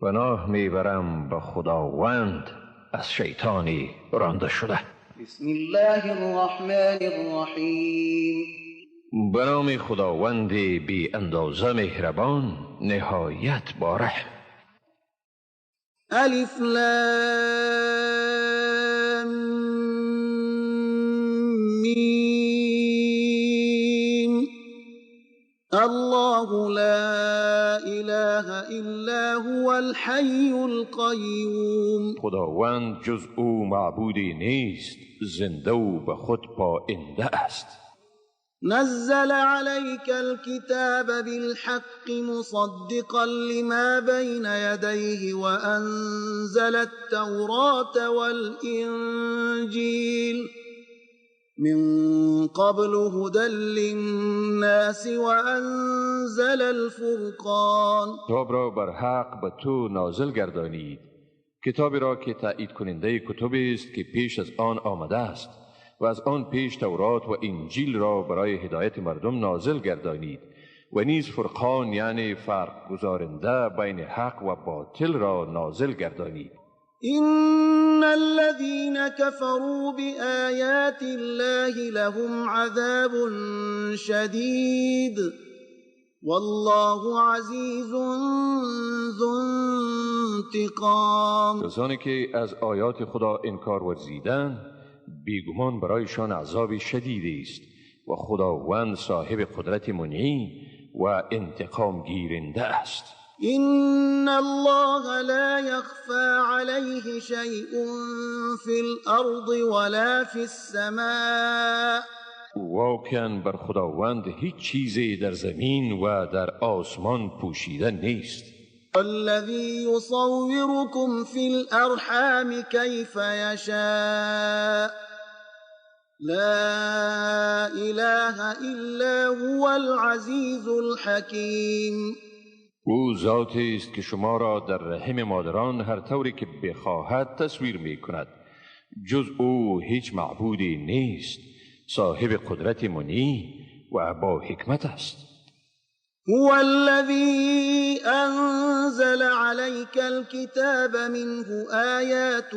پناه میبرم به خداوند از شیطانی رانده شده. بسم الله الرحمن الرحیم. به نام خداوند بی اندازه مهربان نهایت باره. الف لام میم. الله لا اله الا هو الحی القیوم. خداوند جز او معبودی نیست، زنده و به خود پاینده است. نزل عليك الكتاب بالحق مصدقا لما بين يديه وأنزل التوراة والإنجيل من قبل هدى للناس وأنزل الفرقان. کتاب را بر حق به تو نازل گردانید، کتابی را که تأیید کننده کتبی است که پیش از آن آمده است، و از آن پیش تورات و انجیل را برای هدایت مردم نازل گردانید و نیز فرقان یعنی فرق گزارنده بین حق و باطل را نازل گردانید. إن الذين كفروا بآيات الله لهم عذاب شديد والله عزيز ذو انتقام. کسانی که از آیات خدا انکار ورزیدند بیگمان برایشان عذاب شدید است و خداوند صاحب قدرت منعی و انتقام گیرنده است. إن الله لا يخفى عليه شيء في الأرض ولا في السماء. واقعا بر خداوند هیچ چیزی در زمین و در آسمان پوشیده نیست. الذي يصوركم في الأرحام كيف يشاء لا إله إلا هو العزيز الحكيم. او ذاتی است که شما را در رحم مادران هر طوری که بخواهد تصویر می کند. جز او هیچ معبودی نیست، صاحب قدرت منی و با حکمت است. هو الذي أنزل عليك الكتاب منه آيات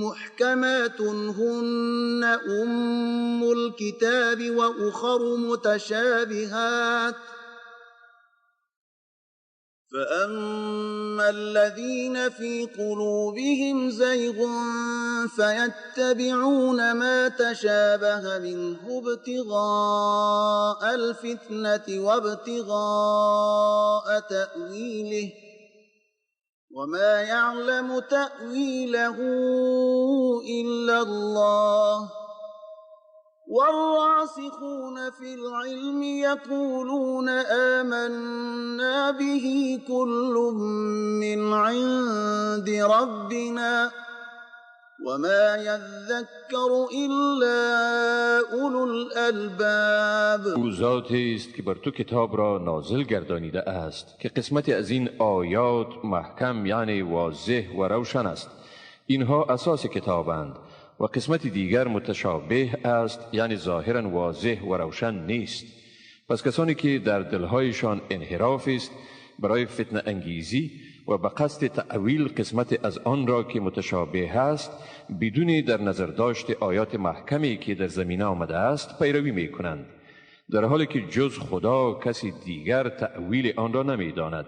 محكمات هن أم الكتاب وأخر متشابهات فأما الذين في قلوبهم زيغ فيتبعون ما تشابه منه ابتغاء الفتنة وابتغاء تأويله وما يعلم تأويله إلا الله والراسخون في العلم يقولون آمنا به كل من عند ربنا وما يذكر إلا أولو الألباب. او ذاتی است که بر تو کتاب را نازل گردانیده است که قسمتی از این آیات محکم یعنی واضح و روشن است. اینها اساس کتابند و قسمت دیگر متشابه است یعنی ظاهرا واضح و روشن نیست. پس کسانی که در دلهایشان انحراف است برای فتنه انگیزی و به قصد تعویل قسمت از آن را که متشابه است بدون در نظر داشت آیات محکمی که در زمینه آمده است پیروی می کنند، در حالی که جز خدا کسی دیگر تعویل آن را نمی داند.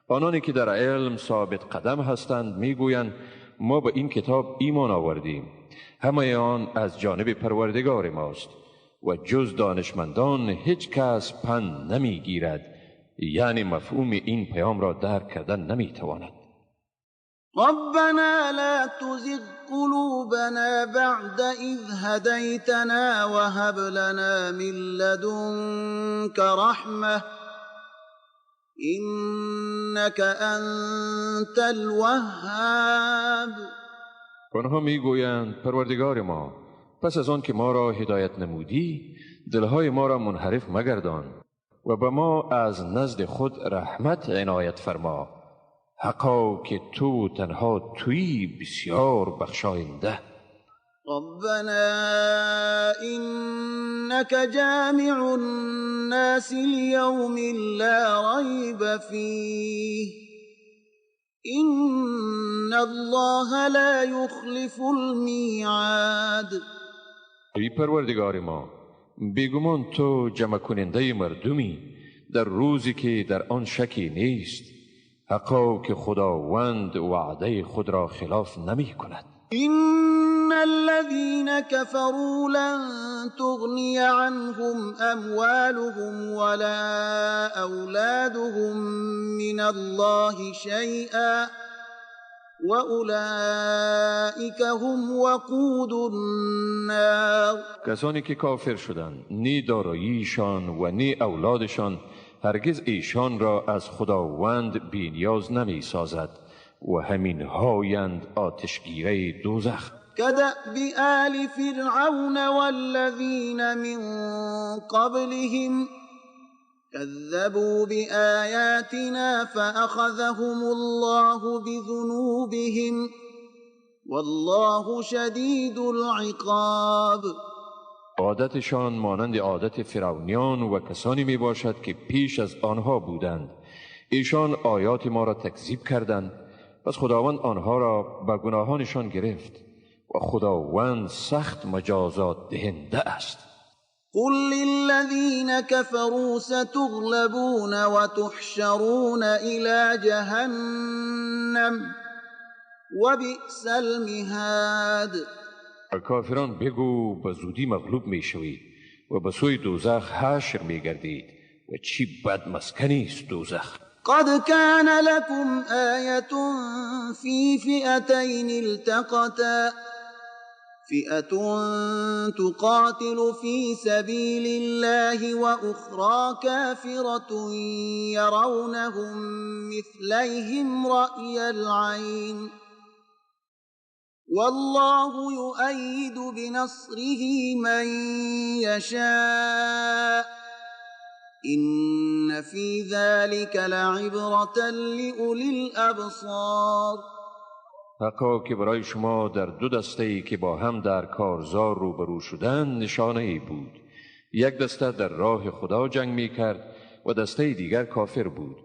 آنانی که در علم ثابت قدم هستند می گویند ما به این کتاب ایمان آوردیم، همه آن از جانب پروردگار ماست و جز دانشمندان هیچ کس پند نمی گیرد، یعنی مفهوم این پیام را درک کردن نمی تواند. ربنا لا تزغ قلوبنا بعد إذ هديتنا وهب لنا من لدنك رحمة إنك أنت الوهاب. آنها می گویند پروردگار ما پس از آن که ما را هدایت نمودی دلهای ما را منحرف مگردان و به ما از نزد خود رحمت عنایت فرما، حقا که تو تنها تویی بسیار بخشاینده. ربنا إنك جامع الناس ليوم لا ريب فيه إن الله لا يخلف الميعاد. ای پروردگار ما، بیگمان تو جمع کننده مردمی در روزی که در آن شکی نیست. حقا که خداوند وعده خود را خلاف نمی کند. إن الذين كفروا لن تغني عنهم أموالهم ولا أولادهم من الله شيئا وأولئك هم وقود النار. کسانی که کافر شدند، نی داراییشان و نی اولادشان هرگز ایشان را از خداوند بی‌نیاز نمی سازد و همین هایند آتشگیره دوزخ. كدأب آل فرعون والذين من قبلهم كذبوا بآياتنا فأخذهم الله بذنوبهم والله شديد العقاب. عادتشان مانند عادت فرعونیان و کسانی می باشد که پیش از آنها بودند. ایشان آیات ما را تکذیب کردند، پس خداوند آنها را به گناهانشان گرفت و خداوند سخت مجازات دهنده است. قل للذين كفروا ستغلبون وتحشرون إلى جهنم وبئس المهاد. کافران بگو به زودی مغلوب می شوید و به سوی دوزخ حشر می گردید و چی بد مسکنی است دوزخ. قد كان لكم آية في فئتين التقتا فئة تقاتل في سبيل الله وأخرى كافرة يرونهم مثليهم رأي العين والله يؤيد بنصره من يشاء إن في ذلك لعبرة لأولي الأبصار. حقا که برای شما در دو دسته‌ای که با هم در کارزار روبرو شدند نشانه ای بود. یک دسته در راه خدا جنگ می کرد و دسته دیگر کافر بود.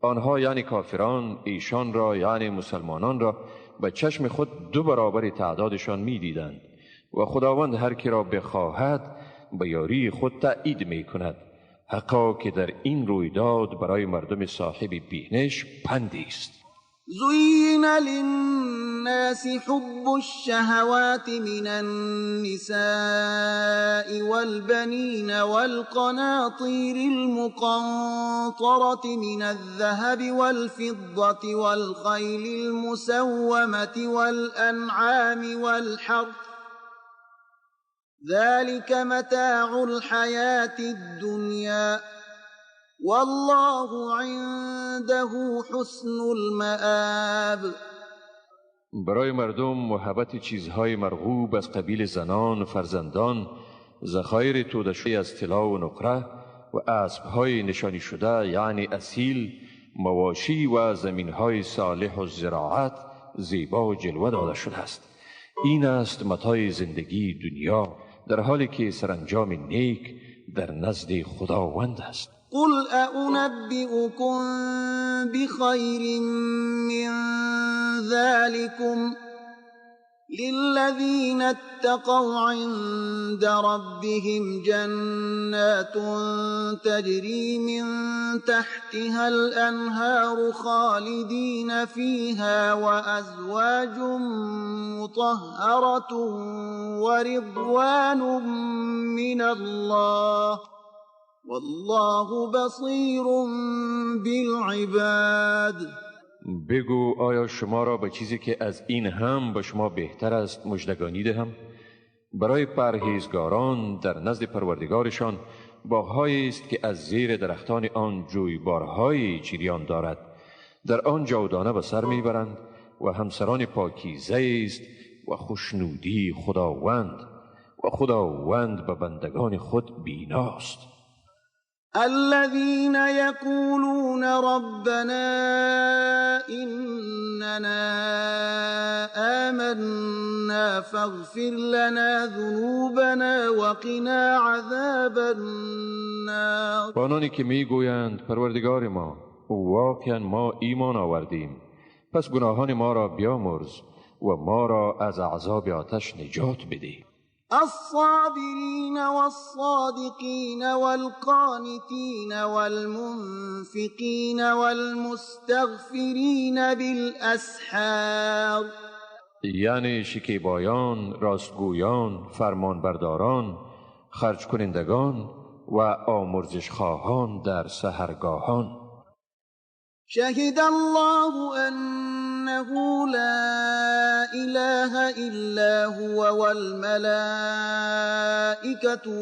آنها یعنی کافران ایشان را یعنی مسلمانان را به چشم خود دو برابر تعدادشان می دیدند و خداوند هر کی را بخواهد به یاری خود تأیید می کند. حقا که در این رویداد برای مردم صاحب بینش پندی است. زين للناس حب الشهوات من النساء والبنين والقناطير المقنطرة من الذهب والفضة والخيل المسومة والأنعام والحرث ذلك متاع الحياة الدنيا والله عنده حسن المآب. برای مردم محبت چیزهای مرغوب از قبیل زنان و فرزندان، ذخایر توده شده از طلا و نقره و اسبهای نشانی شده یعنی اصیل، مواشی و زمینهای صالح و زراعت زیبا و جلوه داده شده است. این است متاع زندگی دنیا، در حالی که سرانجام نیک در نزد خداوند است. قل أنبئكم بخير من ذلكم للذين اتقوا عند ربهم جنات تجري من تحتها الأنهار خالدين فيها وأزواج مطهرة ورضوان من الله والله بصیر بالعباد. بگو آیا شما را به چیزی که از این هم به شما بهتر است مژدگانی دهم؟ برای پرهیزگاران در نزد پروردگارشان باغ‌هایی است که از زیر درختان آن جویبارهای جریان دارد. در آن جودانه به سر میبرند و همسران پاکیزه است و خوشنودی خداوند و خداوند به بندگان خود بیناست. الذين يقولون ربنا إننا آمنا فاغفر لنا ذنوبنا وقنا عذاب النار. آنانی که میگویند پروردگار ما، واقعا ما ایمان آوردیم، پس گناهان ما را بیامرز و ما را از عذاب آتش نجات بده. الصابرين والصادقين والقانتين والمنفقين والمستغفرين بالأسحار، یعنی شکیبایان، راستگویان، فرمانبرداران، خرج کنندگان و آمرزش خواهان در سحرگاهان. شهد الله أنه لا إله إلا هو والملائكة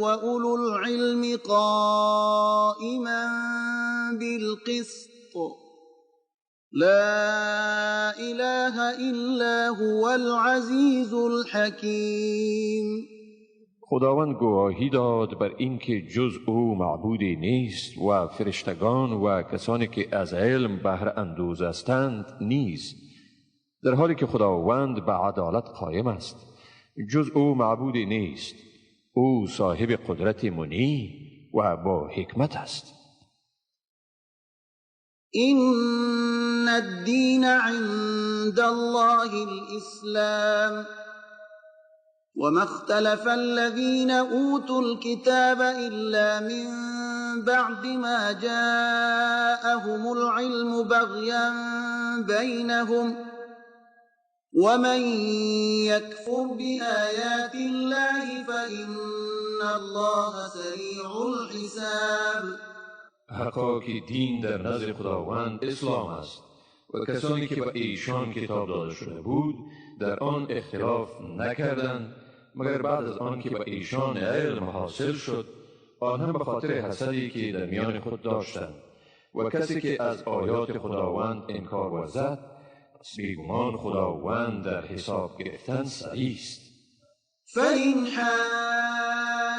وأولو العلم قائما بالقسط، لا إله إلا هو العزيز الحكيم. خداوند گواهی داد بر اینکه جز او معبودی نیست و فرشتگان و کسانی که از علم بهره اندوز هستند نیز، در حالی که خداوند به عدالت قائم است. جز او معبودی نیست. او صاحب قدرت منی و با حکمت است. إن الدين عند الله الإسلام وما اختلف الذين أوتوا الكتاب إلا من بعد ما جاءهم العلم بغيا بينهم ومن يكفر بآيات الله فإن الله سريع الحساب. حقا که دین در نزد خداوند اسلام است و کسانی که به ایشان کتاب داده شده بود در آن اختلاف نکردند مگر بعد از آن که به ایشان علم حاصل شد، آنها به خاطر حسدی که در میان خود داشتند. و کسی که از آیات خداوند انکار ورزد، بیگمان خداوند در حساب گرفتن سریع است. فإن حاجوك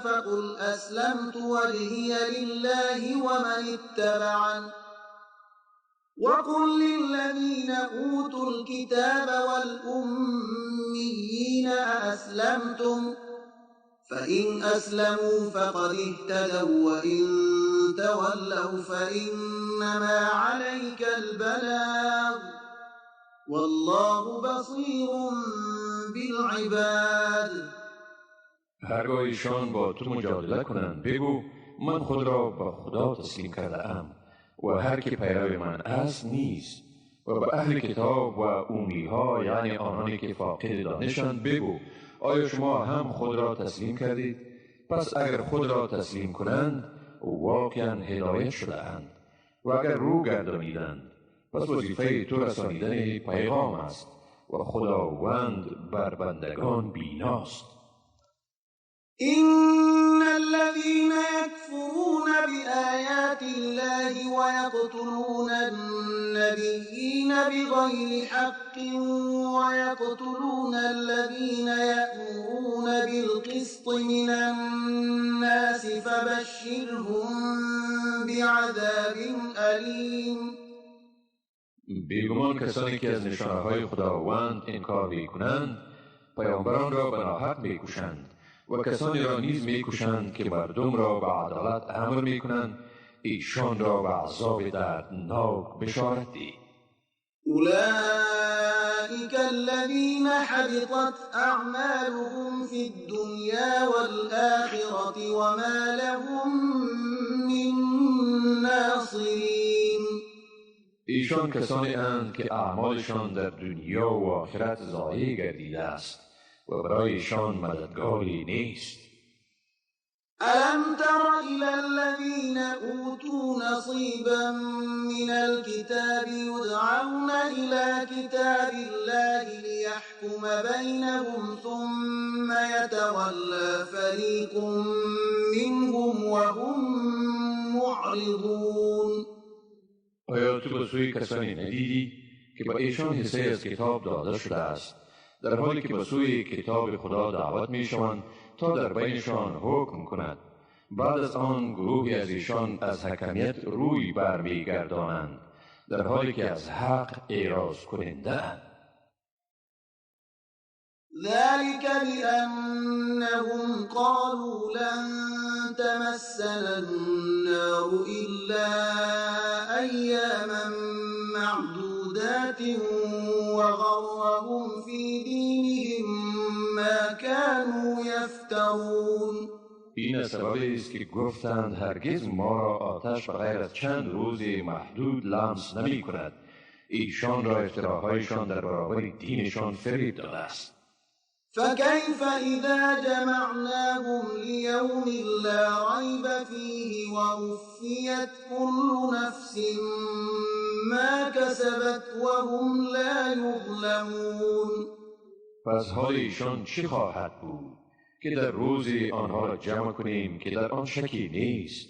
فقل أسلمت وجهي لله ومن اتبعني وقل للذين أوتوا الكتاب والأميين أأسلمتم فإن أسلموا فقد اهتدوا وإن تولوا فإنما عليك البلاغ والله بصير بالعباد. هرگاه ایشان با تو مجادله کنند بگو من خود را به خدا تسلیم کرده ام و هر که پیرو من است نیست. و به اهل کتاب و امی ها یعنی آنانی که فاقد دانشند بگو آیا شما هم خود را تسلیم کردید؟ پس اگر خود را تسلیم کنند واقعا هدایت شده اند و اگر رو گردانیدند پس وظیفه تو رسانیدن پیغام است و خداوند بر بندگان بیناست. إن الذين يكفرون بآيات الله ويقتلون النبيين بغير حق ويقتلون الذين يأمرون بالقسط من الناس فبشرهم بعذاب أليم. بیگمان کسانی که از نشانه‌های خداوند انکار می‌کنند پیامبران را به ناحق می‌کشند و کسانی را نیز می‌کشند که مردم را به عدالت امر می‌کنند، ایشان را به عذاب دردناک بشارت ده. أولئك الذين حبطت أعمالهم في الدنيا والآخرة وما لهم من ناصرين. ایشان کسانی اند که اعمالشان در دنیا و آخرت ضایع گردیده است و برای ایشان مددگاری نیست. ألم تر إلى الذين أوتوا نصيبا من الكتاب يدعون إلى كتاب الله ليحكم بينهم ثم يتولى فريق منهم وهم معرضون. آیا تو به سوی کسانی ندیدی که به ایشان حصه از کتاب داده شده است در حالی که به سوی کتاب خدا دعوت می شوند تا در بینشان حکم کند، بعد از آن گروهی از ایشان از حکمیت روی برمیگردانند در حالی که از حق اعراض کننده. ذلك بأنهم قالوا لن تمسنا النار إلا أياما معدودات جنات وغرهم في دينهم ما كانوا يفترون. این سبب است که گفتند هرگز ما را آتش بغیر از چند روز محدود لمس نمی کند. ایشان را افتراهایشان در برابر دینشان فریب داده است. فكيف إذا جمعناهم ليوم لا ريب فيه ووفيت كل نفس ما كسبت وهم لا يظلمون. پس حال ایشان چه خواهد بود که در روزی آنها را جمع کنیم که در آن شکی نیست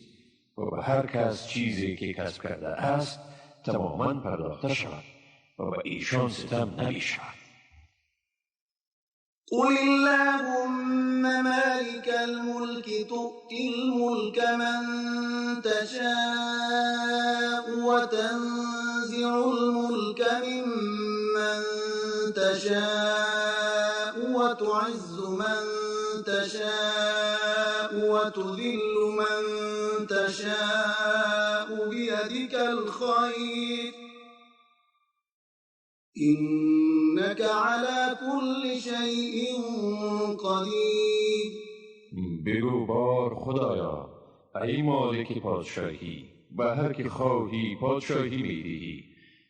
و به هر کس چیزی که کسب کرده است تماما پرداخته شود و به ایشان ستم نمی شود. قل اللهم مالك الملك تؤتي الملك من تشاء وتنزع الملك ممن تشاء وتعز من تشاء وتذل من تشاء بيدك الخير إنك على كل شيء قدیر. بگو بار خدایا ای مالک پادشاهی، به هر که خواهی پادشاهی میدهی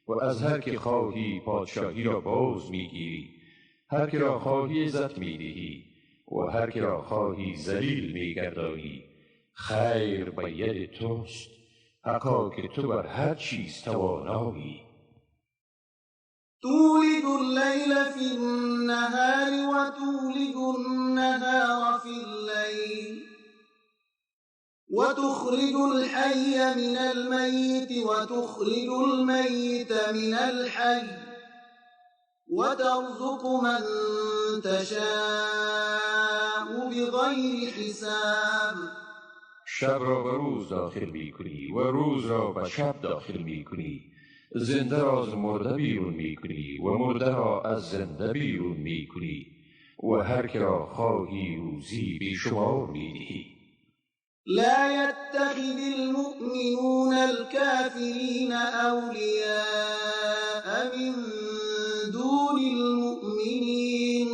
و از هر که خواهی پادشاهی را باز میگیری. هر که را خواهی عزت میدهی و هر که را خواهی ذلیل میگردانی. خیر به ید توست، حقا که تو بر هر چیز توانایی. تولد الليل في النهار وتولد النهار في الليل وتخرج الحي من الميت وتخرج الميت من الحي وترزق من تشاء بغير حساب. شب را به روز داخل می کنی و روز را به شب داخل می کنی. زنده را از مرده بیرون می کنی و مرده را از زنده بیرون می کنی و هر که را خواهی روزی بیشمار می دهی. لا يتخذ المؤمنون الكافرين أولياء من دون المؤمنين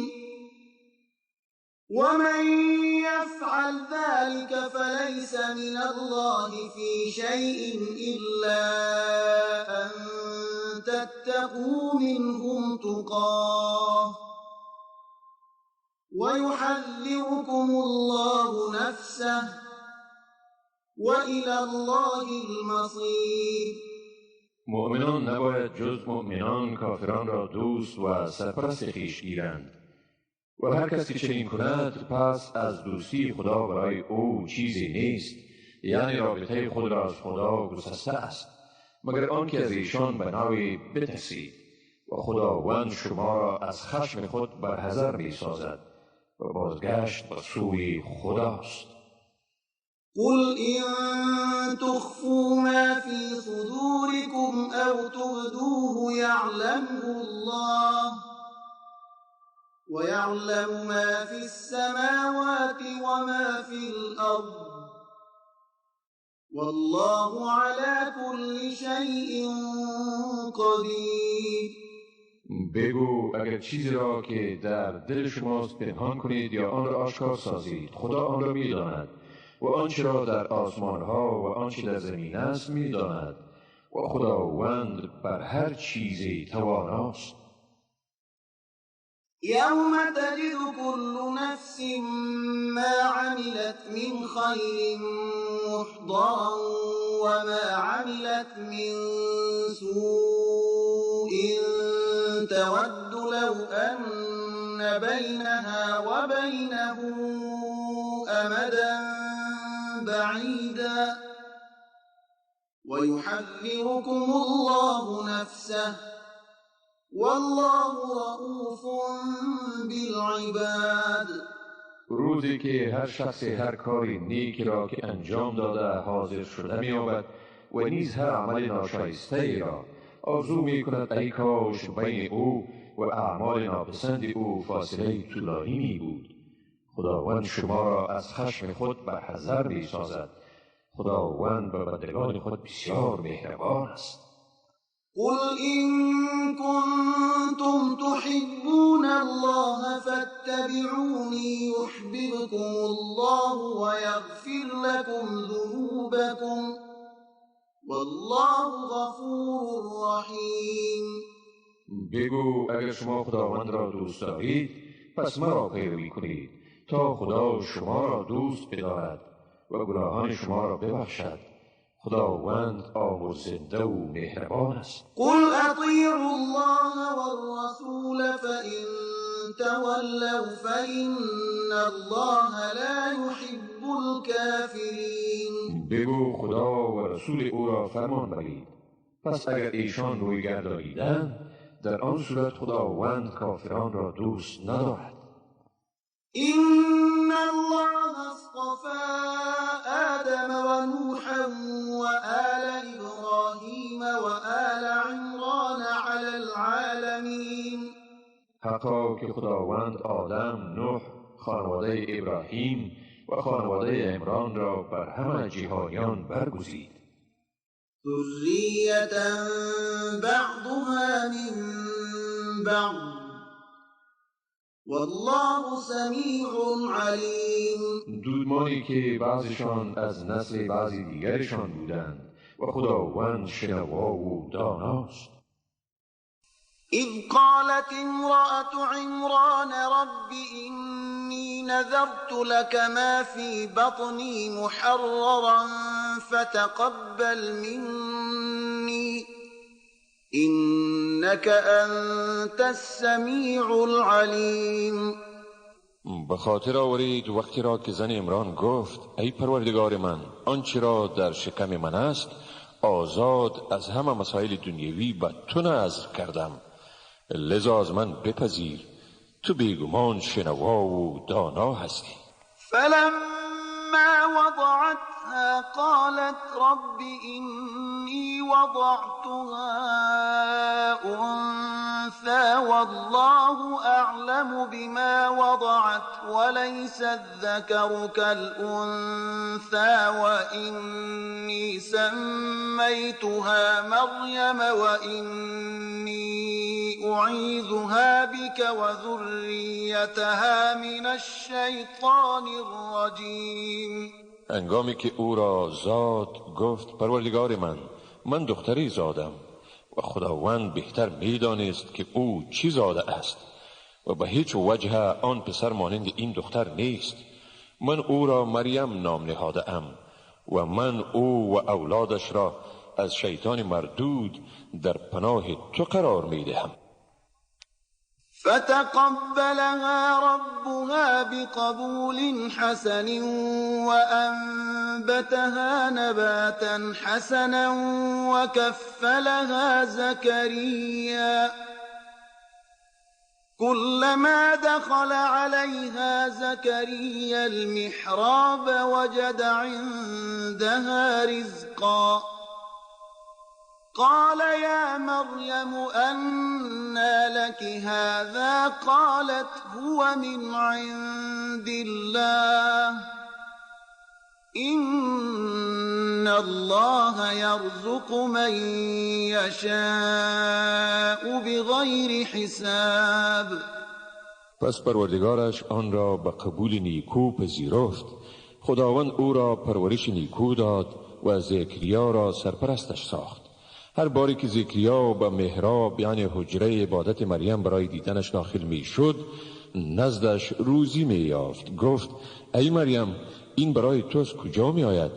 ومن يفعل ذلك فليس من الله في شيء إلا أن تتقوا منهم تقاه ويحذركم الله نفسه وإلى الله المصير. مؤمنان نباید جز مؤمنان کافران را دوست و سرپرست خویش گیرند و هر کسی که چنین کند پس از دوستی خدا برای او چیزی نیست، یعنی رابطه خود را از خدا گسسته است، مگر آنکه از ایشان به نوعی بترسید و خداوند شما را از خشم خود برحذر می سازد و بازگشت به سوی خداست. قل إن تخفوا ما في صدوركم أو تبدوه يعلمه الله ويعلم ما في السماوات وما في الأرض والله على كل شيء قدیر. بگو اگر چیزی را که در دل شماست پنهان کنید یا آن را آشکار سازید، خدا آن را می‌داند و آنچه را در آسمان ها و آنچه در زمین است می‌داند و خداوند بر هر چیزی تواناست. يوم تجد كل نفس ما عملت من خير محضرا وما عملت من سوء تود لو أن بينها وبينه أمدا بعيدا ويحذركم الله نفسه والله رؤوف بالعباد. روزی که هر شخص هر کاری نیکی را که انجام داده حاضر شده می‌یابد و نیز هر عمل ناشایسته را آرزو می‌کند ای کاش بین او و اعمال ناپسند او فاصله طولانی می بود. خداوند شما را از خشم خود برحذر می‌سازد. خداوند به بندگان خود بسیار مهربان است. قل إن كنتم تحبون الله فاتبعوني يحببكم الله ويغفر لكم ذنوبكم والله غفور رحیم. بگو اگر شما خداوند را دوست دارید پس مرا پیروی کنید تا خدا شما را دوست بدارد و گناهان شما را ببخشد. خداوند آمرزنده و مهربان است. قل اطیعوا الله والرسول فإن تولوا فإن الله لا يحب الكافرین. بگو خدا و رسول او را فرمان برید، پس اگر ایشان روی گردانیدند در آن صورت خداوند کافران را دوست ندارد. إن الله اصطفى آدم ونوحا وآل إبراهيم وآل عمران على العالمين. حقا که خداوند آدم، نوح، خانواده ابراهیم و خانواده عمران را بر همه جهانیان برگزید. ذریة بعضها من بعض والله سمیع علیم. دودمانی که بعضشان از نسل بعضی دیگرشان بودند و خداوند شنوا و داناست. إذ قالت امرأة عمران رب إني نذرت لك ما في بطني محررا فتقبل مني إنك أنت السميع العليم. به خاطر آورید وقتی را که زن عمران گفت ای پروردگار من، آنچه را در شکم من است آزاد از همه مسائل دنیوی به تو نذر کردم، لذا از من بپذیر، تو بیگمان شنوا و دانا هستی. فلما وضعتها قالت رب إني وضعتها أنثى والله أعلم بما وضعت وليس الذكر كالأنثى وإني سميتها مريم وإني أعيذها بك وذريتها من الشيطان الرجيم. انگامی که او را زاد گفت پروردگار من دختری زادم و خداوند بهتر میدانست که او چی زاده است و به هیچ وجه آن پسر مانند این دختر نیست. من او را مریم نام نهاده ام و من او و اولادش را از شیطان مردود در پناه تو قرار میدهم. فتقبلها ربها بقبول حسن وأنبتها نباتا حسنا وكفلها زكريا كلما دخل عليها زكريا المحراب وجد عندها رزقا قال يا مريم أنى لك هذا قالت هو من عند الله إن الله يرزق من يشاء بغير حساب. پس پروردگارش آن را به قبول نیکو پذیرفت. خداوند او را پرورش نیکو داد و زکریا را سرپرستش ساخت. هر باری که زکریا به محراب یعنی حجره عبادت مریم برای دیدنش داخل می شد نزدش روزی می یافت. گفت ای مریم این برای تو از کجا می آید؟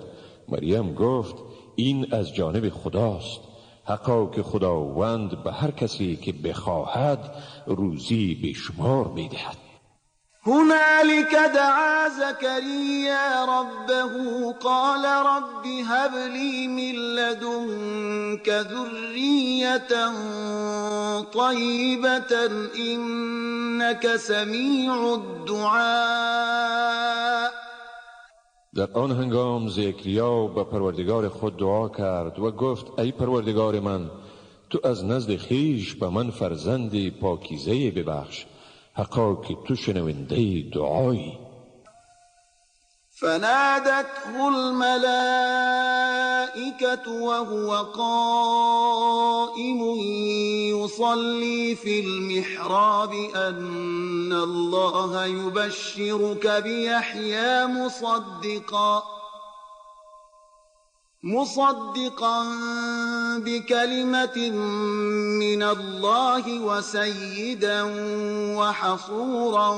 مریم گفت این از جانب خداست. حقا که خداوند به هر کسی که بخواهد روزی بیشمار می دهد. هنالك دعا زكريا ربه قال رب هب لي من لدنك ذرية طيبة إنك سميع الدعاء. در آن هنگام زکریا به پروردگار خود دعا کرد و گفت ای پروردگار من، تو از نزد خویش به من فرزند پاکیزه ببخش، حقا که تو شنونده دعایی. فنادته الملائكة وهو قائم يصلي في المحراب أن الله يبشرك بيحيى مصدقا بكلمة من الله وسيدا وحصورا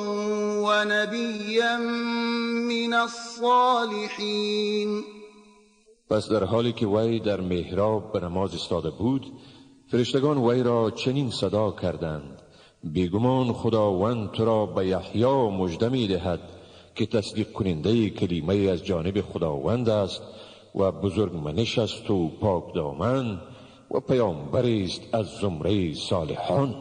ونبيا من الصالحين. پس در حالی که وی در محراب به نماز ایستاده بود، فرشتگان وی را چنین صدا کردند: بیگمان خداوند تو را به یحیی مژده می‌دهد که تصدیق کننده کلمه از جانب خداوند است و بزرگمنش است و پاک دامن و پیامبری است از زمره صالحان.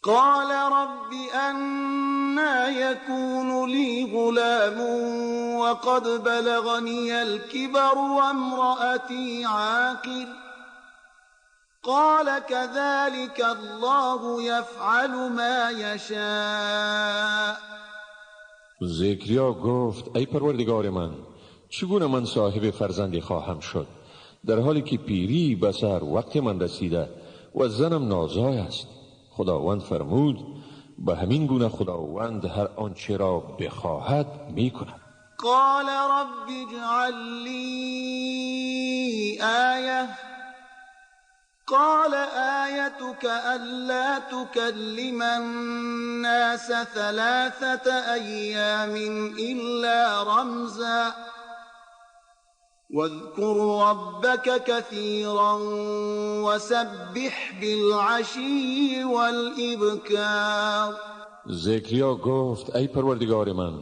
قال رب أنا يكون لي غلام وقد بلغني الكبر وامرأتي عاقر قال كذلك الله يفعل ما يشاء. زکریا گفت: ای پروردگار من، چگونه من صاحب فرزندی خواهم شد در حالی که پیری به سر وقت من رسیده و زنم نازای است؟ خداوند فرمود: به همین گونه خداوند هر آنچه را بخواهد میکند. قال رب اجعل لي آیه قال آیتك ألا تكلم الناس 3 أيام إلا رمزا واذكر ربك كثيرا وسبح بالعشي والإبكار. زکریا گفت: ای پروردگار من،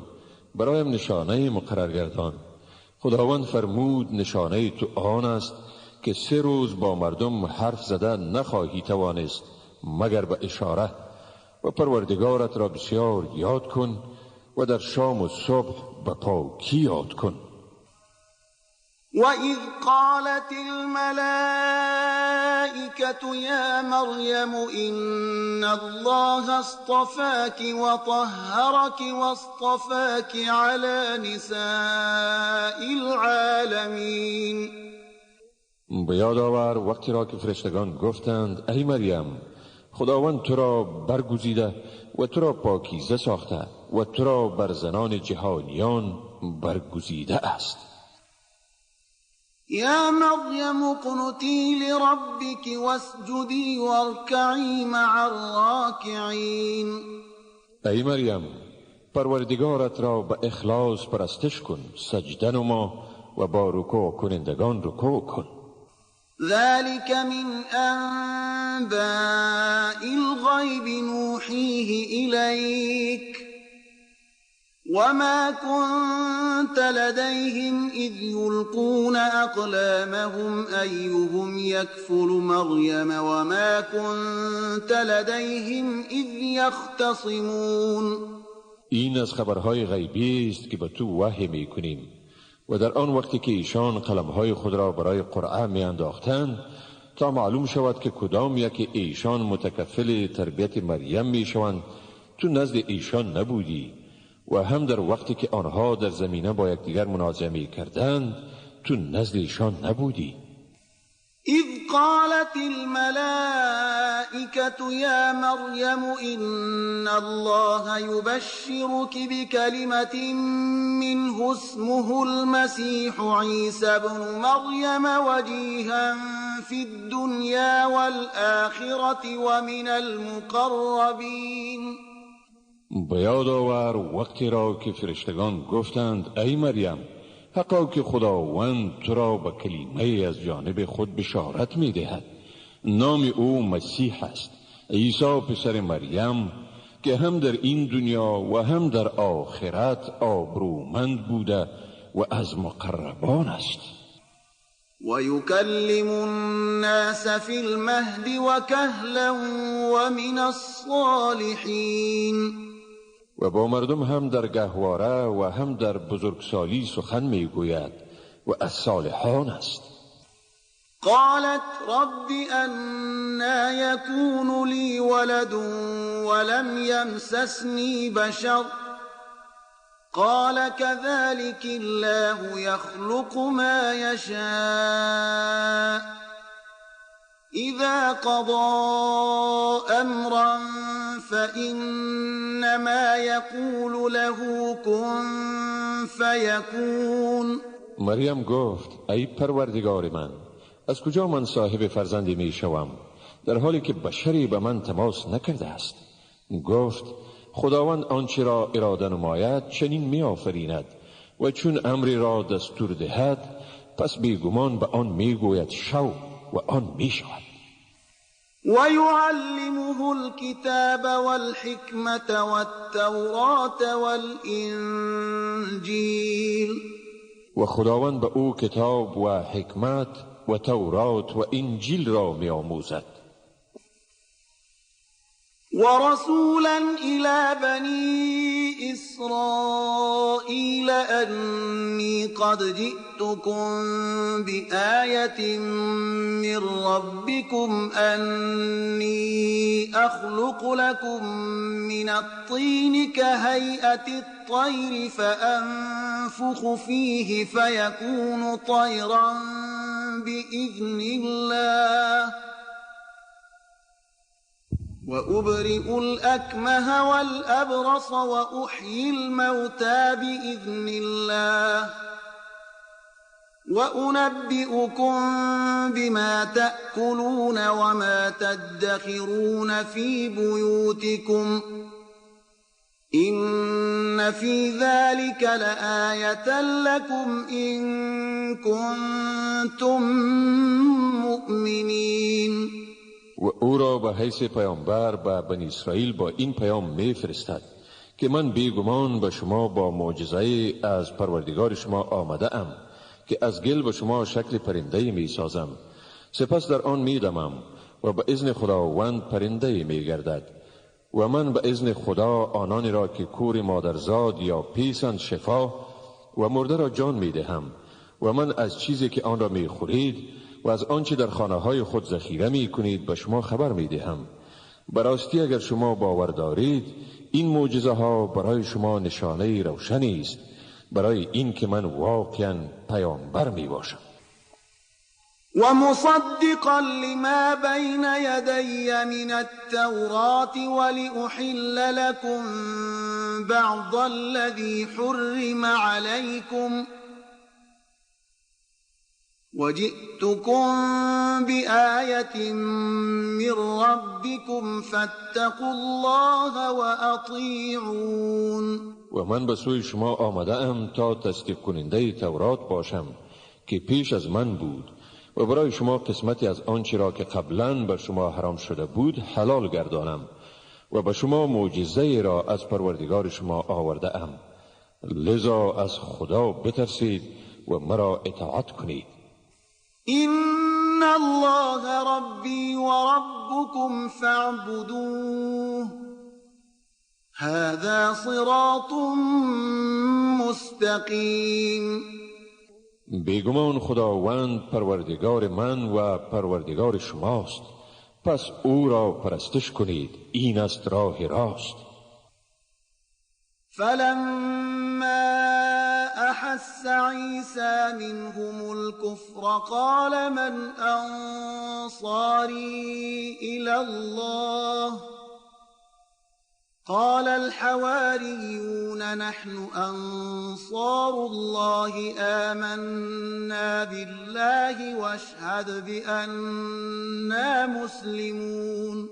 برایم نشانه مقرر گردان. خداوند فرمود: نشانه تو آن است که 3 روز با مردم حرف زده نخواهی توانست مگر به اشاره، و پروردگارت را بسیار یاد کن و در شام و صبح به پاکی یاد کن. وَإِذْ قَالَتِ الْمَلَائِكَةُ يَا مَرْيَمُ إِنَّ اللَّهَ اصْطَفَاكِ وَطَهَّرَكِ وَاصْطَفَاكِ عَلَى نِسَاءِ الْعَالَمِينَ. به یاد آور وقتی را که فرشتگان گفتند: ای مریم، خداوند تو را برگزیده و تو را پاکیزه ساخته و تو را بر زنان جهانیان برگزیده است. يا مريم اقنتي لربك واسجدي واركعي مع الراكعين. ای مریم، پروردگارت را به اخلاص پرستش کن، سجده نما و با رکوع کنندگان رکوع کن. ذلك من أنباء الغيب نوحيه إليك وما كنت لديهم إذ يلقون أقلامهم أيهم يكفل مريم وما كنت لديهم إذ يختصمون. این از خبرهای غیبی است که به تو وحی می کنیم و در آن وقتی که ایشان قلمهای خود را برای قرعه می انداختند تا معلوم شود که کدام یک ایشان متکفل تربیت مریم می شوند، تو نزد ایشان نبودی، و هم در وقتی که آنها در زمینه با یکدیگر مناظره کردند تو نزد ایشان نبودی. إذ قالت الملائكة يا مريم إن الله يبشرك بكلمة منه اسمه المسيح عيسى ابن مريم وجيها في الدنيا والآخرة ومن المقربين. به یاد آور وقتی را که فرشتگان گفتند: ای مریم، حقا که خداوند تو را به کلمه از جانب خود بشارت می دهد. نام او مسیح است، عیسی پسر مریم، که هم در این دنیا و هم در آخرت آبرومند بوده و از مقربان است. ويكلم الناس في المهد وكهلا ومن الصالحين. و با مردم هم در گهواره و هم در بزرگسالی سخن میگوید و از صالحان است. قالت رب أنا يكون لي ولد ولم يمسسني بشر قال كذلك الله يخلق ما يشاء إذا قضى أمرا فإنما يقول له كن فيكون. مریم گفت ای پروردگار من، از کجا من صاحب فرزندی می شوم در حالی که بشری به من تماس نکرده است؟ گفت خداوند آنچه را اراده نماید چنین می آفریند و چون امری را دستور دهد پس بیگمان به آن می گوید شو و آن می شود. ويعلمه الكتاب والحكمة والتوراة والإنجيل. و خداوند به او کتاب و حکمت و تورات و انجیل را می آموزد. ورسولا إلى بني إسرائيل أني قد جئتكم بآية من ربكم أني أخلق لكم من الطين كهيئة الطير فأنفخ فيه فيكون طيرا بإذن الله وأبرئ الأكمه والأبرص وأحيي الموتى بإذن الله وأنبئكم بما تأكلون وما تدخرون في بيوتكم إن في ذلك لآية لكم إن كنتم مؤمنين. و او را به حیث پیامبر به بنی اسرائیل با این پیام می فرستد که من بیگمان به شما با معجزه از پروردگار شما آمده ام که از گل به شما شکل پرنده می سازم، سپس در آن می دمم و به اذن خداوند پرنده می گردد و من به اذن خدا آنانی را که کور مادرزاد یا پیسند شفا و مرده را جان می دهم و من از چیزی که آن را می خورید و از آنچه در خانه های خود ذخیره می کنید به شما خبر می دهم. براستی اگر شما باور دارید این معجزه ها برای شما نشانه روشنی است برای این که من واقعا پیامبر می باشم. و مصدقا لما بین یدی من التوراة ولأحل لكم بعض الذي حرم عليكم وجئتكم بآية من ربكم فاتقوا الله وأطيعون. و من به سوی شما آمده ام تا تصدیق کننده تورات باشم که پیش از من بود و برای شما قسمتی از آنچه را که قبلا بر شما حرام شده بود حلال گردانم و به شما معجزه را از پروردگار شما آورده ام، لذا از خدا بترسید و مرا اطاعت کنید. إن الله ربي وربكم فاعبدوه هذا صراط مستقیم. بیگمان خداوند پروردگار من و پروردگار شماست، پس او را پرستش کنید، این است راه راست. فلما أحس عيسى منهم الكفر قال من أنصاري إلى الله قال الحواريون نحن أنصار الله آمنا بالله واشهد بأننا مسلمون.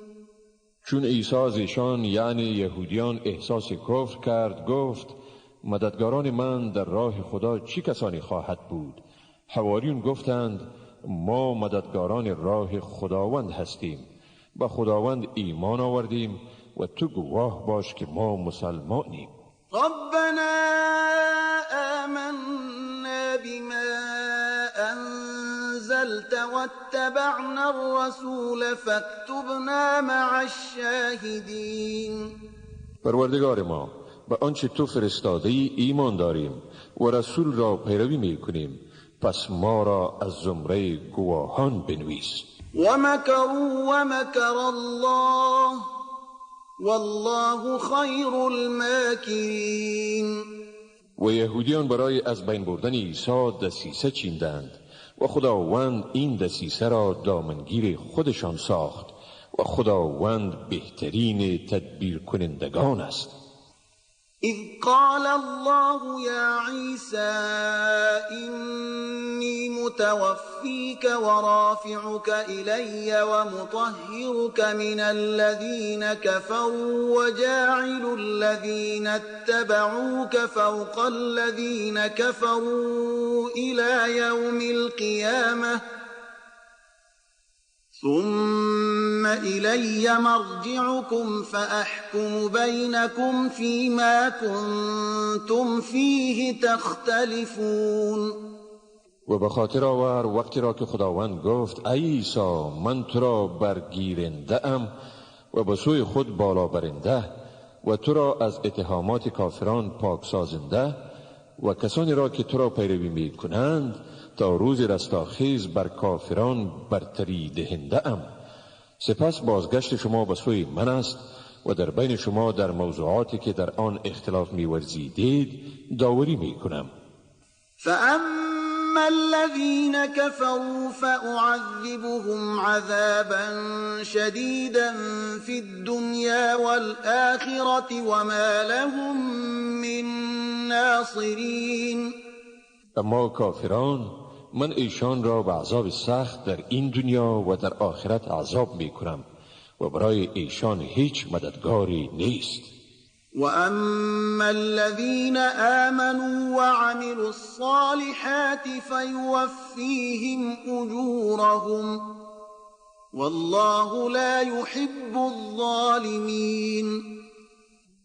چون عیسی از ایشان یعنی یهودیان احساس کفر کرد گفت مددگاران من در راه خدا چی کسانی خواهد بود؟ حواریون گفتند ما مددگاران راه خداوند هستیم، به خداوند ایمان آوردیم و تو گواه باش که ما مسلمانیم. ربنا آمنا بما أنزلت واتبعنا الرسول فاكتبنا مع الشاهدين. پروردگار ما، به آنچه تو فرستادی ایمان داریم و رسول را پیروی میکنیم، پس ما را از زمره گواهان بنویس. ومكروا ومكر الله والله خير الماكرين. و یهودیان برای از بین بردن عیسی دسیسه چیندند و خداوند این دسیسه را دامنگیر خودشان ساخت و خداوند بهترین تدبیر کنندگان است. إذ قال الله يا عيسى إني متوفيك ورافعك إلي ومطهرك من الذين كفروا وجاعل الذين اتبعوك فوق الذين كفروا إلى يوم القيامة ثم إلي مرجعكم فأحكم بينكم فيما كنتم فيه تختلفون. و به خاطر آور وقتی را که خداوند گفت ای عیسی من تو را برگیرنده ام و به سوی خود بالا برنده و تو را از اتهامات کافران پاک سازنده و کسانی را که تو را پیروی می کنند تا روز رستاخیز بر کافران برتری دهنده ام. سپس بازگشت شما به سوی من است و در بین شما در موضوعاتی که در آن اختلاف می ورزیدید داوری می کنم. فأما الذين كفروا فأعذبهم عذابا شديدا في الدنيا والآخرة وما لهم من ناصرين. اما کافران من ایشان را به عذاب سخت در این دنیا و در آخرت عذاب می کنم و برای ایشان هیچ مددگاری نیست. وأما الذين آمنوا وعملوا الصالحات فيوفيهم أجورهم والله لا يحب الظالمين.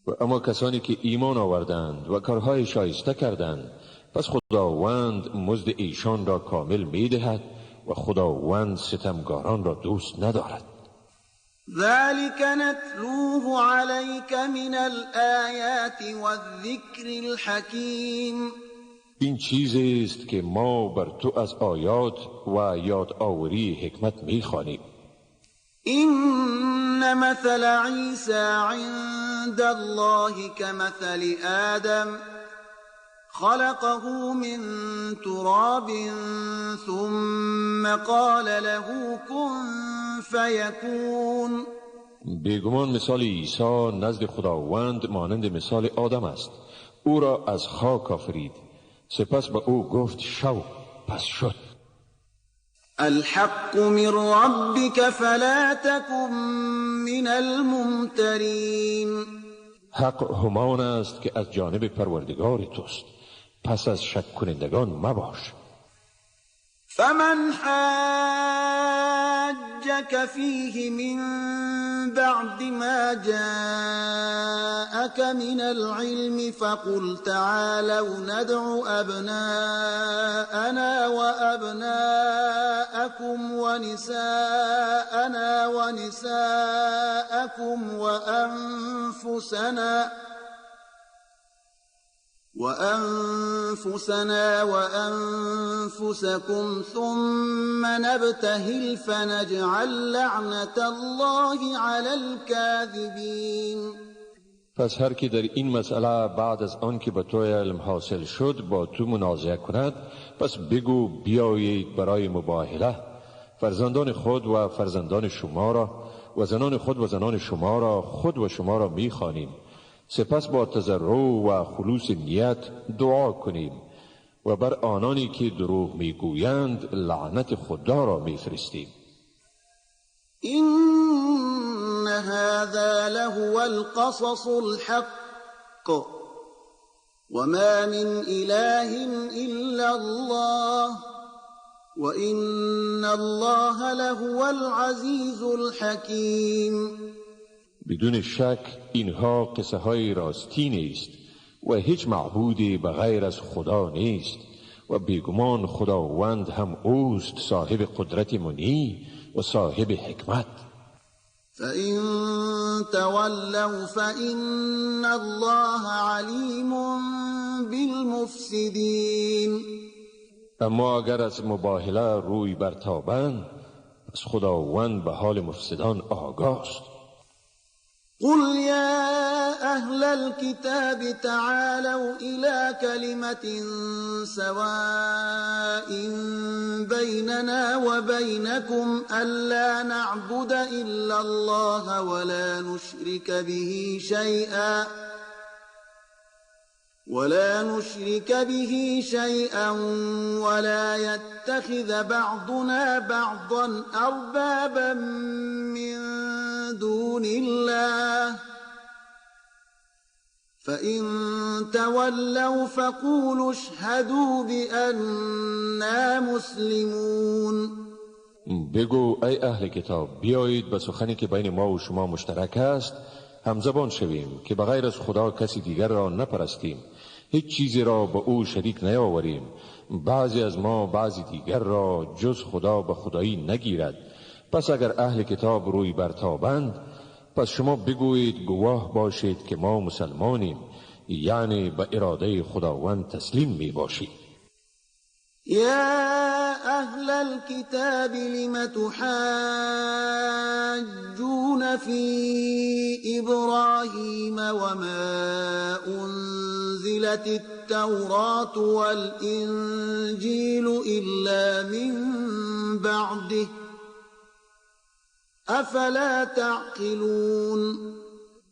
و اما کسانی که ایمان آوردند و کارهای شایسته کردند پس خداوند مزد ایشان را کامل می دهد و خداوند ستمگاران را دوست ندارد. ذلك نتلوه عليك من الآيات والذكر الحكيم. این چیزی است که ما بر تو از آیات و یادآوری حکمت می خوانیم. إن مثل عيسى عند الله كمثل آدم خلقه من تراب ثم قال له كن فيكون. بیگمان مثال عیسی نزد خداوند مانند مثال آدم است. او را از خاک آفرید سپس به او گفت شو پس شد. الحق من ربك فلا تكن من الممترين. حق همان است که از جانب پروردگار توست پس از شک کنندگان مباش. فمن حاجك فيه من بعد ما جاءك من العلم فقل تعالوا ندع أبناءنا وأبناءكم ونساءنا ونساءكم وأنفسنا وأنفسكم ثم نبتهل فنجعل لعنة الله على الكاذبين. پس هر کی در این مسئله بعد از آن که به تو علم حاصل شد با تو منازعه کند پس بگو بیایید برای مباهله فرزندان خود و فرزندان شما را و زنان خود و زنان شما را خود و شما را می‌خوانیم سپس با تضرع و خلوص نیت دعا کنیم و بر آنانی که دروغ میگویند لعنت خدا را میفرستیم. إن هذا لهو القصص الحق وما من إله إلا الله وإن الله لهو العزيز الحكيم. بدون شک اینها قصه های راستی نیست و هیچ معبودی بغیر از خدا نیست و بیگمان خداوند هم اوست صاحب قدرت منی و صاحب حکمت. فإن تولوا فإن الله عليم بالمفسدين. اما اگر از مباهله روی برتابند پس خداوند به حال مفسدان آگاه است. قل يا أهل الكتاب تعالوا إلى كلمة سواء بيننا وبينكم ألا نعبد إلا الله ولا نشرك به شيئا ولا يتخذ بعضنا بعضا أربابا من دون الله فإن تولوا فقولوا اشهدوا بأننا مسلمون. بگو ای اهل کتاب بیایید به سخنی که بین ما و شما مشترک است همزبان شویم که بغیر از خدا کسی دیگر را نپرستیم، هیچ چیزی را به او شریک نیاوریم، بعضی از ما بعضی دیگر را جز خدا به خدایی نگیرد. پس اگر اهل کتاب روی برتابند پس شما بگویید گواه باشید که ما مسلمانیم، یعنی به اراده خداوند تسلیم می باشید. يا أهل الكتاب لم تحاجون في إبراهيم وما أنزلت التوراة والإنجيل إلا من بعده أفلا تعقلون.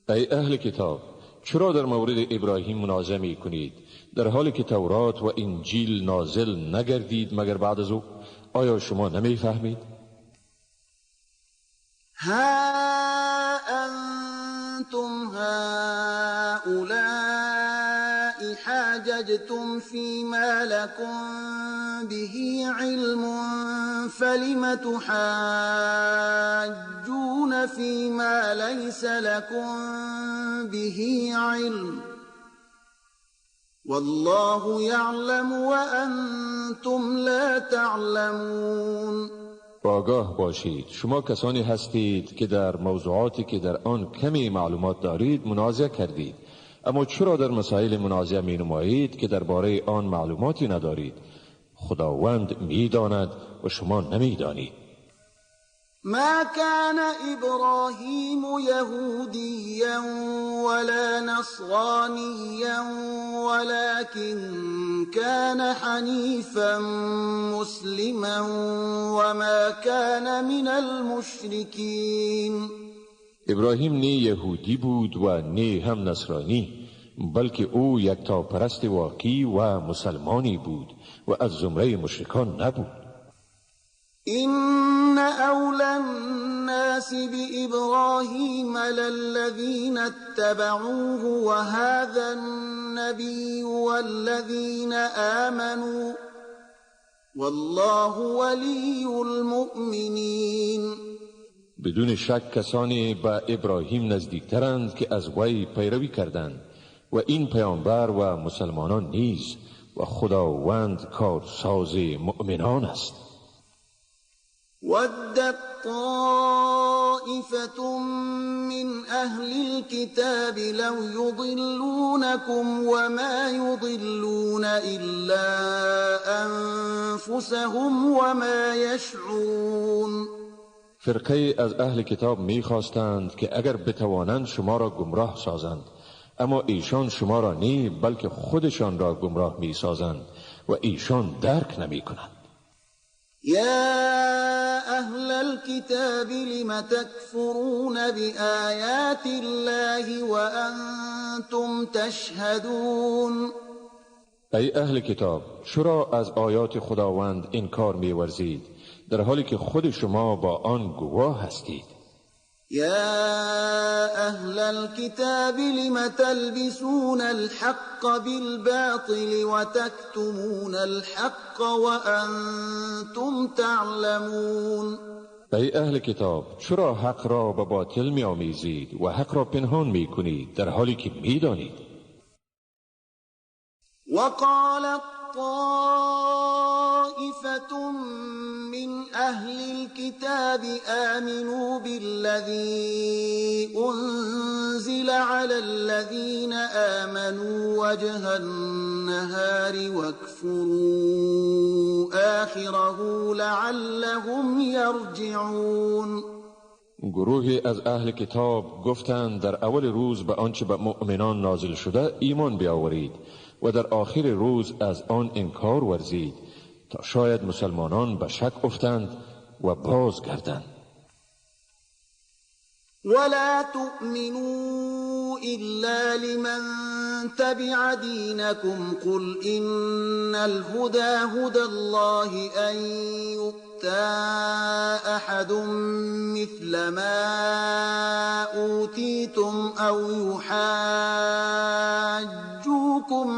ای اهل کتاب چرا در مورد ابراهیم منازعه می کنید در حالی که تورات و انجیل نازل نگردید مگر بعد از او؟ آیا شما نمی فهمید؟ ها أنتم هؤلاء حاججتم فيما لكم به علم فلم تحاجون فيما ليس لكم به علم والله يعلم وأنتم لا تعلمون. آگاه باشید شما کسانی هستید که در موضوعاتی که در آن کمی معلومات دارید منازعه کردید، اما چرا در مسائل منازعه می نمایید که درباره آن معلوماتی ندارید؟ خداوند می داند و شما نمی دانید. ما كان إبراهيم يهوديا ولا نصرانيا ولكن كان حنيفا مسلما وما كان من المشركين. ابراهیم نه یهودی بود و نه هم نصرانی، بلکه او یکتاپرست واقعی و مسلمانی بود و از زمره مشرکان نبود. إن أولى الناس بإبراهيم للذين اتبعوه وهذا النبي والذين آمنوا والله ولي المؤمنين. بدون شک کسانی به ابراهیم نزدیکترند که از وی پیروی کردند و این پیامبر و مسلمانان نیز، و خداوند کارساز مؤمنان است. ودت طائفة من أهل الكتاب لو يضلونكم وما يضلون إلا أنفسهم وما يشعرون. فرقه از اهل کتاب می خواستند که اگر بتوانند شما را گمراه سازند، اما ایشان شما را نه بلکه خودشان را گمراه می سازند و ایشان درک نمی کنند. يا أهل الكتاب لم تكفرون بآيات الله وأنتم تشهدون. ای اهل کتاب چرا از آیات خداوند انکار می ورزید در حالی که خود شما با آن گواه هستید؟ يا أهل الكتاب لم تلبسون الحق بالباطل وتكتمون الحق وأنتم تعلمون. ای اهل کتاب چرا حق را به باطل می آمیزید و حق را پنهان می کنید در حالی که می دانید؟ وقالت طائفة من أهل الكتاب آمنوا بالذي أنزل على الذين آمنوا وجه النهار واكفروا آخره لعلهم يرجعون. گروهی از اهل کتاب گفتند در اول روز به آنچه به مؤمنان نازل شده ایمان بیاورید و در آخر روز از آن انکار ورزید تا شاید مسلمانان به شک افتند و باز گردند. ولا تؤمنوا إلا لمن تبع دينكم قل إن الهدى هدى الله أن يؤتى أحد مثل ما أوتيتم أو يحاجوكم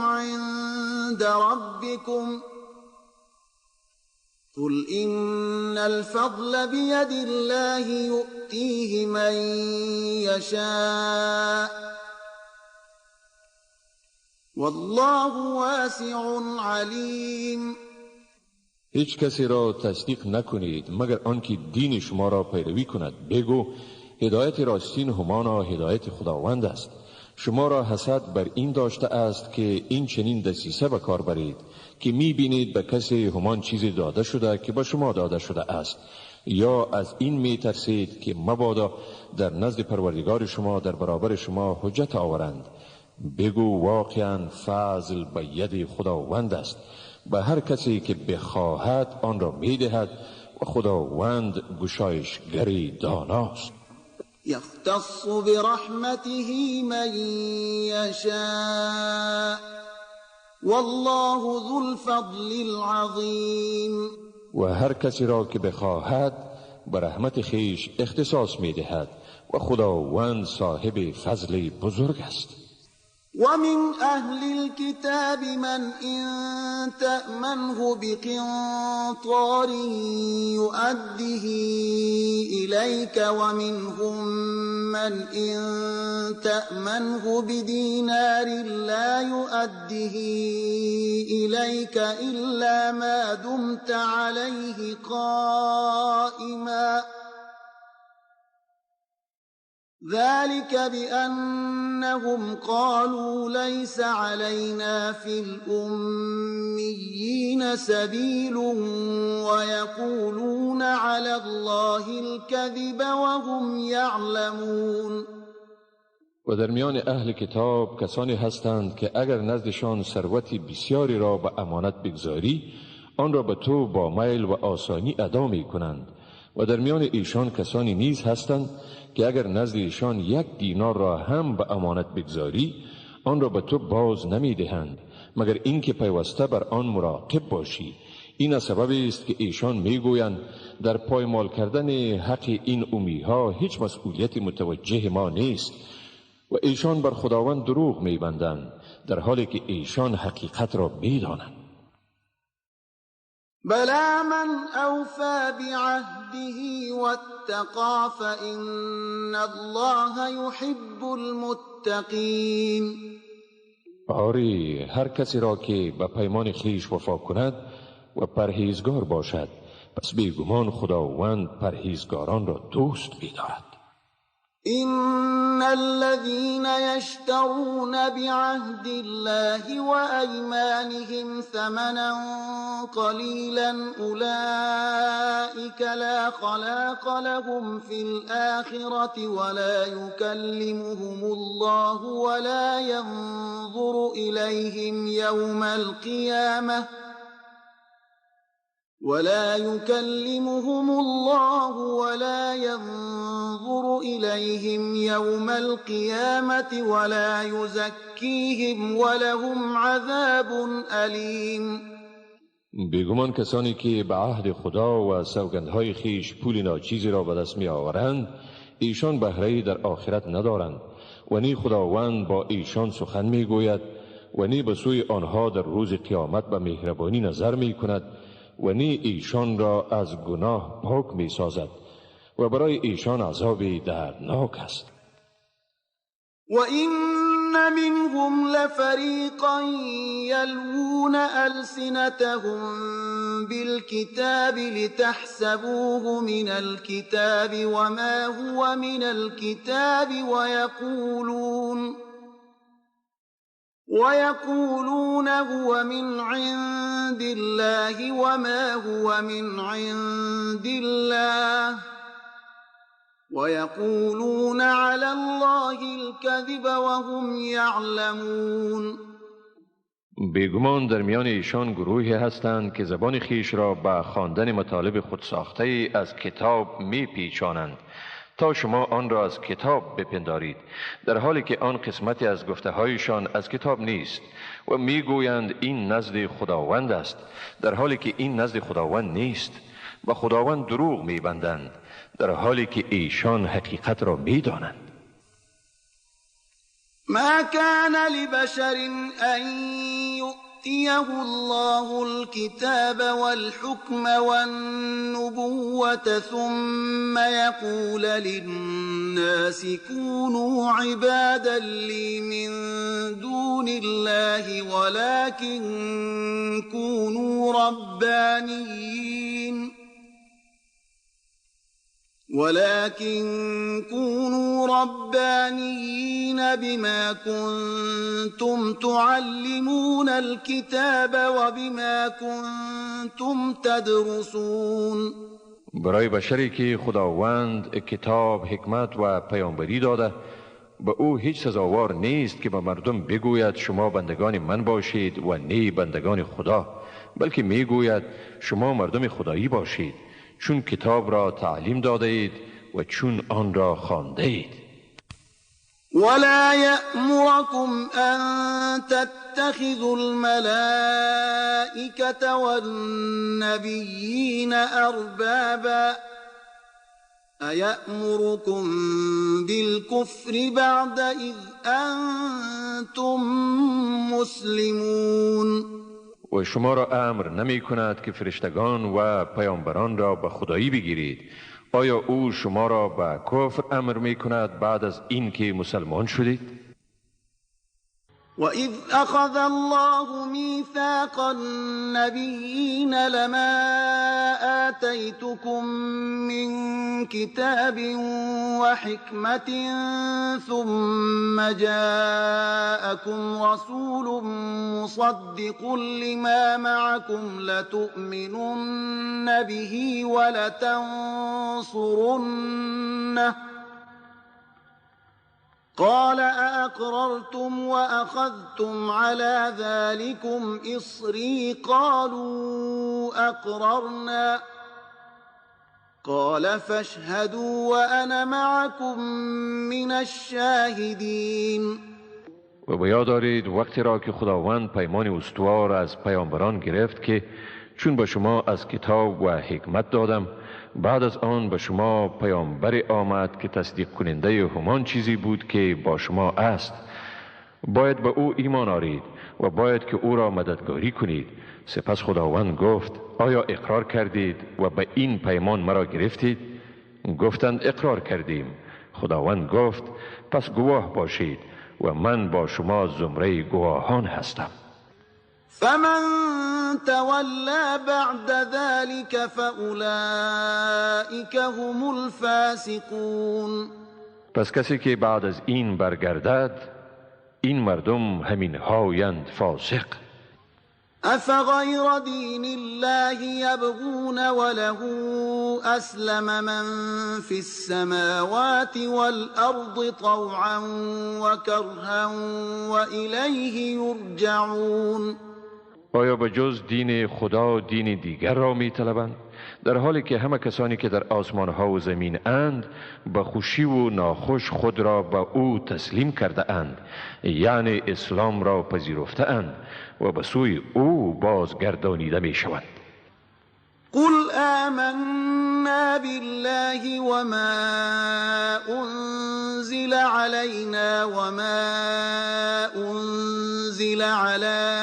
عند ربكم قل إن الفضل بيد الله يؤتيه من يشاء والله واسع علیم. هیچ کسی را تصدیق نکنید مگر آنکه دین شما را پیروی کند. بگو هدایت راستین همانا هدایت خداوند است. شما را حسد بر این داشته است که این چنین دسیسه به کار برید که می بینید به کسی همان چیزی داده شده که به شما داده شده است، یا از این می ترسید که مبادا در نزد پروردگار شما در برابر شما حجت آورند. بگو واقعا فضل به ید خداوند است، به هر کسی که بخواهد آن را می دهد و خداوند گشایشگری داناست. یختص برحمته من یشاء والله ذو الفضل العظیم. و هر کسی را که بخواهد به رحمت خیش اختصاص می دهد و خداوند صاحب فضل بزرگ است. ومن أهل الكتاب من إن تأمنه بقنطار يؤده إليك ومنهم من إن تأمنه بدينار لا يؤده إليك إلا ما دمت عليه قائما ذلك بأنهم قالوا ليس علينا في الأميين سبيل ويقولون على الله الكذب وهم يعلمون. و در میان اهل کتاب کسانی هستند که اگر نزدشان ثروتی بسیاری را به امانت بگذاری آن را به تو با میل و آسانی ادا می کنند. و در میان ایشان کسانی نیز هستند که اگر نزد ایشان 1 دینار را هم به امانت بگذاری آن را به تو باز نمی دهند مگر اینکه پیوسته بر آن مراقب باشی. این سبب است که ایشان می گویند در پایمال کردن حق این امیها هیچ مسئولیت متوجه ما نیست و ایشان بر خداوند دروغ می بندند در حالی که ایشان حقیقت را می دانند. بلى من أوفى بعهده واتقى فإن الله يحب المتقين. آری هر کسی را که به پیمان خویش وفا کند و پرهیزگار باشد پس بیگمان خداوند پرهیزگاران را دوست می‌دارد. إن الذين يشترون بعهد الله وأيمانهم ثمنا قليلا أولئك لا خلاق لهم في الآخرة ولا يكلمهم الله ولا ينظر إليهم يوم القيامة ولا يكلمهم الله ولا ينظر إليهم يوم القيامة ولا يزكيهم ولهم عذاب أليم. بیگمان کسانی که به عهد خدا و سوگندهای خیش پول ناچیزی را به دست می آورند ایشان بهره‌ای در آخرت ندارند و نی خداوند با ایشان سخن می گوید و نی به سوی آنها در روز قیامت به مهربانی نظر می کند و نی ایشان را از گناه پاک می سازد و برای ایشان عذاب دردناک است. و این منهم لفریقا یلوون ألسنتهم بالكتاب لتحسبوه من الكتاب وما هو من الكتاب ويقولون هو من عند الله وما هو من عند الله ويقولون على الله الكذب وهم يعلمون. بیگمان در میان ایشان گروهی هستند که زبان خیش را به خواندن مطالب خود ساخته از کتاب می پیچانند تا شما آن را از کتاب بپندارید، در حالی که آن قسمتی از گفته هایشان از کتاب نیست، و می گویند این نزد خداوند است، در حالی که این نزد خداوند نیست، و خداوند دروغ می بندند در حالی که ایشان حقیقت را می دانند. ما كان لبشر أن يؤتيه الله الكتاب والحكم والنبوة ثم يقول للناس كونوا عبادا لي من دون الله ولكن كونوا ربانيين بما كنتم تعلمون الكتاب وبما كنتم تدرسون. برای بشری که خداوند کتاب، حکمت و پیامبری داده، به او هیچ سزاوار نیست که به مردم بگوید شما بندگان من باشید و نی بندگان خدا، بلکه میگوید شما مردم خدایی باشید چون کتاب را تعلیم داده اید و چون آن را خوانده اید. ولا يأمركم أن تتخذوا الملائكة والنبيين أربابا أيأمركم بالكفر بعد إذ أنتم مسلمون. و شما را امر نمی کند که فرشتگان و پیامبران را به خدایی بگیرید. آیا او شما را به کفر امر می کند بعد از این که مسلمان شدید؟ وَإِذْ أَخَذَ اللَّهُ مِيثَاقَ النَّبِيِّينَ لَمَا آتَيْتُكُم مِّن كِتَابٍ وَحِكْمَةٍ ثُمَّ جَاءَكُمْ رَسُولٌ مُّصَدِّقٌ لِّمَا مَعَكُمْ لَتُؤْمِنُنَّ بِهِ وَلَتَنصُرُنَّهُ قال أأقررتم وأخذتم على ذلكم إصري قالوا أقررنا قال فاشهدوا وأنا معكم من الشاهدين. و به یاد دارید وقتی را که خداوند پیمان استوار از پیامبران گرفت که چون به شما از کتاب و حکمت دادم، بعد از آن به شما پیامبر آمد که تصدیق کننده همان چیزی بود که با شما است. باید به او ایمان آورید و باید که او را مددگاری کنید. سپس خداوند گفت آیا اقرار کردید و به این پیمان مرا گرفتید؟ گفتند اقرار کردیم. خداوند گفت پس گواه باشید و من با شما زمره گواهان هستم. فمن تولى بعد ذلك فأولئك هم الفاسقون. پس کسی که بعد از این برگردد، این مردم همین هایند فاسق. أفغير دين الله يبغون وله أسلم من في السماوات والأرض طوعا وكرها وإليه يرجعون. آیا به جز دین خدا دین دیگر را می طلبند؟ در حالی که همه کسانی که در آسمان ها و زمین اند به خوشی و ناخوش خود را به او تسلیم کرده اند، یعنی اسلام را پذیرفته اند و به سوی او بازگردانیده می شوند. قل آمنا بالله وما أنزل علينا وما أنزل على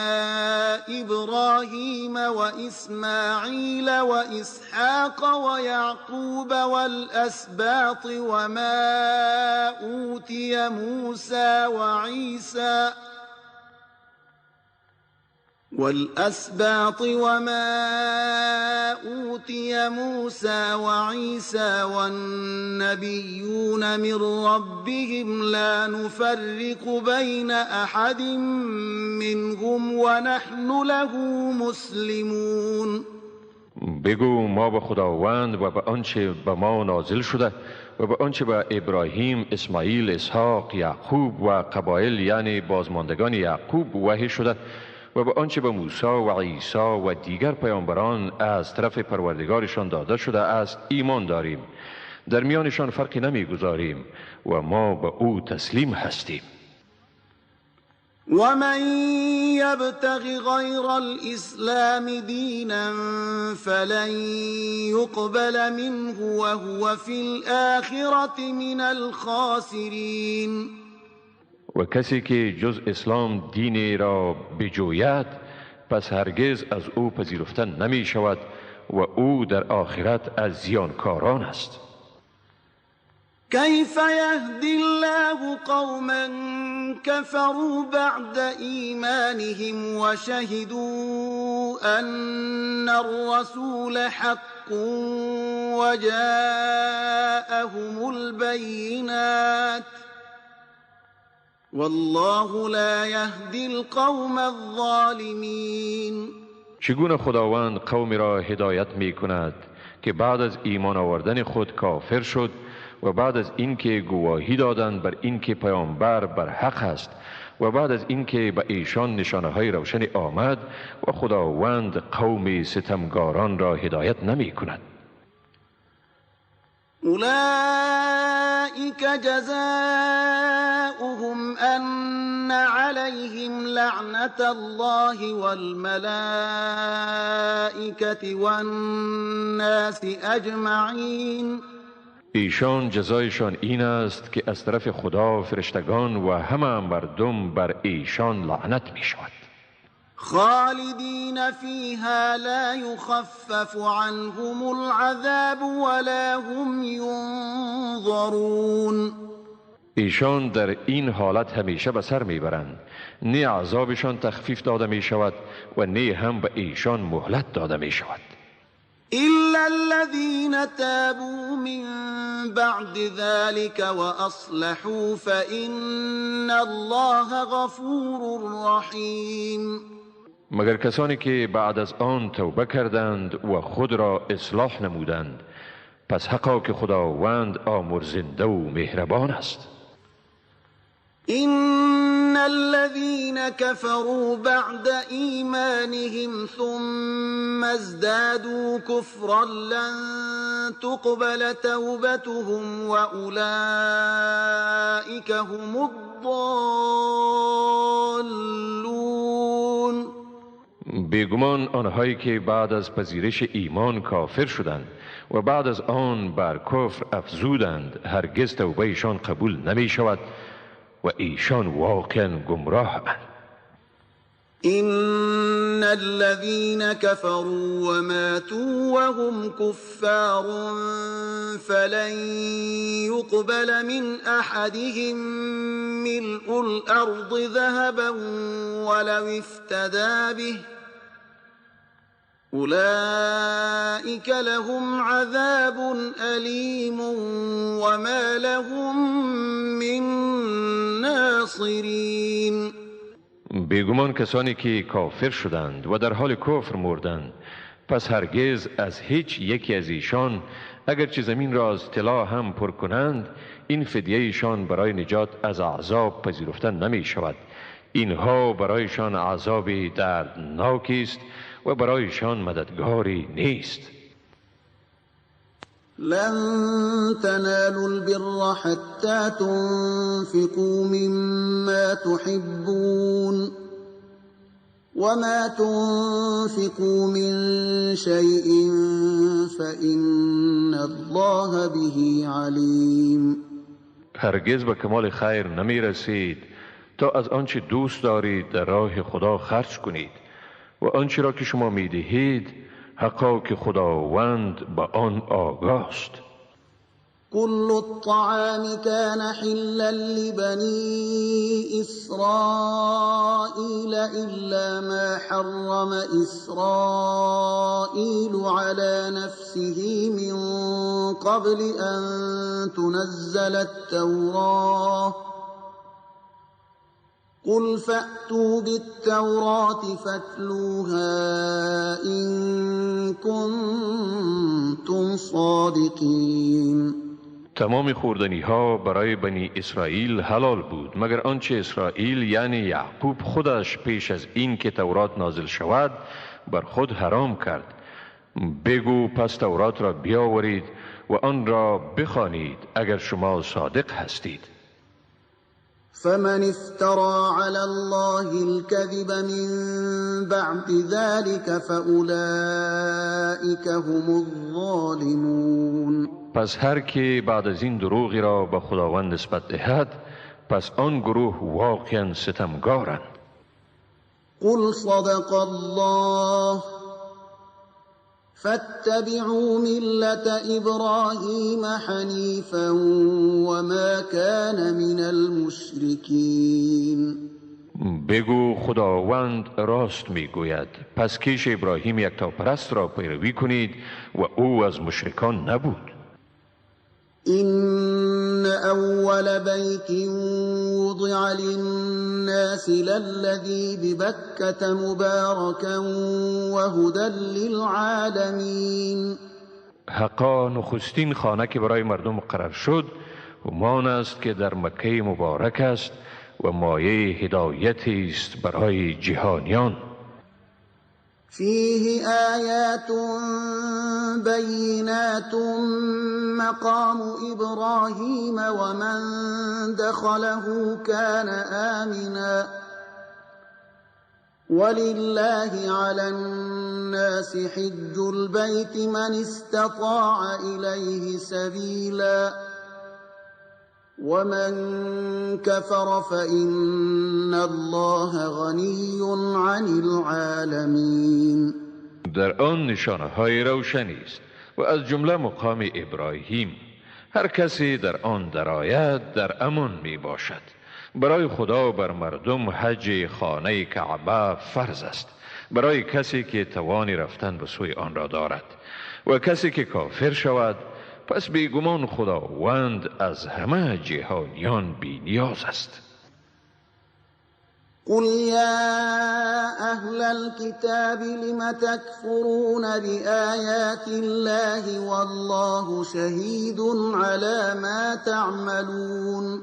إبراهيم وإسماعيل وإسحاق ويعقوب والأسباط وما أوتي موسى وعيسى والنبيون من ربهم لا نفرق بين أحد منهم ونحن له مسلمون. بگو ما به خداوند و به آنچه به ما نازل شده و به آنچه به ابراهیم، اسماعیل، اسحاق، یعقوب و قبایل یعنی بازماندگان یعقوب وحی شده و به آنچه به موسی و عیسی و دیگر پیامبران از طرف پروردگارشان داده شده است ایمان داریم. در میانشان فرقی نمیگذاریم و ما به او تسلیم هستیم. ومن يبتغ غير الإسلام دينا فلن يقبل منه وهو في الآخرة من الخاسرين. و کسی که جز اسلام دینی را بجوید پس هرگز از او پذیرفته نمی شود و او در آخرت از زیانکاران است. كيف يهدي الله قوما كفروا بعد إيمانهم وشهدوا أن الرسول حق وجاءهم البينات والله لا يهدي القوم الظالمين. چگونه خداوند قومی را هدایت می کند که بعد از ایمان آوردن خود کافر شد و بعد از اینکه گواهی دادند بر اینکه پیامبر بر حق است و بعد از اینکه به ایشان نشانه‌های روشن آمد و خداوند قوم ستمگاران را هدایت نمی کند. أولئك جزاؤهم أن عليهم لعنة الله والملائكة والناس أجمعين. ایشان جزایشان این است که از طرف خدا، فرشتگان و همه مردم بر ایشان لعنت می شود. خالدین فیها لا یخفف عنهم العذاب ولا هم ینظرون. ایشان در این حالت همیشه به سر می برند، نه عذابشان تخفیف داده می شود و نه هم به ایشان مهلت داده می شود. إلا الذين تابوا من بعد ذلك وأصلحوا فإن الله غفور رحيم. مگر کسانی که بعد از آن توبه کردند و خود را اصلاح نمودند پس حقا که خداوند آمرزنده و مهربان است. إن الذين كفروا بعد إيمانهم ثم ازدادوا كفرا لن تقبل توبتهم وأولئك هم الضالون. بیگمان آنهایی که بعد از پذیرش ایمان کافر شدند و بعد از آن بر کفر افزودند هرگز توبهشان قبول نمی شود و ایشان واقعا گمراه اند. إن الذين كفروا وماتوا وهم كفار فلن يقبل من أحدهم ملء الأرض ذهبا ولو افتدى به أولئك لهم عذاب أليم وما لهم من ناصرين. بیگمان کسانی که کافر شدند و در حال کفر مردند پس هرگز از هیچ یکی از ایشان اگرچه زمین را از طلا هم پر کنند این فدیه ایشان برای نجات از عذاب پذیرفته نمی شود. اینها برایشان عذاب دردناکی است و برایشان مددگاری نیست. لن تنالوا البر حتى تنفقوا مما تحبون وما تنفقوا من شيء فإن الله به عليم. هرگز به کمال خیر نمی رسید تا از آنچه دوست دارید در راه خدا خرج کنید و آنچه را که شما می دهید حقا که خداوند با آن آگاه است. كل الطعام كان حلا لبني إسرائيل إلا ما حرم إسرائيل على نفسه من قبل أن تنزل التوراة قل فأتوا بالتوراة فاتلوها إن كنتم صادقين. تمام خوردنی ها برای بنی اسرائیل حلال بود مگر آنچه اسرائیل یعنی یعقوب خودش پیش از این که تورات نازل شود بر خود حرام کرد. بگو پس تورات را بیاورید و آن را بخوانید اگر شما صادق هستید. فمن افترى على الله الكذب من بعد ذلك فأولئك هم الظالمون. پس هر که بعد از این دروغی را به خداوند نسبت دهد پس آن گروه واقعا ستمگارند. قل صدق الله فاتبعوا ملة إبراهيم حنيفا وما كان من المشركين. بگو خداوند راست میگوید پس کیش ابراهیم یکتاپرست را پیروی کنید و او از مشرکان نبود. إن أول بيت وضع للناس للذي ببكة مباركا وهدى للعالمين. حقا نخستین خانه که برای مردم مقرر شد همان است که در مکه مبارک است و مایه هدایتی است برای جهانیان. فيه آيات بينات مقام إبراهيم ومن دخله كان آمنا ولله على الناس حج البيت من استطاع إليه سبيلا ومن كفر فإن الله غني عن العالمين. در آن نشانه های روشنی است و از جمله مقام ابراهیم. هر کسی در آن درآید در امان می باشد. برای خدا بر مردم حج خانه کعبه فرض است برای کسی که توان رفتن به سوی آن را دارد و کسی که کافر شود پس بیگمان خداوند از همه جهانیان بی نیاز است. قل يا أهل الكتاب لم تكفرون بآيات الله والله شهيد على ما تعملون.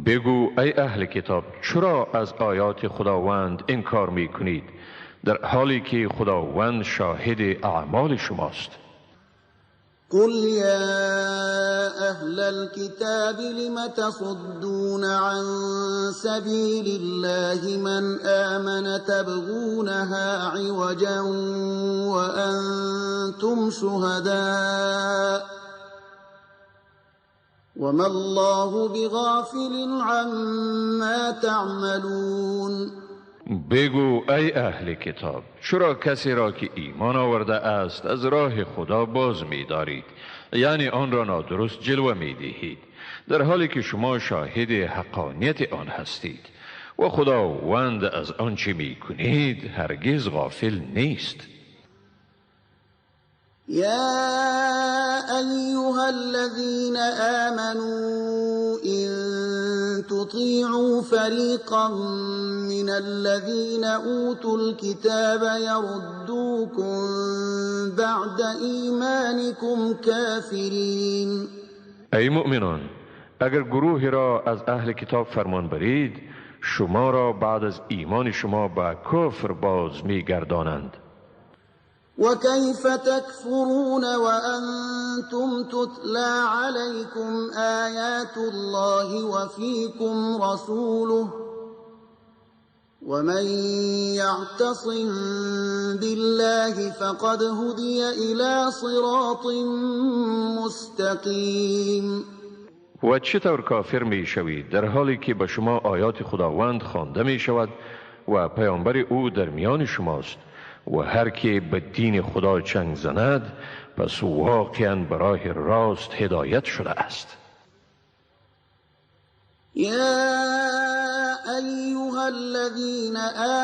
بگو ای اهل کتاب چرا از آیات خداوند انکار می کنید در حالی که خداوند شاهد اعمال شماست. قل يا أهل الكتاب لم تصدون عن سبيل الله من آمن تبغونها عوجا وأنتم شهداء وما الله بغافل عما تعملون. بگو ای اهل کتاب چرا کسی را که ایمان آورده است از راه خدا باز می دارید یعنی آن را نادرست جلوه می دهید در حالی که شما شاهد حقانیت آن هستید و خداوند از آنچه می کنید هرگز غافل نیست. يا أيها الذين آمنوا إن تطيعوا فريقا من الذين أوتوا الكتاب يردوكم بعد إيمانكم كافرين. ای مؤمنان اگر گروهی را از اهل کتاب فرمان برید شما را بعد از ایمان شما به کفر باز می گردانند. وكيف تكفرون وأنتم تتلى عليكم آيات الله وفيكم رسوله ومن يعتصم بالله فقد هدي إلى صراط مستقيم. و چطور کافر می شوید در حالی که به شما آیات خداوند خوانده می شود و پیامبر او در میان شماست و هر که به دین خدا چنگ زند پس واقعا به راه راست هدایت شده است. يا أيها الذين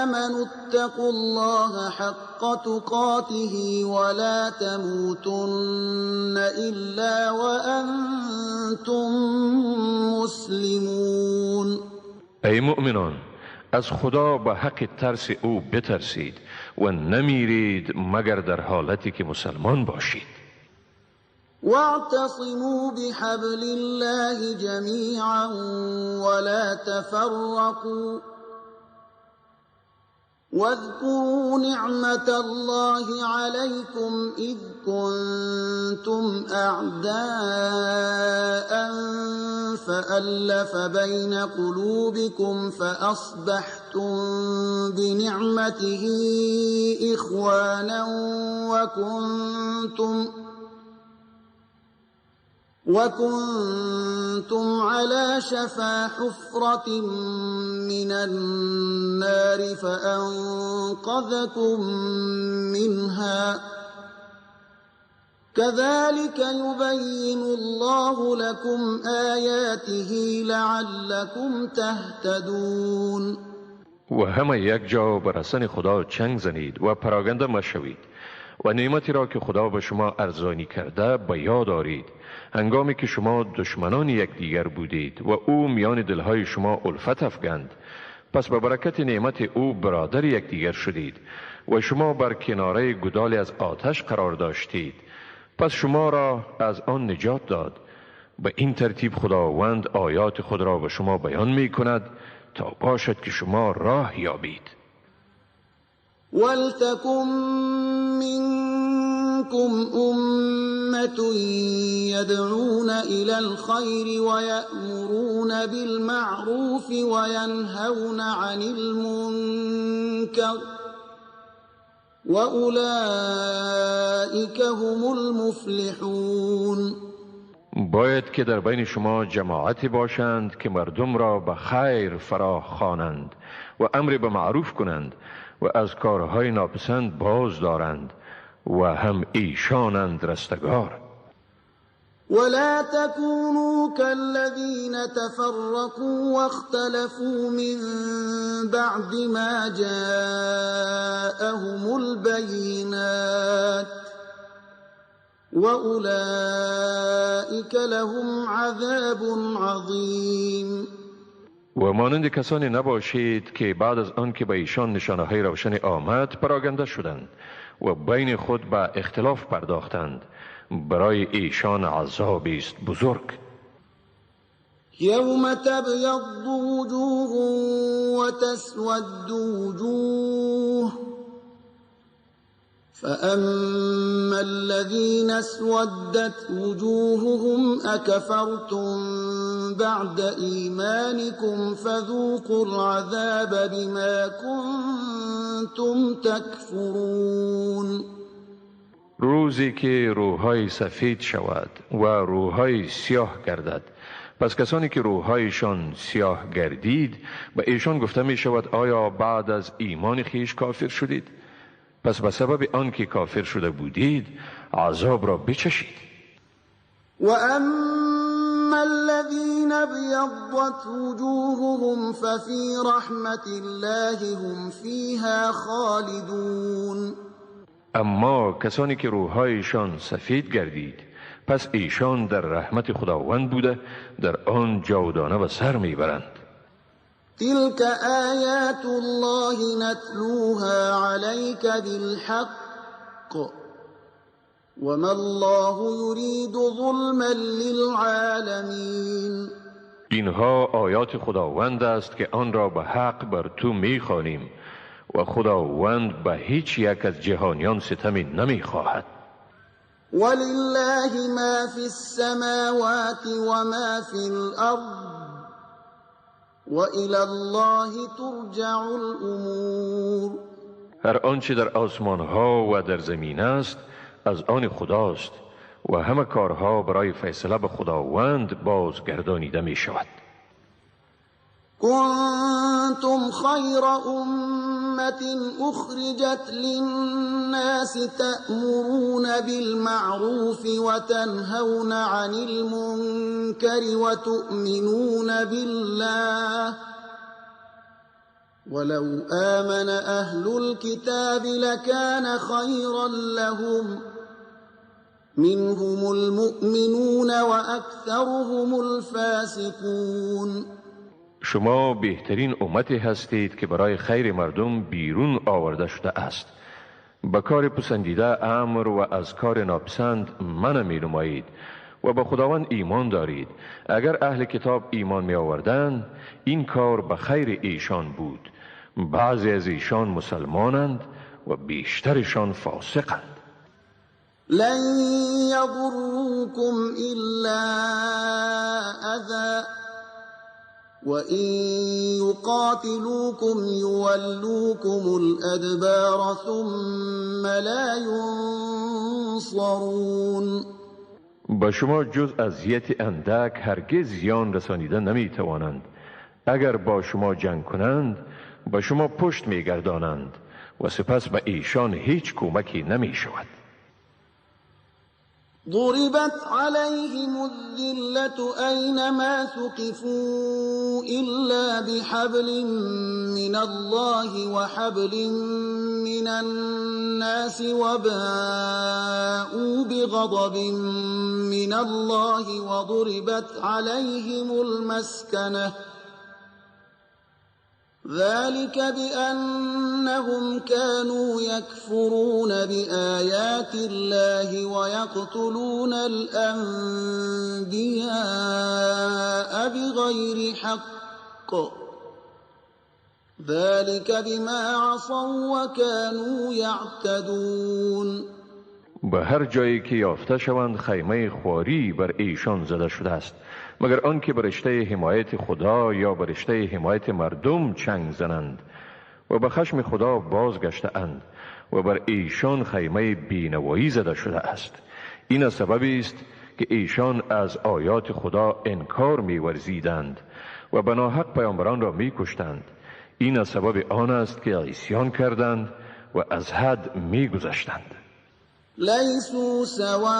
آمنوا اتقوا الله حق تقاته ولا تموتن إلا وأنتم مسلمون. ای مؤمنان از خدا به حق ترس او بترسید و نمیرید مگر در حالتی که مسلمان باشید. واعتصموا بحبل الله جميعا ولا تفرقوا واذكروا نعمة الله عليكم إذ كنتم أعداء فألف بين قلوبكم فأصبحتم بنعمته إخوانا وكنتم على شفا حفرة من النار فأنقذكم منها كذلك يبين الله لكم آياته لعلكم تهتدون. و همه یک جا بر حسن خدا چنگ زنید و پراگنده مشوید و نعمتی را که خدا به شما ارزانی کرده به یاد آرید هنگامی که شما دشمنان یکدیگر بودید و او میان دلهای شما الفت افکند. پس به برکت نعمت او برادر یکدیگر شدید و شما بر کناره گودالی از آتش قرار داشتید. پس شما را از آن نجات داد. به این ترتیب خداوند آیات خود را به شما بیان می کند تا باشد که شما راه یابید. ولتكن منكم أمة يدعون إلى الخير ويأمرون بالمعروف وينهون عن المنكر وأولئك هم المفلحون. باید که در بین شما جماعتی باشند که مردم را به خیر فرا خوانند و امر به معروف کنند و از کارهای ناپسند باز دارند و هم ایشانند رستگار. ولا تكونوا كالذين تفرقوا واختلفوا من بعد ما جاءهم البينات وأولئك لهم عذاب عظيم. و مانند کسانی نباشید که بعد از آن که به ایشان نشانه‌های روشن آمد پراگنده شدند و بین خود به اختلاف پرداختند. برای ایشان عذابی است بزرگ. یوم تبیض وجوه وتسود وجوه فأما الذين اسودت وجوههم أكفرتم بعد إيمانكم فذوقوا العذاب بما كنتم تكفرون. روزی که روح‌های سفید شود و روح‌های سیاه گردد، پس کسانی که روح‌هایشان سیاه گردید به ایشان گفته می شود آیا بعد از ایمان خیش کافر شدید؟ پس به سبب آنکه کافر شده بودید عذاب را بچشید. و اما الذين ابيضت وجوههم ففي رحمة الله هم فيها خالدون. اما کسانی که روح‌هایشان سفید گردید پس ایشان در رحمت خداوند بوده در آن جاودانه و سر میبرند. تلك آیات الله نتلوها عليك بالحق وما الله يريد ظلما للعالمين. اینها آیات خداوند است که آن را به حق بر تو میخوانیم و خداوند به هیچ یک از جهانیان ستمی نمیخواهد. ولله ما في السماوات وما في الأرض وإلى الله ترجع الأمور. هر آنچه در آسمان ها و در زمین است از آن خداست و همه کارها برای فیصله به خداوند بازگردانیده می شود. كنتم خير أمة أخرجت للناس تأمرون بالمعروف وتنهون عن المنكر وتؤمنون بالله ولو آمن أهل الكتاب لكان خيرا لهم منهم المؤمنون وأكثرهم الفاسقون. شما بهترین امتی هستید که برای خیر مردم بیرون آورده شده است. به کار پسندیده امر و از کار ناپسند منع می نمایید و به خداوند ایمان دارید. اگر اهل کتاب ایمان می آوردند این کار به خیر ایشان بود. بعضی از ایشان مسلمانند و بیشترشان فاسقند. لن يضروكم إلا أذى وإن يقاتلوكم يولوكم الأدبار ثم لا ينصرون. به شما جز اذیت اندک هرگز زیان رسانیده نمی توانند. اگر با شما جنگ کنند به شما پشت می گردانند و سپس به ایشان هیچ کمکی نمی شود. ضربت عليهم الذلة أينما ثقفوا إلا بحبل من الله وحبل من الناس وباءوا بغضب من الله وضربت عليهم المسكنة ذلك بأنهم كانوا يكفرون بآيات الله ويقتلون الأنبياء بغير حق ذلك بما عصوا وكانوا يعتدون. به هر جایی که یافته شوند خیمه خواری بر ایشان زده شده است مگر آنکه بر رشته حمایت خدا یا بر رشته حمایت مردم چنگ زنند و به خشم خدا بازگشته اند و بر ایشان خیمه بینوایی زده شده است. این سببی است که ایشان از آیات خدا انکار می ورزیدند و به ناحق پیامبران را می کشتند. این سبب آن است که عصیان کردند و از حد می گذشتند. لیسوا سواء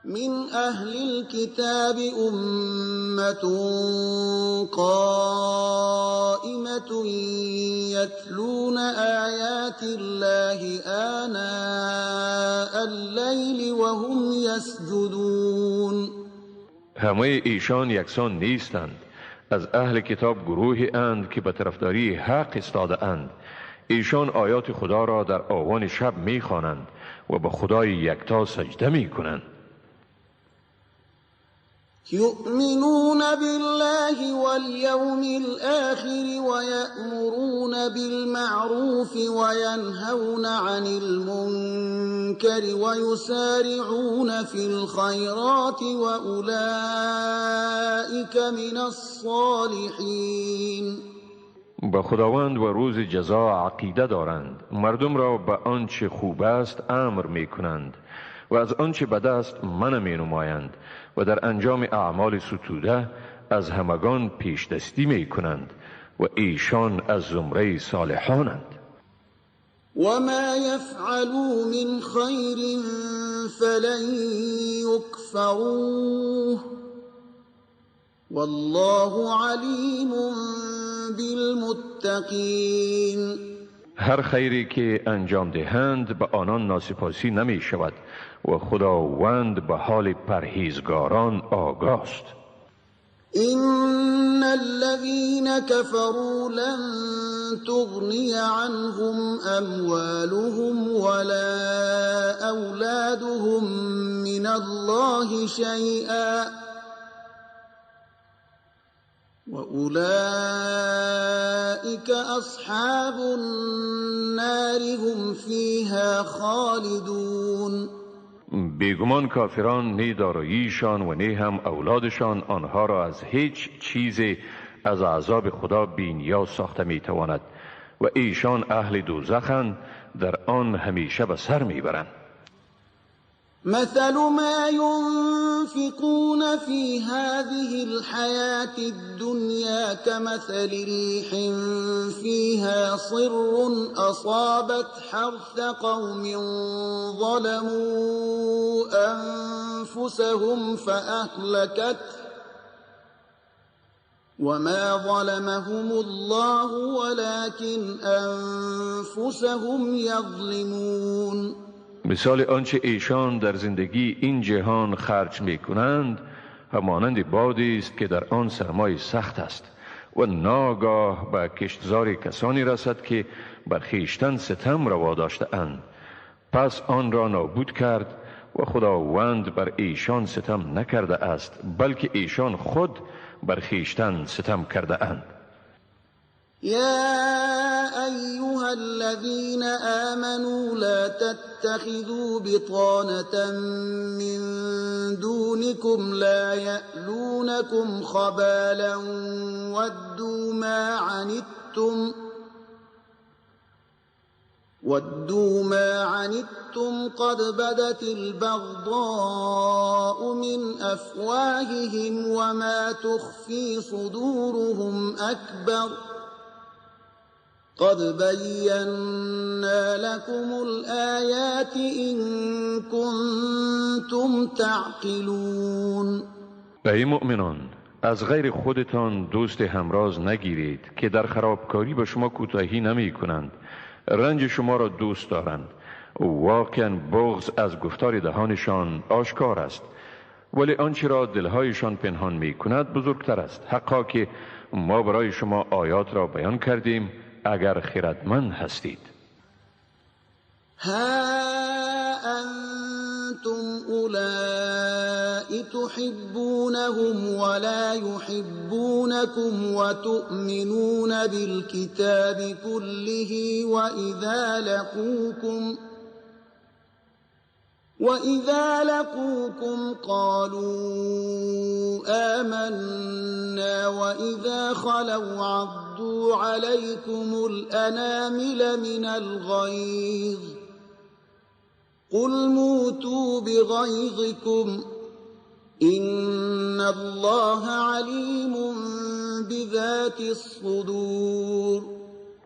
من أهل الكتاب أمة قائمة يتلون آيات الله آناء الليل وهم يسجدون. همه ایشان یکسان نیستند. از اهل کتاب گروهی اند که به طرفداری حق ایستاده اند. ایشان آیات خدا را در آوان شب می خوانند و به خدای یکتا سجده می کنند. يؤمنون بالله واليوم الآخر ويأمرون بالمعروف وينهون عن المنكر ويسارعون في الخيرات وأولئك من الصالحين. به خداوند و روز جزا عقیده دارند. مردم را به آنچه خوب است امر می کنند و از آنچه بد است منع می نمایند و در انجام اعمال ستوده از همگان پیش دستی می کنند و ایشان از زمره صالحانند. وما يفعلوا من خير فلن يكفروه والله عليم بالمتقين. هر خیری که انجام دهند به آنان ناسپاسی نمی شود و خداوند به حال پرهیزگاران آگاه است. إن الذين كفروا لن تغني عنهم أموالهم ولا أولادهم من الله شيئا وأولئك أصحاب النار هم فيها خالدون. بیگمان کافران نه داراییشان و نه هم اولادشان آنها را از هیچ چیزی از عذاب خدا بی‌نیاز ساخته میتواند و ایشان اهل دوزخند در آن همیشه به سر میبرند. مثل ما ينفقون في هذه الحياة الدنيا كمثل ريح فيها صر أصابت حرث قوم ظلموا أنفسهم فأهلكته وما ظلمهم الله ولكن أنفسهم يظلمون. مثال آنچه ایشان در زندگی این جهان خرج می کنند همانند بادی است که در آن سرمای سخت است و ناگاه به کشتزار کسانی رسد که بر خویشتن ستم روا داشته اند، پس آن را نابود کرد و خداوند بر ایشان ستم نکرده است، بلکه ایشان خود بر خویشتن ستم کرده اند. يا أيها الذين آمنوا لا تتخذوا بطانة من دونكم لا يألونكم خبالا ودوا ما عنتم قد بدت البغضاء من أفواههم وما تخفي صدورهم أكبر قد بينا لكم الآيات إن كنتم تعقلون. ای مؤمنان، از غیر خودتان دوست همراز نگیرید که در خرابکاری به شما کوتاهی نمی کنند، رنج شما را دوست دارند. واقعا بغض از گفتار دهانشان آشکار است، ولی آنچه را دلهایشان پنهان می کند بزرگتر است. حقا که ما برای شما آیات را بیان کردیم اگر خردمند هستید. ها انتم اولائی تحبونهم ولا يحبونكم وتؤمنون بالكتاب كله وإذا لقوكم قالوا آمنا وإذا خلوا عضوا عليكم الأنامل من الغيظ قل موتوا بغيظكم إن الله عليم بذات الصدور.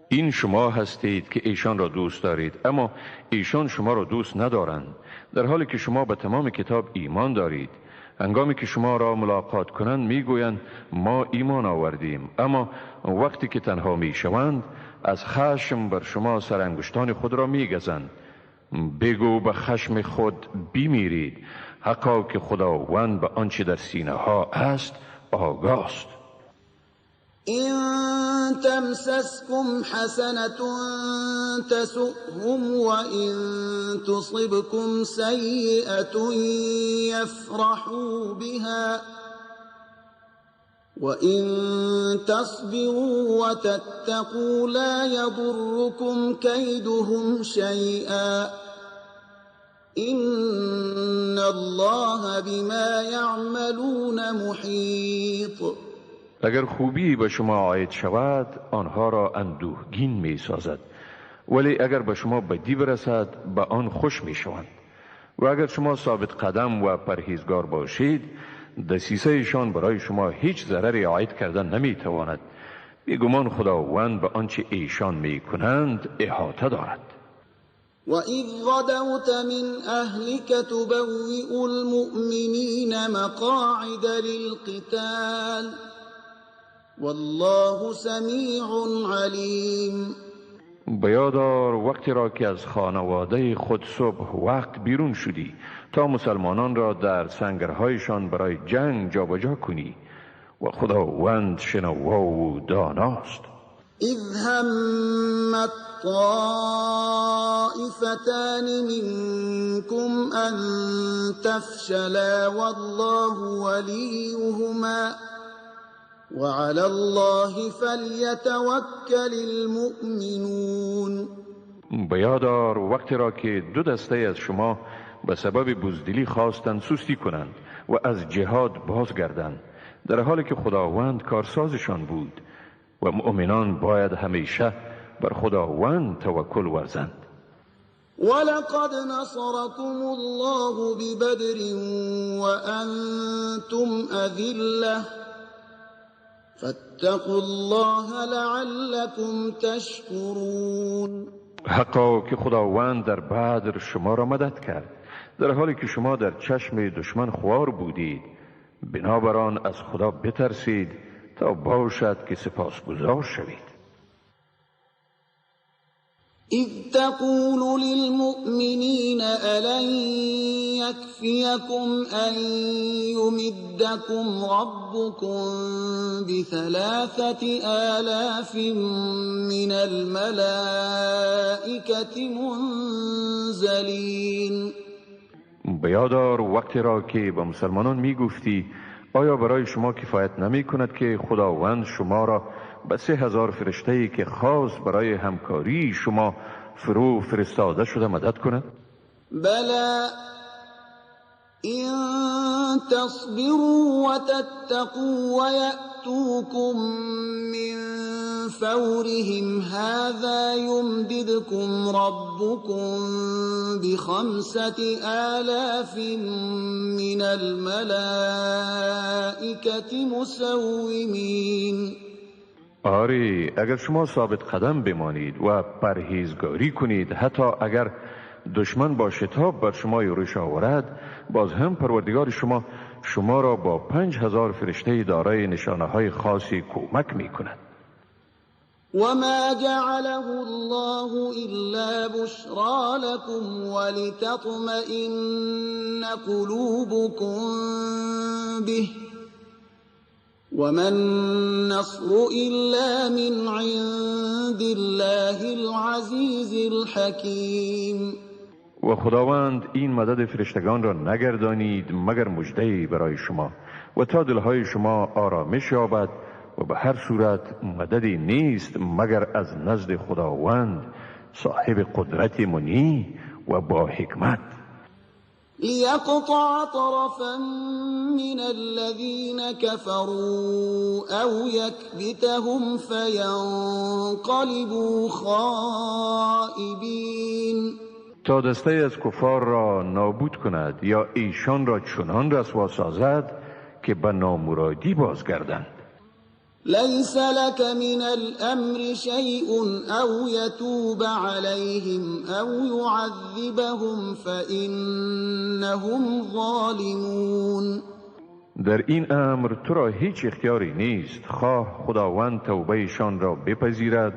این شما هستید که ایشان را دوست دارید، اما ایشان شما را دوست ندارند، در حالی که شما به تمام کتاب ایمان دارید. هنگامی که شما را ملاقات کنند میگویند ما ایمان آوردیم، اما وقتی که تنها میشوند از خشم بر شما سرانگشتان خود را میگزند. بگو به خشم خود بمیرید، حقا که خداوند به آنچه در سینه ها است آگاه است. إن تمسسكم حسنة تسؤهم وإن تصبكم سيئة يفرحوا بها وإن تصبروا وتتقوا لا يضركم كيدهم شيئا إن الله بما يعملون محيط. اگر خوبی به شما عاید شود آنها را اندوهگین می سازد، ولی اگر به شما بدی برسد به آن خوش می شوند. و اگر شما ثابت قدم و پرهیزگار باشید دسیسه ایشان برای شما هیچ ضرری عاید کردن نمی تواند. بیگمان خداوند به آنچه ایشان می کنند احاطه دارد. وَإِذْ غَدَوْتَ مِنْ أَهْلِكَ تُبَوِّئُ الْمُؤْمِنِينَ مَقَاعِدَ لِلْقِتَالِ والله سمیع علیم. بیادار وقتی را که از خانواده خود صبح وقت بیرون شدی تا مسلمانان را در سنگرهایشان برای جنگ جابجا کنی و خداوند شنوا و داناست. اذ همت طائفتان منكم ان تفشلا والله وليهما وعلى الله فليتوكل المؤمنون. بیادار وقتی را که دو دسته از شما به سبب بزدلی خواستند سستی کنند و از جهاد بازگردند، در حالی که خداوند کارسازشان بود و مؤمنان باید همیشه بر خداوند توکل ورزند. ولقد نصركم الله ببدر وأنتم أذلة فاتقوا الله لعلكم تشكرون. حقا که خداوند در بدر شما را مدد کرد در حالی که شما در چشم دشمن خوار بودید، بنابراین از خدا بترسید تا باشد که سپاسگزار شوید. إذ تقول للمؤمنين ألن يكفيكم أن يمدكم ربكم ب3,000 من الملائكة منزلين. بیادار وقتی را که به مسلمانان می گفتی آیا برای شما کفایت نمی کند که خداوند شما را به 3,000 فرشته‌ای که خاص برای همکاری شما فرو فرستاده شده مدد کند؟ بلى إن تصبروا وتتقوا ويأتوكم من فورهم هذا يمددكم ربكم ب5,000 من الملائكة مسومين. آری، اگر شما ثابت قدم بمانید و پرهیزگاری کنید، حتی اگر دشمن با شتاب بر شما یورش آورد، باز هم پروردگار شما را با 5,000 فرشته دارای نشانه های خاصی کمک می کند. وما جعله الله إلا بشرى لكم ولتطمئن قلوبكم به وما النصر إلا من عند الله العزيز الحكيم. و خداوند این مدد فرشتگان را نگردانید مگر مژده‌ای برای شما و تا دلهای شما آرامش یابد و به هر صورت مددی نیست مگر از نزد خداوند صاحب قدرت منی و با حکمت. ليقطع طرفا من الذين كفروا أو يكبتهم فينقلبوا خائبين. تا دسته از کفار را نابود کند یا ایشان را چنان رسوا سازد که به نامرادی بازگردند. ليس لك من الأمر شيء أو يتوب عليهم أو يعذبهم فإنهم ظالمون. در این امر تو را هیچ اختیاری نیست، خواه خداوند توبهشان را بپذیرد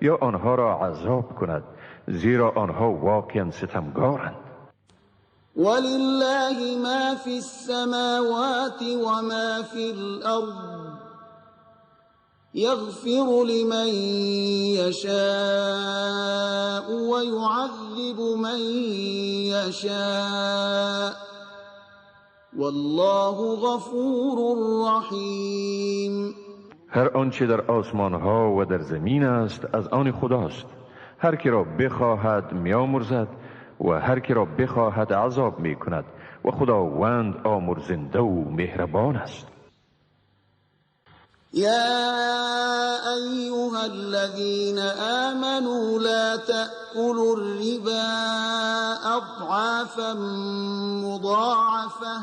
یا آنها را عذاب کند، زیرا آنها واقعا ستمگارند. ولله ما في السماوات وما في الأرض يغفر لمن يشاء ويعذب من يشاء والله غفور رحيم. هر آنچه در آسمان ها و در زمین است از آن خداست. هر که را بخواهد میامرزد و هر که را بخواهد عذاب می کند و خداوند آمرزنده و مهربان است. يا أيها الذين آمنوا لا تأكلوا الربا أضعافا مضاعفة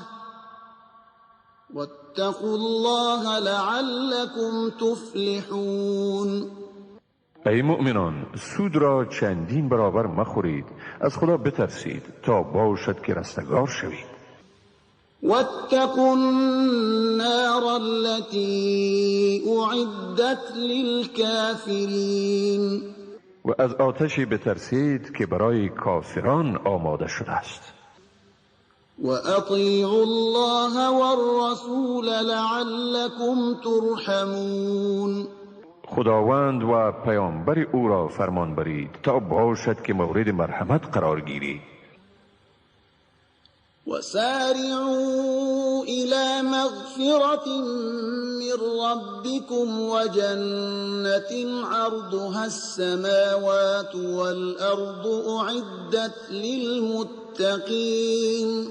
واتقوا الله لعلكم تفلحون. ای مؤمنان، سود را چندین برابر مخورید، از خدا بترسید تا باشد که رستگار شوید. واتقوا النار التي أعدت للكافرين. و از آتشی بترسید که برای کافران آماده شده است. وأطيعوا الله والرسول لعلكم ترحمون. خداوند و پیامبر او را فرمان برید تا باشد که مورد مرحمت قرار گیرید. وسارعوا إلى مغفرة من ربكم وجنة عرضها السماوات والأرض أعدت للمتقين.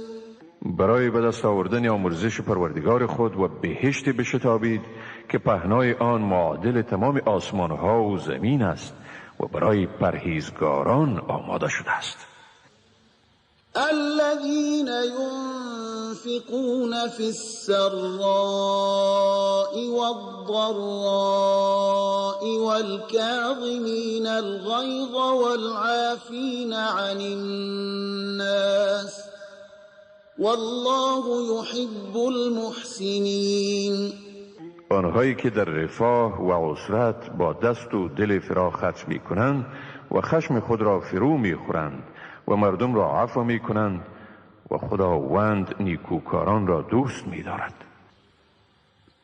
برای به دست آوردن آمرزش پروردگار خود و بهشت بشتابید که پهنای آن معادل تمام آسمان ها و زمین است و برای پرهیزگاران آماده شده است. الذين ينفقون في السراء والضراء والكاظمين الغيظ والعافين عن الناس والله يحب المحسنين. آنهایی که در رفاه و عسرت با دست و دل فراخ خرج می کنند و خشم خود را فرو میخورند و مردم را عفو میکنند و خداوند نیکوکاران را دوست می‌دارد.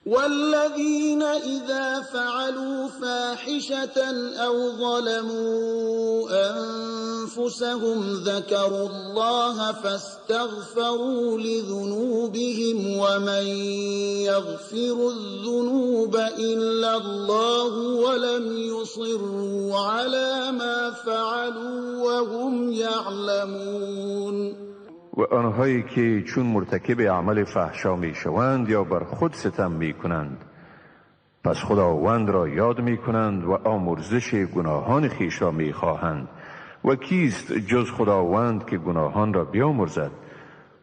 والذين إذا فعلوا فاحشة أو ظلموا أنفسهم ذكروا الله فاستغفروا لذنوبهم ومن يغفر الذنوب إلا الله ولم يصروا على ما فعلوا وهم يعلمون. و آنهایی که چون مرتکب عمل فحشا می شوند یا بر خود ستم می کنند پس خداوند را یاد می کنند و آمرزش گناهان خیش را می خواهند و کیست جز خداوند که گناهان را بیامرزد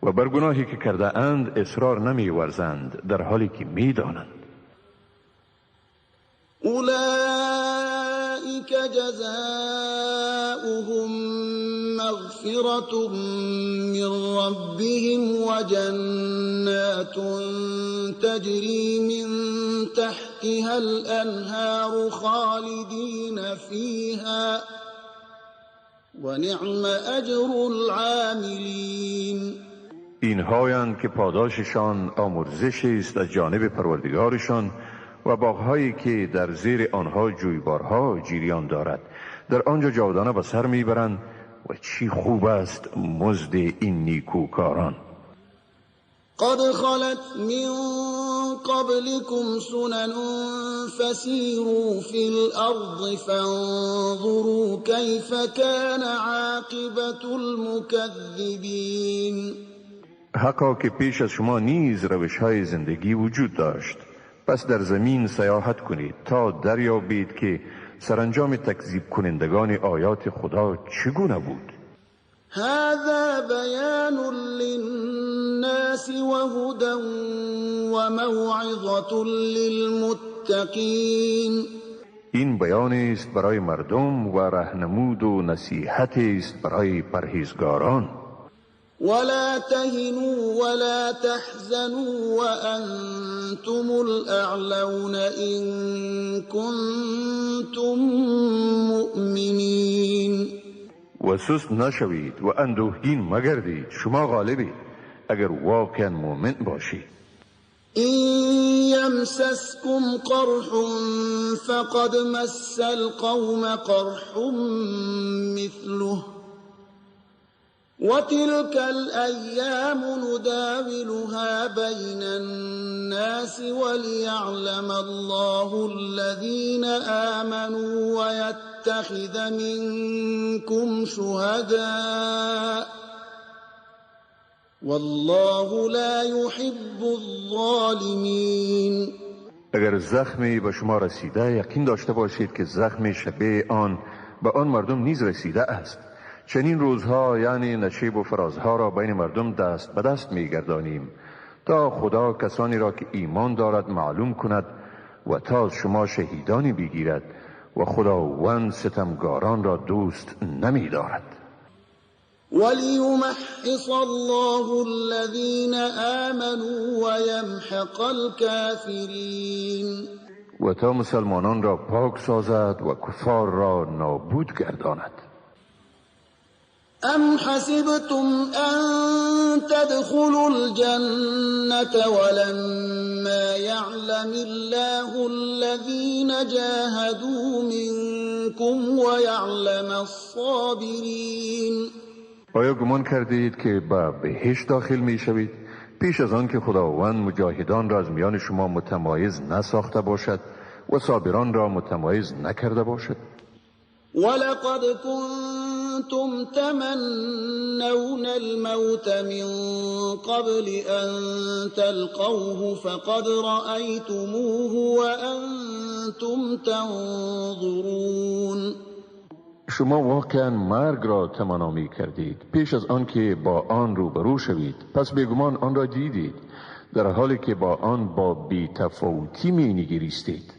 و بر گناهی که کرده اند اصرار نمی ورزند در حالی که می دانند. أولئك جزاؤهم مغفرة من ربهم وجنات تجري من تحتها الأنهار خالدين فيها ونعم أجر العاملين. اینهایند که پاداششان آمرزش است از جانب پروردگارشان و باغهایی که در زیر آنها جویبارها جریان دارد در آنجا جاودانه به سر میبرند و چی خوب است مزد این نیکوکاران. قد خلت من قبلكم سنن فسيروا في الأرض فانظروا كيف كان عاقبة المكذبين. حقا که پیش از شما نیز روش‌های زندگی وجود داشت، پس در زمین سیاحت کنید تا دریابید که سرانجام تکذیب کنندگان آیات خدا چگونه بود. هذا بيان للناس وهدى وموعظة للمتقين. این بیان است برای مردم و راهنمود و نصیحت است برای پرهیزگاران. ولا تهنوا ولا تحزنوا وأنتم الأعلون إن كنتم مؤمنين. و سست نشوید و اندوهگین مگردید، شما غالبید اگر واقعا مؤمن باشید. إن يمسسكم قرح فقد مس القوم قرح مثله وتلك الأيام نداولها بين الناس وليعلم الله الذين آمنوا ويتخذ منكم شهداء والله لا يحب الظالمين. اگر زخمی به شما رسیده یقین داشته باشید که زخم شبیه آن به آن مردم نیز رسیده است. چنین روزها یعنی نشیب و فرازها را بین مردم دست به دست می‌گردانیم تا خدا کسانی را که ایمان دارد معلوم کند و تا از شما شهیدانی بگیرد و خداوند ستمگاران را دوست نمی‌دارد. وليمحص الله الذين آمنوا ويمحق الكافرين. و تا مسلمانان را پاک سازد و کفار را نابود گرداند. أم حسبتم أن تدخلوا الجنة ولما يعلم الله الذين جاهدوا منكم ويعلم الصابرين. آیا گمان کردید که به بهشت داخل می شوید پیش از آن که خداوند مجاهدان را از میان شما متمایز نساخته باشد و صابران را متمایز نکرده باشد؟ ولقد كنتم تمنون الموت من قبل أن تلقوه فقد رأيتموه وأنتم تنظرون. شما واقعا مرگ را تمنا می کردید پیش از آن که با آن روبرو شوید، پس بیگمان آن را دیدید در حالی که با آن با بی تفاوتی می نگریستید.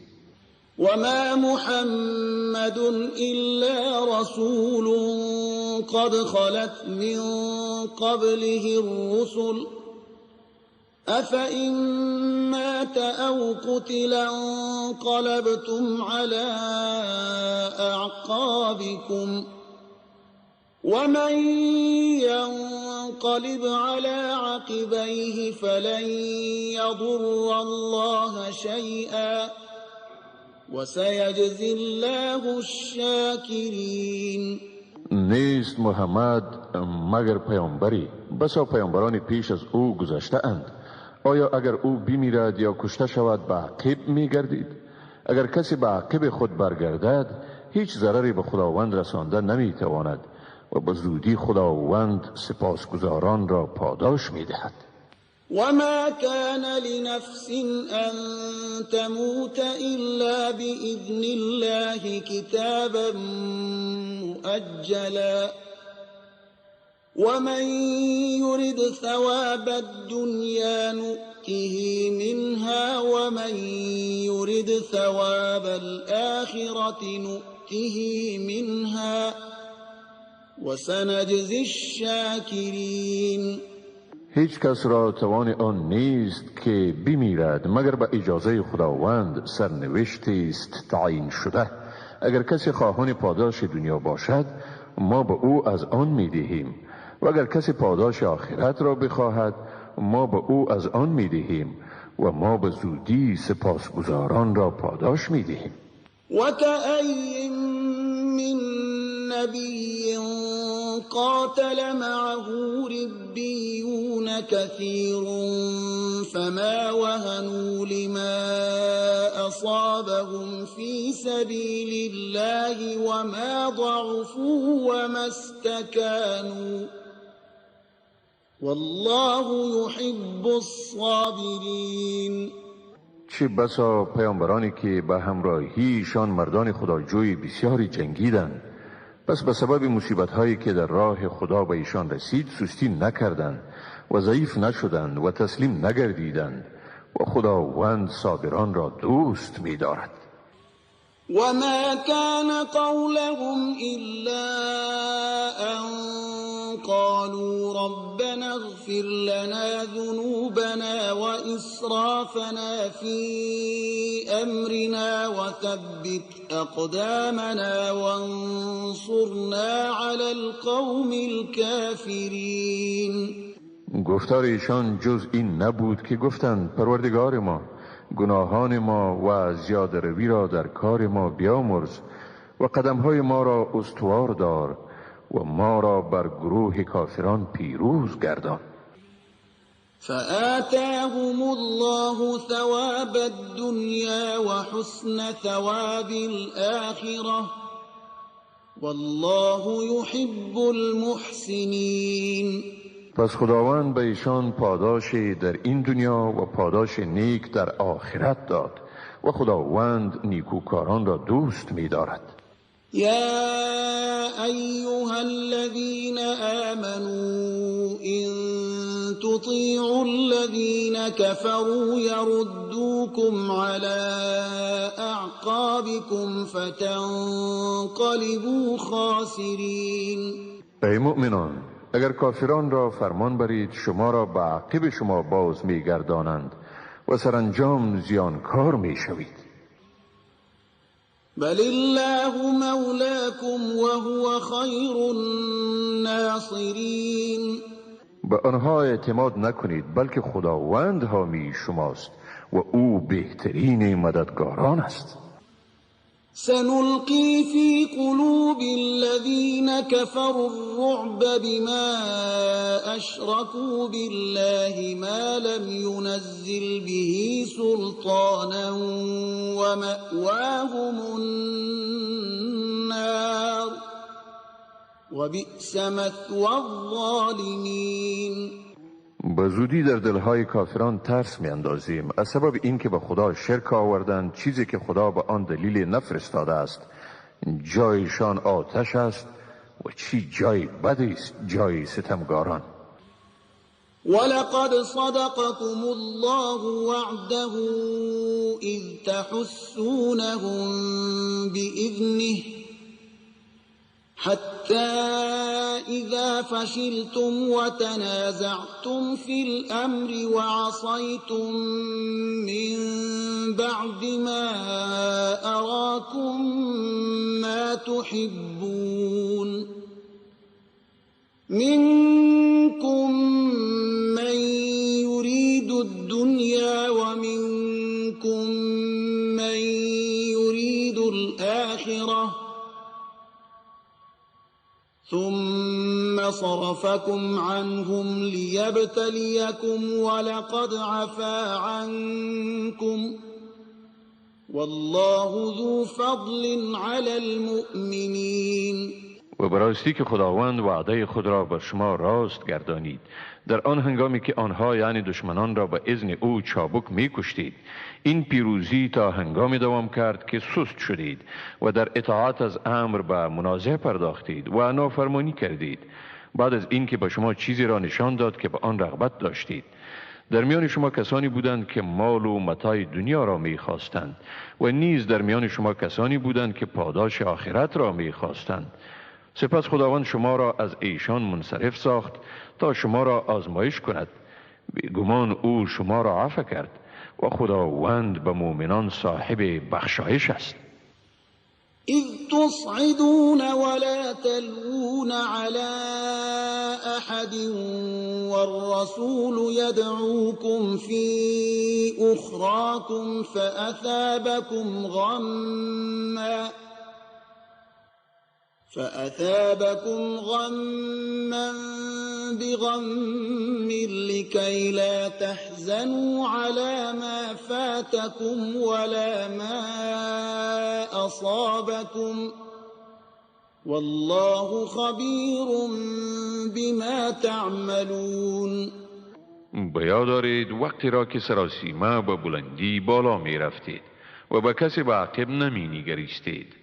وما محمد إلا رسول قد خلت من قبله الرسل أفإن مات أو قتل انقلبتم على أعقابكم ومن ينقلب على عقبيه فلن يضر الله شيئا وسيجزي الله الشاكرین. نیست محمد مگر پیامبری، بسا پیامبران پیش از او گذشته اند. آیا اگر او بمیرد یا کشته شود به عقب می گردید؟ اگر کسی به عقب خود برگردد هیچ ضرری به خداوند رسانده نمی تواند و به زودی خداوند سپاسگزاران را پاداش می دهد. وما كان لنفس أن تموت إلا بإذن الله كتابا مؤجلا ومن يرد ثواب الدنيا نؤته منها ومن يرد ثواب الآخرة نؤته منها وسنجزي الشاكرين. هیچ کس را توان آن نیست که بمیرد مگر به اجازه خداوند، سرنوشتی است تعیین شده. اگر کسی خواهان پاداش دنیا باشد ما به او از آن می دهیم و اگر کسی پاداش آخرت را بخواهد ما به او از آن می دهیم و ما به زودی سپاسگزاران را پاداش می دهیم. وكأي من نبي قاتل معه ربيون كثير فما وهنوا لما أصابهم في سبيل الله وما ضعفوا وما استكانوا والله يحب الصابرين. چه بسا پیامبرانی که به همراهیشان مردان خداجوی بسیاری جنگیدند، پس به سبب مصیبت‌هایی که در راه خدا به ایشان رسید سستی نکردند و ضعیف نشدند و تسلیم نگردیدند و خداوند صابران را دوست می‌دارد. وما كان قولهم إلا أن قالوا ربنا اغفر لنا ذنوبنا وإسرافنا في أمرنا وثبت أقدامنا وانصرنا على القوم الكافرين. گفتار ایشان جز این نبود که گفتند پروردگار ما گناهان ما و زیاده روی را در کار ما بیامرز و قدمهای ما را استوار دار و ما را بر گروه کافران پیروز گردان. فآتاهم الله ثواب الدنيا وحسن ثواب الآخرة والله يحب المحسنين. پس خداوند به ایشان پاداشی در این دنیا و پاداش نیک در آخرت داد و خداوند نیکوکاران را دوست می دارد. يا أيها الذين آمنوا إن تطيعوا الذين كفروا يردوكم على أعقابكم فتنقلبوا خاسرين. ای مؤمنان اگر کافران را فرمان برید شما را به عقب شما باز می گردانند و سرانجام زیانکار می شوید. بل الله مولاكم وهو خير الناصرين. به آنها اعتماد نکنید بلکه خداوند حامی شماست و او بهترین مددگاران است. سنلقي في قلوب الذين كفروا الرعب بما أشركوا بالله ما لم ينزل به سلطانا ومأواهم النار وبئس مثوى الظالمين. به زودی در دلهای کافران ترس می اندازیم از سبب اینکه به خدا شرک آوردند چیزی که خدا به آن دلیل نفرستاده است. جایشان آتش است و چی جای بدی است جای ستمگاران. ولقد صدقكم الله وعده إذ تحسونهم بإذنه حتى إذا فشلتم وتنازعتم في الأمر وعصيتم من بعد ما أراكم ما تحبون منكم من يريد الدنيا ومنكم من يريد الآخرة ثم صرفكم عنهم ليبتليكم ولقد عفا عنكم والله ذو فضل على المؤمنین. و براستی که خداوند وعده خود را بر شما راست گردانید در آن هنگامی که آنها یعنی دشمنان را به اذن او چابک می کشتید. این پیروزی تا هنگامی دوام کرد که سست شدید و در اطاعت از امر به منازعه پرداختید و نافرمانی کردید بعد از این که به شما چیزی را نشان داد که به آن رغبت داشتید. در میان شما کسانی بودند که مال و متاع دنیا را می خواستند و نیز در میان شما کسانی بودند که پاداش آخرت را می خواستند. سپس خداوند شما را از ایشان منصرف ساخت تا شما را آزمایش کند. بیگمان او شما را عفو کرد و خداوند به مؤمنان صاحب بخشایش است. إذ تصعدون ولا تلوون على أحد والرسول يدعوكم في أخراكم فأثابكم غما بغم لكي لا تحزنوا على ما فاتكم ولا ما أصابكم والله خبير بما تعملون. بیاد دارید وقتی را که سراسیمه به بلندی بالا می رفتید و به کسی به عقب نمی نگریستید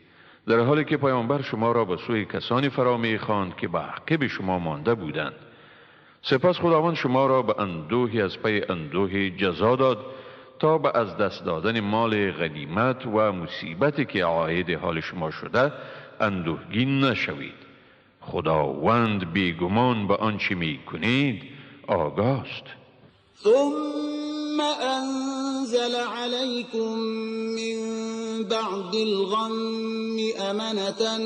در حالی که پیامبر شما را به سوی کسانی فرا می خواند که به عقب شما مانده بودند. سپس خداوند شما را به اندوهی از پی اندوه جزا داد تا به از دست دادن مال غنیمت و مصیبتی که عاید حال شما شده اندوهگین نشوید. خداوند بیگمان به آنچه می کنید آگاه است. ثم أنزل عليكم من بعد الغم أمنة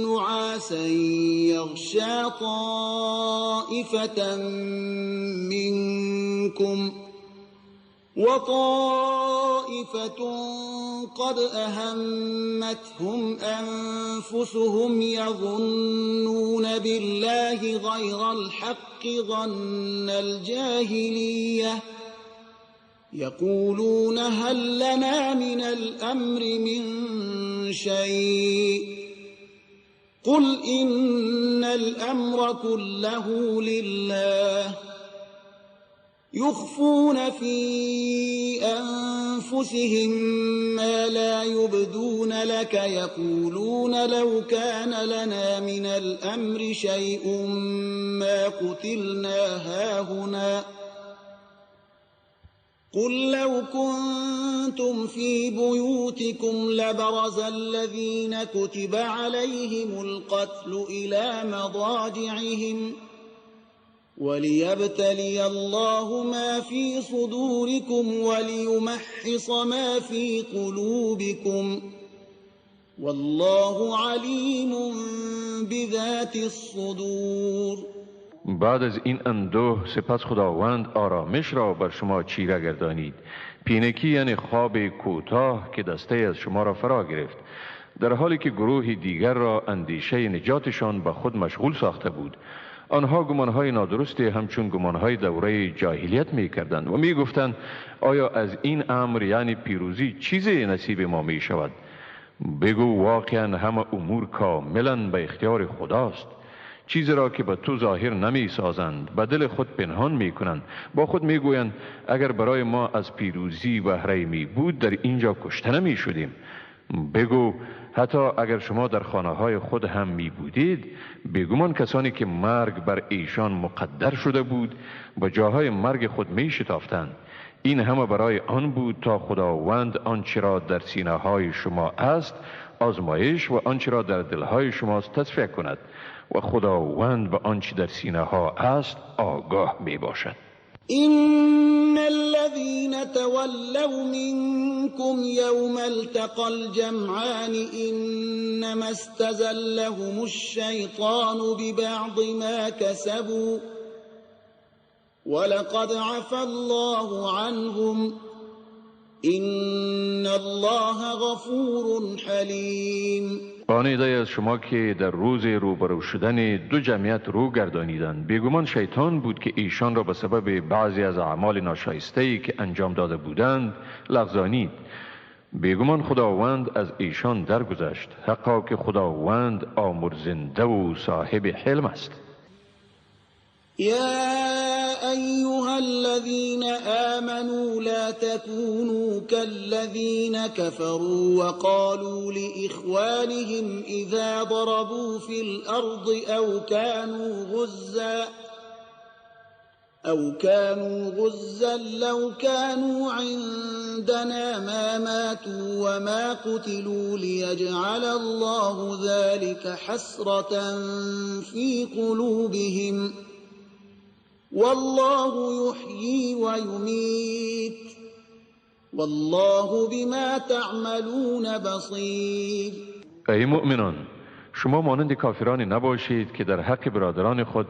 نعاسا يغشى طائفة منكم وطائفة قد أهمتهم أنفسهم يظنون بالله غير الحق ظن الجاهلية يقولون هل لنا من الأمر من شيء قل إن الأمر كله لله يخفون في أنفسهم ما لا يبدون لك يقولون لو كان لنا من الأمر شيء ما قتلنا هاهنا قل لو كنتم في بيوتكم لبرز الذين كتب عليهم القتل إلى مضاجعهم وليبتلي الله ما في صدوركم وليمحص ما في قلوبكم والله عليم بذات الصدور. بعد از این اندوه سپس خداوند آرامش را بر شما چیره گردانید. پینکی یعنی خواب کوتاه که دسته از شما را فرا گرفت در حالی که گروه دیگر را اندیشه نجاتشان به خود مشغول ساخته بود. آنها گمانهای نادرست همچون گمانهای دوره جاهلیت می کردند و می گفتند آیا از این امر یعنی پیروزی چیزی نصیب ما می شود؟ بگو واقعا همه امور کاملا به اختیار خداست. چیزی را که به تو ظاهر نمی سازند به دل خود پنهان می کنند. با خود می گویند اگر برای ما از پیروزی بهره می بود در اینجا کشته نمی شدیم. بگو حتی اگر شما در خانه های خود هم می بودید بیگمان کسانی که مرگ بر ایشان مقدر شده بود به جاهای مرگ خود می شتافتند. این همه برای آن بود تا خداوند آنچه را در سینه های شما است آزمایش و آنچه را در دلهای شماست تصفیه کند و خداوند به آنچه در سینه ها است آگاه می باشد. إن الذين تولوا منكم يوم التقى الجمعان إنما استزلهم الشيطان ببعض ما كسبوا ولقد عفى الله عنهم إن الله غفور حليم. آن عده از شما که در روز روبرو شدن دو جمعیت رو گردانیدند بیگمان شیطان بود که ایشان را به سبب بعضی از اعمال ناشایسته‌ای که انجام داده بودند لغزانید. بیگمان خداوند از ایشان درگذشت، حقا که خداوند آمرزنده و صاحب حلم است. يا أيها الذين آمنوا لا تكونوا كالذين كفروا وقالوا لإخوانهم إذا ضربوا في الأرض أو كانوا غزا لو كانوا عندنا ما ماتوا وما قتلوا ليجعل الله ذلك حسرة في قلوبهم والله يحيي ويميت والله بما تعملون بصير. ای مؤمنان، شما مانند کافرانی نباشید که در حق برادران خود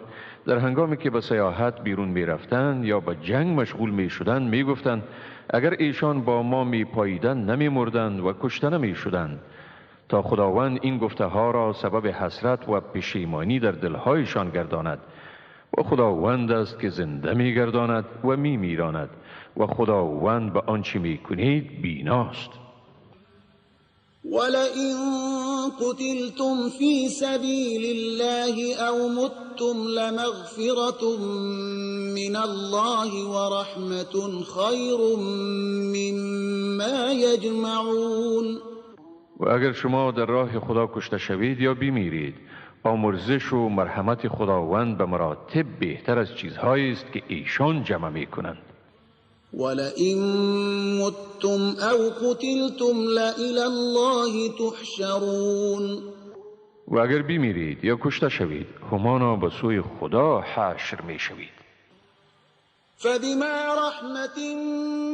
در هنگامی که به سیاحت بیرون می رفتند یا به جنگ مشغول می شدند می گفتند اگر ایشان با ما می پاییدند نمی مردند و کشته نمی شدند، تا خداوند این گفته ها را سبب حسرت و پشیمانی در دلهایشان گرداند. و خداوند است که زنده می گرداند و می میراند و خداوند به آنچه می کنید بیناست. ولئن قتلتم في سبيل الله أو متم لمغفرة من الله ورحمة خير مما يجمعون. و اگر شما در راه خدا کشته شوید یا بیمیرید، آمرزش و مرحمت خداوند به مراتب بهتر از چیزهایی است که ایشان جمع می کنند. ولئن متم او قتلتم لإلی الله تحشرون. و اگر بیمیرید یا کشته شوید همانا به سوی خدا حشر می شوید. فبما رحمة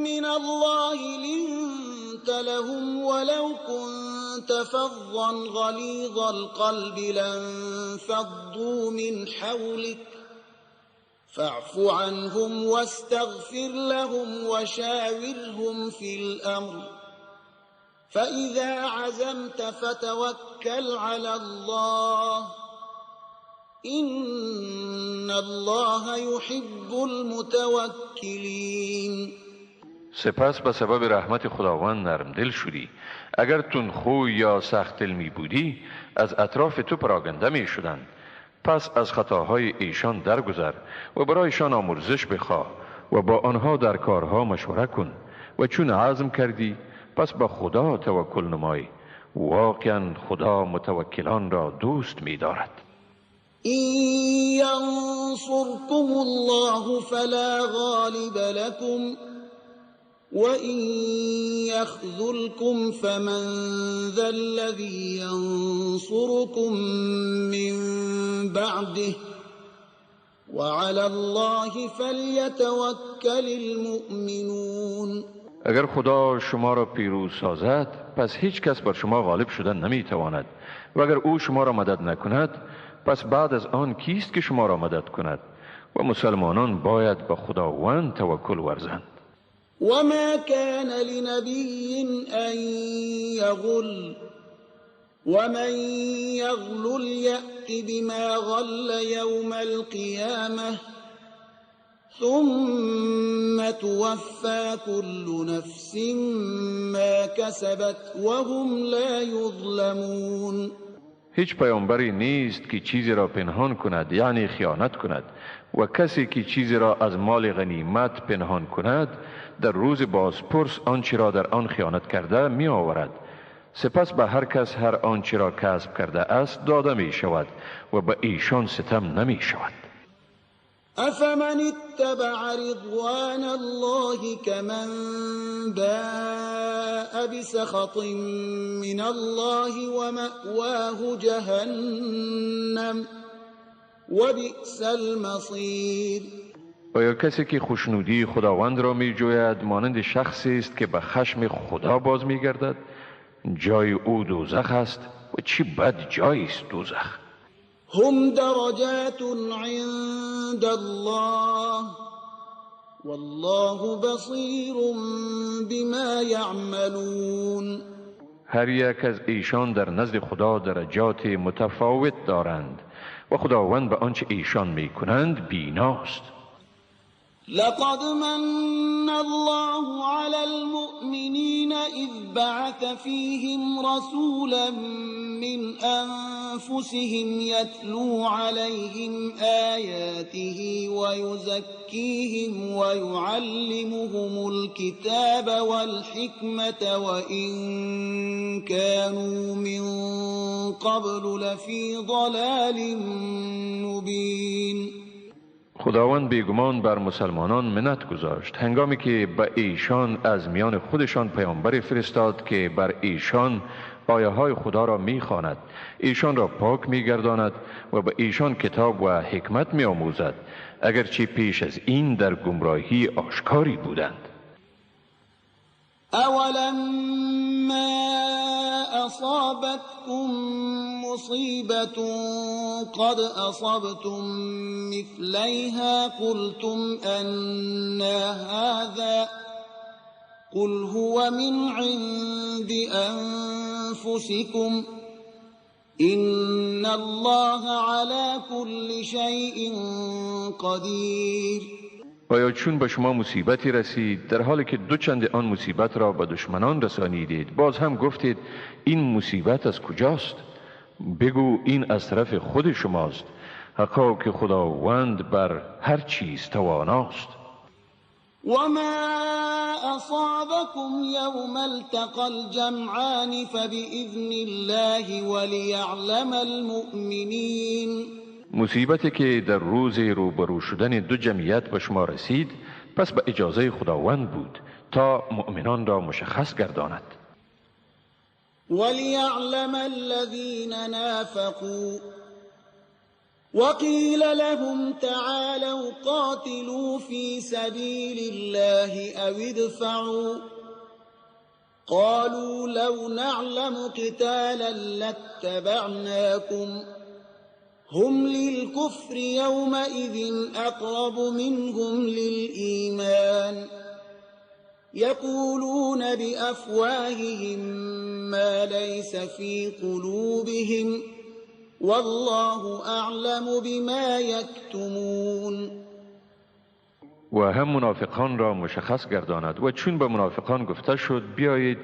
من الله لنت لهم ولو كنت فظا غليظ القلب لانفضوا من حولك فاعف عنهم واستغفر لهم وشاورهم في الأمر فإذا عزمت فتوكل على الله إن الله يحب المتوكلين. سپس به سبب رحمت خداوند نرم دل شدی. اگر تندخو یا سخت دل می بودی از اطراف تو پراگنده می شدند. پس از خطاهای ایشان درگذر و برایشان آمرزش بخواه و با آنها در کارها مشوره کن و چون عزم کردی پس به خدا توکل نمای. واقعا خدا متوکلان را دوست می دارد. إن ينصركم الله فلا غالب لكم وإن يخذلكم فمن ذا الذي ينصركم من بعده وعلى الله فليتوكل المؤمنون. اگر خدا شما را پیروز سازد پس هیچ کس بر شما غالب شدن نمی تواند و اگر او شما را مدد نکند پس بعد از آن کیست که شما را مدد کند؟ و مسلمانان باید به خداوند توکل ورزند. وما كان لنبي أن يغل ومن يغلل يأت بما غل يوم القيامة ثم توفى كل نفس ما كسبت وهم لا يظلمون. هیچ پیامبری نیست که چیزی را پنهان کند یعنی خیانت کند و کسی که چیزی را از مال غنیمت پنهان کند در روز بازپرس آنچه را در آن خیانت کرده می آورد. سپس به هر کس هر آنچه را کسب کرده است داده می شود و به ایشان ستم نمی شود. أفمن اتبع رضوان الله كمن باء بسخط من الله ومأواه جهنم وبئس المصير. آیا کسی که خوشنودی خداوند را می جوید مانند شخصی است که به خشم خدا باز می گردد؟ جای او دوزخ است و چی بد جایی است دوزخ. هم درجات عند الله والله بصیر بما یعملون. هر یک از ایشان در نزد خدا درجات متفاوت دارند و خداوند به آنچه ایشان می کنند بیناست. لقد من الله على المؤمنين إذ بعث فيهم رسولا من أنفسهم يتلو عليهم آياته ويزكيهم ويعلمهم الكتاب والحكمة وإن كانوا من قبل لفي ضلال مبين. خداوند بیگمان بر مسلمانان منت گذاشت هنگامی که به ایشان از میان خودشان پیامبری فرستاد که بر ایشان آیه های خدا را میخواند، ایشان را پاک میگرداند و به ایشان کتاب و حکمت میآموزد، اگرچه پیش از این در گمراهی آشکاری بودند. أولما أصابتكم مصيبة قد أصبتم مثليها قلتم أنى هذا قل هو من عند أنفسكم إن الله على كل شيء قدير. آیا چون به شما مصیبتی رسید در حالی که دو چند آن مصیبت را به دشمنان رسانیدید باز هم گفتید این مصیبت از کجاست؟ بگو این از طرف خود شماست، حقا که خداوند بر هر چیز تواناست. وما أصابكم يوم التقى الجمعان فبإذن الله وليعلم المؤمنين. مصیبتی که در روز روبرو شدن دو جمعیت به شما رسید پس به اجازه خداوند بود تا مؤمنان را مشخص گرداند. وليعلم الذين نافقوا وقيل لهم تعالوا قاتلوا في سبيل الله أو ادفعوا قالوا لو نعلم قتالا لاتبعناكم هم للكفر يومئذ أقرب منهم للإيمان يقولون بأفواههم ما ليس في قلوبهم والله أعلم بما يكتمون. و هم منافقان را مشخص گرداند و چون به منافقان گفته شد بیایید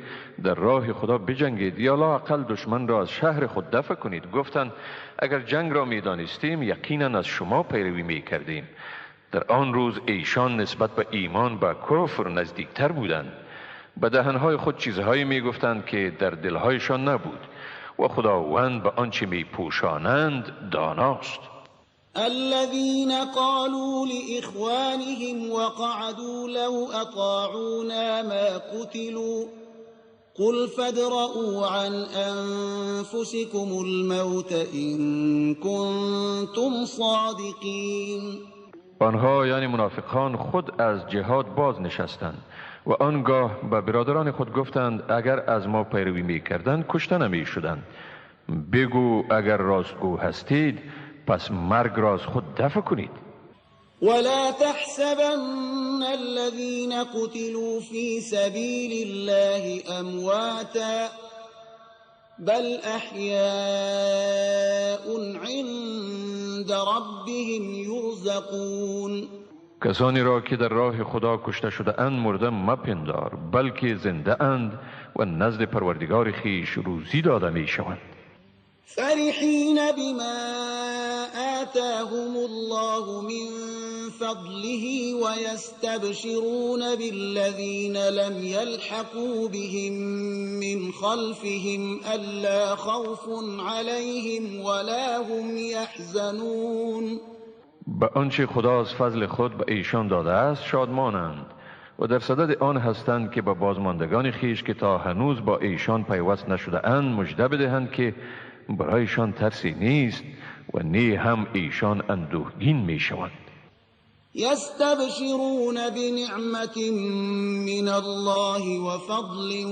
در راه خدا بجنگید یا لااقل دشمن را از شهر خود دفع کنید، گفتند اگر جنگ را میدانستیم یقینا از شما پیروی میکردیم. در آن روز ایشان نسبت به ایمان به کفر نزدیکتر بودند، به دهنهای خود چیزهایی میگفتند که در دلهایشان نبود و خداوند به آنچه میپوشانند داناست. الذين قالوا لإخوانهم وقعدوا لو أطاعونا ما قتلوا قل فادرءوا عن أنفسكم الموت إن كنتم صادقين. آنها یعنی منافقان خود از جهاد باز نشستند و آنگاه به برادران خود گفتند اگر از ما پیروی میکردند کشته نمیشدند. بگو اگر راستگو هستید پس مرگ را از خود دفع کنید. ولا تحسبن الذين قتلوا في سبيل الله امواتا بل احياء عند ربهم يرزقون. کسانی را که در راه خدا کشته شده اند مرده مپندار، بلکه زنده اند و نزد پروردگار خیش روزی داده می شوند. فرحين بما آتاهم الله من فضله ويستبشرون بالذين لم يلحقوا بهم من خلفهم ألا خوف عليهم ولا هم يحزنون. به آنچه خدا از فضل خود به ایشان داده است شادمانند و در صدد آن هستند که به بازماندگان خیش که تا هنوز با ایشان پیوست نشده اند مژده بدهند که برایشان ترسی نیست و نی هم ایشان اندوهگین می شوند. يستبشرون بنعمة من الله وفضل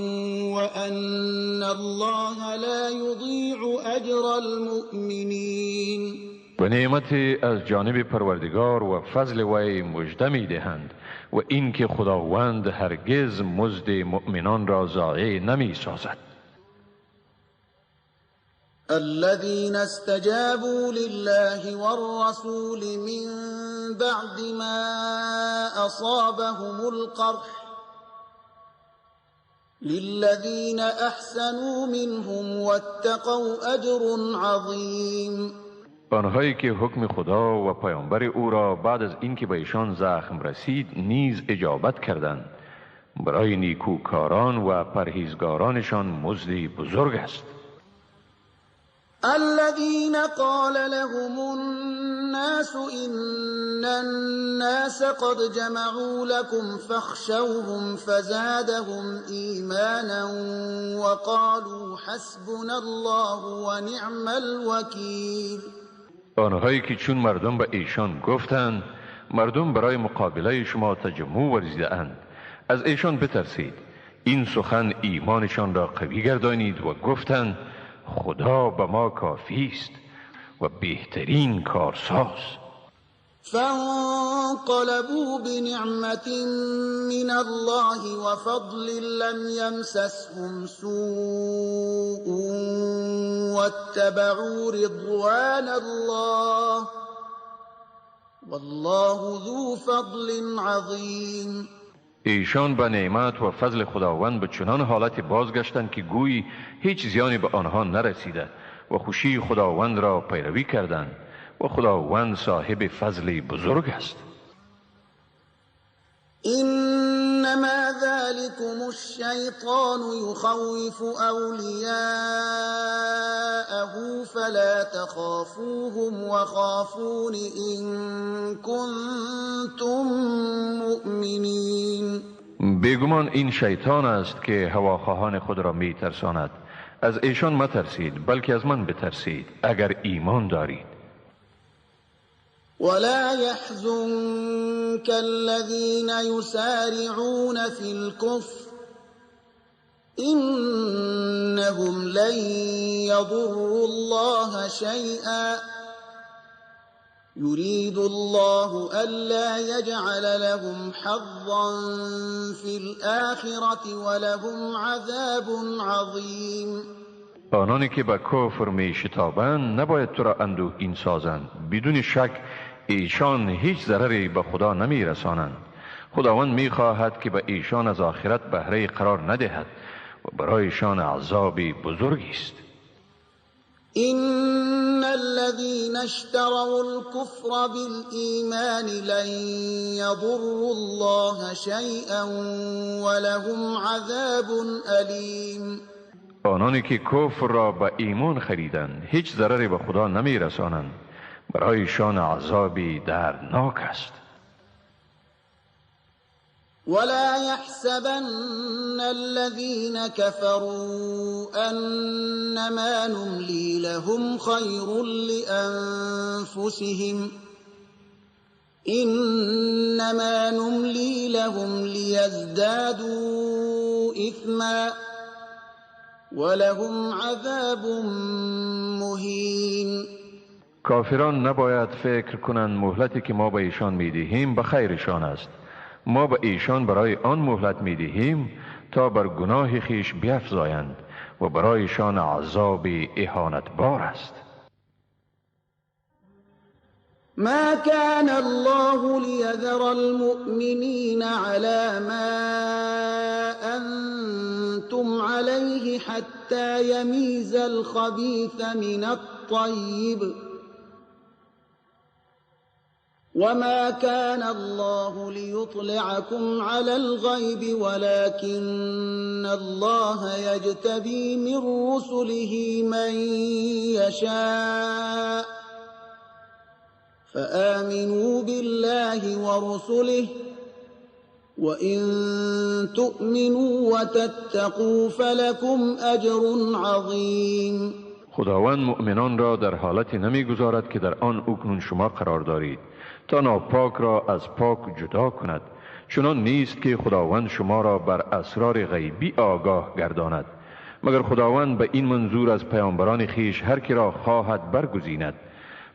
وأن الله لا يضيع أجر المؤمنين. و نعمت از جانب پروردگار و فضل وی مژده می دهند و این که خداوند هرگز مزد مؤمنان را ضایع نمی سازد. الذين استجابوا لله والرسول من بعد ما أصابهم القرح للذين أحسنوا منهم واتقوا أجر عظيم. آنهایی که حکم خدا و پیامبر او را بعد از اینکه به ایشان زخم رسید نیز اجابت کردند، برای نیکوکاران و پرهیزگارانشان مزدی بزرگ است. الذين قال لهم الناس إن الناس قد جمعوا لكم فاخشوهم فزادهم إيمانا وقالوا حسبنا الله ونعم الوكيل. آنهایی که چون مردم به ایشان گفتند مردم برای مقابله شما تجمع ورزیده اند، از ایشان بترسید. این سخن ایمانشان را قوی گردانید و گفتند خدا به ما کافی است و بهترین کارساز. فانقلبوا بنعمة من الله وفضل لم يمسسهم سوء واتبعوا رضوان الله والله ذو فضل عظيم. ایشان به نعمت و فضل خداوند به چنان حالت بازگشتند که گویی هیچ زیانی به آنها نرسیده و خوشی خداوند را پیروی کردند و خداوند صاحب فضل بزرگ است. انما ذلكم الشیطان یخوف اولیاءه فلا تخافوهم وخافون ان کنتم مؤمنین. بیگمان این شیطان است که هواخواهان خود را می ترساند. از ایشان مترسید بلکه از من بترسید اگر ایمان دارید. ولا يحزنك الذين يسارعون في الكفر إنهم لن يضروا الله شيئا يريد الله ألا يجعل لهم حظا في الآخرة ولهم عذاب عظيم. آنانی که به کفر می شتابند نباید تو را اندوهگین سازند. بدون شک ایشان هیچ ضرری به خدا نمی رسانند. خداوند می خواهد که به ایشان از آخرت بهره قرار ندهد و برایشان عذابی بزرگی است. إن الذين اشتروا الكفر بالإيمان لن يضروا الله شيئا ولهم عذاب أليم. آنانی که کفر را به ایمان خریدند هیچ ضرری به خدا نمی رسانند. برایشان عذابی دردناک است. ولا يحسبن الذين كفروا أنما نملي لهم خير لأنفسهم إنما نملي لهم ليزدادوا إثما ولهم عذاب مهین. کافران نباید فکر کنند مهلتی که ما به ایشان میدهیم به خیرشان است. ما به ایشان برای آن مهلت میدهیم تا بر گناه خیش بیفزایند و برایشان عذاب اهانتبار است. ما كان الله ليذر المؤمنين على ما أنتم عليه حتى يميز الخبيث من الطيب وما كان الله ليطلعكم على الغيب ولكن الله يجتبي من رسله من يشاء فآمنوا بالله ورسله وإن تؤمنوا وتتقوا فلكم أجر عظیم. خداوند مؤمنان را در حالتی نمیگذارد که در آن اکنون شما قرار دارید تا ناپاک را از پاک جدا کند. چنان نیست که خداوند شما را بر اسرار غیبی آگاه گرداند، مگر خداوند به این منظور از پیامبران خیش هر کی را خواهد برگزیند.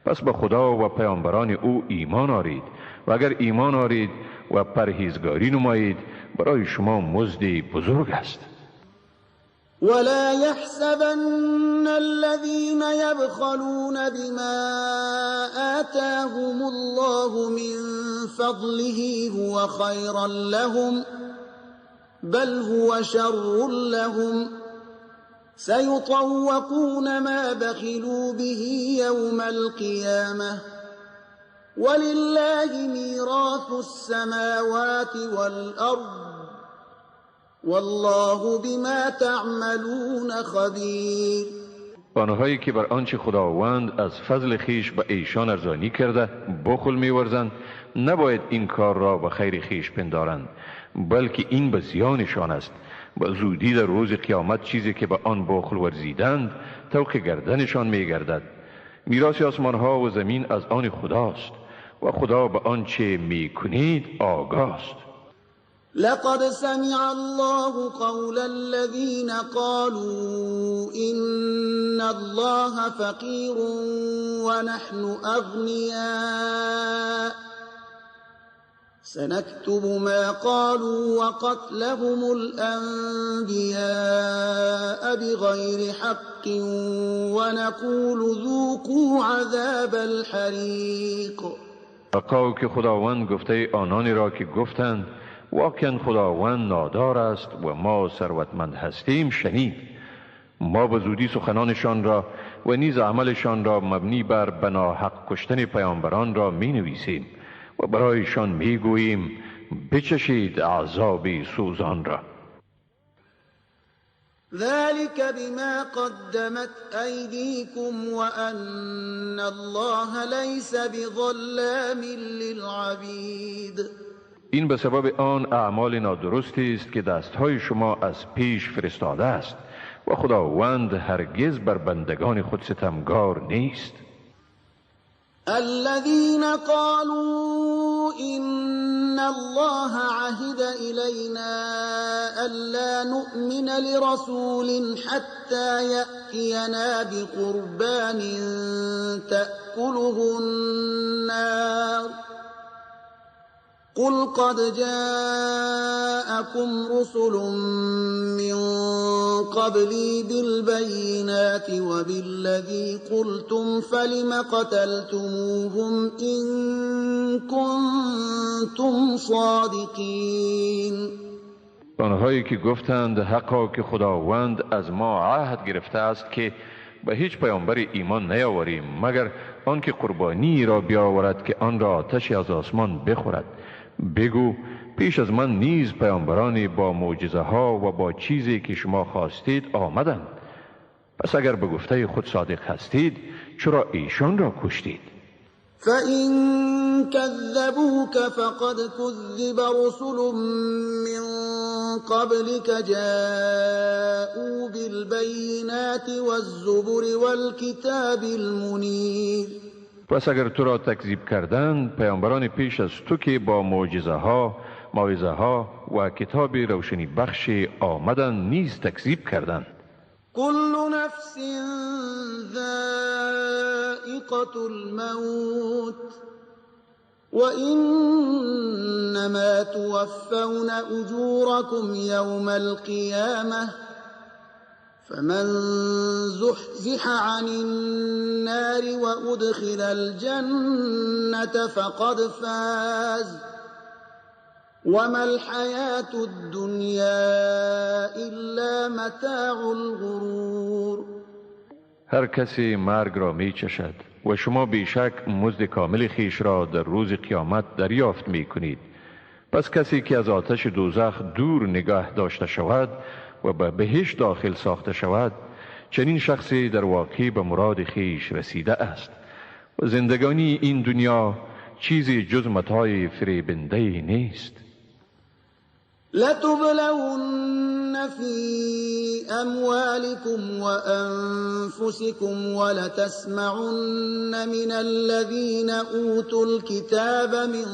پس به خدا و پیامبران او ایمان آرید و اگر ایمان آرید و پرهیزگاری نمایید برای شما مزدی بزرگ است. ولا يحسبن الذين يبخلون بما آتاهم الله من فضله هو خيرا لهم بل هو شر لهم سيطوقون ما بخلوا به يوم القيامة ولله ميراث السماوات والأرض والله بما تعملون خبیر. آنهایی که بر آنچه خداوند از فضل خیش به ایشان ارزانی کرده بخل می‌ورزند نباید این کار را به خیر خیش پندارند، بلکه این به زیانشان است. به زودی در روز قیامت چیزی که به آن بخل ورزیدند طوق گردنشان می‌گردد. میراث آسمان‌ها و زمین از آن خداست و خدا به آنچه می‌کنید آگاه است. لقد سمع الله قول الذين قالوا إن الله فقير ونحن أغنياء سنكتب ما قالوا وقتلهم الأنبياء بغير حق ونقول ذوقوا عذاب الحريق. بقاو که خداوند گفته آنانی را که گفتند واقعا خداوند نادار است و ما ثروتمند هستیم شنید. ما به زودی سخنانشان را و نیز عملشان را مبنی بر بناحق کشتن پیامبران را می نویسیم و برایشان می گوییم بچشید عذاب سوزان را. ذلك بما قدمت أيديكم وأن الله ليس بظلام للعبيد. این به سبب آن اعمال نادرستی است که دستهای شما از پیش فرستاده است و خداوند هرگز بر بندگان خود ستمگار نیست. الذين قالوا إن الله عهد إلينا ألا نؤمن لرسول حتى يأتينا بقربان تأكله النار قل قد جاءكم رسل من قبلي بالبينات وبالذي قلتم فلم قتلتموهم إن كنتم صادقين. آنهایی که گفتند حقا که خداوند از ما عهد گرفته است که به هیچ پیامبر ایمان نیاوریم مگر آنکه قربانی را بیاورد که آن را آتشی از آسمان بخورد. بگو پیش از من نیز پیامبرانی با معجزه ها و با چیزی که شما خواستید آمدند. پس اگر به گفته خود صادق هستید چرا ایشان را کشتید؟ فَإِن كَذَّبُوكَ فَقَدْ كُذِّبَ رُسُلٌ مِّن قَبْلِكَ جَاءُوا بِالْبَيِّنَاتِ وَالزُّبُرِ وَالْكِتَابِ الْمُنِيرِ. پس اگر تو را تکذیب کردند پیامبران پیش از تو که با معجزه ها، موعظه ها و کتاب روشنی بخش آمدند نیز تکذیب کردند. كل نفس ذائقة الموت وإنما توفون أجوركم يوم القيامة فمن زحزح عن النار وأدخل الجنة فقد فاز وما الحياة الدنيا إلا متاع الغرور. هر کسی مرگ را می چشد و شما بیشک مزد کامل خیش را در روز قیامت دریافت می کنید. پس کسی که از آتش دوزخ دور نگاه داشته شود و به بهشت داخل ساخته شود چنین شخصی در واقع به مراد خیش رسیده است و زندگانی این دنیا چیزی جز متاع فریبنده نیست. لتبلون في أموالكم وأنفسكم ولتسمعن من الذين أوتوا الكتاب من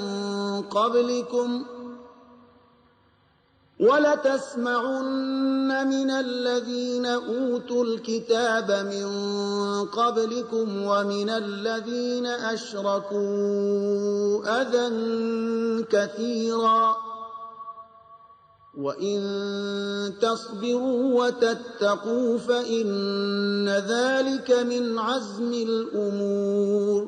قبلكم ومن الذين أشركوا أذى كثيرا وإن تصبروا وتتقوا فإن ذلك من عزم الأمور.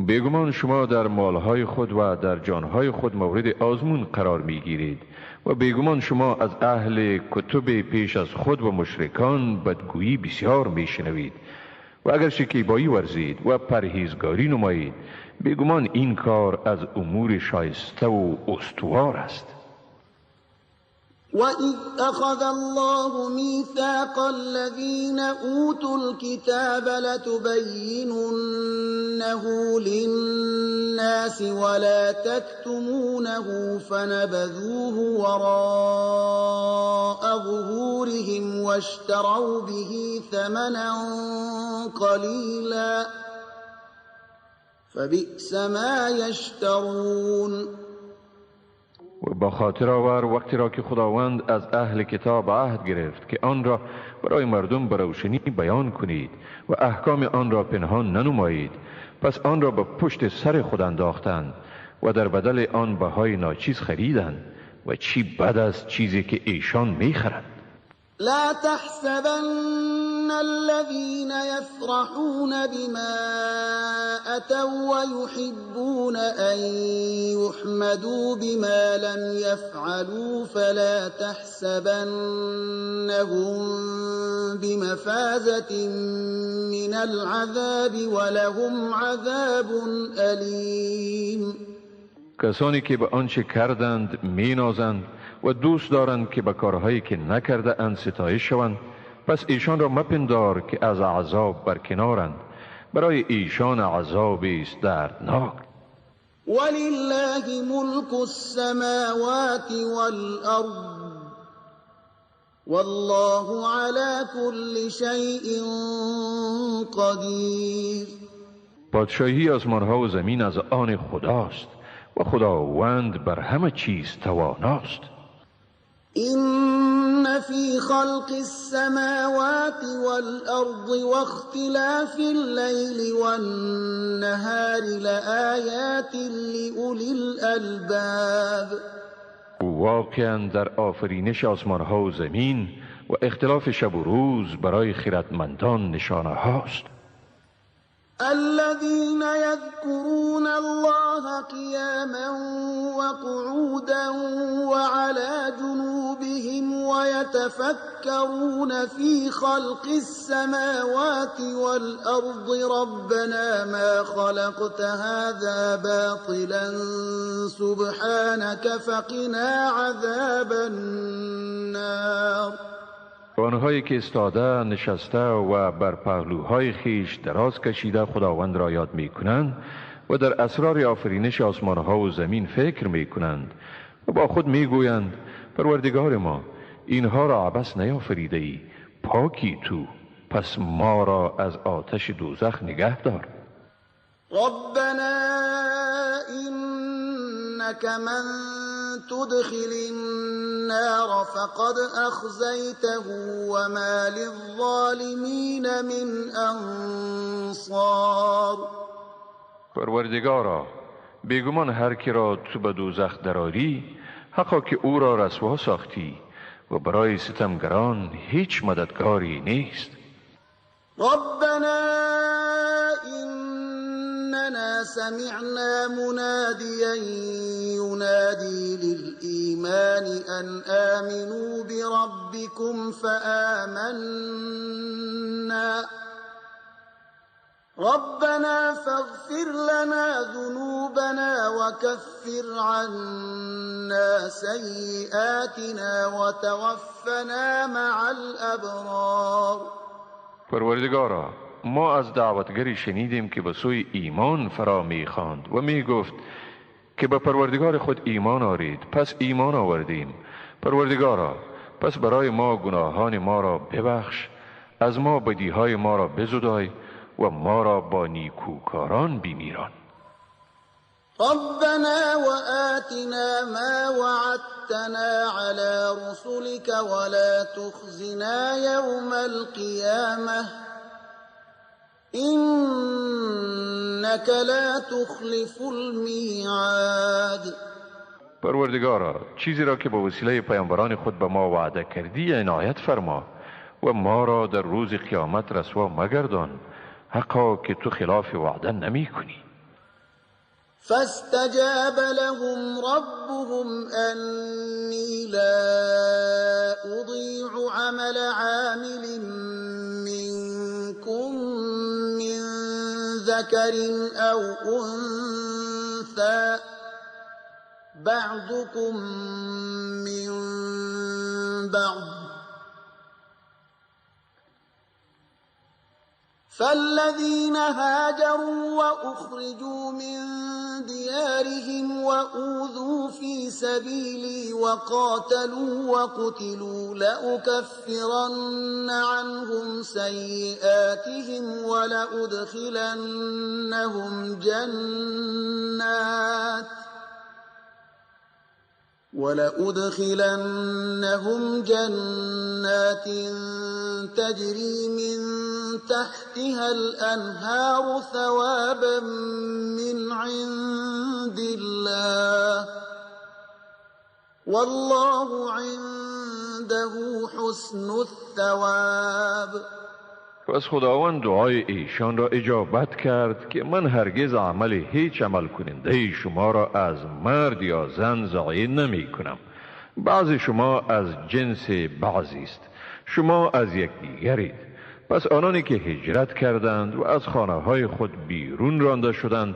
بیگمان شما در مالهای خود و در جانهای خود مورد آزمون قرار میگیرید و بیگمان شما از اهل کتب پیش از خود و مشرکان بدگویی بسیار میشنوید و اگر شکیبایی ورزید و پرهیزگاری نمایید بیگمان این کار از امور شایسته و استوار است. وَإِذْ أَخَذَ اللَّهُ مِيثَاقَ الَّذِينَ أُوتُوا الْكِتَابَ لَتُبَيِّنُنَّهُ لِلنَّاسِ وَلَا تَكْتُمُونَهُ فَنَبَذُوهُ وَرَاءَ ظُهُورِهِمْ وَاشْتَرَوْا بِهِ ثَمَنًا قَلِيلًا فَبِئْسَ مَا يَشْتَرُونَ. و با خاطر آور وقتی را که خداوند از اهل کتاب عهد گرفت که آن را برای مردم به روشنی بیان کنید و احکام آن را پنهان ننمایید، پس آن را به پشت سر خود انداختند و در بدل آن بهای ناچیز خریدند و چی بد است چیزی که ایشان میخرند. لا تحسبن الذين يفرحون بما أتوا ويحبون أن يحمدوا بما لم يفعلوا فلا تحسبنهم بمفازة من العذاب ولهم عذاب أليم. کسانی که به آنچه کردند مینازند و دوست دارند که به کارهایی که نکرده اند ستایش شوند، پس ایشان را مپندار که از عذاب برکنارند، برای ایشان عذابی است دردناک. ولله ملك السماوات والأرض والله على كل شيء قدیر. پادشاهی آسمان ها و زمین از آن خداست و خداوند بر همه چیز تواناست. إن في خلق السماوات والأرض واختلاف الليل والنهار لآيات لأولي الألباب. واقعا در آفرینش آسمان ها و زمین و اختلاف شب و روز برای خردمندان نشانه هاست. الذين يذكرون الله قياما وقعودا وعلى جنوبهم ويتفكرون في خلق السماوات والأرض ربنا ما خلقت هذا باطلا سبحانك فقنا عذاب النار. آنهایی که استاده نشسته و بر پهلوهای خیش دراز کشیده خداوند را یاد می کنند و در اسرار آفرینش آسمانها و زمین فکر می کنند و با خود می گویند پروردگار ما اینها را عبث نیافریده ای، پاکی تو، پس ما را از آتش دوزخ نگه دار. ربنا إنك من تدخل النار فقد أخزيته وما للظالمين من أنصار. پروردگارا بیگمان هر کی را تو به دوزخ دراری حقا که او را رسوا ساختی و برای ستمگران هیچ مددگاری نیست. ربنا إننا سمعنا مناديا ينادي للإيمان أن آمنوا بربكم فآمنا ربنا فاغفر لنا ذنوبنا وكفر عنا سيئاتنا وتوفنا مع الأبرار. پروردگارا ما از دعوتگری شنیدیم که به سوی ایمان فرا می خواند و می گفت که به پروردگار خود ایمان آورید. پس ایمان آوردیم. پروردگارا، پس برای ما گناهان ما را ببخش، از ما بدیهای ما را بزدای و ما را با نیکوکاران بمیران. ربنا وآتنا ما وعدتنا على رسلك ولا تخزنا يوم القيامة إنك لا تخلف الميعاد. پروردگارا، چیزی را که به وسیله پیامبران خود به ما وعده کردی عنایت فرما و ما را در روز قیامت رسوا مگردان، حقا که تو خلاف وعده نمی کنی. فاستجاب لهم ربهم أني لا أضيع عمل عامل منكم من ذكر أو أنثى بعضكم من بعض فالذين هاجروا وأخرجوا من ديارهم وأوذوا في سبيلي وقاتلوا وقتلوا لأكفرن عنهم سيئاتهم ولأدخلنهم جنات تجري من تحتها الأنهار ثوابا من عند الله والله عنده حسن الثواب. پس خداوند دعای ایشان را اجابت کرد که من هرگز عمل هیچ عمل کننده شما را از مرد یا زن ضایع نمی کنم. بعض شما از جنس بعضی است، شما از یکدیگرید. پس آنانی که هجرت کردند و از خانه های خود بیرون رانده شدند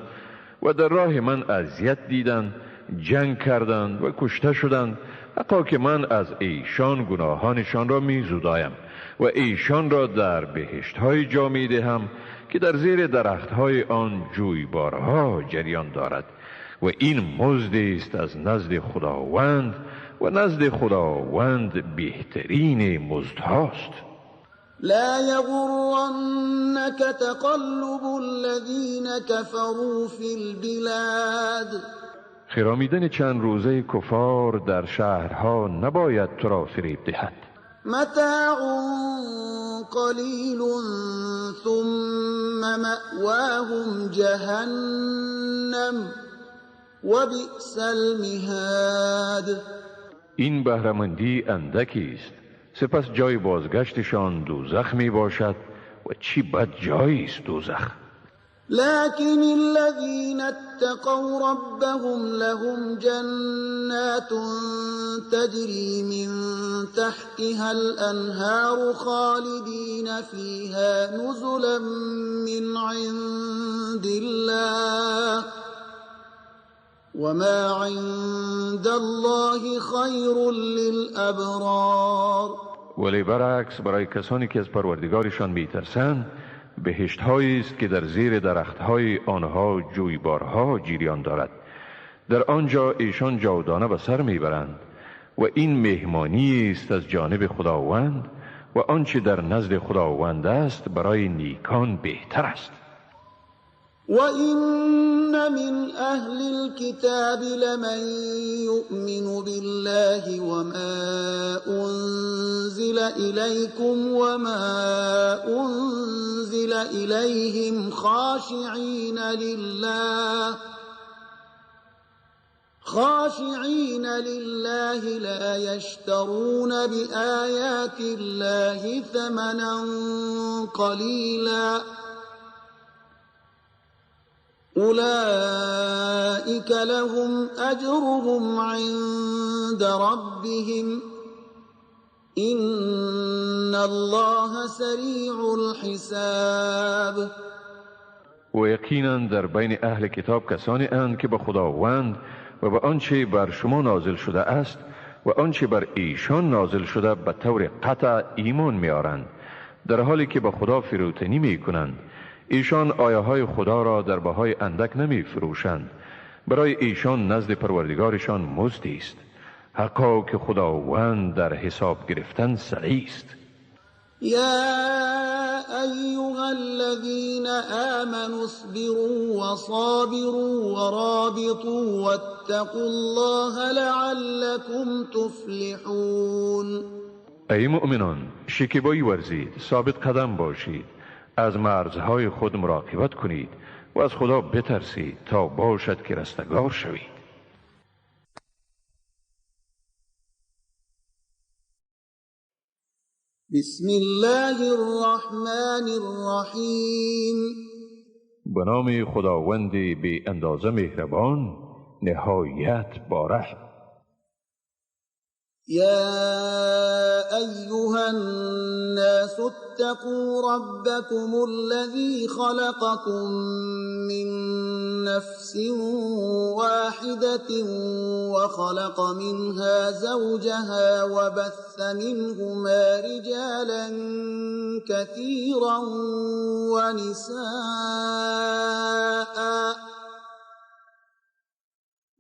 و در راه من اذیت دیدند، جنگ کردند و کشته شدند، حقا که من از ایشان گناهانشان را می زدایم و ایشان را در بهشت‌های جا می‌دهم که در زیر درخت‌های آن جویبارها جریان دارد و این مزدی است از نزد خداوند و نزد خداوند بهترین مزدهاست. لا يغرنك تقلب الذين كفروا في البلاد. خرامیدن چند روزه کفار در شهرها نباید تو را فریب دهد. متاع قلیل ثم مأواهم جهنم وبئس المهاد. این بهره‌مندی اندکی است، سپس جای بازگشتشان دوزخ می باشد و چی بد جایی است دوزخ. لكن الذين اتقوا ربهم لهم جنات تجري من تحتها الأنهار خالدين فيها نزلا من عند الله وما عند الله خير للأبرار. ولی برعکس برای کسانی که از پروردگارشان میترسند بهشت‌هایی است که در زیر درخت‌های آنها جویبارها جریان دارد، در آنجا ایشان جاودانه به سر میبرند و این مهمانی است از جانب خداوند و آنچه در نزد خداوند است برای نیکان بهتر است. وَإِنَّ مِنْ أَهْلِ الْكِتَابِ لَمَنْ يُؤْمِنُ بِاللَّهِ وَمَا أُنْزِلَ إِلَيْكُمْ وَمَا أُنْزِلَ إِلَيْهِمْ خاشعين لله لا يشترون بآيات الله ثمنا قليلا أولئك لهم أجرهم عند ربهم إن الله سریع الحساب. و یقینا در بین اهل کتاب کسانی اند که به خداوند و به آنچه بر شما نازل شده است و آنچه بر ایشان نازل شده به طور قطع ایمان می‌آورند، در حالی که به خدا فروتنی می کنند. ایشان آیه های خدا را در بهای اندک نمی فروشند. برای ایشان نزد پروردگارشان مزدی است. حقا که خداوند در حساب گرفتن سریع است. يا أيها الذين آمنوا اصبروا وصابروا ورابطوا واتقوا الله لعلكم تفلحون. ای مؤمنان، شکیبایی ورزید، ثابت قدم باشید، از مرزهای خود مراقبت کنید و از خدا بترسید تا باشد که رستگار شوید. بسم الله الرحمن الرحیم. به نام خداوند بی اندازه مهربان، نهایت بارحم. يا أيها الناس اتقوا ربكم الذي خلقكم من نفس واحدة وخلق منها زوجها وبث منهما رجالا كثيرا ونساء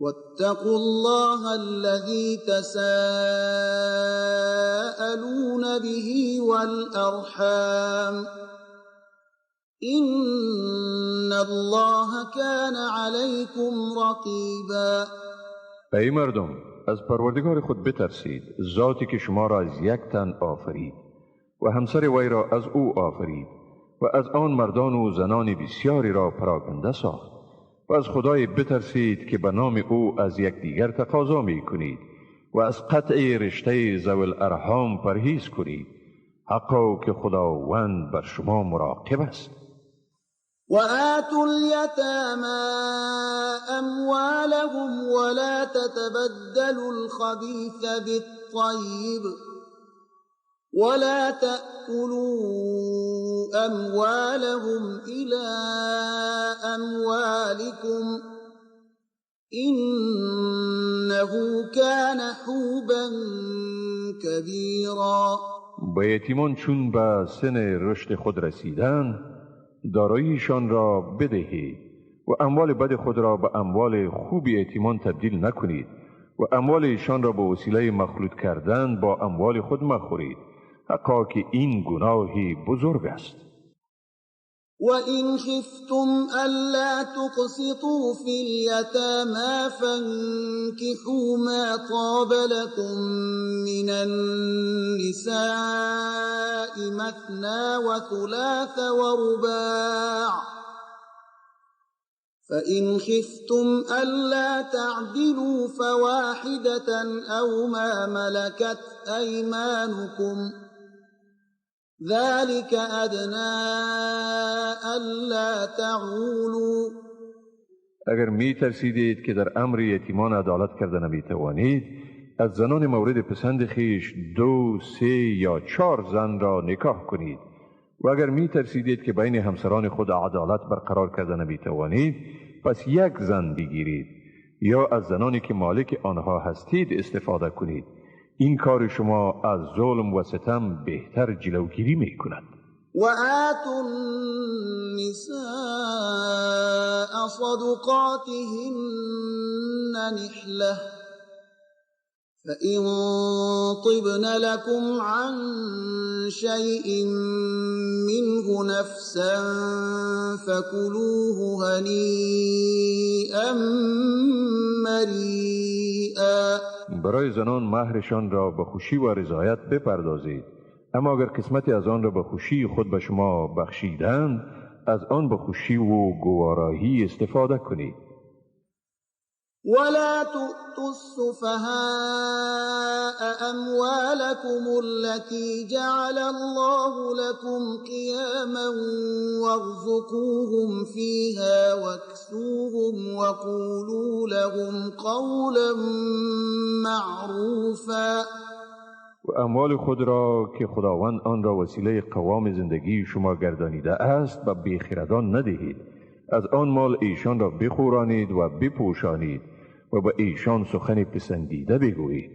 واتقوا الله الذي تساءلون به والأرحام إن الله كان عليكم رقيبا. ای مردم، از پروردگار خود بترسید، ذاتی که شما را از یک تن آفرید و همسر وی را از او آفرید و از آن مردان و زنان بسیاری را پراکنده ساخت. و از خدای بترسید که به نام او از یکدیگر تقاضا می کنید و از قطع رشته ذوی الارحام پرهیز کنید. حقا که خداوند بر شما مراقب است. وآتوا اليتامى أموالهم ولا تتبدلوا الخبيث بالطيب ولا تأكلوا أموالهم إلى أموالكم إنه كان حوبا كبيرا. به یتیمان چون به سن رشد خود رسیدند، داراییشان را بدهید و اموال بد خود را به اموال خوب یتیمان تبدیل نکنید و اموال ایشان را به وسیله مخلوط کردن با اموال خود مخورید. حقا که این گناهی بزرگ است. وَإِنْ خِفْتُمْ أَلَّا تُقْسِطُوا فِي الْيَتَامَى فَانكِحُوا مَا طَابَ لَكُم مِّنَ النِّسَاءِ مَثْنَىٰ وَثُلَاثَ وَرُبَاعَ ۖ فَإِنْ خِفْتُمْ أَلَّا تَعْدِلُوا فَوَاحِدَةً أَوْ مَا مَلَكَتْ أَيْمَانُكُمْ ذلك أدنى ألا تعولوا. اگر می ترسیدید که در امر یتیمان عدالت کرده نمی توانید، از زنان مورد پسند خیش 2، 3 یا 4 زن را نکاح کنید. و اگر می ترسیدید که بین همسران خود عدالت برقرار کرده نمی توانید، پس یک زن بگیرید یا از زنانی که مالک آنها هستید استفاده کنید. این کار شما از ظلم و ستم بهتر جلوگیری می کند. وآتوا النساء صدقاتهن نحلة فإن طبن لكم عن شيء منه نفسا فكلوه هنيئا مريئا. برای زنان مهرشان را به خوشی و رضایت بپردازید، اما اگر قسمتی از آن را به خوشی خود به شما بخشیدند، از آن به خوشی و گوارایی استفاده کنید. ولا تؤتوا السفهاء أموالكم التي جعل الله لكم قياما وارزقوهم فيها واكسوهم وقولوا لهم قولا معروفا. و اموال خود را که خداوند آن را وسیله قوام زندگی شما گردانیده است به بیخردان ندهید. از آن مال ایشان را بخورانید و بپوشانید و به ایشان سخن پسندیده بگویید.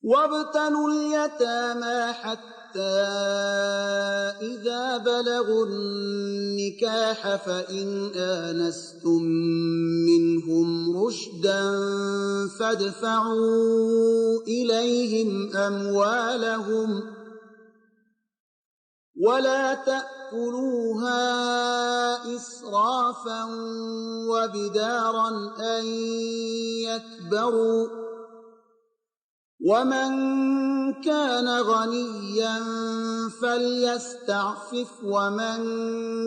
وابتلوا اليتامى حتى حتى إذا بلغوا النكاح فإن آنستم منهم رشدا فادفعوا إليهم أموالهم ولا تأكلوها إسرافا وبدارا أن يكبروا ومن كان غنيا فليستعفف ومن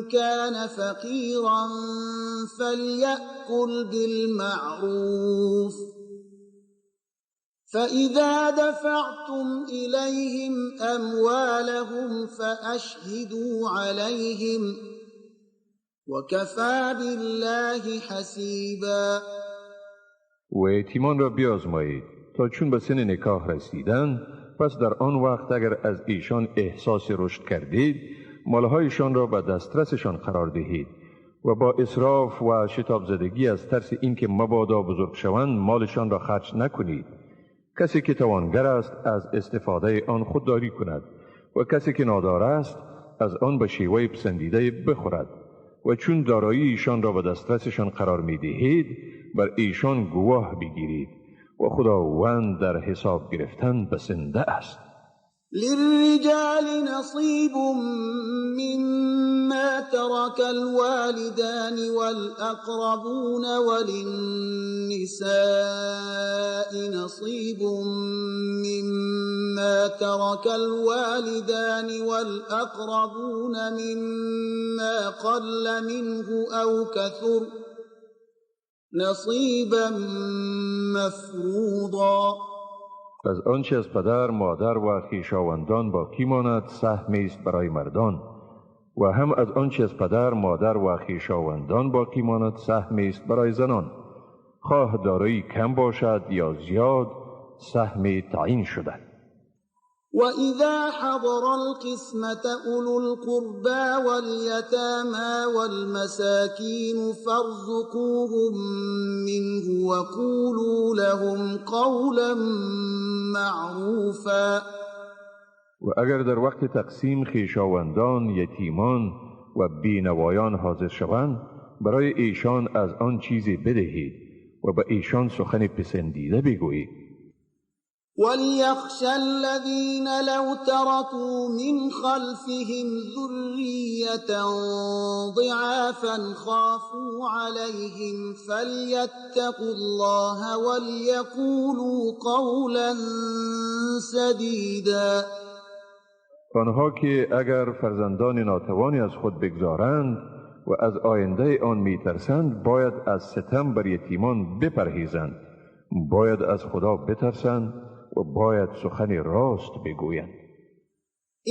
كان فقيرا فليأكل بالمعروف فإذا دفعتم إليهم أموالهم فأشهدوا عليهم وكفى بالله حسيبا. و یتیمان را بیازمایید تا چون به سن نکاح رسیدند، پس در آن وقت اگر از ایشان احساس رشد کردید، مالهایشان را به دسترسشان قرار دهید و با اسراف و شتاب زدگی از ترس اینکه مبادا بزرگ شوند مالشان را خرج نکنید. کسی که توانگر است از استفاده آن خودداری کند و کسی که نادار است از آن به شیوه پسندیده بخورد و چون دارایی ایشان را به دسترسشان قرار می دهید بر ایشان گواه بگیرید و خداوند در حساب گرفتن بسنده است. للرجال نصيب مما ترك الوالدان والأقربون وللنساء نصيب مما ترك الوالدان والأقربون مما قل منه أو كثر نصيبا مفروضا. از آنچه از پدر، مادر و خویشاوندان باقی ماند سهمی است برای مردان و هم از آنچه از پدر، مادر و خویشاوندان باقی ماند سهمی است برای زنان، خواه دارایی کم باشد یا زیاد سهمی تعیین شده. وَإِذَا حَضَرَ الْقِسْمَةَ أُولُو الْقُرْبَى وَالْيَتَامَى وَالْمَسَاكِينُ فَارْزُقُوهُم مِّنْهُ وَقُولُوا لَهُمْ قَوْلًا مَّعْرُوفًا. و اگر در وقت تقسیم خویشاوندان، یتیمان و بینوایان حاضر شوند، برای ایشان از آن چیزی بدهید و به ایشان سخن پسندیده بگویید. وَلْيَخْشَ الَّذِينَ لَوْ تَرَكُوا مِنْ خَلْفِهِمْ ذُرِّيَّةً ضِعَافًا خَافُوا عَلَيْهِمْ فَلْيَتَّقُوا اللَّهَ وَلْيَقُولُوا قَوْلًا سَدِيدًا. آنها که اگر فرزندان ناتوانی از خود بگذارند و از آینده آن میترسند باید از ستم بر یتیمان بپرهیزند، باید از خدا بترسند و باید سخن راست بگویند.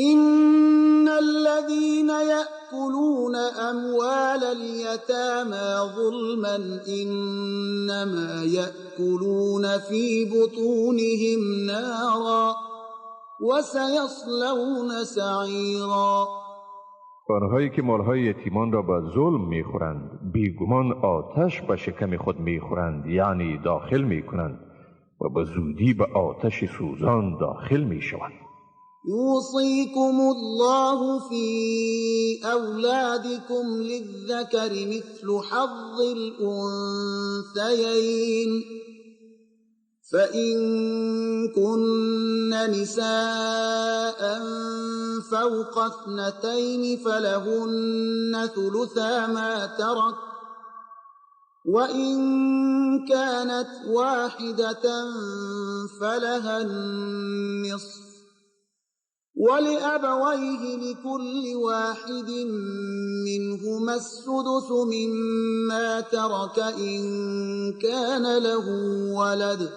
إن الذين يأكلون أموال اليتامى ظلما إنما يأكلون في بطونهم نارا وسيصلون سعيرا. آنهایی که مالهای یتیمان را به ظلم میخورند بیگمان آتش به شکم خود میخورند، یعنی داخل میکنند و به زودی به آتش سوزان داخل میشوند. يوصيكم الله في أولادكم للذكر مثل حظ الأنثيين فإن كن نساء فوق 2 فلهن ثلثا ما ترك وإن كانت واحدة فلها النصف ولأبويه لكل واحد منهما السدس مما ترك إن كان له ولد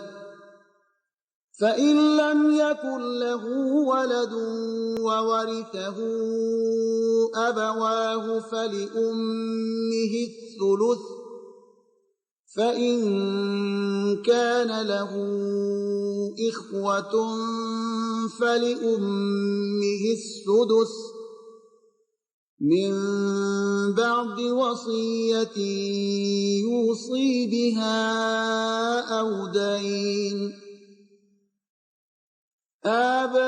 فإن لم يكن له ولد وورثه أبواه فلأمه الثلث فإن كان له إخوة فلأمه السدس من بعد وصية يوصي بها أو دين آباؤكم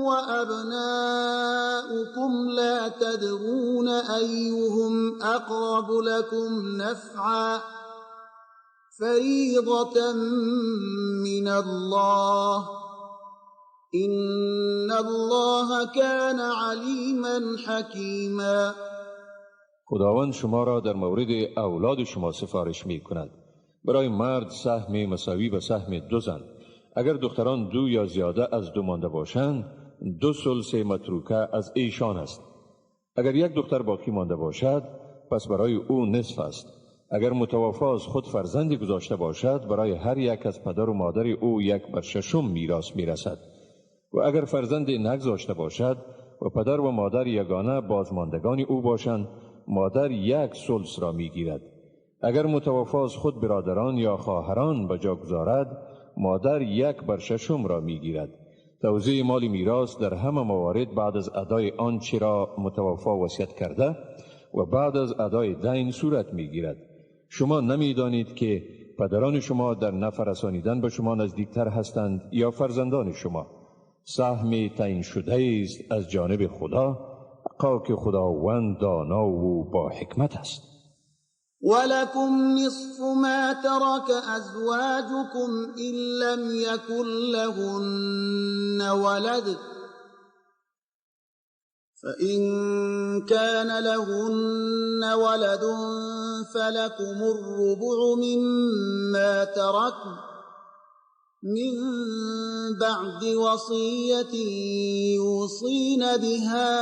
وأبناؤكم لا تدرون أيهم أقرب لكم نفعا فريضة من الله إن الله كان عليما حكيما. خداوند شما را در مورد اولاد شما سفارش می کند. برای مرد سهم مساوی به سهم 2 زن. اگر دختران 2 یا زیاده از 2 مانده باشند 2 ثلث متروکه از ایشان است. اگر 1 دختر باقی مانده باشد پس برای او نصف است. اگر متوفی از خود فرزندی گذاشته باشد برای هر یک از پدر و مادر او 1/6 میراث میرسد. و اگر فرزندی نگذاشته باشد و پدر و مادر یگانه بازماندگان او باشند مادر 1 ثلث را میگیرد. اگر متوفی از خود برادران یا خواهران به جا گذارد مادر 1/6 را میگیرد. توزیع مال میراث در همه موارد بعد از ادای آنچه را متوفی وصیت کرده و بعد از ادای دین صورت میگیرد. شما نمیدانید که پدران شما در نفرسانیدن به شما نزدیکتر هستند یا فرزندان شما. سهم تعیین شده است از جانب خدا، که خداوند دانا و با حکمت است. ولكم نصف ما ترك أزواجكم إن لم يكن لهن ولد فإن كان لهن ولد فلكم الربع مما تركن من بعد وصية يوصين بها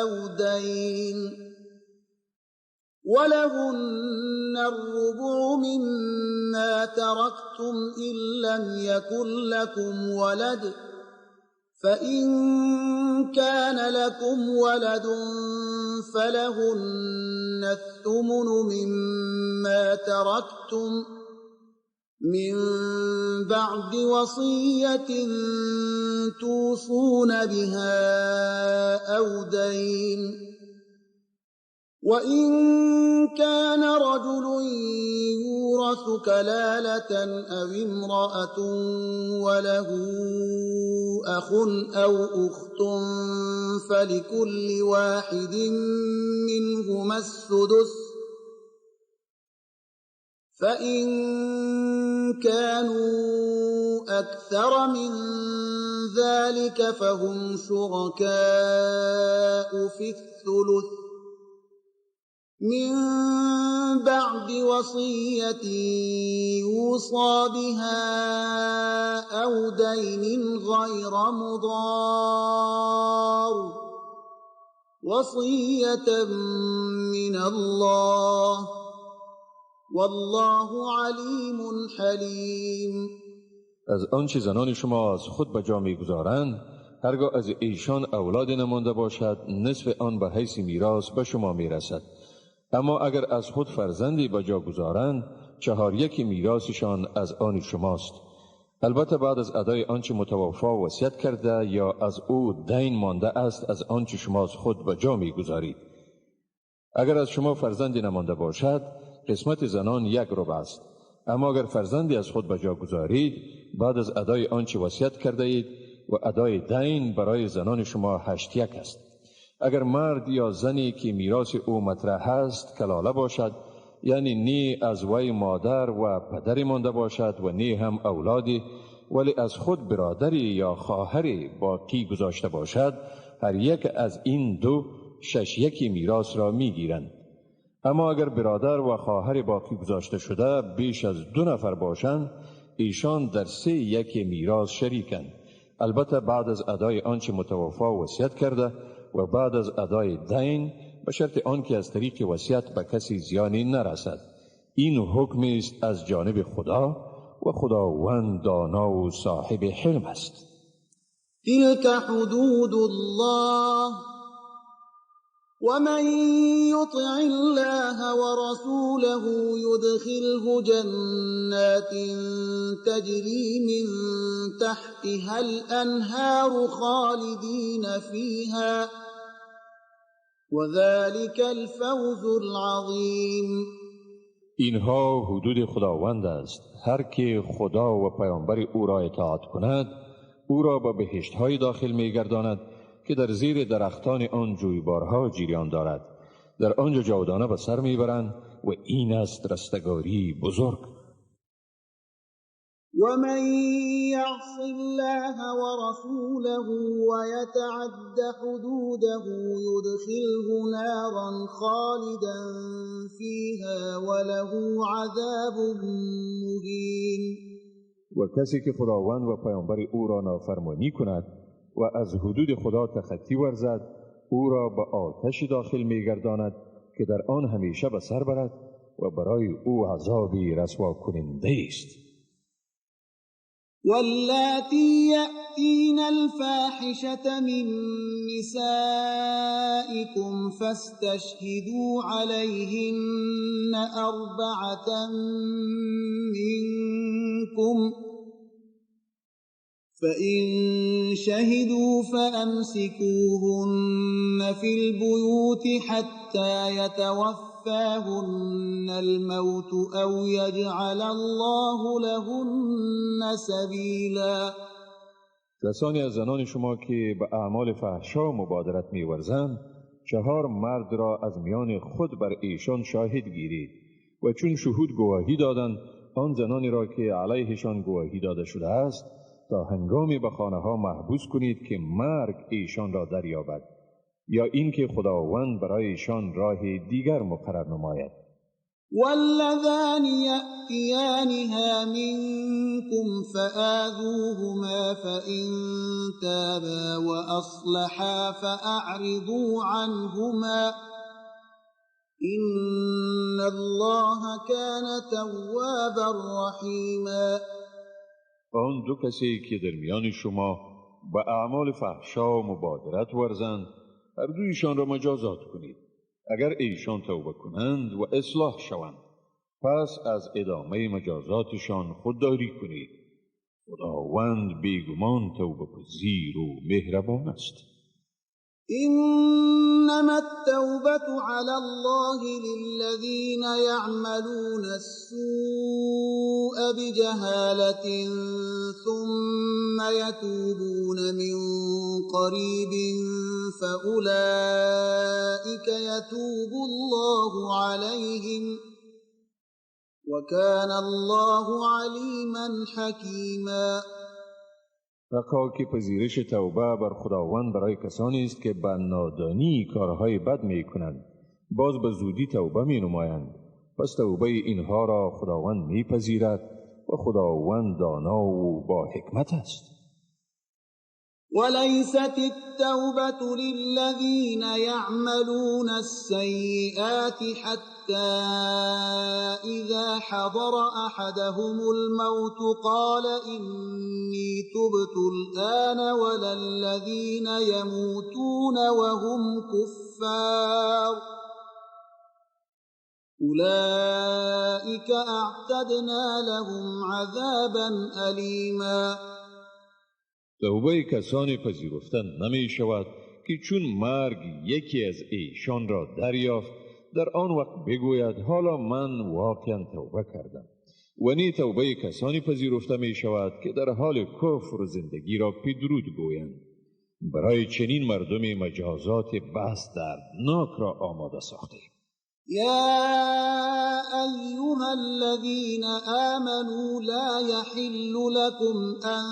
أو دين ولهن الربع مما تركتم إن لم يكن لكم ولد فإن كان لكم ولد فلهن الثمن مما تركتم من بعد وصية توصون بها أو دين وإن كان رجل يورث كلالة أو امرأة وله أخ أو أخت فلكل واحد منهما السدس فإن كانوا أكثر من ذلك فهم شركاء في الثلث من بعد وصية يوصى بها أو دين غير مضار وصية من الله والله علیم حلیم. از آنچه زنان شما از خود به جا می‌گذارند هرگاه از ایشان اولاد نمانده باشد نصف آن به حیث میراث به شما میرسد. اما اگر از خود فرزندی به جا گذارند 4/1 میراثشان از آن شماست. البته بعد از ادای آنچه متوفی وصیت کرده یا از او دین مانده است از آنچه شما از خود به جا می‌گذارید. اگر از شما فرزندی نمانده باشد قسمت زنان 1/4 است. اما اگر فرزندی از خود به جا گذارید بعد از ادای آنچه وصیت کرده اید و ادای دین برای زنان شما 8/1 است. اگر مرد یا زنی که میراث او مطرح است کلاله باشد، یعنی نی از وی مادر و پدری مانده باشد و نی هم اولادی، ولی از خود برادری یا خواهری باقی گذاشته باشد، هر یک از این 2 6/1 میراث را میگیرند. اما اگر برادر و خواهر باقی گذاشته شده بیش از 2 نفر باشند، ایشان در 3/1 میراث شریکند. البته بعد از ادای آنچه متوفی وصیت کرده و بعد از ادای دین، به شرط آنکه از طریق وصیت به کسی زیانی نرسد. این حکم است از جانب خدا و خداوند دانا و صاحب حلم است. تلك حدود الله ومن يطع الله ورسوله يدخله جنات تجري من تحتها الأنهار خالدين فيها وذلك الفوز العظيم. اینها حدود خداوند است. هر که خدا و پیامبر او را اطاعت کند او را به بهشت‌های داخل می‌گرداند که در زیر درختان آن جویبارها جریان دارد. در آنجا جاودانه به سر میبرند و این است رستگاری بزرگ. ومن يعص الله ورسوله ويتعد حدوده يدخله نارا خالدا فيها وله عذاب مهين. و کسی که خداوند و پیامبر او را نافرمانی کند و از حدود خدا تخطی ورزد او را به آتش داخل می‌گرداند که در آن همیشه به سر برد و برای او عذابی رسوا کننده است. واللاتی یأتین الفاحشة من نسائكم فاستشهدوا عليهن 4 منكم فإن شهدوا فأمسكوهن في البيوت حتى يتوفاهن الموت أو يجعل الله لهن سبيلا. کسانی از زنان شما که به اعمال فحشا مبادرت می‌ورزند 4 مرد را از میان خود بر ایشان شاهد گیرید و چون شهود گواهی دادند آن زنانی را که علیهشان گواهی داده شده است تا هنگامی به خانه‌ها محبوس کنید که مرگ ایشان را دریابد یا اینکه خداوند برای ایشان راه دیگر مقرر نماید. واللذان يأتيانها منكم فآذوهما فإن تابا وأصلحا فأعرضوا عنهما إن الله كان توابا رحيما. آن 2 کسی که در میان شما به اعمال فحشا مبادرت ورزند هر دویشان را مجازات کنید. اگر ایشان توبه کنند و اصلاح شوند پس از ادامه مجازاتشان خودداری کنید. خداوند بیگمان توبه پذیر و مهربان است. إنما التوبة على الله للذين يعملون السوء بجهالة ثم يتوبون من قريب فأولئك يتوب الله عليهم وكان الله عليما حكيما. حقا که پذیرش توبه بر خداوند برای کسانی است که به نادانی کارهای بد می کنند باز به زودی توبه می نمایند. پس توبه اینها را خداوند می پذیرد و خداوند دانا و با حکمت است. وليست التوبة للذين يعملون السيئات حتى إذا حضر أحدهم الموت قال إني تبت الآن ولا الذين يموتون وهم كفار أولئك أعتدنا لهم عذابا أليما. توبه کسانی پذیرفتن نمی شود که چون مرگ یکی از ایشان را دریافت در آن وقت بگوید حالا من واقعا توبه کردم. و نی توبه کسانی پذیرفته می شود که در حال کفر زندگی را پیدرود گویند. برای چنین مردمی مجازات بس دردناک را آماده ساخته. يا أيها الذين آمنوا لا يحل لكم أن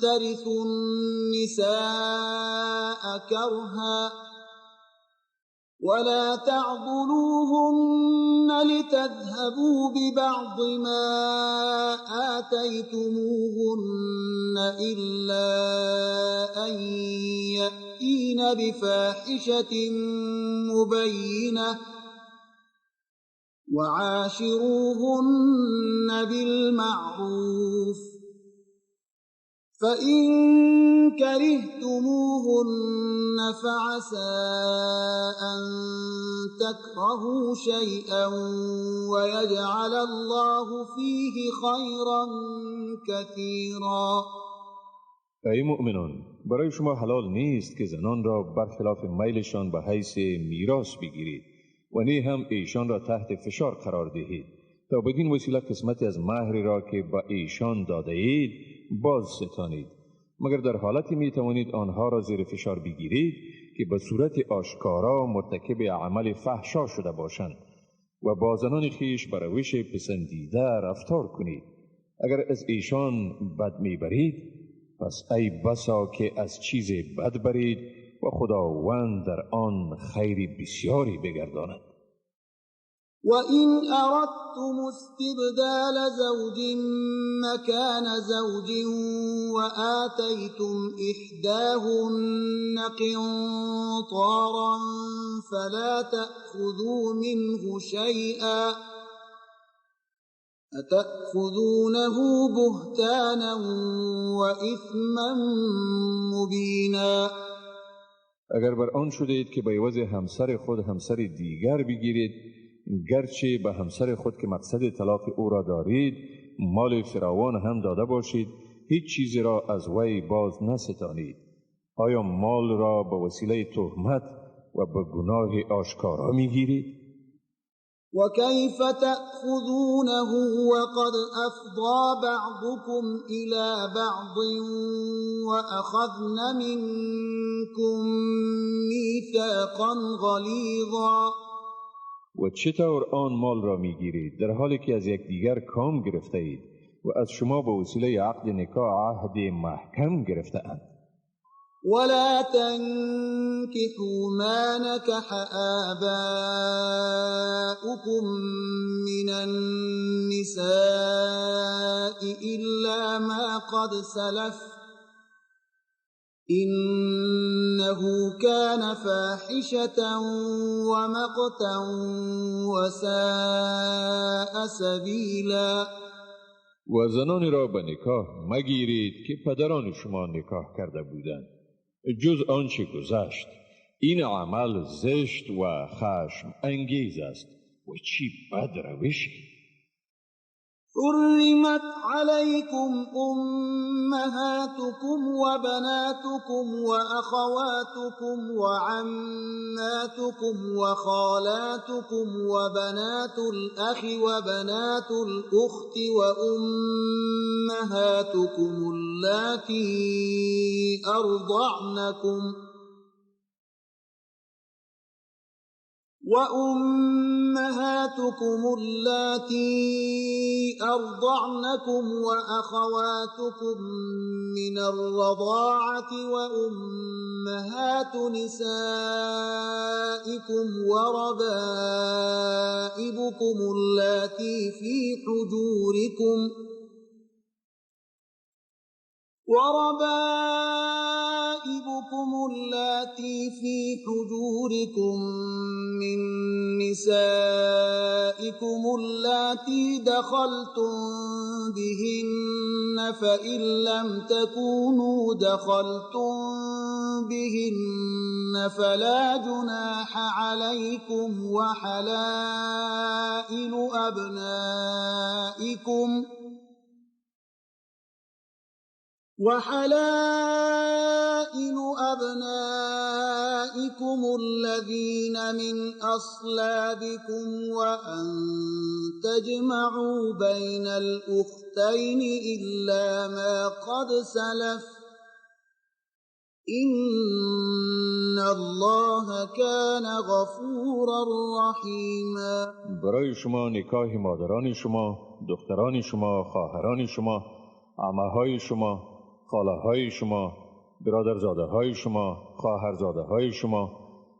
ترثوا النساء كرها ولا تعضلوهن لتذهبوا ببعض ما آتيتموهن إلا أن يأتين بفاحشة مبينة وعاشروهن بالمعروف فإن كرهتموهن فعسى أن تكرهوا شيئا ويجعل الله فيه خيرا كثيرا. ای مؤمنان، برای شما حلال نیست که زنان را برخلاف میلشان به حیث میراث بگیرید و نی هم ایشان را تحت فشار قرار دهید تا بدین وسیله قسمتی از مهری را که به ایشان داده اید باز ستانید، مگر در حالتی می توانید آنها را زیر فشار بگیرید که به صورت آشکارا مرتکب عمل فحشا شده باشند و با زنان خیش به روش پسندیده رفتار کنید. اگر از ایشان بد میبرید پس ای بسا که از چیز بد برید و خداوند در آن خیر بسیاری بگرداند. وَإِنْ أَرَدْتُمُ اسْتِبْدَالَ زَوْجٍ مَّكَانَ زَوْجٍ وَآتَيْتُمْ إِحْدَاهُنَّ قِنطَارًا فَلَا تَأْخُذُوا مِنْهُ شَيْئًا أَتَأْخُذُونَهُ بُهْتَانًا وَإِثْمًا مُّبِينًا. اگر بر آن شدید که به عوض همسر خود همسر دیگر بگیرید، گرچه به همسر خود که مقصد طلاق او را دارید مال فراوان هم داده باشید، هیچ چیزی را از وی باز نستانید. آیا مال را به وسیله تهمت و به گناه آشکارا میگیرید؟ وَكَيْفَ تَأْخُذُونَهُ وَقَدْ أَفْضَىٰ بَعْضُكُمْ إِلَىٰ بَعْضٍ وَأَخَذْنَ مِنكُم مِّيثَاقًا غَلِيظًا. و چطور آن مال را میگیرید در حالی که از یکدیگر کام گرفته اید و از شما به وسیله عقد نکاح عهد محکم گرفته اند؟ وَلَا تَنكِحُوا مَا نَكَحَ آبَاؤُكُم مِّنَ النِّسَاءِ إِلَّا مَا قَدْ سَلَفَ إِنَّهُ كَانَ فَاحِشَةً وَمَقْتًا وَسَاءَ سَبِيلًا. و زنانی را به نکاح مگیرید که پدران شما نکاح کرده بودند جز آنچه گذشت. این عمل زشت و خشم انگیز است و چی بد روشی. حرمت عليكم أمهاتكم وبناتكم وأخواتكم وعماتكم وخالاتكم وبنات الأخ وبنات الأخت وأمهاتكم اللاتي أرضعنكم وأخواتكم من الرضاعة وأمهات نسائكم وربائبكم اللاتي في حجوركم من نسائكم اللاتي دخلتم بهن فإن لم تكونوا دخلتم بهن فلا جناح عليكم وحلائل أبنائكم الذين من أصلابكم وأن تجمعوا بين الأختين إلا ما قد سلف إن الله كان غفورا رحيما. برای شما نکاح مادران شما، دختران شما، خواهران شما، عمه‌های شما، خاله‌های شما، برادرزاده‌های شما، خواهرزاده‌های شما،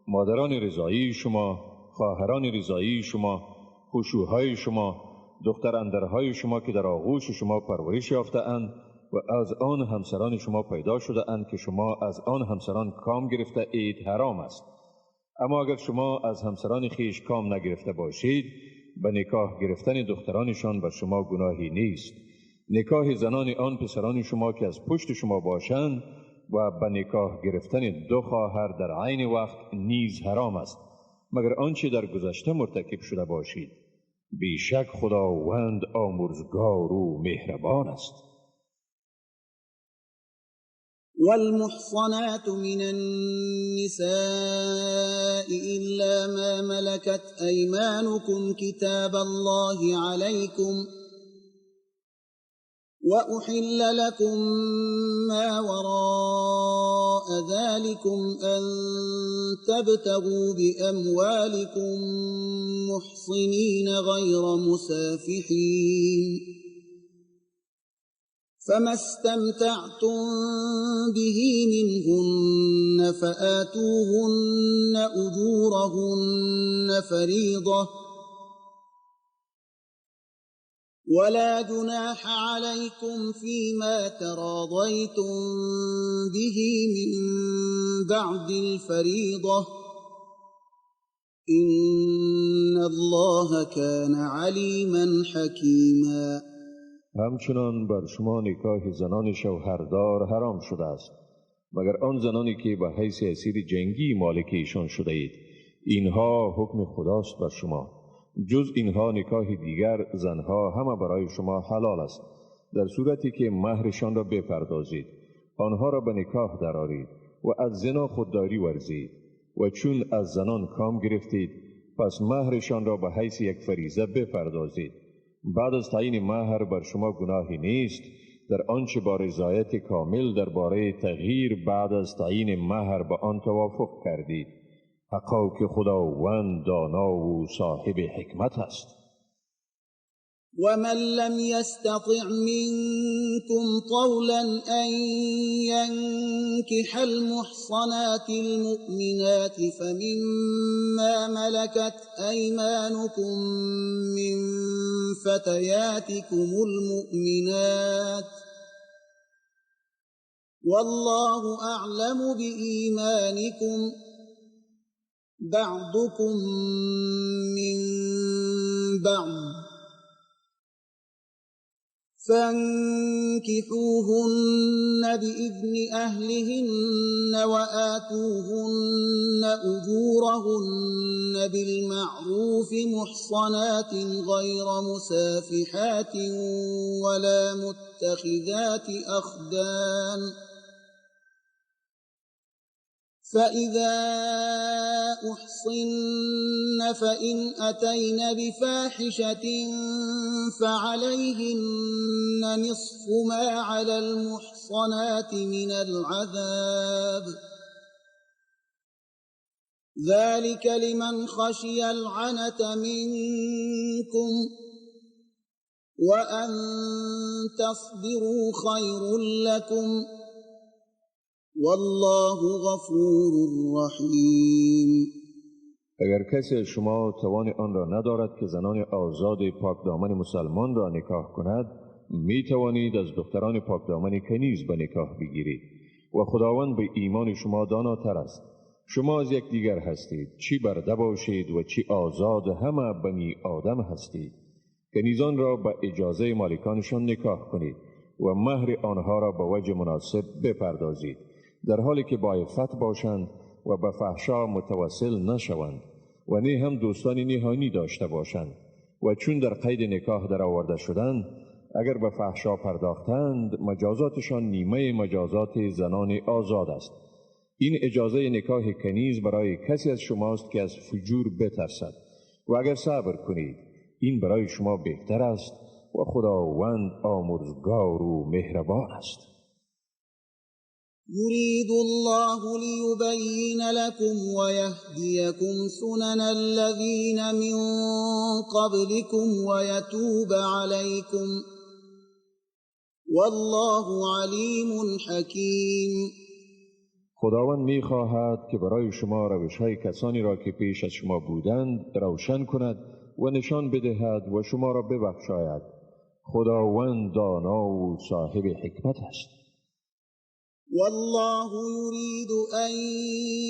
مادران رضاعی شما، خواهران رضاعی شما، خشوهای شما، دختر اندرهای شما که در آغوش شما پرورش یافته‌اند و از آن همسران شما پیدا شده‌اند که شما از آن همسران کام گرفته اید حرام است. اما اگر شما از همسران خیش کام نگرفته باشید، به نکاح گرفتن دخترانشان بر شما گناهی نیست. نکاح زنان آن پسران شما که از پشت شما باشند و به نکاح گرفتن دو خواهر در عین وقت نیز حرام است مگر آنچه در گذشته مرتکب شده باشید. بیشک خداوند آمرزگار و مهربان است. والمحصنات من النساء إلا ما ملكت أيمانكم كتاب الله عليكم وأحل لكم ما وراء ذلكم أن تبتغوا بأموالكم محصنين غير مسافحين فما استمتعتم به منهن فآتوهن أجورهن فريضة ولا جناح عليكم فيما تراضيتم به من بعد الفريضة إن الله كان عليما حكيما. همچنان بر شما نکاح زنان شوهردار حرام شده است مگر آن زنانی که به حیث اسیر جنگی مالک ایشان شده اید. اینها حکم خداست بر شما. جز اینها نکاح دیگر زنها همه برای شما حلال است در صورتی که مهرشان را بپردازید، آنها را به نکاح درآورید و از زنا خودداری ورزید و چون از زنان کام گرفتید پس مهرشان را به حیث یک فریضه بپردازید. بعد از تعیین مهر بر شما گناهی نیست در آنچه با رضایت کامل درباره تغییر بعد از تعیین مهر به آن توافق کردید. حقا که خداوند دانا و صاحب حکمت است. ومن لم يستطع منكم طولا أن ينكح المحصنات المؤمنات فمما ملكت أيمانكم من فتياتكم المؤمنات والله أعلم بإيمانكم بعضكم من بعض فانكحوهن بإذن أهلهن وآتوهن أجورهن بالمعروف محصنات غير مسافحات ولا متخذات أخدان فإذا أحصن فإن أتين بفاحشة فعليهن نصف ما على المحصنات من العذاب ذلك لمن خشي العنة منكم وأن تصبروا خير لكم والله غفور رحیم. اگر کسی از شما توان آن را ندارد که زنان آزاد پاکدامن مسلمان را نکاح کند، می توانید از دختران پاکدامن کنیز به نکاح بگیرید و خداوند به ایمان شما داناتر است. شما از یکدیگر هستید، چی برده باشید و چی آزاد، همه بنی آدم هستید. کنیزان را به اجازه مالکانشان نکاح کنید و مهر آنها را به وجه مناسب بپردازید در حالی که با عفت باشند و به فحشا متوسل نشوند و نه هم دوستان نهانی داشته باشند و چون در قید نکاح در آورده شدند اگر به فحشا پرداختند مجازاتشان نیمه مجازات زنان آزاد است. این اجازه نکاح کنیز برای کسی از شماست که از فجور بترسد و اگر صبر کنید این برای شما بهتر است و خداوند آمرزگار و مهربان است. يريد الله ليبين لكم ويهديكم سنن الذين من قبلكم ويتوب عليكم والله عليم حكيم. خداوند می‌خواهد که برای شما روش‌های کسانی را که پیش از شما بودند روشن کند و نشان بدهد و شما را ببخشاید. خداوند دانا و صاحب حکمت است. والله يريد أن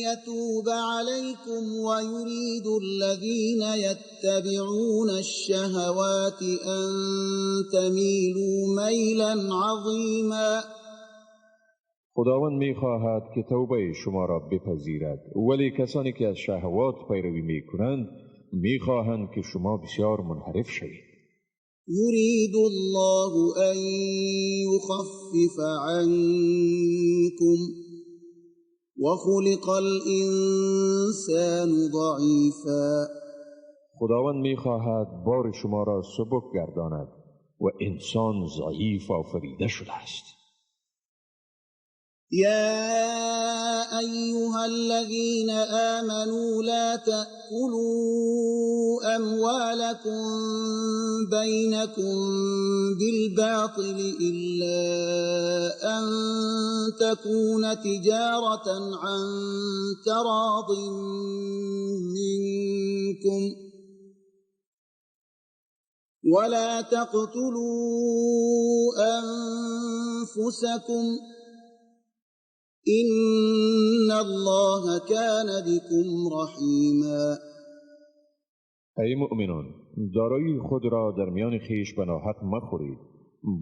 يتوب عليكم ويريد الذين يتبعون الشهوات أن تميلوا ميلا عظيما. خداوند می‌خواهد که توبه شما را بپذیرد ولی کسانی که از شهوات پیروی می‌کنند می‌خواهند که شما بسیار منحرف شوید. يريد الله أن يخفف عنكم وخلق الإنسان ضعيفا. خداوند می‌خواهد بار شما را سبک گرداند و انسان ضعیف آفریده شده است. يا أيها الذين آمنوا لا تأكلوا أموالكم بينكم بالباطل إلا أن تكون تجارة عن تراض منكم ولا تقتلوا أنفسكم إن الله كان بكم رحیما. ای مؤمنان، دارایی خود را در میان خیش به ناحق مخورید،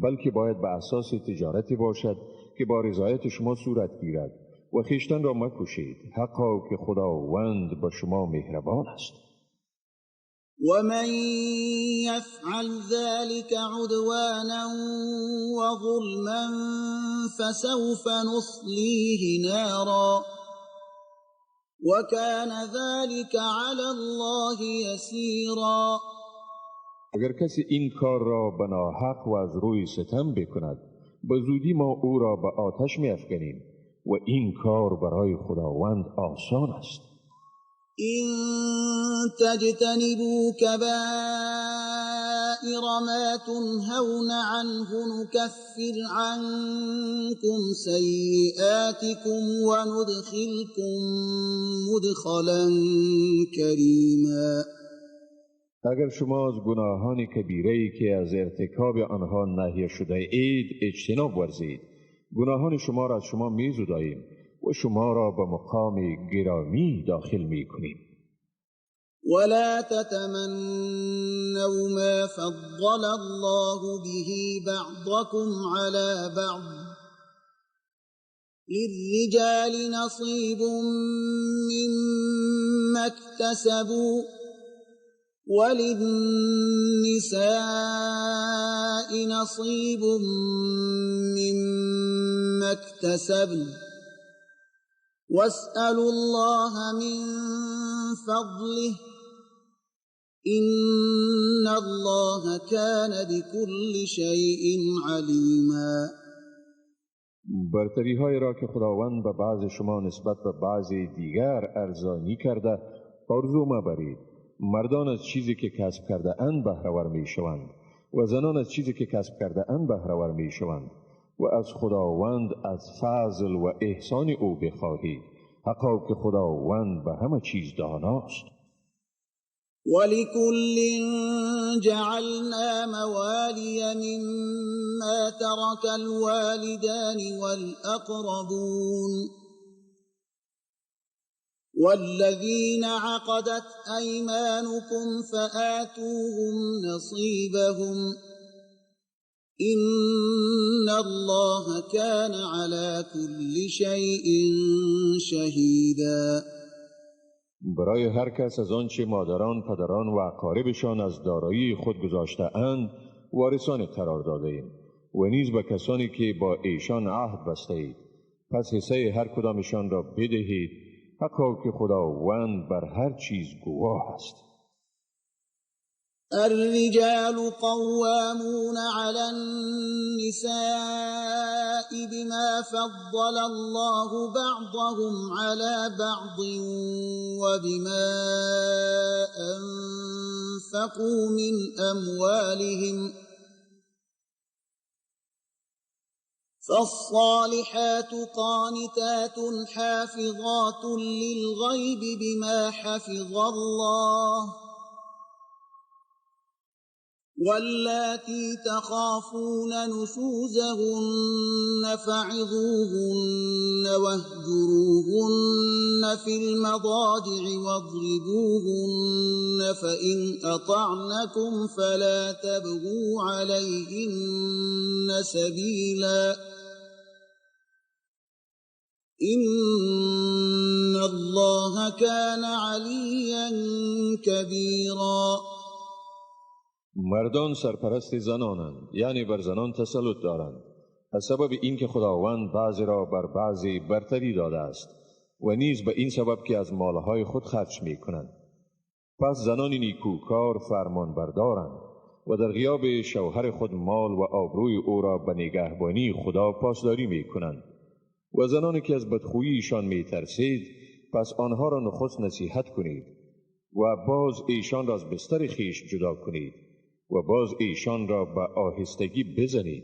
بلکه باید به اساس تجارتی باشد که با رضایت شما صورت گیرد و خیشتن را مکشید، حقا که خداوند با شما مهربان است. ومن يفعل ذلك عدوانا وظلما فسوف نصليه نارا وكان ذلك على الله يسيرا. اگر کسی این کار را به ناحق و از روی ستم بکند، به زودی ما او را به آتش می‌افکنیم و این کار برای خداوند آسان است. إن تجتنبوا كبائر ما تنهون عنه نكفر عنكم سيئاتكم وندخلكم مدخلا كريما. اگر شما از گناهان کبیره‌ای که از ارتکاب آنها نهی شده اید اجتناب ورزید، گناهان شما را از شما می‌زداییم و شما را به مقام گرامی داخل می‌کنیم. ولا تتمنوا ما فضل الله به بعضكم على بعض للرجال نصيب مما اكتسبوا وللنساء نصيب مما اكتسبن واسألوا الله من فضله إن الله كان بكل شيء عليما. برتری های را که خداوند به بعض شما نسبت به بعض دیگر ارزانی کرده آرزو مبرید. مردان از چیزی که کسب کرده اند بهره‌ور می شوند و زنان از چیزی که کسب کرده اند بهره‌ور می شوند و از خداوند از فضل و احسان او بخواهید، حقا که خداوند به همه چیز داناست. ولكل جعلنا موالي مما ترك الوالدان والأقربون والذين عقدت أيمانكم فآتوهم نصيبهم إن الله كان على كل شيء شهيدا. برای هر کس از آنچه مادران، پدران و اقاربشان از دارایی خود گذاشته اند وارثان قرار داده ایم و نیز به کسانی که با ایشان عهد بسته اید، پس حصه هر کدامشان را بدهید، حقا که خداوند بر هر چیز گواه است. الرجال قوامون على النساء بما فضل الله بعضهم على بعض وبما أنفقوا من أموالهم فالصالحات قانتات حافظات للغيب بما حفظ الله واللاتي تخافون نشوزهن فعظوهن واهجروهن في المضاجع واضربوهن فإن أطعنكم فلا تبغوا عليهن سبيلا إن الله كان عليا كبيرا. مردان سرپرست زنانند، یعنی بر زنان تسلط دارند، از سبب اینکه خداوند بعضی را بر بعضی برتری داده است و نیز به این سبب که از مالهای خود خرج می کنند. پس زنان نیکوکار فرمان بردارند و در غیاب شوهر خود مال و آبروی او را به نگهبانی خدا پاسداری می کنند. و زنانی که از بدخوییشان می ترسید، پس آنها را نخست نصیحت کنید و باز ایشان را از بستر خیش جدا کنید و باز ایشان را به آهستگی بزنید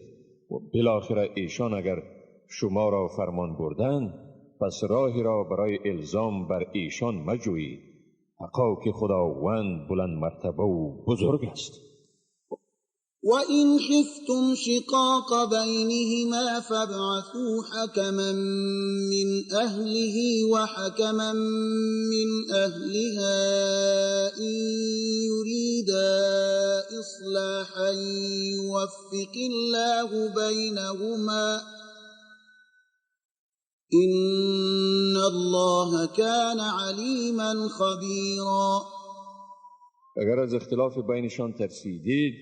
و بالاخره ایشان اگر شما را فرمان بردند، پس راهی را برای الزام بر ایشان مجویید. حقا که خداوند بلند مرتبه و بزرگ است. وَإِنْ خِفْتُمْ شِقَاقَ بَيْنِهِمَا فَابْعَثُوا حَكَمًا مِّنْ أَهْلِهِ وَحَكَمًا مِّنْ أَهْلِهَا إِنْ يُرِيدَا إِصْلَاحًا يُوَفِّقِ اللَّهُ بَيْنَهُمَا إِنَّ اللَّهَ كَانَ عَلِيمًا خَبِيرًا. اگر از اختلاف بینشان ترسیدید،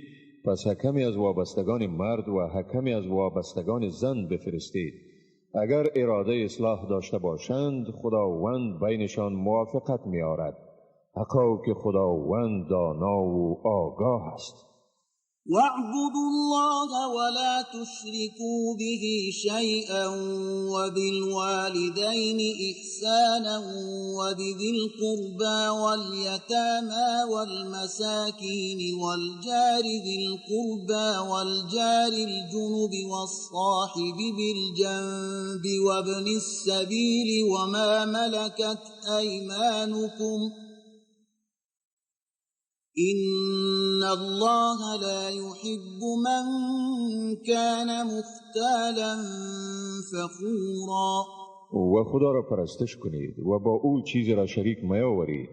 پس حکمی از وابستگان مرد و حکمی از وابستگان زن بفرستید. اگر اراده اصلاح داشته باشند، خداوند بینشان موافقت می آرد. حقا که خداوند دانا و آگاه است. وَاعْبُدُوا اللَّهَ وَلَا تُشْرِكُوا بِهِ شَيْئًا وَبِالْوَالِدَيْنِ إِحْسَانًا وَبِذِي الْقُرْبَى وَالْيَتَامَى وَالْمَسَاكِينِ وَالْجَارِ ذِي الْقُرْبَى وَالْجَارِ الْجُنُبِ وَالصَّاحِبِ بِالْجَنبِ وَابْنِ السَّبِيلِ وَمَا مَلَكَتْ أَيْمَانُكُمْ إِنَّ اللَّهَ لَا يُحِبُّ مَنْ كَانَ مُخْتَالًا فَخُورًا. و خدا را پرستش کنید و با او چیزی را شریک میاورید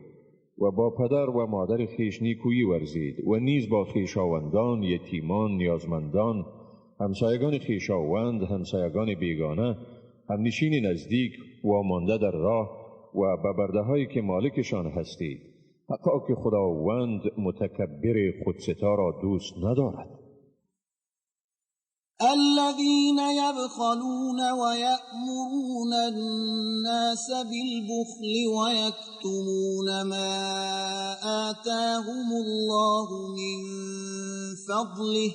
و با پدر و مادر خویش نیکویی ورزید و نیز با خویشاوندان، یتیمان، نیازمندان، همسایگان خویشاوند، همسایگان بیگانه، همنشین نزدیک و مانده در راه و به برده‌هایی که مالکشان هستید. حقا که خداوند متکبر خودستا را دوست ندارد. الذين يبخلون ويأمرون الناس بالبخل ويكتمون ما آتاهم الله من فضله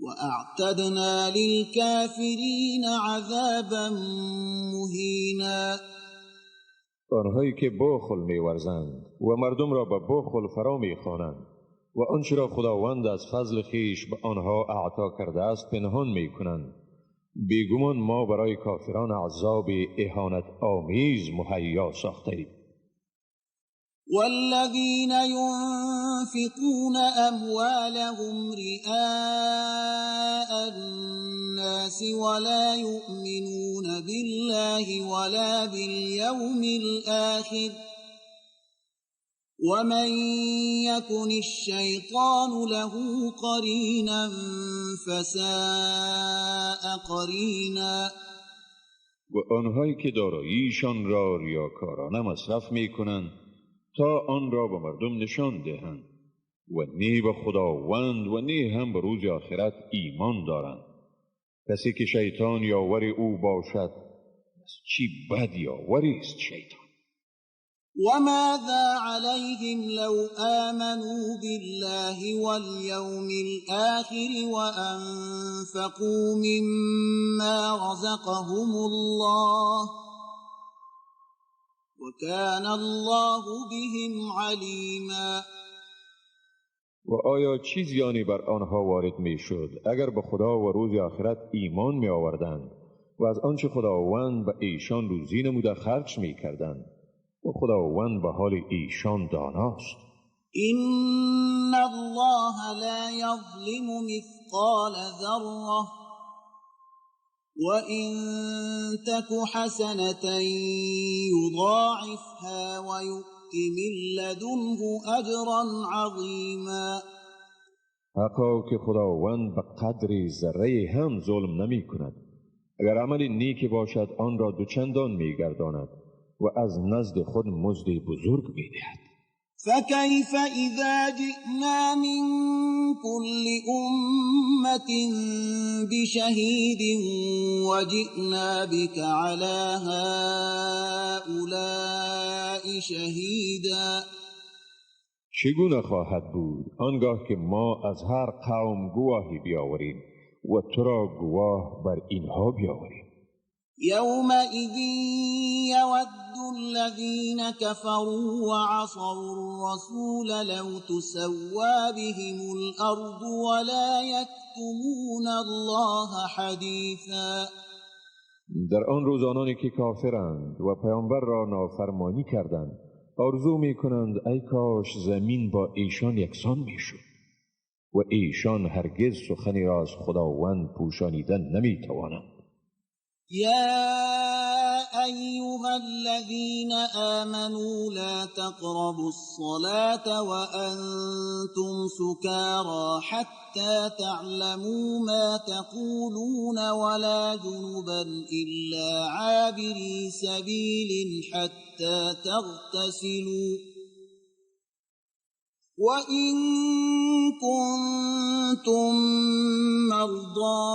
وأعتدنا للكافرين عذابا مهینا. آنهایی که بخل می‌ورزند و مردم را به بخل فرا می‌خوانند و آنچه را خداوند از فضل خویش به آنها اعطا کرده است پنهان می‌کنند، بیگمان ما برای کافران عذاب اهانت آمیز مهیا ساخته‌ایم. والذين ينفقون أموالهم رئاء الناس ولا يؤمنون بالله ولا باليوم الآخر ومن يكن الشيطان له قرينا فساء قرينا. و آنهایی که داراییشان را ریاکارانه مصرف می‌کنند تا آن را به مردم نشان دهند و نی به خداوند و نی هم به روز آخرت ایمان دارند. کسی که شیطان یاور او باشد، چی بد یاوری است شیطان. وماذا عليهم لو آمنوا بالله واليوم الآخر وأنفقوا مما رزقهم الله وكان الله بهم علیما. و آیا چی زیانی بر آنها وارد می شد اگر به خدا و روز آخرت ایمان می آوردند و از آنچه خداوند به ایشان روزی نموده خرج می کردند و خداوند به حال ایشان داناست. إن الله لا يظلم مثقال ذرة وإن تك حسنة يضاعفها ويؤت من لدنه أجرا عظيما. حقا که خداوند به قدر ذره هم ظلم نمی کند. اگر عمل نیک باشد آن را دوچندان می گرداند و از نزد خود مزد بزرگ می دهد. فكيف إذا جئنا من كل أمة بشهيد وجئنا بك على هؤلاء شهيدا. چگونه خواهد بود آنگاه که ما از هر قوم گواهی بیاوریم و تو را گواه بر اینها بیاوریم؟ يومئذ يود الذين كفروا وعصوا الرسول لو تسوى بهم الأرض ولا يكتمون الله حديثا. در آن روز آنانی که کافرند و پیامبر را نافرمانی کردند آرزو می کنند ای کاش زمین با ایشان یکسان می شد و ایشان هرگز سخنی را از خداوند پوشانیدن نمی توانند. يا أيها الذين آمنوا لا تقربوا الصلاة وأنتم سكارى حتى تعلموا ما تقولون ولا جنبا إلا عابري سبيل حتى تغتسلوا وإن كنتم مرضى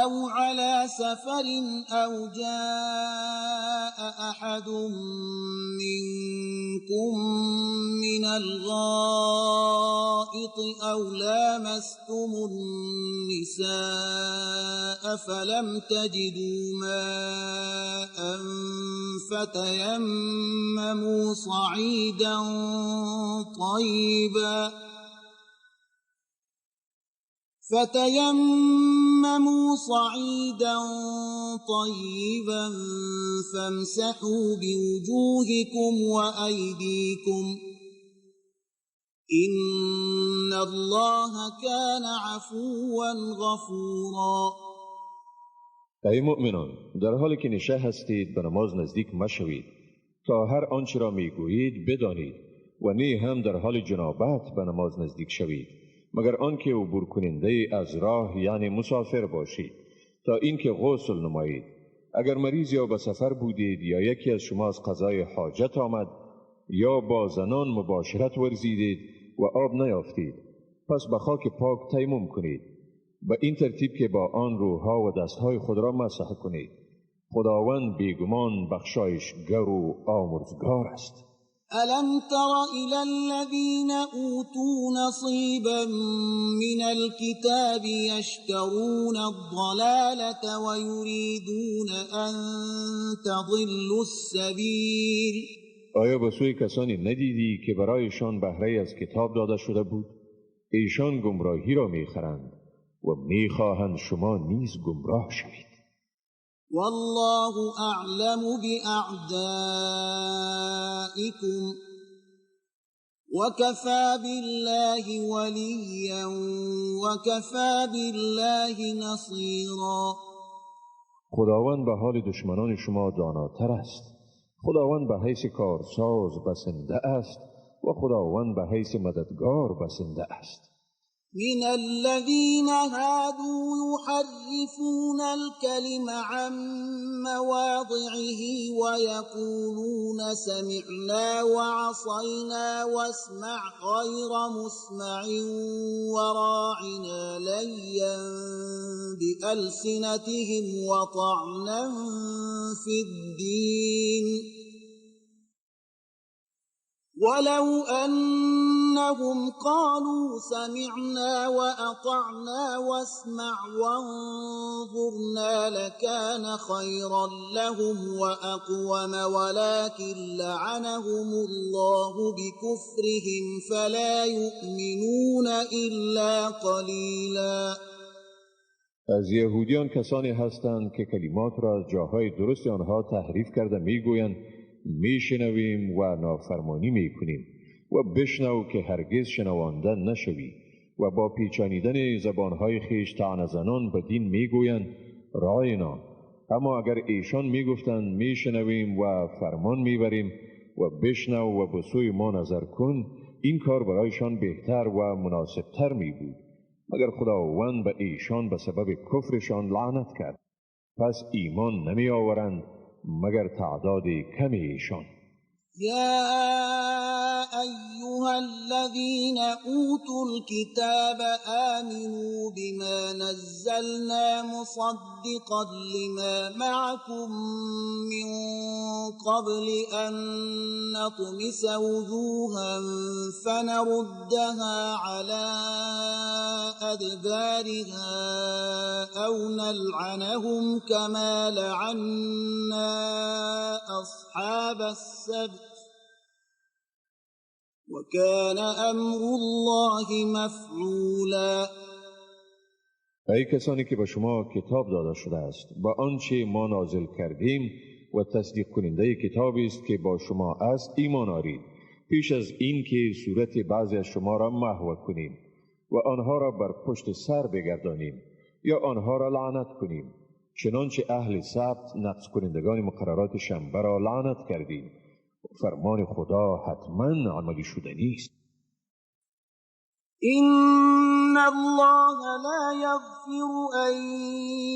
أو على سفر أو جاء أحد منكم من الغائط أو لامستم النساء فلم تجدوا ماء فتيمموا صعيدا طيبا فامسحوا بوجوهكم وأيديكم إن الله كان عفوا غفورا. ای مؤمنان، در حالی که نشه هستید به نماز نزدیک مشوید تا هر آنچه را میگویید بدانید و نه هم در حال جنابت به نماز نزدیک شوید مگر آنکه عبور کننده از راه یعنی مسافر باشید تا اینکه غسل نمایید. اگر مریض یا به سفر بودید یا یکی از شما از قضای حاجت آمد یا با زنان مباشرت ورزیدید و آب نیافتید پس به خاک پاک تیمم کنید به این ترتیب که با آن روحها و دستهای خود را مسح کنید. خداوند بیگمان بخشایشگر و آمرزگار است. ألم تر إلى الذين أوتوا نصيبا من الكتاب يشترون الضلالة ويريدون أن تضلوا السبيل. آیا به سوی کسانی ندیدی که برایشان بهره از کتاب داده شده بود؟ ایشان گمراهی را میخرند و میخواهند شما نیز گمراه شوید. والله أعلم بأعدائكم وكفى بالله وليا وكفى بالله نصيرا. خداوند به حال دشمنان شما داناتر است. خداوند به حیث کارساز بسنده است و خداوند به حیث مددگار بسنده است. من الذين هادوا يحرفون الكلم عن مواضعه ويقولون سمعنا وعصينا واسمع غير مسمع وراعنا ليا بألسنتهم وطعنا في الدين ولو أنهم قالوا سمعنا وأطعنا واسمع وانظرنا لكان خيرا لهم وأقوم ولكن لعنهم الله بكفرهم فلا يؤمنون إلا قليلا. از یهودیان کسانی هستند که کلمات را از جاهای درست آنها تحریف کرده میگویند میشنویم و نافرمانی میکنیم و بشنو که هرگز شنوانده نشوی و با پیچانیدن زبانهای خویش طعنه زنان به دین میگویند راینا. اما اگر ایشان میگفتند میشنویم و فرمان میبریم و بشنو و به سوی ما نظر کن این کار برایشان بهتر و مناسبتر میبود مگر خداوند به ایشان به سبب کفرشان لعنت کرد پس ایمان نمی آورند مگر تعداد کمی ایشان. يا أيها الذين أوتوا الكتاب آمنوا بما نزلنا مصدقا لما معكم من قبل أن نطمس وجوها فنردها على أدبارها أو نلعنهم كما لعنا أصحاب السبت وكان أمر الله مفعولا. ای کسانی که به شما کتاب داده شده است، با آنچه ما نازل کردیم و تصدیق کننده کتابی است که با شما است ایمان آرید، پیش از این که صورت بعضی از شما را محو کنیم و آنها را بر پشت سر بگردانیم یا آنها را لعنت کنیم، چنانچه اهل سبت نقض کنندگان مقررات شنبه را لعنت کردیم. فرمان خدا حتما عملی شدنی است. إن الله لا يغفر أن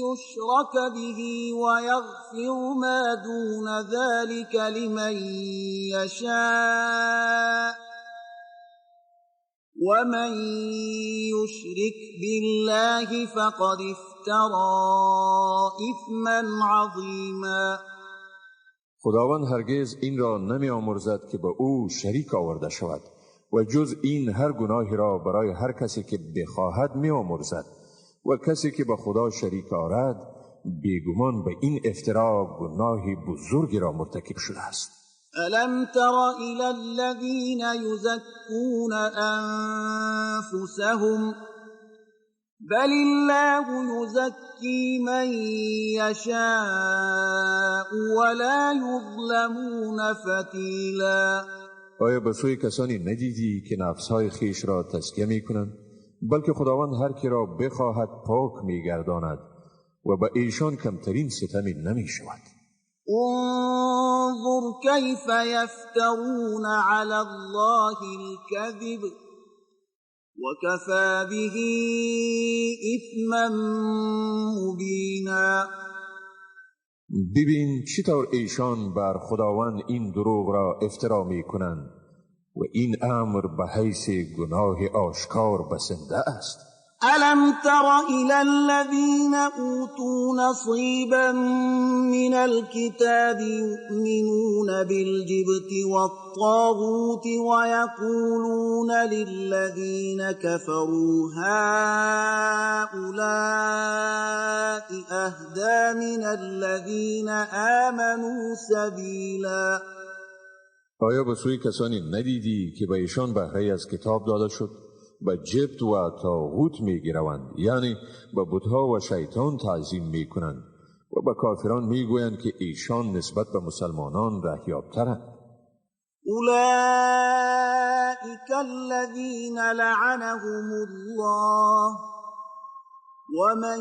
يشرك به ويغفر ما دون ذلك لمن يشاء ومن يشرك بالله فقد افترى إثما عظيما. خداوند هرگز این را نمی آمرزد که به او شریک آورده شود و جز این هر گناهی را برای هر کسی که بخواهد می آمرزد و کسی که به خدا شریک آورد بیگمان به این افترا گناهی بزرگی را مرتکب شده است. ألم تر إلى الذين يزكون أنفسهم بل الله يزكي من يشاء ولا يظلمون فتيلا. آیا به سوی کسانی ندیدی که نفسهای خیش را تزکیه می کنند؟ بلکه خداوند هر کی را بخواهد پاک می گرداند و به ایشان کمترین ستمی نمی شود. انظر كيف يفترون على الله الكذب وكفى به إثما مبينا. ببین چطور ایشان بر خداوند این دروغ را افترا می کنند و این امر به حیث گناه آشکار بسنده است. ألم تر إلى الذين أوتوا نصيبا من الكتاب يؤمنون بالجبت والطاغوت ويقولون للذين كفروا هؤلاء أهدى من الذين آمنوا سبيلا. آیا به سوی کسانی ندیدی که به ایشان بهره از کتاب داده شد به جبت و طاغوت میگیروند، یعنی به بتها و شیطان تعظیم میکنند و به کافران میگویند که ایشان نسبت به مسلمانان رهیابترند. أولئك الذين لعنهم الله ومن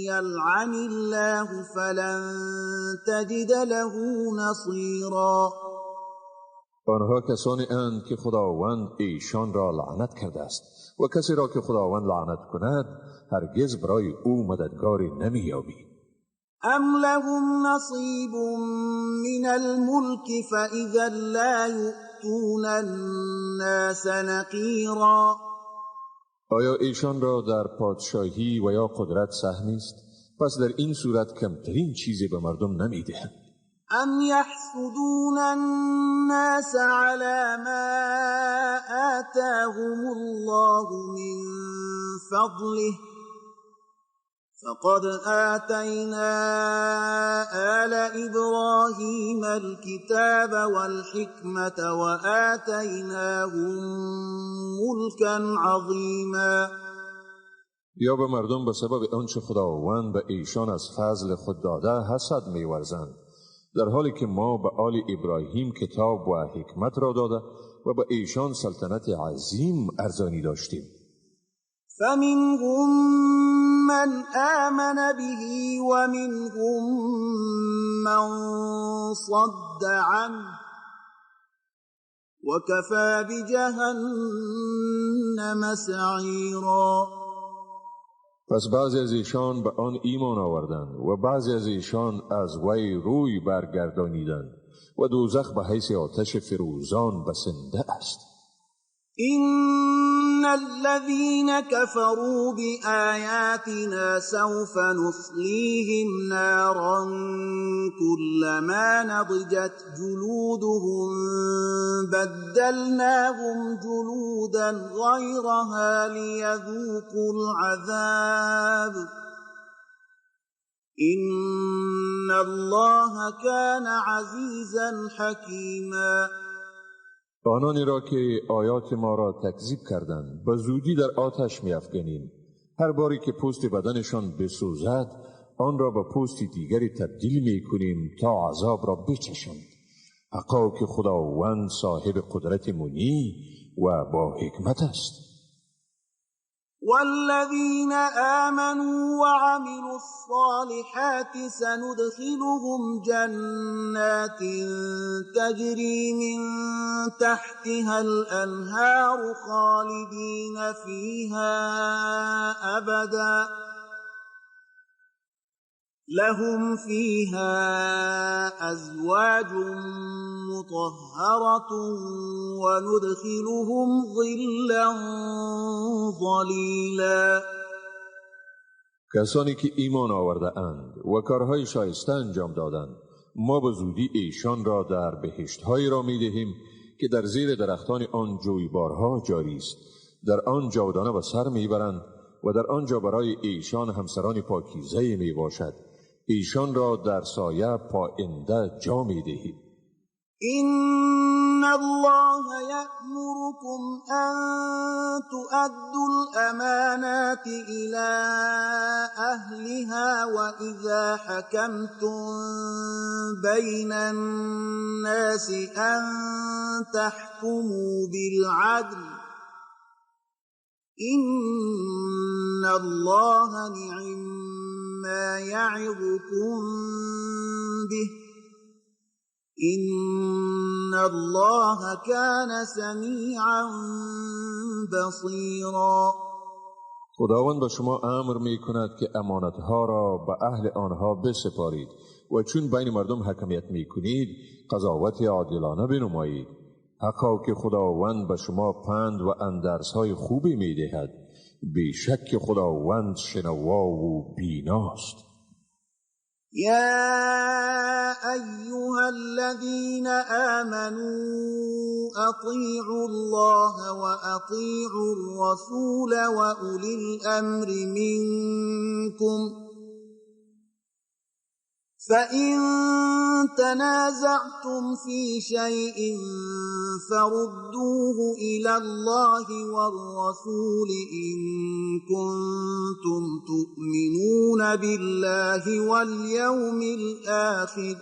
يلعن الله فلن تجد له نصيرا. آنها کسانی اند که خداوند ایشان را لعنت کرده است و کسی را که خداوند لعنت کند هرگز برای او مددگاری نمی‌یابی. ام لهم نصیب من الملك فإذا لا يؤتون الناس نقیرا. آیا ایشان را در پادشاهی و یا قدرت سهمی است؟ پس در این صورت کمترین چیزی به مردم نمی‌دهند. ام يحسدون الناس على ما آتاهم الله من فضله فقد آتينا آل إبراهيم الكتاب والحكمة وآتيناهم ملكا عظيما. یا به مردم به سبب آنچه خداوند به ایشان از فضل خود داده حسد می‌ورزند، در حالی که ما به آل ابراهیم کتاب و حکمت را داده و به ایشان سلطنت عظیم ارزانی داشتیم. فمنهم من آمن به ومنهم من صد عنه وكفى بجهنم سعيرا. پس بعضی از ایشان به آن ایمان آوردند و بعضی از ایشان از وی روی برگردانیدند و دوزخ به حیث آتش فروزان بسنده است. إن الذين كفروا بآياتنا سوف نصليهم نارا كلما نضجت جلودهم بدلناهم جلودا غيرها ليذوقوا العذاب إن الله كان عزيزا حكيما. آنانی را که آیات ما را تکذیب کردند به زودی در آتش می‌افکنیم. هر باری که پوست بدنشان بسوزد آن را به پوست دیگری تبدیل می‌کنیم تا عذاب را بچشند. حقا که خداوند صاحب قدرت منی و با حکمت است. والذين آمنوا وعملوا الصالحات سندخلهم جنات تجري من تحتها الأنهار خالدين فيها أبدا لهم فيها أزواج مطهرة وندخلهم ظلا ظلیلا. کسانی که ایمان آورده اند و کارهای شایسته انجام دادند ما به زودی ایشان را در بهشت‌هایی را می‌دهیم که در زیر درختان آن جویبارها جاری است. در آن جاودانه به سر میبرند و در آنجا برای ایشان همسران پاکیزه می باشد. ایشان را در سایه پاینده جا می‌دهیم. إن الله يأمركم أن تؤدوا الأمانات إلى أهلها وإذا حكمتم بين الناس أن تحكموا بالعدل إن الله نعم ما يعظكم به إن الله كان سمیعا بصیرا. خداوند به شما امر می کند که امانتها را به اهل آنها بسپارید و چون بین مردم حکمیت می کنید قضاوت عادلانه بنمایید. حقا که خداوند به شما پند و اندرسهای خوبی می دهد. بیشک خداوند شنوا و بیناست. يا أيها الذين آمنوا أطيعوا الله وأطيعوا الرسول وأولي الأمر منكم فإن تنازعتم في شيء فردوه إلى الله والرسول إن كنتم تؤمنون بالله واليوم الآخر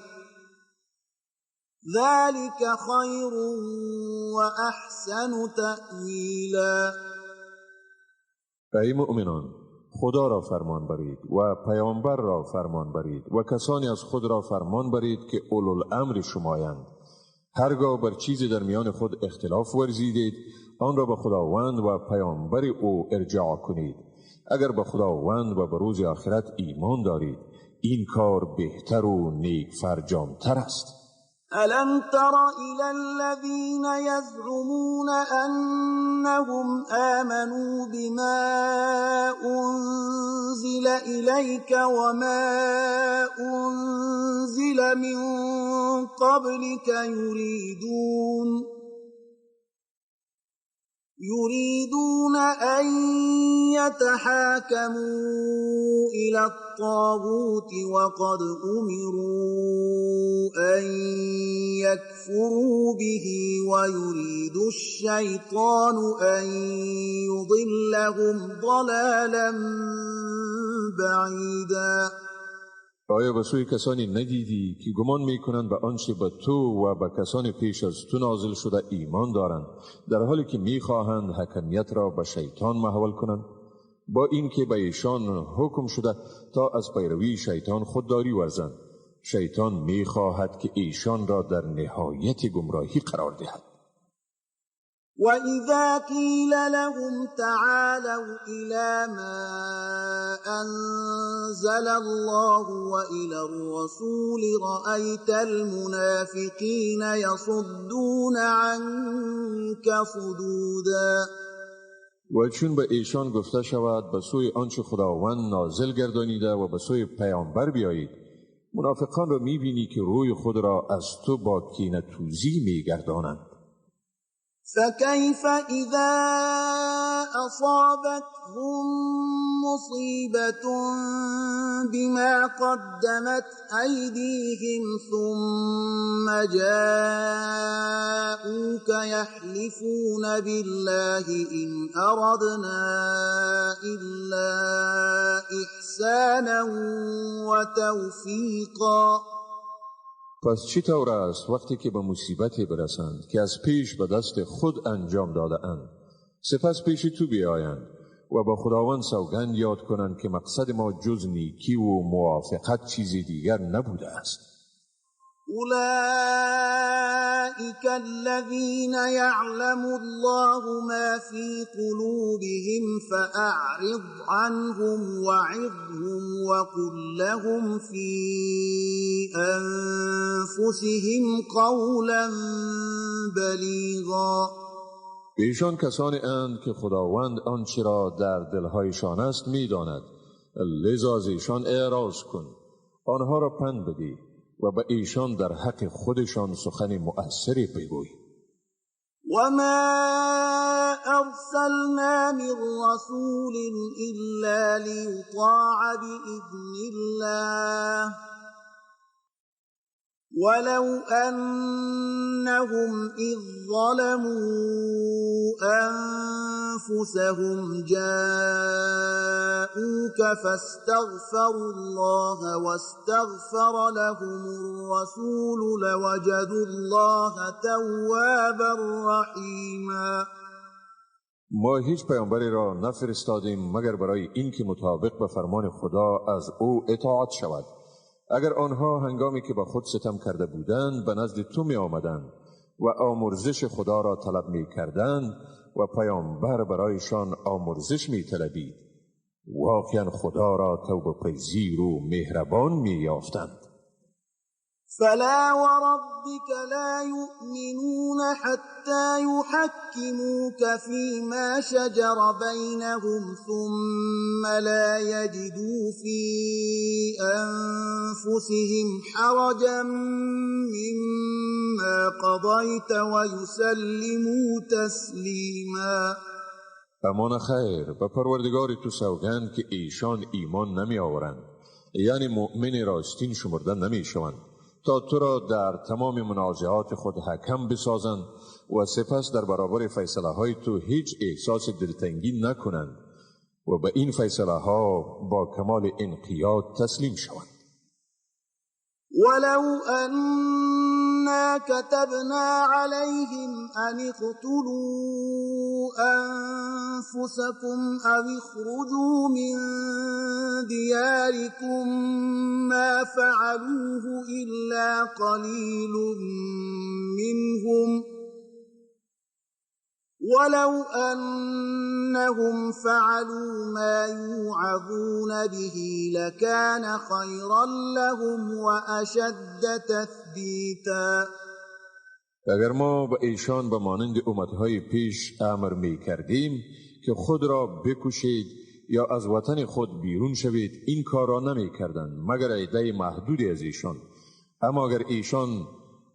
ذلك خير وأحسن تأويلا. ای مؤمنان خدا را فرمان برید و پیامبر را فرمان برید و کسانی از خود را فرمان برید که اولوالامر شمایند. هرگاه بر چیزی در میان خود اختلاف ورزیدید آن را به خداوند و پیامبر او ارجاع کنید. اگر به خداوند و به روز آخرت ایمان دارید این کار بهتر و نیک فرجامتر است. ألم تر إلى الذين يزعمون أنهم آمنوا بما أنزل إليك وما أنزل من قبلك يريدون أن يتحاكموا إلى الطاغوت وقد أمروا أن يكفروا به ويريد الشيطان أن يضلهم ضلالا بعيدا. آیا به سوی کسانی ندیدی که گمان میکنند به آنچه به تو و به کسان پیش از تو نازل شده ایمان دارند در حالی که میخواهند حکمیت را به شیطان محول کنند؟ با اینکه به ایشان حکم شده تا از پیروی شیطان خودداری ورزند. شیطان میخواهد که ایشان را در نهایت گمراهی قرار دهد. وَإِذَا قِيلَ لَهُمْ تَعَالَوْا إِلَى مَا أَنزَلَ اللَّهُ وَإِلَى الرَّسُولِ رَأَيْتَ الْمُنَافِقِينَ يَصُدُّونَ عَنكَ صُدُودًا. و چون به ایشان گفته شود به سوی آنچه خداوند نازل گردانیده و به سوی پیامبر بیایید، منافقان را میبینی که روی خود را از تو با کینه‌توزی میگردانند. فكيف إذا أصابتهم مصيبة بما قدمت أيديهم ثم جاءوك يحلفون بالله إن أردنا إلا إحسانا وتوفيقا. پس چی طور است وقتی که به مصیبتی برسند که از پیش به دست خود انجام داده اند، سپس پیش تو بیایند و با خداوند سوگند یاد کنند که مقصد ما جز نیکی و موافقت چیزی دیگر نبوده است. أولئك الذين يعلم الله ما في قلوبهم فأعرض عنهم وعظهم وقل لهم في أنفسهم قولا بلیغا. ایشان کسانی اند که خداوند آنچه را در دلهایشان است می‌داند، لذا از ایشان اعراض کن، آنها را پند بدی و به ایشان در حق خودشان سخن مؤثری بگوی. وما أرسلنا من رسول إلا ليطاع بإذن الله ولو أنهم إذ ظلموا أنفسهم جاءوك فاستغفروا الله واستغفر لهم الرسول لوجدوا الله توابا رحیما. ما هیچ پیامبری را نفرستادیم مگر برای این که مطابق به فرمان خدا از او اطاعت شود. اگر آنها هنگامی که به خود ستم کرده بودند به نزد تو می آمدند و آمرزش خدا را طلب می کردند و پیامبر برایشان آمرزش می طلبید، واقعا خدا را توبه پذیر و مهربان می یافتند. فلا وربك لا يؤمنون حتى يحكموك فيما شجر بينهم ثم لا يجدوا في أنفسهم حرجا مما قضيت ويسلموا تسليما. امان خیر، به پروردگار تو سوگند که ایشان ایمان نمی آورند، یعنی مؤمن راستین شمرده نمی شوند، تا تو را در تمام منازعات خود حکم بسازند و سپس در برابر فیصله های تو هیچ احساس دلتنگی نکنند و به این فیصله ها با کمال انقیاد تسلیم شوند. ولو أنا كتبنا عليهم أن اقتلوا أنفسكم أو اخرجوا من دياركم ما فعلوه إلا قليل منهم ولو أنهم فعلوا ما يوعظون به لكان خيرا لهم وأشد تثبيتا. اگر ما به ایشان به مانند امتهای پیش امر می کردیم که خود را بکشید یا از وطن خود بیرون شوید، این کار را نمی کردند مگر عده محدودی از ایشان. اما اگر ایشان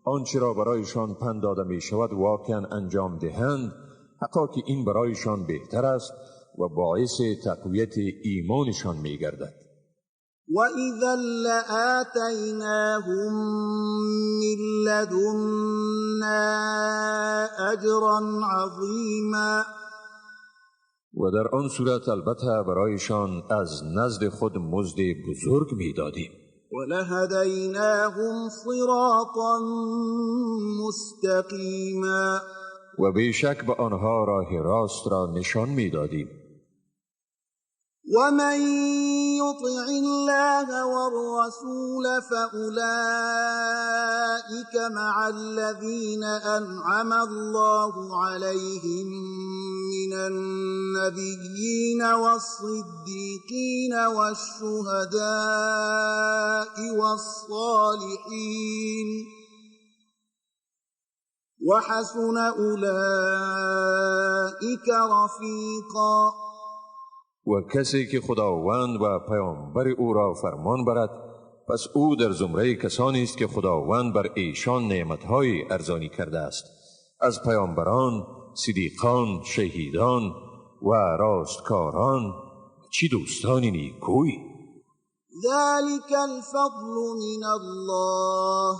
آنچه را برایشان پند داده می شود واقعا انجام دهند، حقا که این برایشان بهتر است و باعث تقویت ایمانشان می گردد. وَإِذًا لَآتَيْنَاهُمْ مِنْ لَدُنَّا أَجْرًا عَظِيمًا. و در آن صورت البته برایشان از نزد خود مزد بزرگ می دادیم. وَلَهَدَيْنَاهُمْ صِرَاطًا مُسْتَقِيمًا. و بیشک به آنها راه راست را نشان می دادیم. وَمَنْ يطع الله والرسول فأولئك مع الذين أنعم الله عليهم من النبيين والصديقين والشهداء والصالحين وحسن أولئك رفیقا. و کسی که خداوند و پیامبر او را فرمان برد پس او در زمره کسانی است که خداوند بر ایشان نعمت‌های ارزانی کرده است، از پیامبران، صدیقان، شهیدان و راستکاران، چی دوستانی نیکوی. ذلك الفضل من الله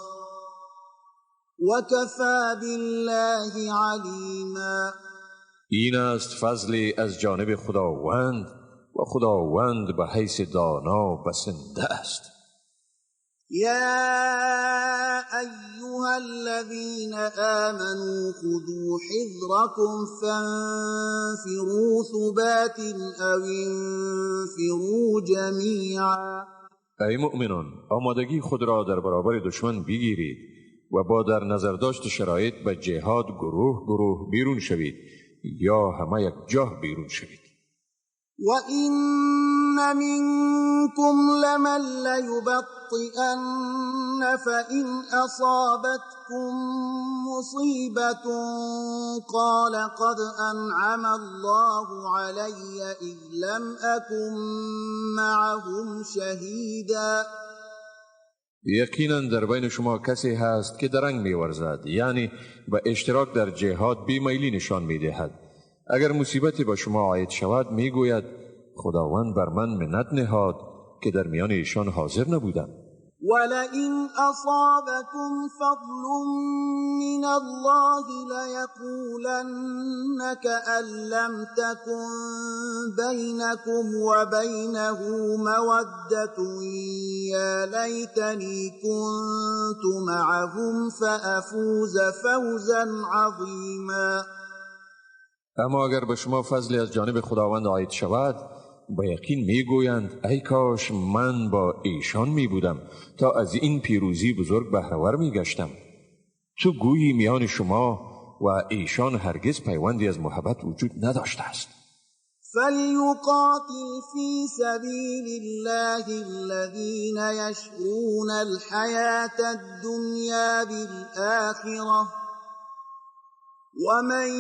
وكفى بالله علیما. این است فضلی از جانب خداوند و خداوند به حیث دانا بسنده است. يا أيها الذين آمنوا خذوا حذركم فانفروا ثبات أو انفروا جميعا. ای مؤمنان، آمادگی خود را در برابر دشمن بگیرید و با در نظر داشت شرایط به جهاد گروه گروه بیرون شوید یا همه یک جاه بیرون شوید. وَإِنَّ مِنكُمْ لَمَن لَّيُبَطِّئَنَّ فَإِنْ أَصَابَتْكُم مُّصِيبَةٌ قَالَ قَدْ أَنْعَمَ اللَّهُ عَلَيَّ إِذْ لَمْ أَكُن مَّعَهُمْ شَهِيدًا. یقینا در بین شما کسی هست که درنگ می‌ورزد، یعنی به اشتراک در جهاد بیمیلی نشان می‌دهد. اگر مصیبتی به شما عاید شود میگوید خداوند بر من منت نهاد که در میان ایشان حاضر نبودم. وَلَئِنْ أَصَابَكُمْ فَضْلٌ مِّنَ اللَّهِ لَيَقُولَنَّ كَأَن لَّمْ تَكُن بَيْنَكُمْ وَبَيْنَهُ مَوَدَّةٌ يَا لَيْتَنِي كُنتُ مَعَهُمْ فَأَفُوزَ فَوْزًا عَظِيمًا. اما اگر به شما فضلی از جانب خداوند عاید شود به یقین میگویند ای کاش من با ایشان می بودم تا از این پیروزی بزرگ بهره‌ور می گشتم. تو گویی میان شما و ایشان هرگز پیوندی از محبت وجود نداشته است. فَلْيُقَاتِلْ فِي سَبِيلِ اللَّهِ الَّذِينَ يَشْرُونَ الْحَيَاةَ الدُّنْيَا بِالْآخِرَةِ وَمَن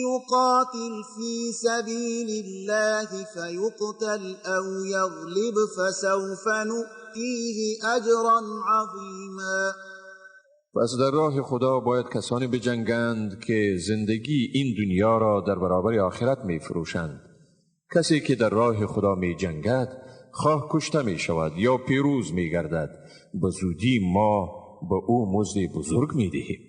يُقَاتِلْ فِي سَبِيلِ اللَّهِ فَيُقْتَلْ أَوْ يَغْلِبْ فَسَوْفَ نُؤْتِيهِ أَجْرًا عَظِيمًا. پس در راه خدا باید کسانی بجنگند که زندگی این دنیا را در برابر آخرت می فروشند. کسی که در راه خدا می جنگد خواه کشته می شود یا پیروز می گردد، به زودی ما به او مزد بزرگ می دهیم.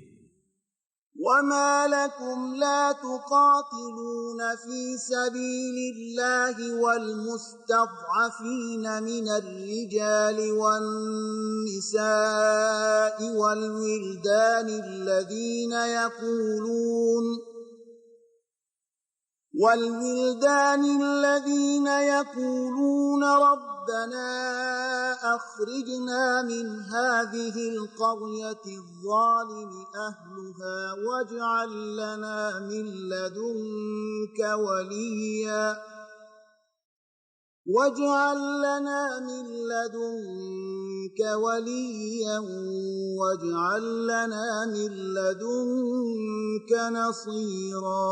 وَمَا لَكُمْ لَا تُقَاتِلُونَ فِي سَبِيلِ اللَّهِ وَالْمُسْتَضْعَفِينَ مِنَ الرِّجَالِ وَالنِّسَاءِ وَالْوِلْدَانِ الَّذِينَ يَقُولُونَ رَبَّنَا أَخْرِجْنَا مِنْ هَذِهِ الْقَرْيَةِ الظَّالِمِ أَهْلُهَا وَاجْعَل لَّنَا مِن لَّدُنكَ وَلِيًّا وَاجْعَل لَّنَا مِن لَّدُنكَ نَصِيرًا.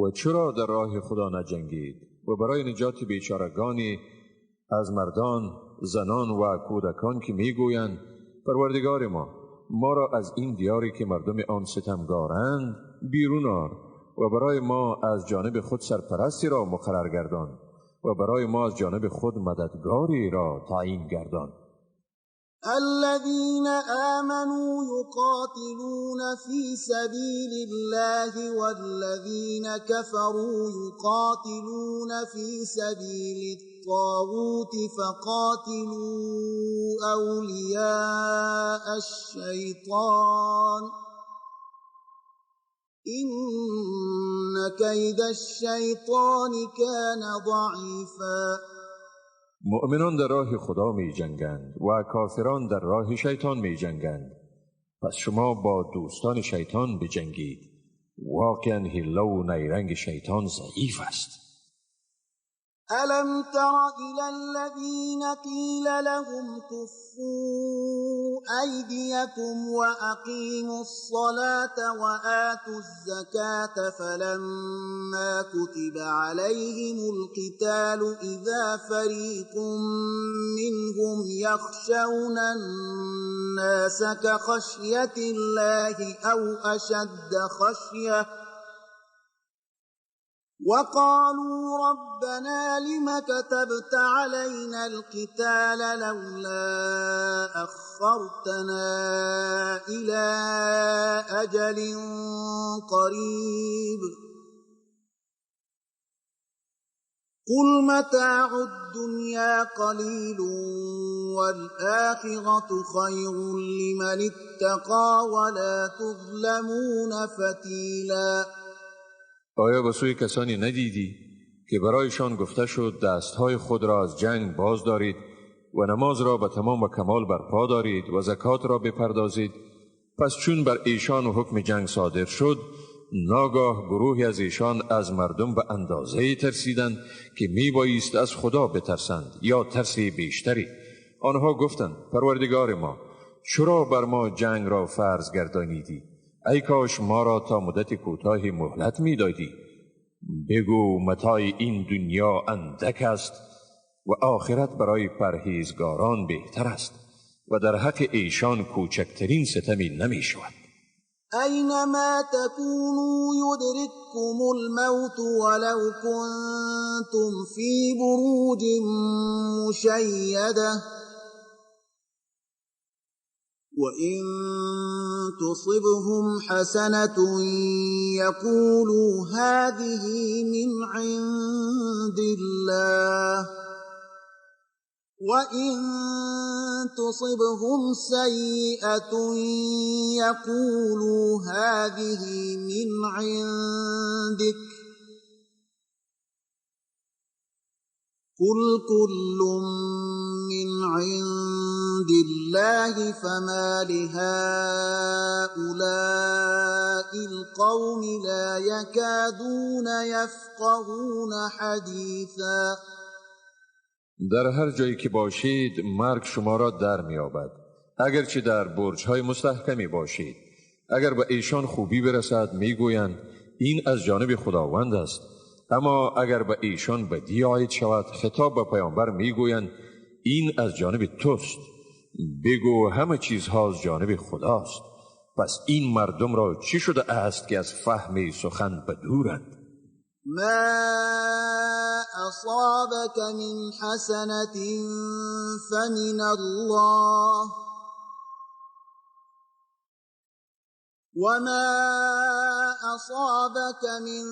و چرا در راه خدا نجنگید و برای نجات بیچارگانی از مردان، زنان و کودکان که میگویند پروردگار ما را از این دیاری که مردم آن ستمگارند بیرون آر و برای ما از جانب خود سرپرستی را مقرر گردان و برای ما از جانب خود مددگاری را تعیین گردان. الذين آمنوا يقاتلون في سبيل الله والذين كفروا يقاتلون في سبيل الطاغوت فقاتلوا أولياء الشيطان إن كيد الشيطان كان ضعيفا. مؤمنان در راه خدا می جنگند و کافران در راه شیطان می جنگند. پس شما با دوستان شیطان بجنگید. واقعا حیله و نیرنگ شیطان ضعیف است. ألم تر إلى الذين قيل لهم كفوا أيديكم وأقيموا الصلاة وآتوا الزكاة فلما كتب عليهم القتال إذا فريق منهم يخشون الناس كخشية الله أو أشد خشية وقالوا ربنا لم كتبت علينا القتال لولا أخرتنا إلى أجل قريب قل متاع الدنيا قليل والآخرة خير لمن اتقى ولا تظلمون فتيلا. آیا به سوی کسانی ندیدی که برایشان گفته شد دستهای خود را از جنگ باز دارید و نماز را به تمام و کمال برپا دارید و زکات را بپردازید؟ پس چون بر ایشان حکم جنگ صادر شد، ناگاه گروهی از ایشان از مردم به اندازه ترسیدند که می بایست از خدا بترسند یا ترسی بیشتری. آنها گفتند پروردگار ما، چرا بر ما جنگ را فرض گردانیدی؟ ای کاش ما را تا مدت کوتاهی مهلت می دادی. بگو متاع این دنیا اندک است و آخرت برای پرهیزگاران بهتر است و در حق ایشان کوچکترین ستمی نمی شود. أينما تكونوا يدرككم الموت ولو كنتم في بروج مشيدة وإن تصبهم حسنة يقولوا هذه من عند الله وإن تصبهم سيئة يقولوا هذه من عندك قل كل من عند الله فما لهؤلاء القوم لا يكادون يفقهون حديثا. در هر جایی که باشید مرگ شما را در می‌یابد، اگرچه در برج‌های مستحکمی باشید. اگر به ایشان خوبی برسد میگویند این از جانب خداوند است، اما اگر به ایشان بدی عاید شود خطاب به پیامبر میگویند این از جانب توست. بگو همه چیزها از جانب خداست. پس این مردم را چی شده است که از فهم سخن بدورند؟ ما أصابك من حسنة فمن الله وما أصابك من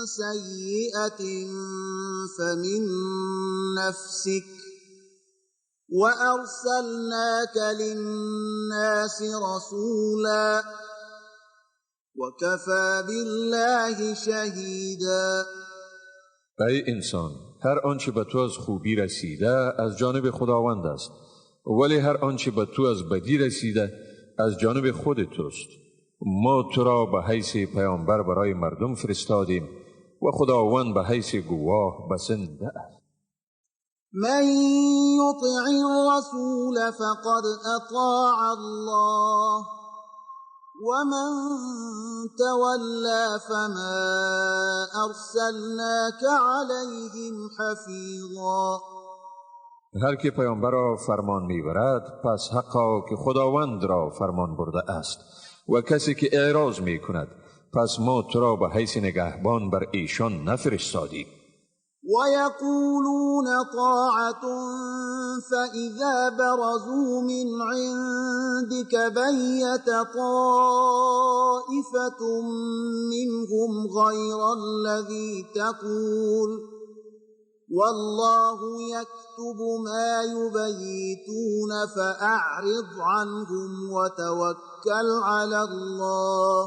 سيئة فمن نفسك وأرسلناك للناس رسولا وكفى بالله شهيدا. ای انسان، هر آنچه به تو از خوبی رسیده از جانب خداوند است، ولی هر آنچه به تو از بدی رسیده از جانب خود توست. ما تو را به حیث پیامبر برای مردم فرستادیم و خداوند به حیث گواه بسنده است. من يطع الرسول فقد أطاع الله ومن تولى فما أرسلناك عليهم حفيظا. هر که پیامبر را فرمان میبرد پس حقا که خداوند را فرمان برده است، و کسی که اعراض میکند پس ما تو را به حیث نگهبان بر ایشان نفرستادیم. ويقولون طاعة فإذا برزوا من عندك بيت طائفة منهم غير الذي تقول والله يكتب ما يبيتون فأعرض عنهم وتوكل على الله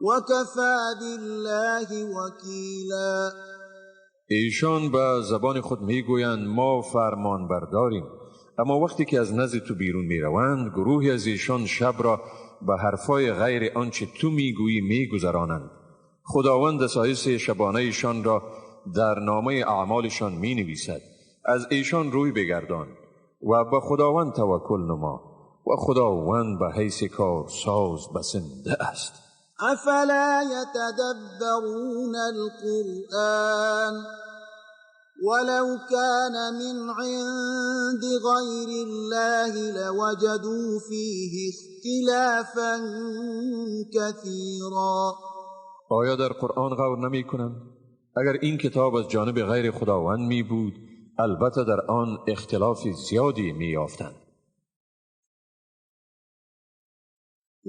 وكفى بالله وكيلا. ایشان به زبان خود میگویند ما فرمان برداریم، اما وقتی که از نزد تو بیرون میروند گروهی از ایشان شب را به حرفای غیر آنچه تو میگویی میگذرانند. خداوند دسایس شبانه ایشان را در نامه اعمالشان می نویسد. از ایشان روی بگردان و به خداوند توکل نما و خداوند به حیث کارساز بسنده است. افلا يتدبرون القرآن ولو كان من عند غير الله لوجدوا فيه اختلافا كثيرا. آیا در قرآن غور نمی کنند؟ اگر این کتاب از جانب غیر خداوند می بود البته در آن اختلاف زیادی می یافتند.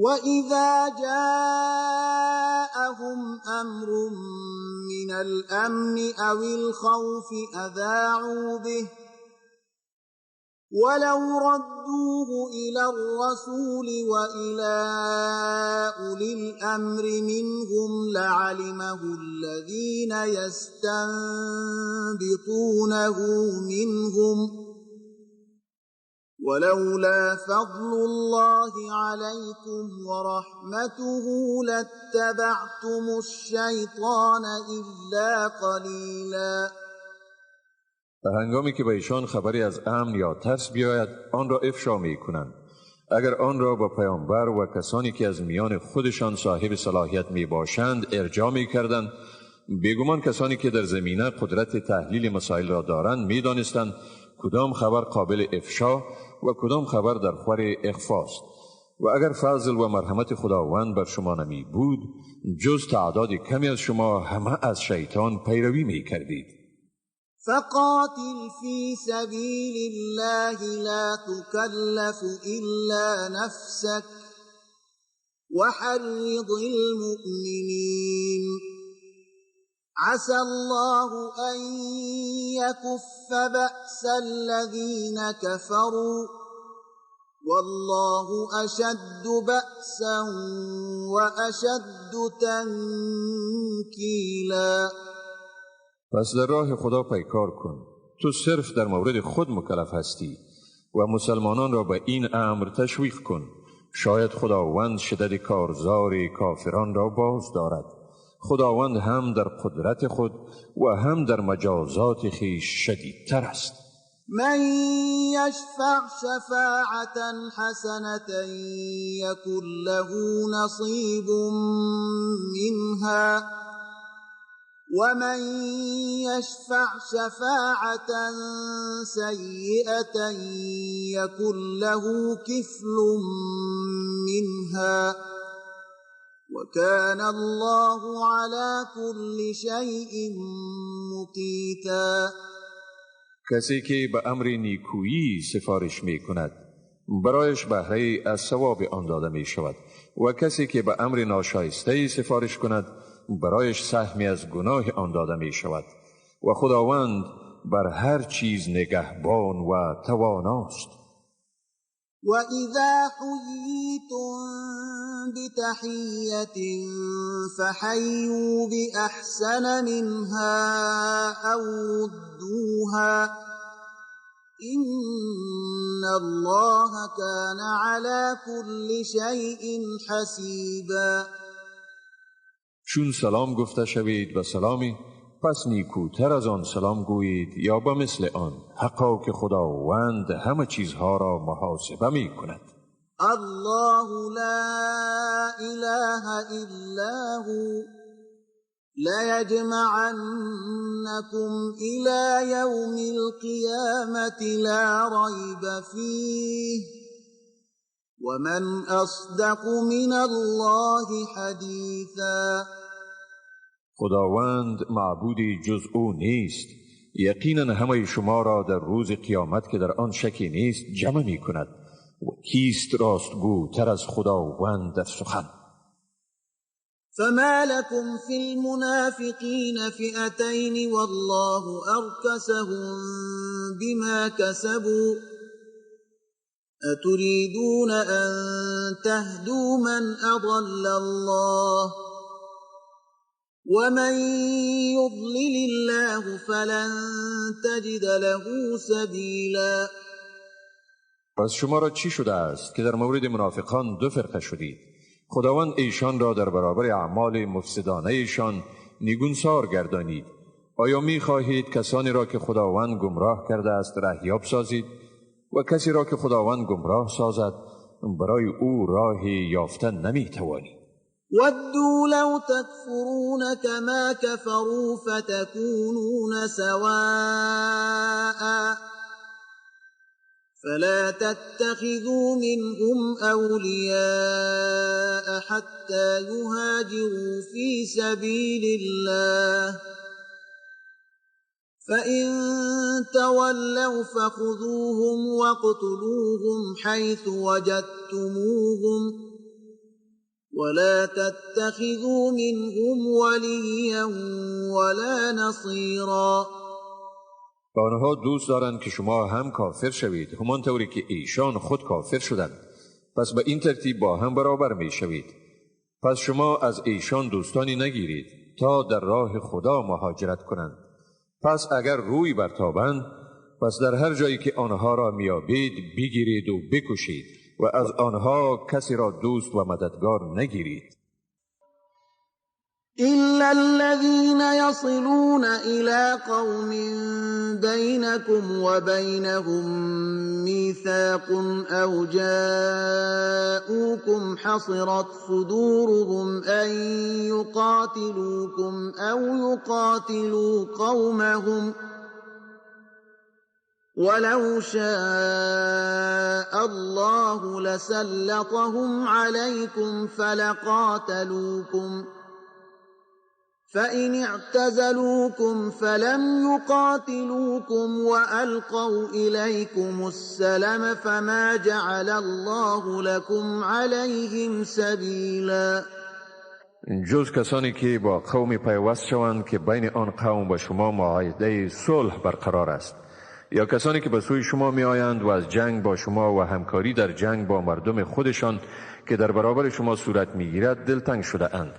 وَإِذَا جَاءَهُمْ أَمْرٌ مِّنَ الْأَمْنِ أَوِ الْخَوْفِ أَذَاعُوا بِهِ وَلَوْ رَدُّوهُ إِلَى الرَّسُولِ وَإِلَى أُولِي الْأَمْرِ مِنْهُمْ لَعَلِمَهُ الَّذِينَ يَسْتَنبِطُونَهُ مِنْهُمْ ولولا فضل الله عليكم ورحمته لاتبعتم الشيطان إلا قليلا. به هنگامی که به ایشان خبری از امن یا ترس بیاید آن را افشا می کنند. اگر آن را با پیامبر و کسانی که از میان خودشان صاحب صلاحیت می باشند ارجاع می کردند، بیگمان کسانی که در زمینه قدرت تحلیل مسائل را دارند می دانستند کدام خبر قابل افشا و کدام خبر در خور اخفاست. و اگر فضل و مرحمت خداوند بر شما نمی بود جز تعداد کمی از شما همه از شیطان پیروی می کردید. فقاتل في سبيل الله لا تكلف إلا نفسك وحرض المؤمنين عسى الله أن يكف بأس الذين كفروا والله أشد بأسا وأشد تنكيلا. پس در راه خدا پیکار کن. تو صرف در مورد خود مکلف هستی و مسلمانان را به این امر تشویق کن. شاید خداوند شدت کارزار کافران را باز دارد. خداوند هم در قدرت خود و هم در مجازات خویش شدیدتر است. من يشفع شفاعة حسنة يكن له نصيب منها ومن يشفع شفاعة سيئة يكن له كفل منها وكان الله على كل شيء مقيتا. کسی که به امر نیکویی سفارش می کند برایش بهره از ثواب آن داده می شود و کسی که به امر ناشایسته سفارش کند برایش سهمی از گناه آن داده می شود و خداوند بر هر چیز نگهبان و تواناست. وَإِذَا حُيِّيتُم بِتَحِيَّةٍ فَحَيُّوا بِأَحْسَنَ مِنْهَا أَوْ رُدُّوهَا إِنَّ اللَّهَ كَانَ عَلَى كُلِّ شَيْءٍ حَسِيبًا. چون سلام گفته شوید و سلامی پس نیکوتر از آن سلام گویید یا به مثل آن، حقا که خداوند همه چیزها را محاسبه می کند. الله لا إله إلا هو ليجمعنكم إلى يوم القيامة لا ريب فيه ومن أصدق من الله حديثا. خداوند معبودی جز او نیست. یقینا همه شما را در روز قیامت که در آن شکی نیست جمع می کند و کیست راستگو تر از خداوند در سخن. فما لكم في المنافقين فئتين والله أركسهم بما كسبوا أتريدون أن تهدوا من أضل الله ومن يضلل الله فلن تجد له سبیلا. پس شما را چی شده است که در مورد منافقان دو فرقه شدید؟ خداوند ایشان را در برابر اعمال مفسدانه ایشان نیگونسار گردانید. آیا می خواهید کسانی را که خداوند گمراه کرده است رهیاب سازید؟ و کسی را که خداوند گمراه سازد برای او راهی یافتن نمی توانید. ودوا لو تكفرون كما كفروا فتكونون سواء فلا تتخذوا منهم أولياء حتى يهاجروا في سبيل الله فإن تولوا فخذوهم واقتلوهم حيث وجدتموهم ولا تتخذوا منهم وليا ولا نصيرا. آنها دوست دارند که شما هم کافر شوید همانطوری که ایشان خود کافر شدند، پس به این ترتیب با هم برابر می شوید. پس شما از ایشان دوستانی نگیرید تا در راه خدا مهاجرت کنند. پس اگر روی برتابند پس در هر جایی که آنها را میابید بگیرید و بکشید و از آنها کسی را دوست و مددگار نگیرید. إلا الذين يصلون إلى قوم بينكم وبينهم ميثاق أو جاءوكم حصرت صدورهم أن يقاتلوكم أو يقاتلوا قومهم ولو شاء الله لسلطهم عليكم فلقاتلوكم فإن اعتزلوكم فلم يقاتلوكم وألقوا إليكم السلم فما جعل الله لكم عليهم سبيلا. جز کسانی که با قوم پیوست شوند که بین آن قوم با شما معاهده صلح برقرار است، یا کسانی که به سوی شما می آیند و از جنگ با شما و همکاری در جنگ با مردم خودشان که در برابر شما صورت می گیرد دلتنگ شده اند.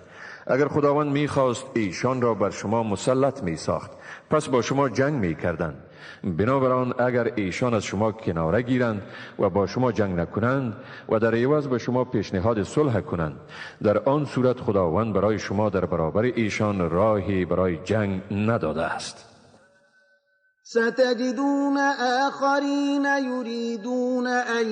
اگر خداوند می خواست ایشان را بر شما مسلط می ساخت پس با شما جنگ می کردند. بنابراین اگر ایشان از شما کناره گیرند و با شما جنگ نکنند و در عوض به شما پیشنهاد صلح کنند، در آن صورت خداوند برای شما در برابر ایشان راهی برای جنگ نداده است. ستجدون آخرين يريدون أن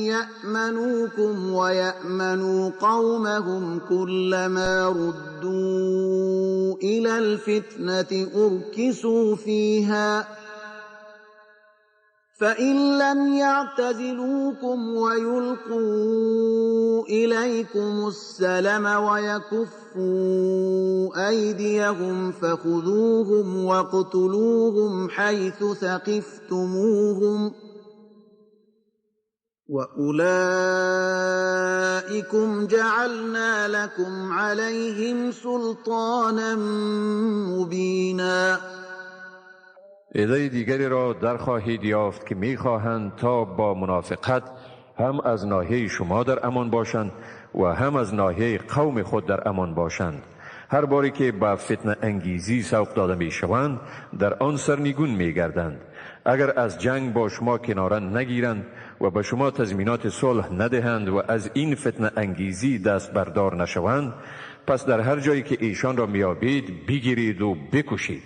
يأمنوكم ويأمنوا قومهم كلما ردوا إلى الفتنة أركسوا فيها فإن لم يعتزلوكم ويلقوا إليكم السلم ويكفوا أيديهم فخذوهم واقتلوهم حيث ثقفتموهم وأولئكم جعلنا لكم عليهم سلطانا مبينا. عده دیگری را در خواهید یافت که میخواهند تا با منافقت هم از ناحیه شما در امان باشند و هم از ناحیه قوم خود در امان باشند. هر باری که با فتنه انگیزی سوق داده می شوند در آن سرنگون می گردند. اگر از جنگ با شما کناره نگیرند و به شما تضمینات صلح ندهند و از این فتنه انگیزی دست بردار نشوند، پس در هر جایی که ایشان را میابید بگیرید و بکشید.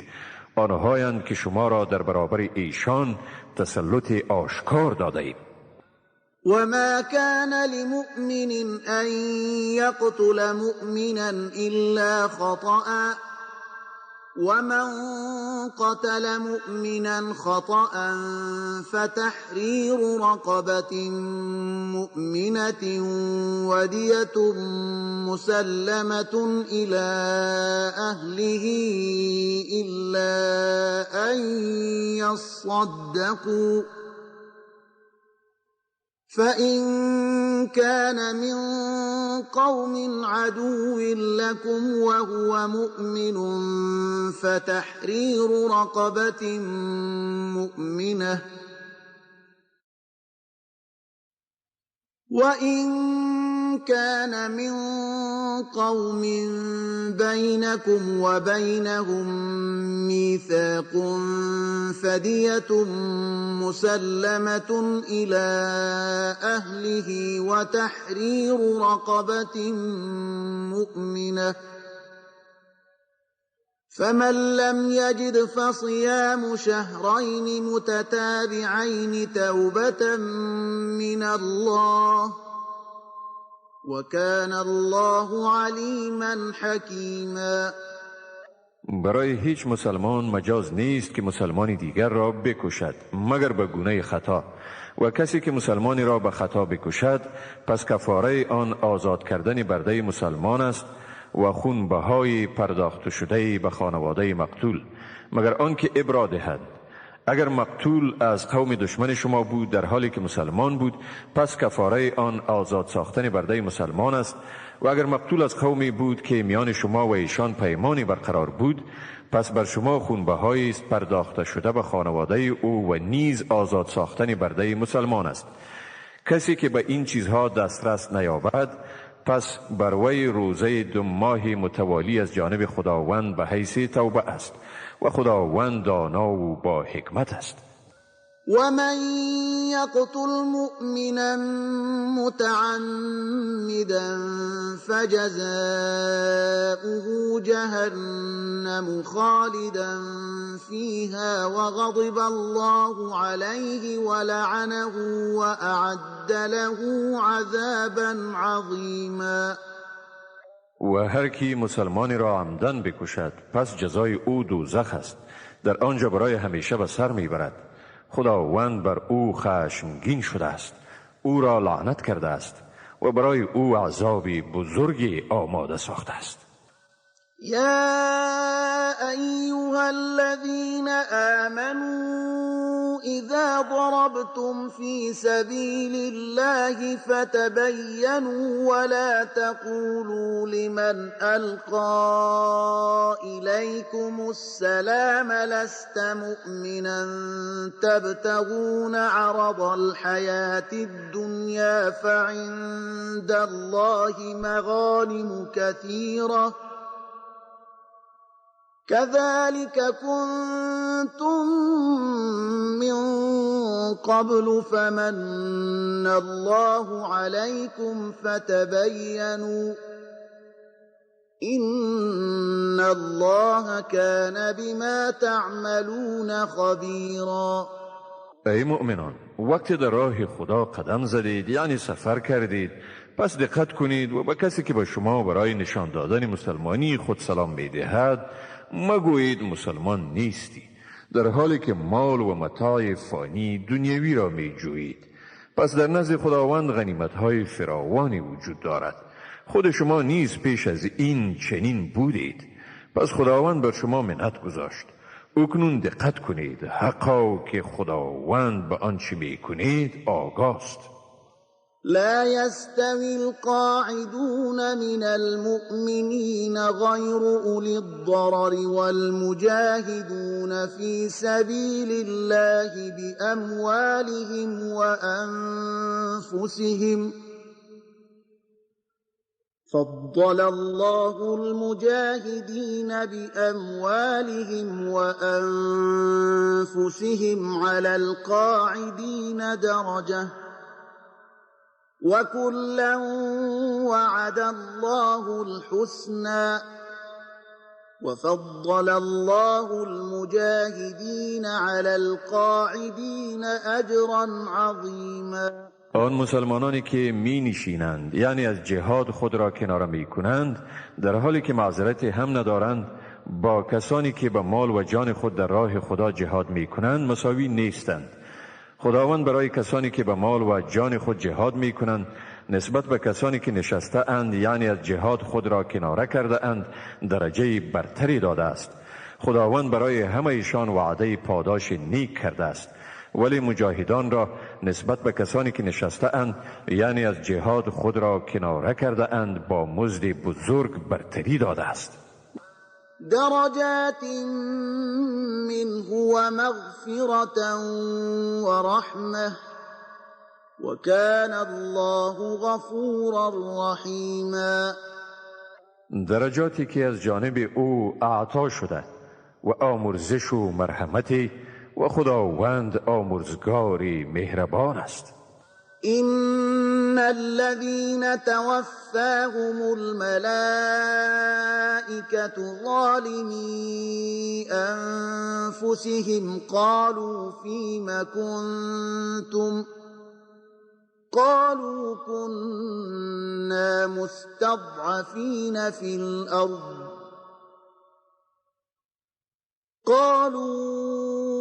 آنهایند که شما را در برابر ایشان تسلط آشکار داده اید. وما كان لمؤمن أن يقتل مؤمنا إلا خطأ ومن قتل مؤمنا خطأ فتحرير رقبة مؤمنة ودية مسلمة إلى أهله إلا أن يصدقوا فإن كان من قوم عدو لكم وهو مؤمن فتحرير رقبة مؤمنة وإن كان من قوم بينكم وبينهم ميثاق فدية مسلمة إلى أهله وتحرير رقبة مؤمنة فمن لم يجد فصيام شهرين متتابعين توبة من الله وكان الله علیما حکیما. برای هیچ مسلمان مجاز نیست که مسلمانی دیگر را بکشد مگر به گونه خطا، و کسی که مسلمانی را به خطا بکشد پس کفاره آن آزاد کردن برده مسلمان است و خون بهای پرداخت شده به خانواده مقتول، مگر آنکه ابرا دهد. اگر مقتول از قوم دشمن شما بود در حالی که مسلمان بود، پس کفاره آن آزاد ساختن برده مسلمان است، و اگر مقتول از قومی بود که میان شما و ایشان پیمانی برقرار بود، پس بر شما خونبهایی است پرداخته شده به خانواده او و نیز آزاد ساختن برده مسلمان است. کسی که به این چیزها دسترس نیابد، پس بر وی روزه 2 ماه متوالی از جانب خداوند به حیث توبه است و خداوند دانا و با حکمت است. ومن يقتل مؤمنا متعمدا فجزاؤه جهنم خالدا فيها وغضب الله عليه ولعنه وأعد له عذابا عظيما. و هر کی مسلمانی را عمدن بکشد پس جزای او دوزخ است، در آنجا برای همیشه به سر میبرد. خداوند بر او خشمگین شده است، او را لعنت کرده است و برای او عذابی بزرگی آماده ساخته است. يا أيها الذين آمنوا إذا ضربتم في سبيل الله فتبينوا ولا تقولوا لمن ألقى إليكم السلام لست مؤمنا تبتغون عرض الحياة الدنيا فعند الله مغانم كثيرة كذلك كنتم من قبل فمن الله عليكم فتبينوا إن الله كان بما تعملون خبيرا. ای مؤمنان، وقتی در راه خدا قدم زدید یعنی سفر کردید، پس دقت کنید و به کسی که به شما برای نشان دادن مسلمانی خود سلام می‌دهد مگویید مسلمان نیستی، در حالی که مال و متاع فانی دنیوی را می‌جویید. پس در نزد خداوند غنیمت‌های فراوانی وجود دارد. خود شما نیز پیش از این چنین بودید، پس خداوند بر شما منت گذاشت. اکنون دقت کنید، حقا که خداوند به آنچه می‌کنید آگاه است. لا يستوي القاعدون من المؤمنين غير أولي الضرر والمجاهدون في سبيل الله بأموالهم وأنفسهم فضل الله المجاهدين بأموالهم وأنفسهم على القاعدين درجة وكلا وعد الله الحسنى وفضل الله المجاهدين على القاعدين أجرا عظيما. آن مسلمانانی که می نشینند یعنی از جهاد خود را کنار می کنند در حالی که معذرت هم ندارند، با کسانی که به مال و جان خود در راه خدا جهاد می کنند مساوی نیستند. خداوند برای کسانی که به مال و جان خود جهاد می کنند نسبت به کسانی که نشسته اند یعنی از جهاد خود را کناره کرده اند درجه برتری داده است. خداوند برای همه ایشان وعده پاداش نیک کرده است، ولی مجاهدان را نسبت به کسانی که نشسته اند یعنی از جهاد خود را کناره کرده اند با مزد بزرگ برتری داده است. درجات منه ومغفرة ورحمة وكان الله غفورا رحيما. درجاتی که از جانب او اعطا شده و آمرزش و مرحمتی و خداوند آمرزگاری مهربان است. إن الذين توفاهم الملائكة ظالمي أنفسهم قالوا فيم كنتم قالوا كنا مستضعفين في الأرض قالوا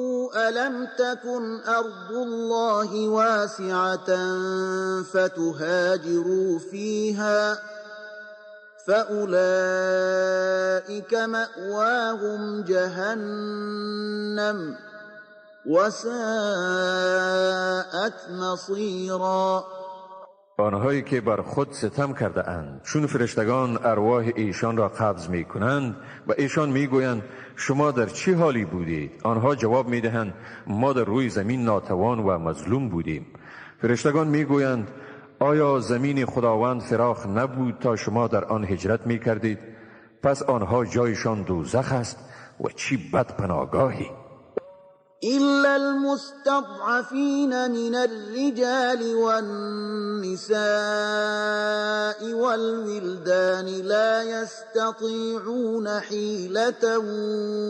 ألم تكن أرض الله واسعة فتهاجروا فيها فأولئك مأواهم جهنم وساءت مصيرا. آنهایی که بر خود ستم کرده اند چون فرشتگان ارواح ایشان را قبض می کنند و ایشان می گویند شما در چه حالی بودید؟ آنها جواب می دهند ما در روی زمین ناتوان و مظلوم بودیم. فرشتگان می گویند آیا زمین خداوند فراخ نبود تا شما در آن هجرت می کردید؟ پس آنها جایشان دوزخ است و چی بد پناهگاهی. إلا المستضعفين من الرجال والنساء والولدان لا يستطيعون حيلة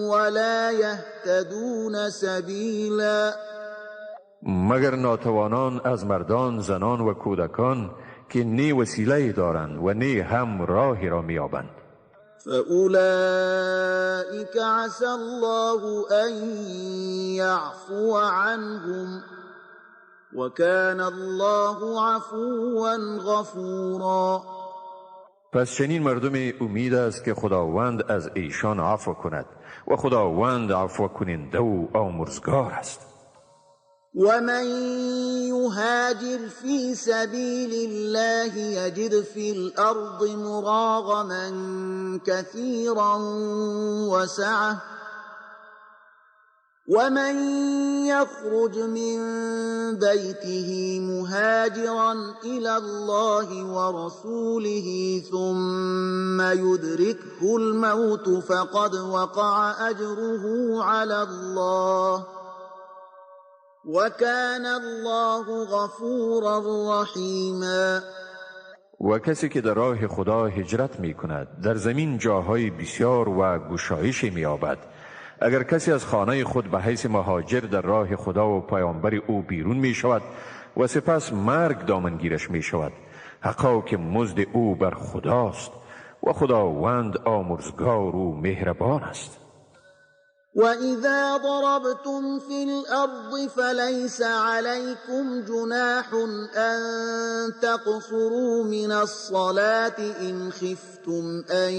ولا يهتدون سبيلا. مگر ناتوانان از مردان، زنان و کودکان که نی وسیله دارند و نی هم راهی را میابند. فأولئك عسى الله أن يعفو عنهم وكان الله عفوا غفورا. پس چنین مردم امید است که خداوند از ایشان عفو کند و خداوند عفو کننده و آمرزگار است. ومن يهاجر في سبيل الله يجد في الأرض مراغما كثيرا وسعة ومن يخرج من بيته مهاجرا إلى الله ورسوله ثم يدركه الموت فقد وقع أجره على الله وكان الله غفورا رحیما. و کسی که در راه خدا هجرت می کند در زمین جاهای بسیار و گشایشی می یابد. اگر کسی از خانه خود به حیث مهاجر در راه خدا و پیامبر او بیرون می شود و سپس مرگ دامنگیرش می شود، حقا که مزد او بر خداست و خداوند آمرزگار و مهربان است. وَإِذَا ضَرَبْتُمْ فِي الْأَرْضِ فَلَيْسَ عَلَيْكُمْ جُنَاحٌ أَن تَقْصُرُوا مِنَ الصَّلَاةِ إِنْ خِفْتُمْ أَن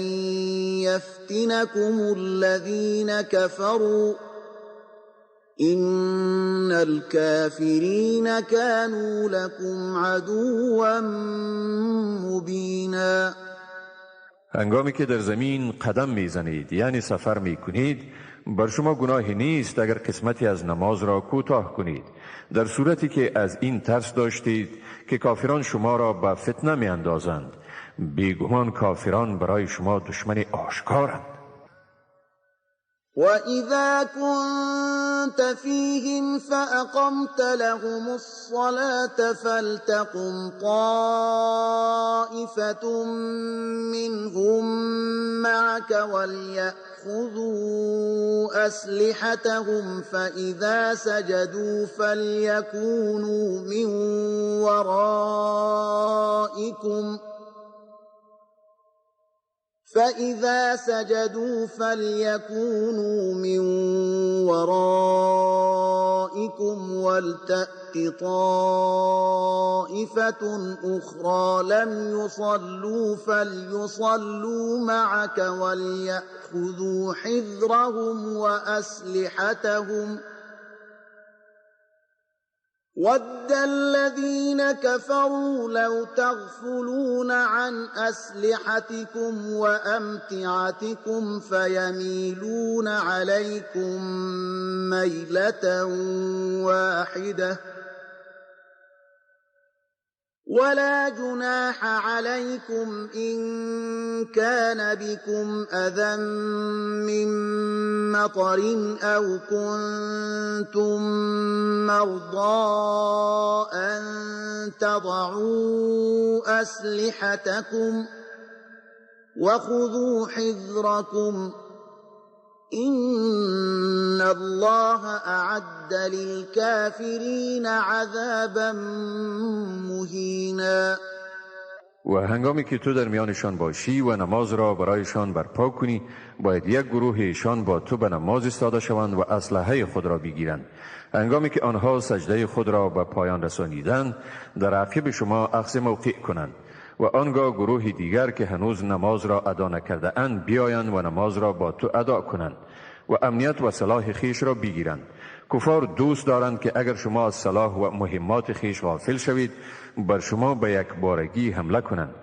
يَفْتِنَكُمُ الَّذِينَ كَفَرُوا إِنَّ الْكَافِرِينَ كَانُوا لَكُمْ عَدُوًّا مُبِينًا. هنگامی که در زمین قدم میزنید یعنی سفر میکنید بر شما گناهی نیست اگر قسمتی از نماز را کوتاه کنید، در صورتی که از این ترس داشتید که کافران شما را به فتنه می اندازند. بیگمان کافران برای شما دشمن آشکارند. وَإِذَا كُنْتَ فِيهِمْ فَأَقَمْتَ لَهُمُ الصَّلَاةَ فَلْتَقُمْ طَائِفَةٌ مِّنْهُمْ مَعَكَ وَلْيَأْخُذُوا أَسْلِحَتَهُمْ فَإِذَا سَجَدُوا فَلْيَكُونُوا من ورائكم وَلْتَأْتِ طَائِفَةٌ أُخْرَى لَمْ يُصَلُّوا فَلْيُصَلُّوا مَعَكَ وَلْيَأْخُذُوا حِذْرَهُمْ وَأَسْلِحَتَهُمْ وَدَّ الَّذِينَ كَفَرُوا لَوْ تَغْفُلُونَ عَنْ أَسْلِحَتِكُمْ وَأَمْتِعَتِكُمْ فَيَمِيلُونَ عَلَيْكُمْ مَيْلَةً وَاحِدَةً ولا جناح عليكم إن كان بكم أذى من مطر أو كنتم مرضى أن تضعوا أسلحتكم وخذوا حذركم إن الله أعد للكافرين عذابا مهینا. و هنگامی که تو در میانشان باشی و نماز را برایشان برپا کنی، باید یک گروه ایشان با تو به نماز ایستاده شوند و اسلحه خود را بگیرند. هنگامی که آنها سجده خود را به پایان رسانیدند، در عقب شما اخذ موقع کنند و آنگاه گروه دیگر که هنوز نماز را ادا نکرده اند بیایند و نماز را با تو ادا کنند و امنیت و سلاح خیش را بگیرند. کفار دوست دارند که اگر شما از سلاح و مهمات خیش غافل شوید، بر شما به یک بارگی حمله کنند.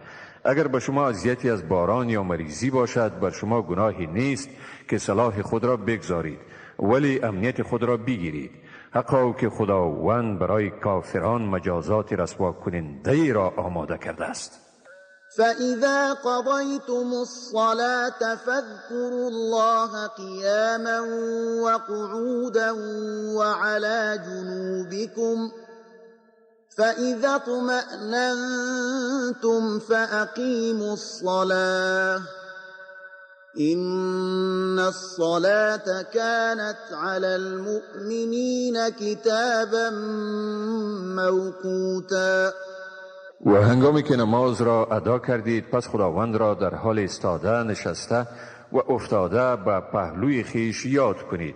اگر به شما اذیتی از باران یا مریضی باشد، بر شما گناهی نیست که سلاح خود را بگذارید، ولی امنیت خود را بگیرید. حقا که خداوند برای کافران مجازات رسوا کننده را آماده کرده است. فإذا قضيتم الصلاة فاذكروا الله قياما وقعودا وعلى جنوبكم فإذا اطمأننتم فأقيموا الصلاة إن الصلاة كانت على المؤمنين كتابا موقوتا. و هنگامی که نماز را ادا کردید، پس خداوند را در حال ایستاده، نشسته و افتاده به پهلوی خیش یاد کنید.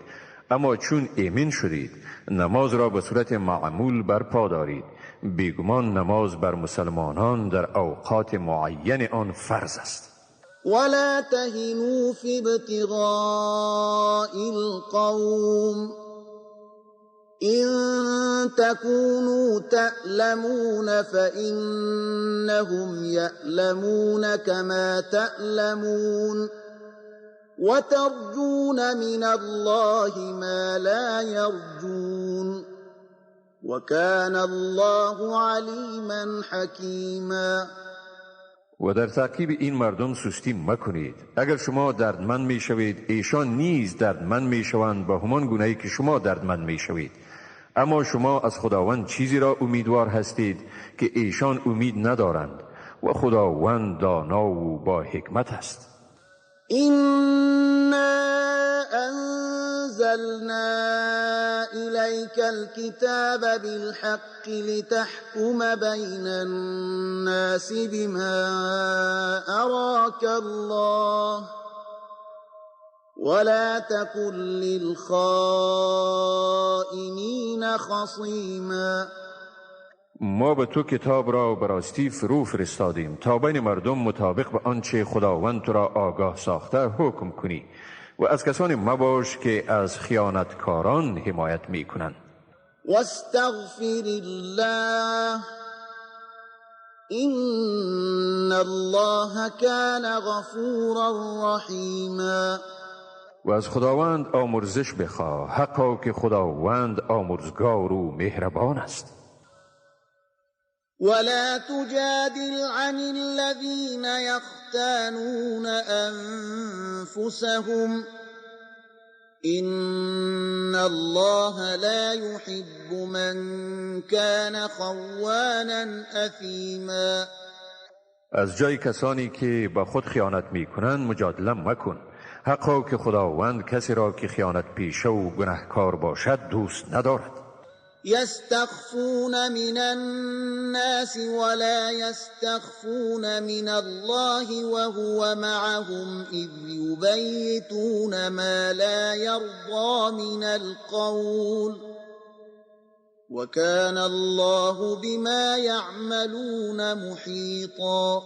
اما چون ایمن شدید، نماز را به صورت معمول برپا دارید. بیگمان نماز بر مسلمانان در اوقات معین آن فرض است. ولا تهنوا في ابتغاء القوم إن تكونوا تألمون فإنهم يألمون كما تألمون وترجون من الله ما لا يرجون وكان الله عليما حكيما. و در تعقیب این مردم سستی مکنید. اگر شما دردمند می شوید، ایشان نیز دردمند می شوند به همان گونه‌ای که شما دردمند می شوید. اما شما از خداوند چیزی را امیدوار هستید که ایشان امید ندارند و خداوند دانا و با حکمت است. إنا أنزلنا إليك الكتاب بالحق لتحكم بين الناس بما أراك الله ولا تكن للخائنين خصيما. ما به تو کتاب را به راستی فرو فرستادیم تا بین مردم مطابق به آنچه خداوند تو را آگاه ساخته حکم کنی و از کسانی مباش که از خیانتکاران حمایت می کنند. واستغفر الله إن الله كان غفورا رحيما. و از خداوند آمرزش بخواه، حقا که خداوند آمرزگار و مهربان است. ولا تجادل عن الذين يختانون أنفسهم إن الله لا يحب من كان خوانا أثيما. از جای کسانی که با خود خیانت می کنند مجادله مکن. حقا که خداوند کسی را که خیانت پیشه و گناهکار باشد دوست ندارد. يستخفون من الناس ولا يستخفون من الله وهو معهم إذ يبيتون ما لا يرضى من القول وكان الله بما يعملون محيطا.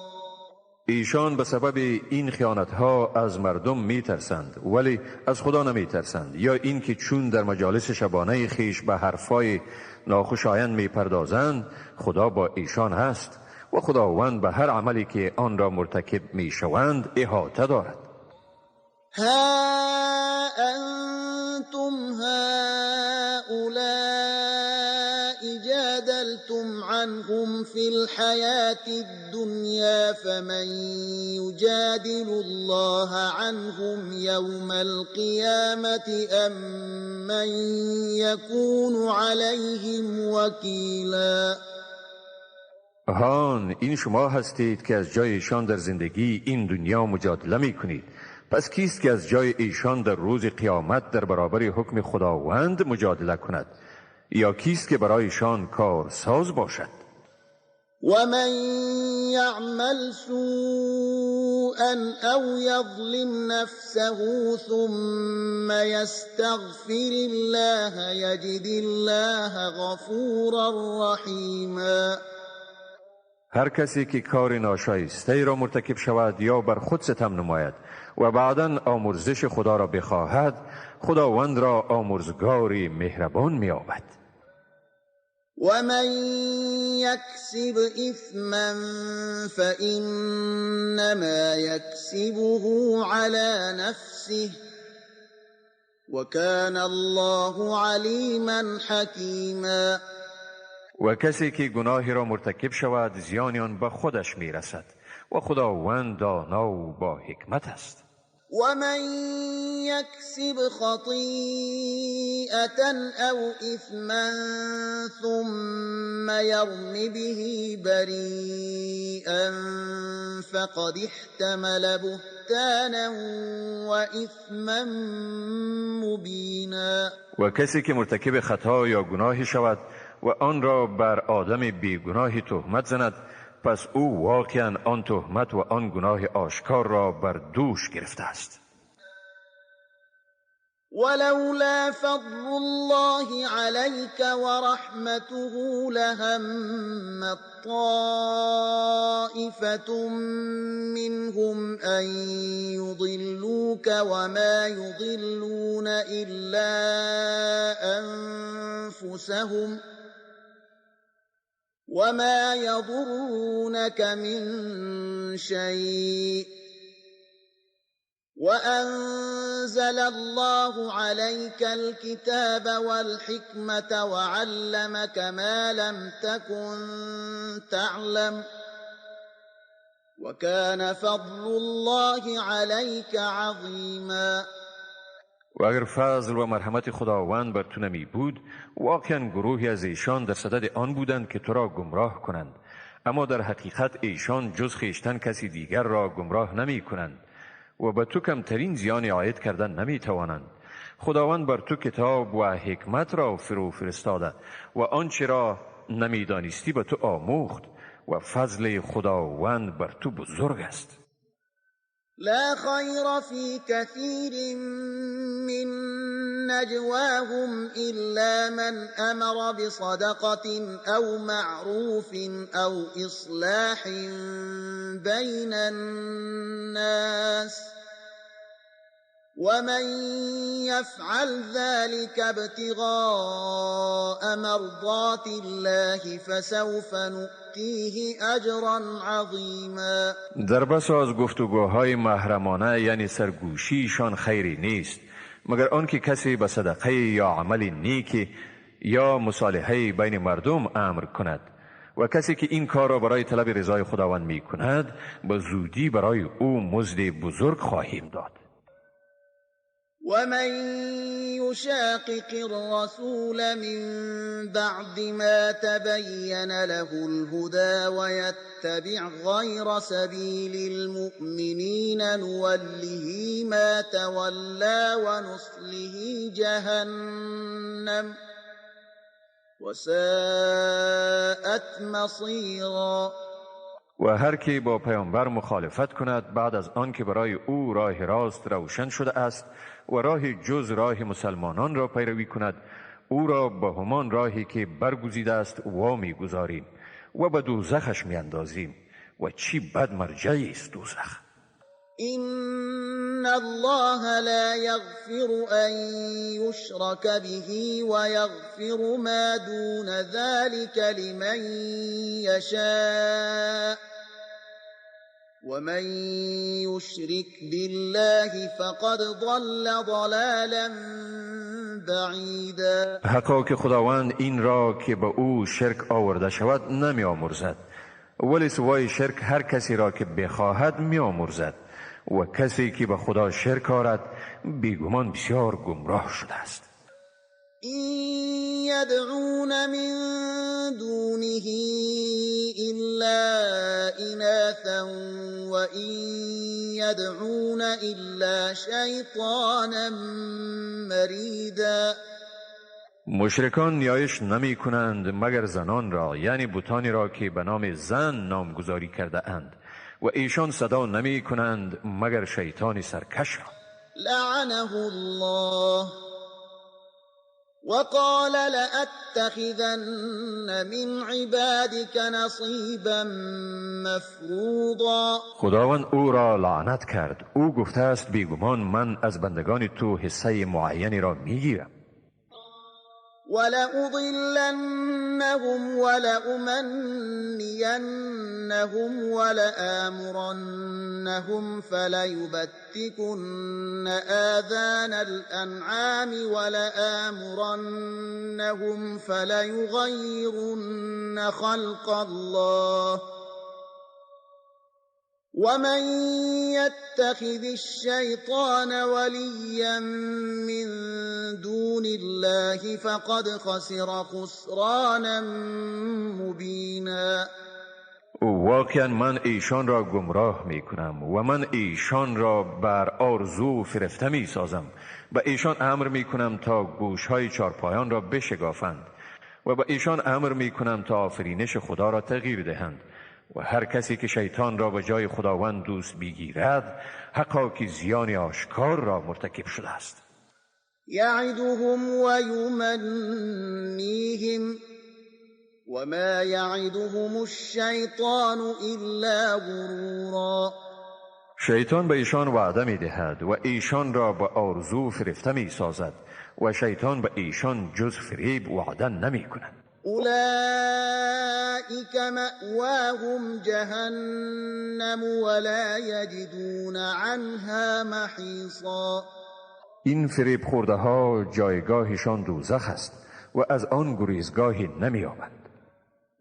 ایشان به سبب این خیانتها از مردم می ترسند ولی از خدا نمی ترسند، یا اینکه چون در مجالس شبانه خیش به حرفای ناخوشایند می پردازند، خدا با ایشان هست و خداوند به هر عملی که آن را مرتکب می شوند احاطه دارد. ها أنتم هؤلاء جادلتم سألتم عنهم في الحياة الدنيا فمن يجادل الله عنهم يوم القيامة أم من يكون عليهم وكيلا. هان، این شما هستید که از جای ایشان در زندگی این دنیا مجادله می کنید. پس کیست که از جای ایشان در روز قیامت در برابر حکم خداوند مجادله کند؟ یا کیست که برایشان کارساز باشد؟ ومن يعمل سوءا أو يظلم نفسه ثم يستغفر الله يجد الله غفورا رحيما. هر کسی که کار ناشایسته را مرتکب شود یا بر خود ستم نماید و بعداً آمرزش خدا را بخواهد، خداوند را آمرزگاری مهربان می‌یابد. ومن يكسب إثما فإنما يكسبه على نفسه وكان الله عليما حكيما. و کسی که گناهی را مرتکب شود زیان آن به خودش میرسد و خداوند دانا و با حکمت است. ومن يكسب خطيئة أو إثما ثم يرم به بريئا فقد احتمل بهتانا وإثما مبينا. و کسی که مرتکب خطا یا گناهی شود و آن را بر آدم بیگناهی تهمت زند، پس او واقعا آن تهمت و آن گناه آشکار را بر دوش گرفته است. ولولا فضل الله عليك ورحمته لهم طائفة منهم أن يضلوك وما يضلون إلا أنفسهم وما يضرونك من شيء وأنزل الله عليك الكتاب والحكمة وعلمك ما لم تكن تعلم وكان فضل الله عليك عظيما. و اگر فضل و مرحمت خداوند بر تو نمی بود، واقعا گروهی از ایشان در صدد آن بودند که تو را گمراه کنند، اما در حقیقت ایشان جز خویشتن کسی دیگر را گمراه نمی کنند و به تو کمترین زیان عاید کردن نمی توانند. خداوند بر تو کتاب و حکمت را فرو فرستاده و آنچه را نمی دانستی به تو آموخت و فضل خداوند بر تو بزرگ است. لا خير في كثير من نجواهم إلا من أمر بصدقة أو معروف أو إصلاح بين الناس ومن يفعل ذلك ابتغاء مرضات الله فسوف نؤتيه أجرا عظيما. در بس از گفتگوهای محرمانه یعنی سرگوشیشان خیری نیست مگر آنکه کسی به صدقه یا عمل نیکی یا مصالحه بین مردم امر کند و کسی که این کار را برای طلب رضای خداوند می کند به زودی برای او مزد بزرگ خواهیم داد. ومن يشاقق الرسول من بعد ما تبين له الهدى ويتبع غير سبيل المؤمنين نوله ما تولى ونصله جهنم وساءت مصيرا. و هر کی با پیامبر مخالفت کند بعد از آن که برای او راه راست روشن شده است و راه جز راه مسلمانان را پیروی کند، او را به همان راهی که برگزیده است وامی گذاریم و به دوزخش میاندازیم و چی بد مرجعی است دوزخ. إن الله لا يغفر أن يشرك به ويغفر ما دون ذلك لمن يشاء ومن يشرك بالله فقد ضل ضلالا بعیدا. حقا که خداوند این را که به او شرک آورده شود نمی آمرزد، ولی سوای شرک هر کسی را که بخواهد می آمرزد و کسی که به خدا شرک آرد بیگمان بسیار گمراه شده است. این یدعون من دونه الا اناثا و این یدعون الا شیطانا مریدا. مشرکان نیایش نمی کنند مگر زنان را، یعنی بتانی را که به نام زن نامگذاری کرده اند، و ایشان صدا نمی کنند مگر شیطان سرکش را. لعنه الله وقال لأتخذن من عبادك نصیبا مفروضا. خداوند او را لعنت کرد. او گفته است بیگمان من از بندگان تو حصه معینی را میگیرم. ولأضلنهم ولأمنينهم ولآمرنهم فليبتكن آذان الأنعام ولآمرنهم فليغيرن خلق الله ومن يتخذ الشيطان وليا من دون الله فقد خسر خسرانا مبینا. واقعا من ایشان را گمراه می کنم و من ایشان را بر آرزو فرفته می سازم. به ایشان امر می کنم تا گوشهای چارپایان را بشکافند و به ایشان امر می کنم تا آفرینش خدا را تغییر دهند. و هر کسی که شیطان را به جای خداوند دوست بگیرد حقا که زیان آشکار را مرتکب شده است. یعدهم و یمنیهم وما یعدهم الشیطان الا غرورا. شیطان به ایشان وعده می دهد و ایشان را به آرزو فرفته می سازد و شیطان به ایشان جز فریب وعده نمی کند. اولئك مأواهم جهنم ولا یجدون عنها محیصا. این فریب خورده ها جایگاهشان دوزخ است و از آن گریزگاهی نمی آمد.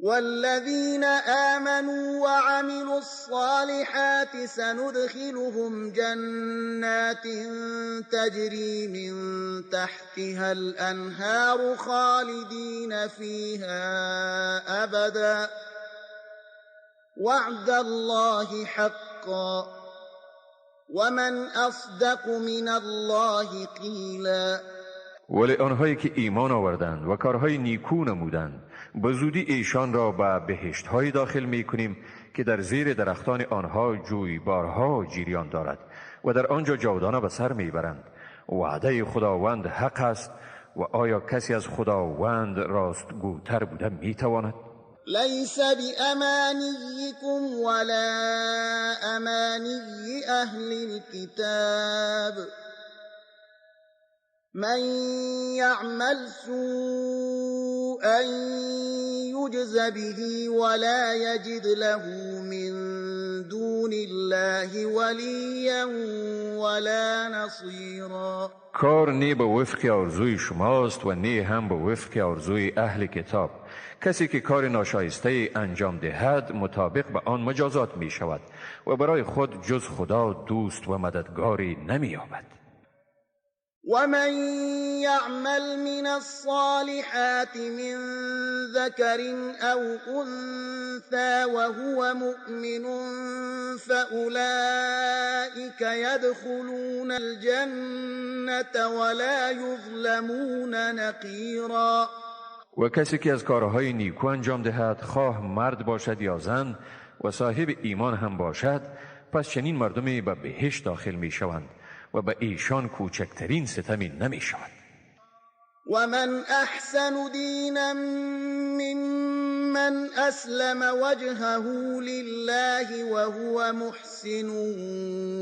والذین آمنوا وعملوا الصالحات سندخلهم جنات تجری من تحتها الانهار خالدین فیها ابدا وعد الله حقا ومن اصدق من الله قیلا. ولی آنهایی که ایمان آوردند و کارهای نیکو نمودند به زودی ایشان را به بهشت‌های داخل می‌کنیم که در زیر درختان آنها جویبارها جریان دارد و در آنجا جاودانه به سر میبرند. وعده خداوند حق است و آیا کسی از خداوند راستگوتر بوده میتواند؟ لیس بأمانیکم ولا امانی اهل الكتاب من یعمل سوءا یجز به ولا یجد له من دون الله ولیا ولا نصیرا. کار نی به وفق آرزوی شماست و نی هم به وفق آرزوی اهل کتاب. کسی که کار ناشایسته انجام دهد مطابق به آن مجازات می شود و برای خود جز خدا دوست و مددگاری نمی یابد. ومن يعمل من الصالحات من ذكر أو أنثى وهو مؤمن فأولئك يدخلون الجنة ولا يظلمون نقيرا. و کسی که از کارهای نیکو انجام دهد خواه مرد باشد یا زن و صاحب ایمان هم باشد پس چنین مردمی به بهشت داخل می شوند و به ایشان کوچکترین ستمی نمی شود. و من احسن دینا ممن اسلم وجهه لله وهو محسن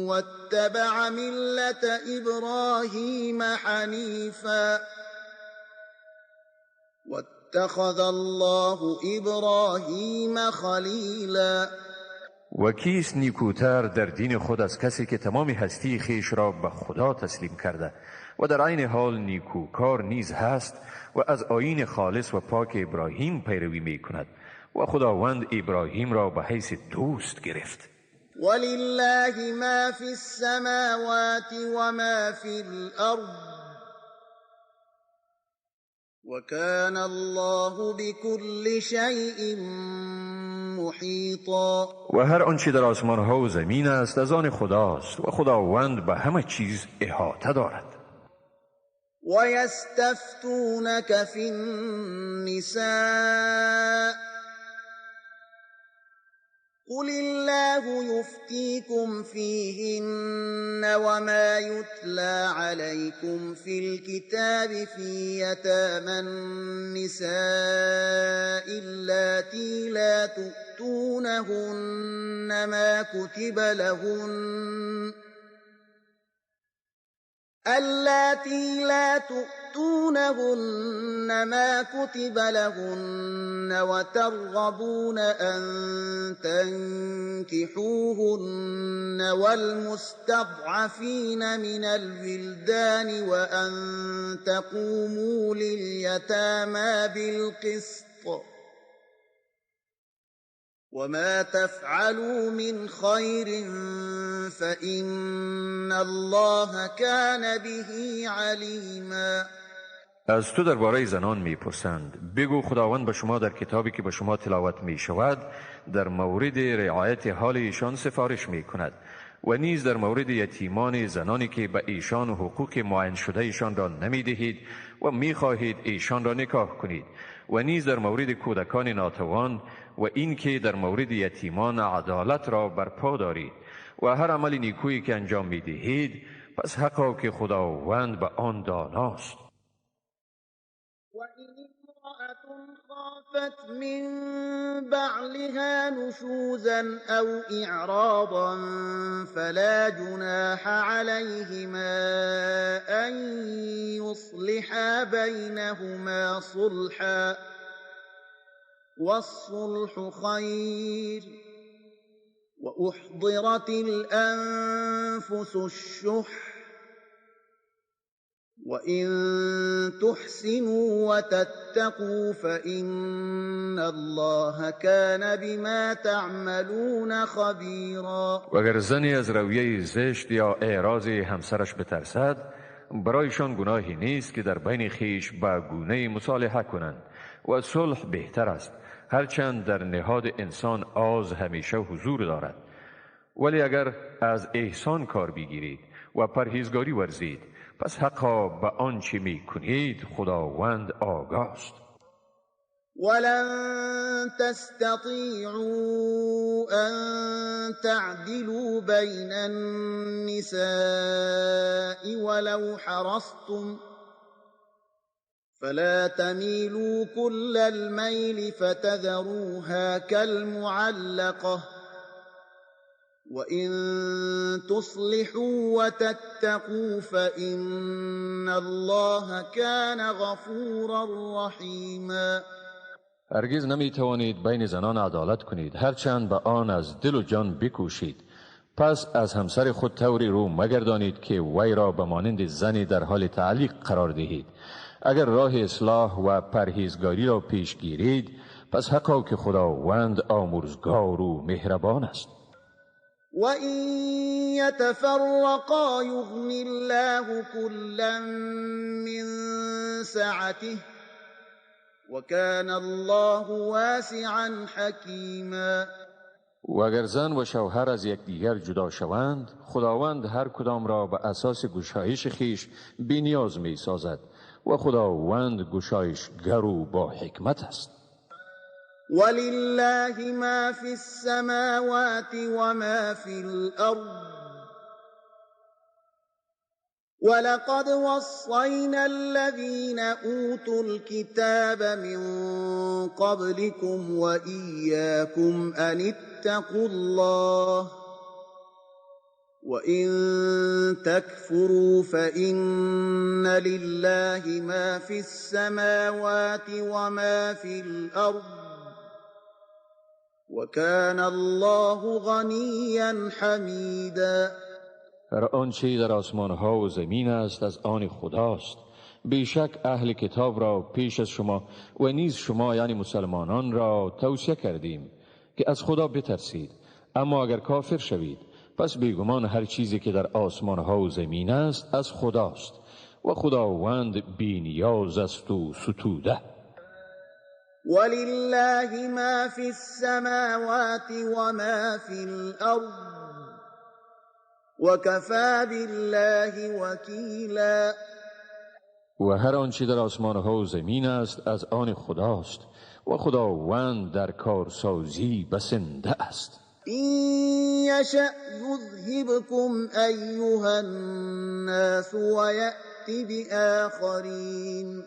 واتبع ملت ابراهیم حنیفا واتخذ الله ابراهیم خلیلا. و کیست نیکوتر در دین خود از کسی که تمام هستی خیش را به خدا تسلیم کرده و در عین حال نیکوکار نیز هست و از آیین خالص و پاک ابراهیم پیروی می کند و خداوند ابراهیم را به حیث دوست گرفت. ولله ما في السماوات وما في الأرض وكان الله بكل شيء محيطا. و هر آنچه در آسمان ها و زمین است از آن خداست و خداوند به همه چیز احاطه دارد. ويستفتونك في النساء قل الله يفتيكم فيهن وما يتلى عليكم في الكتاب في يتامى النساء اللاتي لا تؤتونهن ما كتب لهن وترغبون أن تنكحوهن والمستضعفين من الولدان وأن تقوموا لليتامى بالقسط وما تفعلوا من خير فإن الله كان به عليما. از تو درباره زنان میپرسند، بگو خداوند به شما در کتابی که به شما تلاوت می شود در مورد رعایت حال ایشان سفارش می کند و نیز در مورد یتیمان زنانی که به ایشان حقوق معین شده ایشان را نمی دهید و می خواهید ایشان را نکاح کنید و نیز در مورد کودکان ناتوان و این که در مورد یتیمان عدالت را برپا دارید و هر عمل نیکویی که انجام می دهید پس حقا که خداوند به آن داناست. وإن امرأة خافت من بعلها نشوزا أو إعراضا فلا جناح عليهما أن يصلحا بينهما صلحا والصلح خير وأحضرت الأنفس الشح وإن تحسنوا وتتقوا فإن الله كان بما تعملون خبيرا. و اگر زنی از رویه زشت یا اعراض همسرش بترسد برایشان گناهی نیست که در بین خیش با گونه مصالحه کنند و صلح بهتر است، هرچند در نهاد انسان آز همیشه حضور دارد. ولی اگر از احسان کار بگیرید و پرهیزگاری ورزید پس حقا به آنچه می کنید خداوند آگاست. ولن تستطيعوا أن تعدلوا بين النساء ولو حرصتم فلا تميلوا كل الميل فتذروها كالمعلقة وإن تصلحوا وتتقوا فإن الله كان غفورا رحيما. هرگز نمی توانید بین زنان عدالت کنید هرچند به آن از دل و جان بکوشید. پس از همسر خود طوری رو مگردانید که وی را به مانند زنی در حال تعلیق قرار دهید. اگر راه اصلاح و پرهیزگاری را پیش گیرید پس حقا که خداوند آمرزگار و مهربان است. وَإِن يَتَفَرَّقَا يُغْنِ اللَّهُ كُلًّا مِّن سَعَتِهِ وَكَانَ اللَّهُ وَاسِعًا حَكِيمًا. و اگر زن و شوهر از یکدیگر جدا شوند خداوند هر کدام را به اساس گشایش خیش بی‌نیاز می سازد و خداوند گشایشگر و با حکمت است. ولله ما في السماوات وما في الأرض ولقد وصينا الذين أوتوا الكتاب من قبلكم وإياكم أن اتقوا الله وإن تكفروا فإن لله ما في السماوات وما في الأرض وكان الله غنيا حمیدا. هر آنچه در آسمان ها و زمین است از آن خداست. بیشک اهل کتاب را پیش از شما و نیز شما یعنی مسلمانان را توصیه کردیم که از خدا بترسید. اما اگر کافر شوید پس بیگمان هر چیزی که در آسمان ها و زمین است از خداست و خداوند بی نیاز است و ستوده. ولله ما في السماوات وما في الأرض وكفى بالله وكیلا. و هر آنچه در آسمان ها و زمین است از آن خداست و خداوند در کارسازی بسنده است. این یشأ یذهبکم ایها الناس ویأتی بآخرین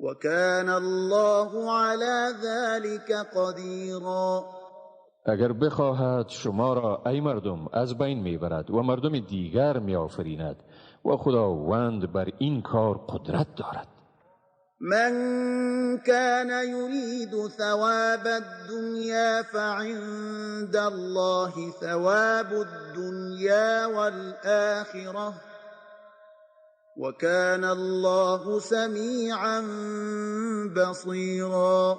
وكان الله على ذلك قدیرا. اگر بخواهد شما را ای مردم از بین میبرد و مردم دیگر میآفریند و خداوند بر این کار قدرت دارد. من كان يريد ثواب الدنيا فعند الله ثواب الدنيا والآخرة وكان الله سميعا بصيرا.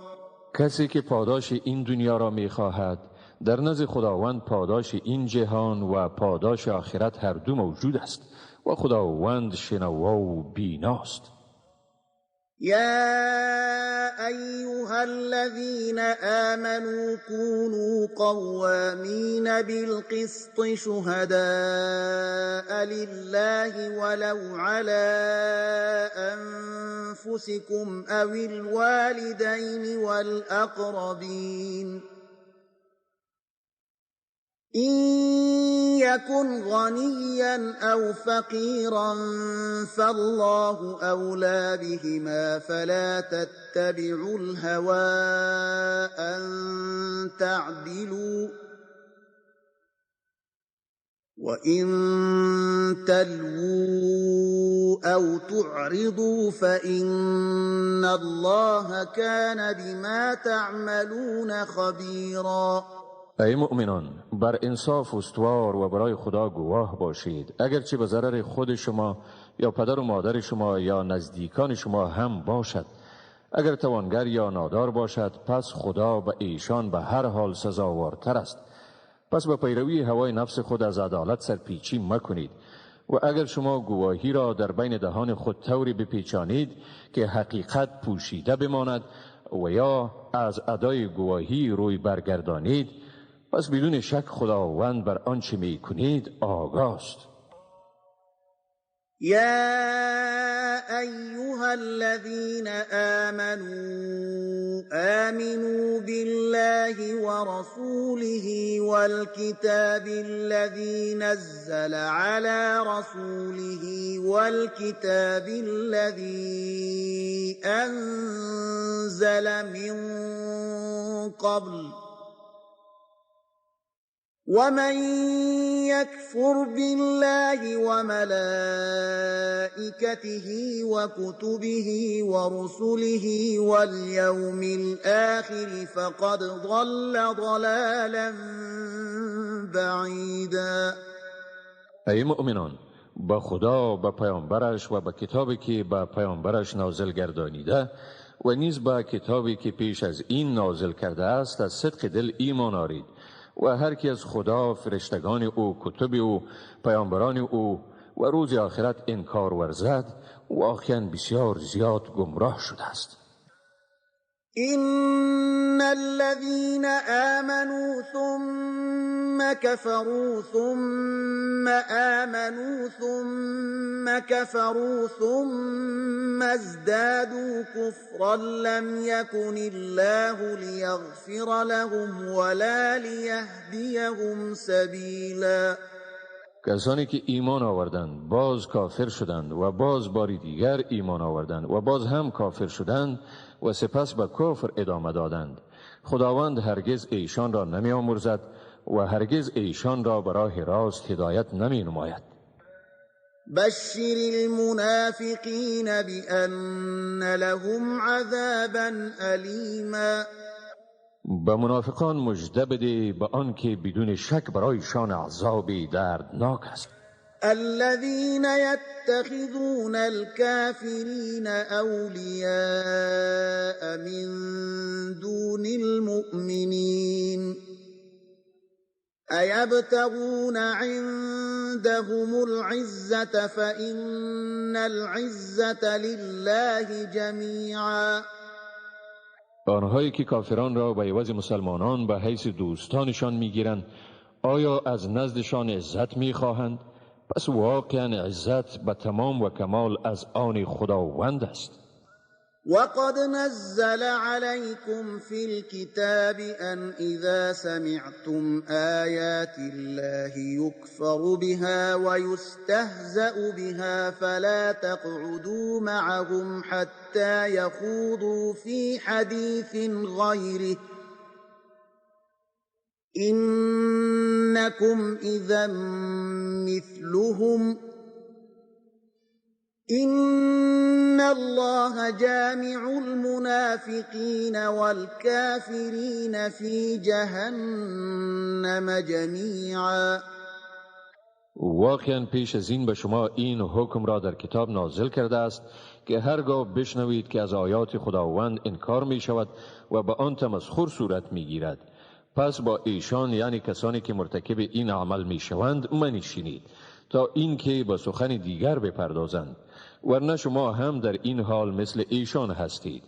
کسی که پاداش این دنیا را میخواهد در نزد خداوند پاداش این جهان و پاداش آخرت هر دو موجود است و خداوند شنوا و بیناست. يا أيها الذين آمنوا كونوا قوامين بالقسط شهداء لله ولو على أنفسكم أو الوالدين والأقربين إن يكن غنيا أو فقيرا فالله أولى بهما فلا تتبعوا الهوى أن تعدلوا وإن تلووا أو تعرضوا فإن الله كان بما تعملون خبيرا. ای مؤمنان بر انصاف استوار و برای خدا گواه باشید، اگرچه به ضرر خود شما یا پدر و مادر شما یا نزدیکان شما هم باشد. اگر توانگر یا نادار باشد پس خدا به ایشان به هر حال سزاوارتر است. پس به پیروی هوای نفس خود از عدالت سرپیچی مکنید و اگر شما گواهی را در بین دهان خود طوری بپیچانید که حقیقت پوشیده بماند و یا از ادای گواهی روی برگردانید پس بدون شک خداوند بر آنچه می کنید آگاه است. يا أيها الذين آمنوا آمنوا بالله ورسوله والكتاب الذي نزل على رسوله والكتاب الذي أنزل من قبل ومن يكفر بالله وملائكته وكتبه ورسله واليوم الآخر فقد ضل ضلالا بعيدا. ای مؤمنان با خدا، با پیامبرش و با کتابی که با پیامبرش نازل گردانیده و نیز با کتابی که پیش از این نازل کرده است از صدق دل ایمان آرید و هر کی از خدا، فرشتگان او، کتب او، پیامبران او و روز آخرت انکار ورزد واقعا بسیار زیاد گمراه شده است. إن الذين آمنوا ثم كفروا ثم آمنوا ثم كفروا ثم ازدادوا كفرا لم يكن الله ليغفر لهم ولا ليهديهم سبيلا. کسانی که ایمان آوردند باز کافر شدند و باز باری دیگر ایمان آوردند و باز هم کافر شدند و سپس به کفر ادامه دادند، خداوند هرگز ایشان را نمی آمرزد و هرگز ایشان را به راه راست هدایت نمی نماید. بشر المنافقین بأن لهم عذابا ألیما. به منافقان مژده بده به آن که بدون شک برایشان عذابی دردناک است. الذين يتخذون الكافرين أولياء من دون المؤمنين أيبتغون عندهم العزة فإن العزة لله جميعا. آنهایی که کافران را به عوض مسلمانان به حیث دوستانشان میگیرند آیا از نزدشان عزت میخواهند؟ پس واقعا عزت به تمام و کمال از آن خداوند است. وقد نزل عليكم في الكتاب أن إذا سمعتم آيات الله يكفر بها ويستهزأ بها فلا تقعدوا معهم حتى يخوضوا في حديث غيره إنكم إذا مثلهم إن الله جامع المنافقين والكافرين في جهنم جميعا. واقعا پیش از این به شما این حکم را در کتاب نازل کرده است که هرگاه بشنوید که از آیات خداوند انکار می شود و به آن تمسخر صورت می گیرد پس با ایشان یعنی کسانی که مرتکب این عمل می شوند منشینید تا اینکه با سخن دیگر بپردازند، ورنه شما هم در این حال مثل ایشان هستید.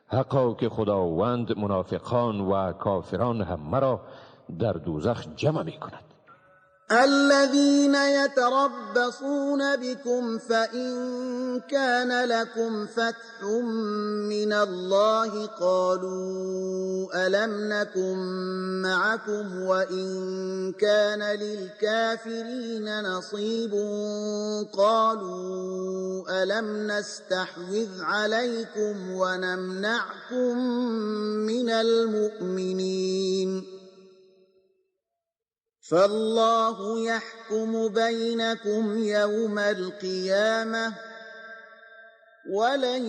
حقا که خداوند منافقان و کافران همه را در دوزخ جمع می کند. الذين يتربصون بكم فإن كان لكم فتح من الله قالوا ألم نكن معكم وإن كان للكافرين نصيب قالوا ألم نستحوذ عليكم ونمنعكم من المؤمنين فالله يحكم بينكم يوم القيامة ولن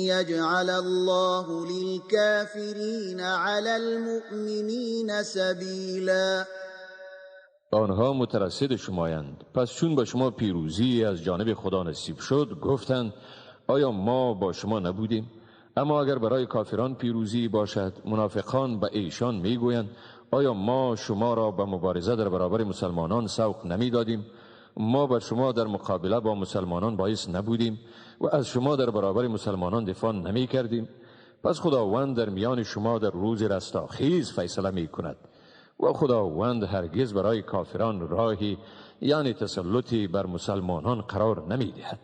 يجعل الله للكافرين على المؤمنين سبيلا. آنها مترصد شمایند، پس چون با شما پیروزی از جانب خدا نصیب شد گفتند آیا ما با شما نبودیم؟ اما اگر برای کافران پیروزی باشد منافقان به ایشان میگویند آیا ما شما را به مبارزه در برابر مسلمانان سوق نمی دادیم؟ ما بر شما در مقابله با مسلمانان باعث نبودیم و از شما در برابر مسلمانان دفاع نمی کردیم؟ پس خداوند در میان شما در روز رستاخیز فیصله می کند و خداوند هرگز برای کافران راهی یعنی تسلطی بر مسلمانان قرار نمی دهد.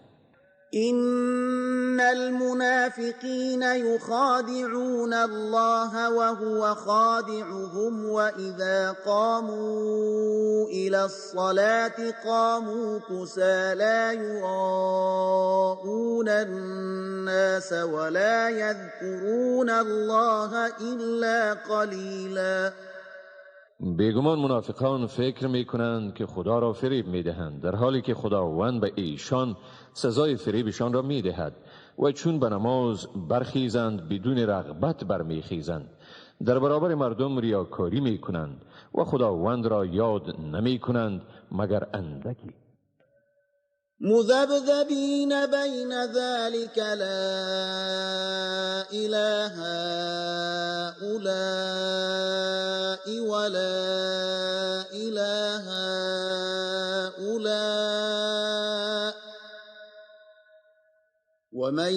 إن المنافقين يخادعون الله وهو خادعهم وإذا قاموا إلى الصلاة قاموا كسى لا يراءون الناس ولا يذكرون الله إلا قليلا. بیگمان منافقان فکر می کنند که خدا را فریب می دهند در حالی که خداوند به ایشان سزای فریبشان را می دهد و چون به نماز برخیزند بدون رغبت برمیخیزند در برابر مردم ریاکاری می کنند و خداوند را یاد نمی کنند مگر اندکی. مذبذبين بين ذلك لا إله هؤلاء ولا إله هؤلاء ومن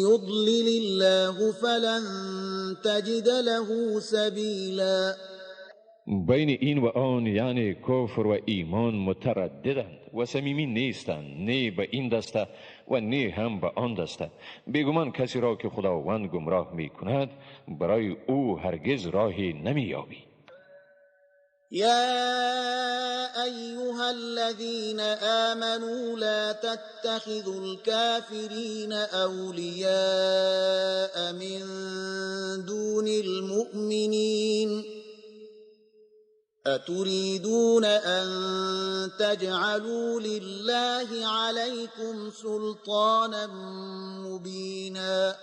يضلل الله فلن تجد له سبيلا. بین این و آن یعنی کفر و ایمان مترددند و صمیمی نیستند، نه به این دسته و نه هم به آن دسته. بیگمان کسی را که خداوند گمراه می کند برای او هرگز راهی نمی یابی. يا أيها الذين آمنوا لا تتخذوا الكافرين أولياء من دون المؤمنين أتريدون أن تجعلوا لله عليكم سلطانا مبينا.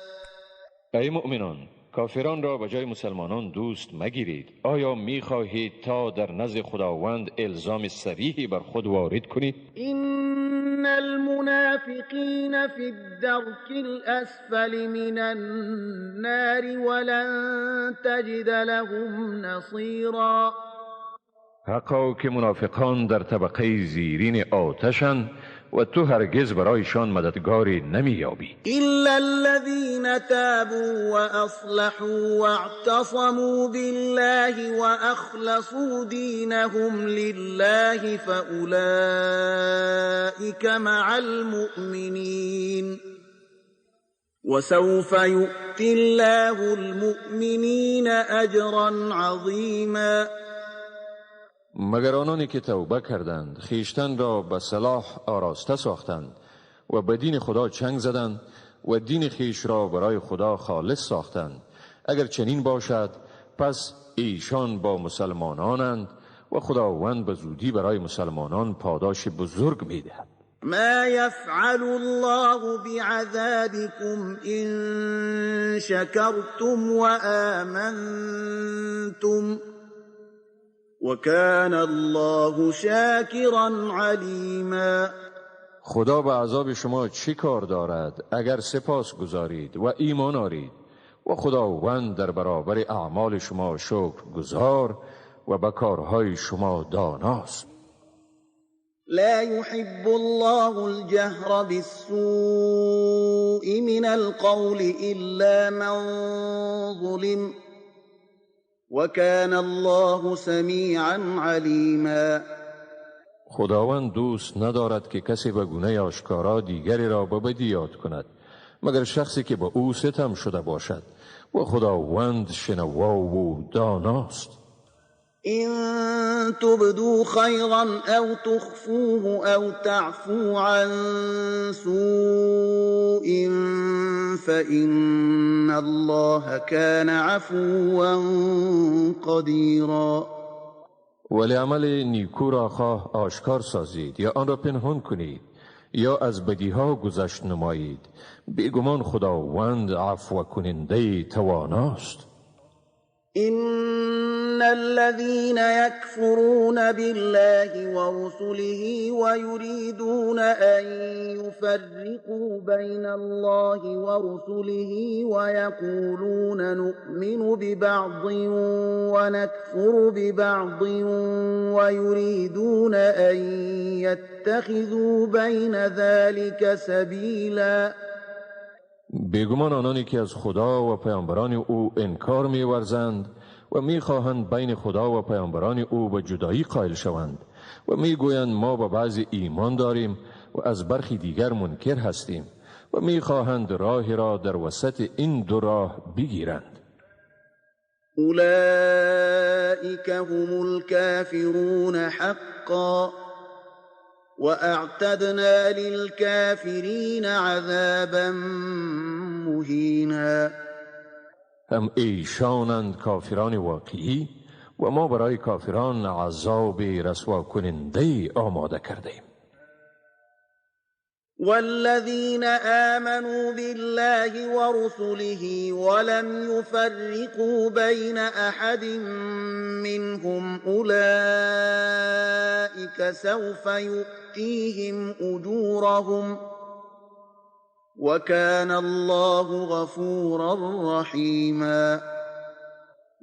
ای مؤمنان، کافران را به جای مسلمانان دوست مگیرید. آیا می خواهید تا در نزد خداوند الزام صریحی بر خود وارد کنید؟ إن المنافقين في الدرك الأسفل من النار ولن تجد لهم نصيرا. حقا که منافقان در طبقه زیرین آتشند و تو هرگز برایشان مددگاری نمی‌یابی. إلا الذين تابوا وأصلحوا واعتصموا بالله وأخلصوا دينهم لله فأولئك مع المؤمنين وسوف يؤتي الله المؤمنين أجرا عظيما. مگر آنانی که توبه کردند، خیشتن را به صلاح آراسته ساختند و به دین خدا چنگ زدند و دین خیش را برای خدا خالص ساختند، اگر چنین باشد پس ایشان با مسلمانانند و خداوند به زودی برای مسلمانان پاداش بزرگ می‌دهد. ما يفعل الله بعذابكم إن شكرتم وآمنتم وكان الله شاكرا عليما. خدا به عذاب شما چی کار دارد اگر سپاس گذارید و ایمان آرید و خداوند در برابر اعمال شما شکر گزار و به کارهای شما داناست. لا يحب الله الجهر بالسوء من القول إلا من ظلم وكان الله سميعا عليما. خداوند دوست ندارد که کسی به گونه آشکارا دیگری را به بدی یاد کند مگر شخصی که به او ستم شده باشد و خداوند شنوا و داناست. إن تبدوا خيرا أو تخفوه أو تعفو عن سوء فإن الله كان عفوا قديرا. ولی عمل نیکو را خواه آشکار سازید یا آن را پنهان کنید یا از بدیها گذشت نمایید، بیگمان خداوند عفو کننده تواناست. إن الذين يكفرون بالله ورسله ويريدون أن يفرقوا بين الله ورسله ويقولون نؤمن ببعض ونكفر ببعض ويريدون أن يتخذوا بين ذلك سبيلا. بیگمان آنانی که از خدا و پیامبران او انکار می‌ورزند و می‌خواهند بین خدا و پیامبران او به جدایی قائل شوند و می‌گویند ما به بعضی ایمان داریم و از برخی دیگر منکر هستیم و می‌خواهند راهی را در وسط این دو راه بگیرند. أولئك هم الكافرون حقا وأعتدنا للكافرين عذابا مهینا. هم ایشانند کافران واقعی و ما برای کافران عذاب رسوا کننده آماده کردیم. والذين آمنوا بالله ورسله ولم يفرقوا بين أحد منهم أولئك سوف يؤتيهم أجورهم وكان الله غفورا رحيما.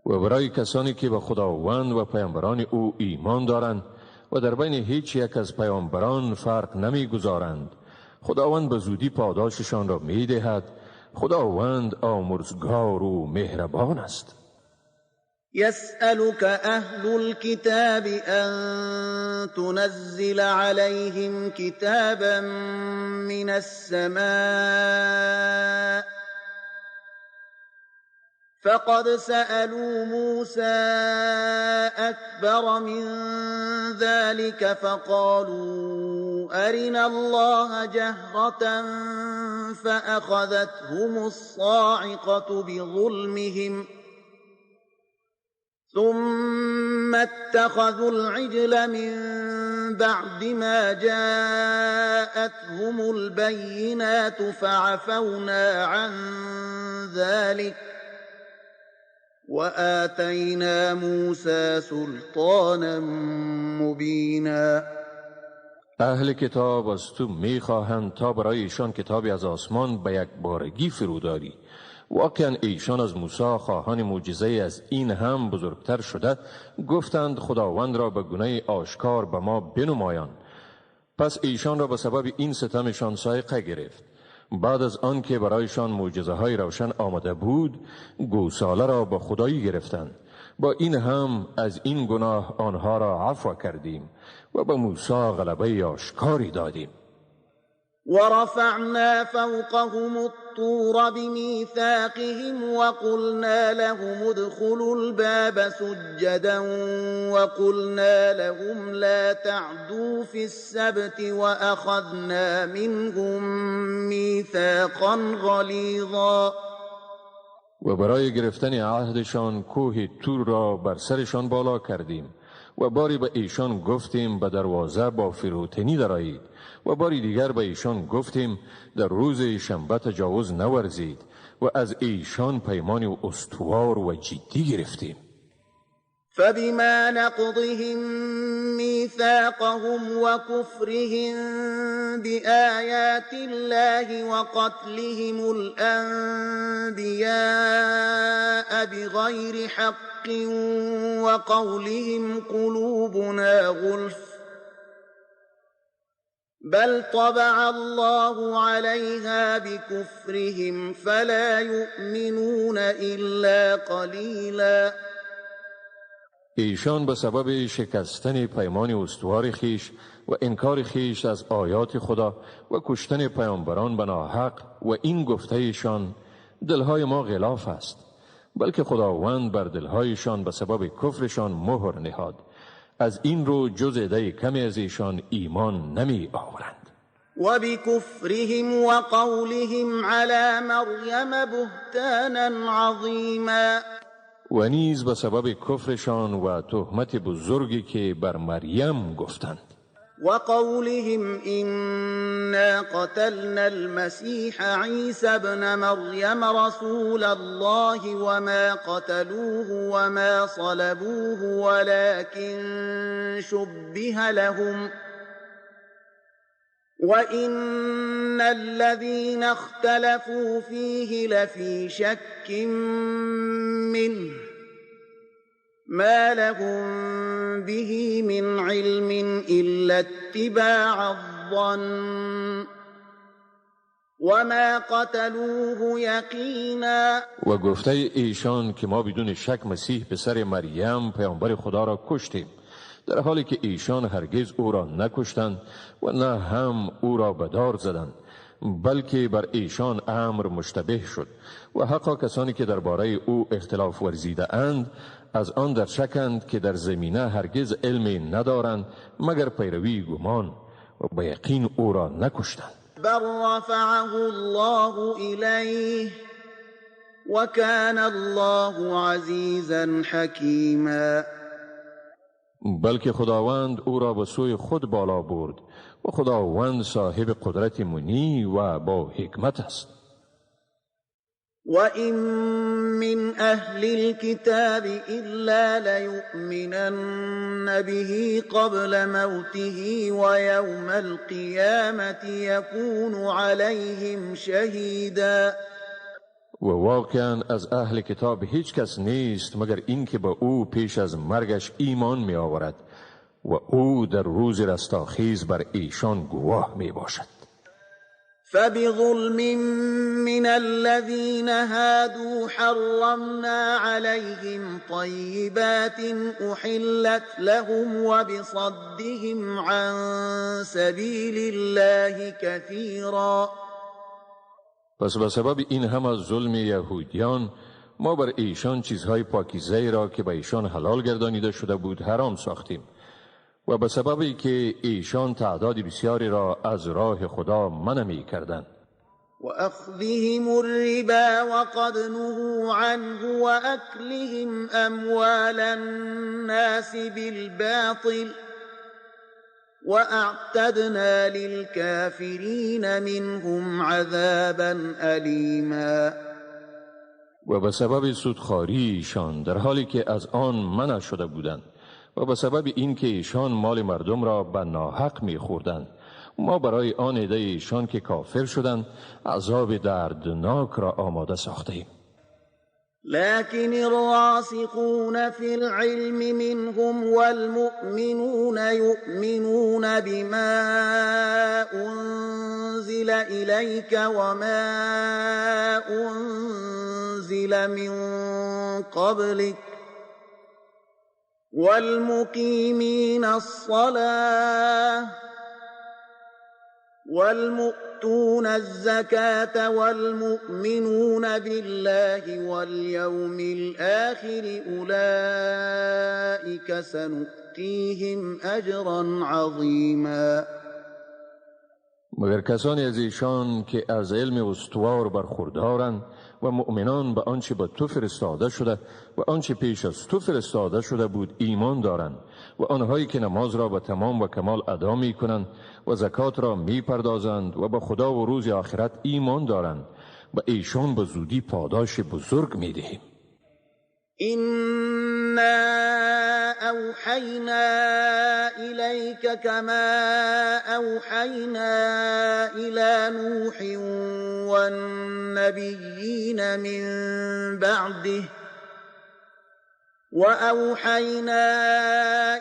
و برای کسانی که به خداوند و پیامبران او ایمان دارند و در بین هیچ یک از پیامبران فرق نمیگذارند، خداوند به زودی پاداششان را میدهد. خداوند آمرزگار و مهربان است. يسألك أهل الكتاب أن تنزل عليهم كتابا من السماء فقد سألوا موسى أكبر من ذلك فقالوا أرنا الله جهرة فأخذتهم الصاعقة بظلمهم ثم اتخذوا العجل من بعد ما جاءتهم البينات فعفونا عن ذلك وآتينا موسى سلطانا مبینا. اهل کتاب از تو میخواهند تا برای ایشان کتابی از آسمان به یک بارگی فروداری. واقعا ایشان از موسی خواهان معجزه از این هم بزرگتر شده، گفتند خداوند را به گونه آشکار به ما بنمایان. پس ایشان را به سبب این ستمشان صاعقه گرفت. بعد از آن که برایشان معجزه های روشن آمده بود، گوساله را به خدایی گرفتند. با این هم از این گناه آنها را عفو کردیم و به موسی غلبه آشکاری دادیم. ورفعنا فوقهم الطور بميثاقهم وقلنا لهم ادخلوا الباب سجدا وقلنا لهم لا تعدوا في السبت وأخذنا منهم ميثاقا غليظا. و برای گرفتن عهدشان کوه تور را بر سرشان بالا کردیم و باری به ایشان گفتیم به دروازه با فروتنی درآیید و باری دیگر به ایشان گفتیم در روز شنبه تجاوز نورزید و از ایشان پیمان استوار و جدی گرفتیم. فبما نقضهم ميثاقهم وكفرهم بآيات الله وقتلهم الأنبياء بغير حق وقولهم قلوبنا غلف بل طبع الله عليها بكفرهم فلا يؤمنون إلا قليلا. ایشان به سبب شکستن پیمان استوار خیش و انکار خیش از آیات خدا و کشتن پیامبران به ناحق و این گفتهشان دلهای ما غلاف است، بلکه خداوند بر دلهایشان به سبب کفرشان مهر نهاد. از این رو جز عده کمی از ایشان ایمان نمی آورند. و بکفرهم و قولهم علی مریم بهتانا عظیما. و نیز به سبب کفرشان و تهمت بزرگی که بر مریم گفتند. و قولهم إنا قتلنا المسيح عيسى ابن مريم رسول الله وما قتلوه وما صلبوه ولكن شبه لهم وإن الذين اختلفوا فيه لفي شك منه ما لهم به من علم إلا اتباع الظن وما قتلوه یقینا. و گفته ایشان که ما بدون شک مسیح پسر مریم پیامبر خدا را کشتیم، در حالی که ایشان هرگز او را نکشتند و نه هم او را به دار زدند، بلکه بر ایشان امر مشتبه شد و حقا کسانی که درباره او اختلاف ورزیده اند از آن در شکند که در زمینه هرگز علمی ندارند مگر پیروی گمان و به یقین او را نکشتند. بل رفعه الله الیه و کان الله عزیزا حکیما. بلکه خداوند او را به سوی خود بالا برد و خداوند صاحب قدرت منی و با حکمت است. وَإِن مِّنْ أَهْلِ الْكِتَابِ إِلَّا لَيُؤْمِنَنَّ بِهِ قَبْلَ مَوْتِهِ وَيَوْمَ الْقِيَامَةِ يَكُونُ عَلَيْهِمْ شَهِيدًا. و واقعا از اهل کتاب هیچ کس نیست مگر این که به او پیش از مرگش ایمان می آورد و او در روز رستاخیز بر ایشان گواه می باشد. فبظلم من الذين هادوا حرمنا عليهم طيبات أحلت لهم وبصدهم عن سبيل الله كثيرا. پس به سبب این هم از ظلم یهودیان ما بر ایشان چیزهای پاکیزه را که به ایشان حلال گردانیده شده بود حرام ساختیم و به سببی که ایشان تعداد بسیاری را از راه خدا منع می کردند. و اخذهم الربا وقد نهوا عنه و اکلهم اموال الناس بالباطل و اعتدنا للكافرین منهم عذابا الیما. و به سبب سودخواری ایشان در حالی که از آن منع شده بودند و به سبب اینکه ایشان مال مردم را به ناحق می‌خوردند، ما برای آن عده ایشان که کافر شدند عذاب دردناک را آماده ساخته ایم. لكن الراسخون في العلم منهم والمؤمنون يؤمنون بما أنزل إليك وما أنزل من قبلك والمقيمين الصلاة والمؤتون الزكاة والمؤمنون بالله واليوم الآخر أولئك سنؤتيهم أجرا عظيما. مگر کسانی از ایشان که از علم استوار برخوردارند و مؤمنان به آنچه به تو فرستاده شده و آنچه پیش از تو فرستاده شده بود ایمان دارند و آنهایی که نماز را به تمام و کمال ادا می کنند و زکات را می پردازند و به خدا و روز آخرت ایمان دارند و ایشان به زودی پاداش بزرگ می دهیم. إنا أوحينا إليك كما أوحينا إلى نوح والنبيين من بعده وأوحينا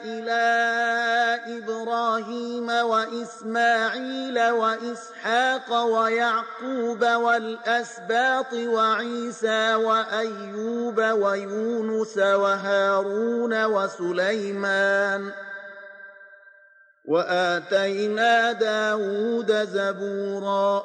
إلى إبراهيم وإسماعيل وإسحاق ويعقوب والأسباط وعيسى وأيوب ويونس وهارون وسليمان وآتينا داود زبورا.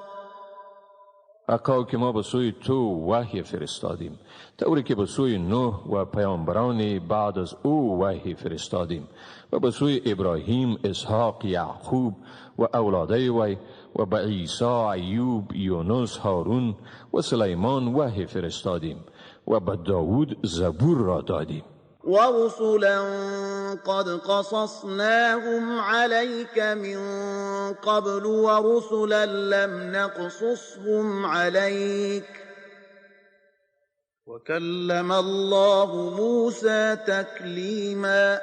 حقا که ما به سوی تو وحی فرستادیم طوری که به سوی نوح و پیامبران بعد از او وحی فرستادیم و به سوی ابراهیم، اسحاق، یعقوب و اولاده وی و به عیسی، ایوب، یونس، هارون و سلیمان وحی فرستادیم و به داود زبور را دادیم. ورسلا قد قصصناهم عليك من قبل ورسلا لم نقصصهم عليك وكلم الله موسى تكلیما.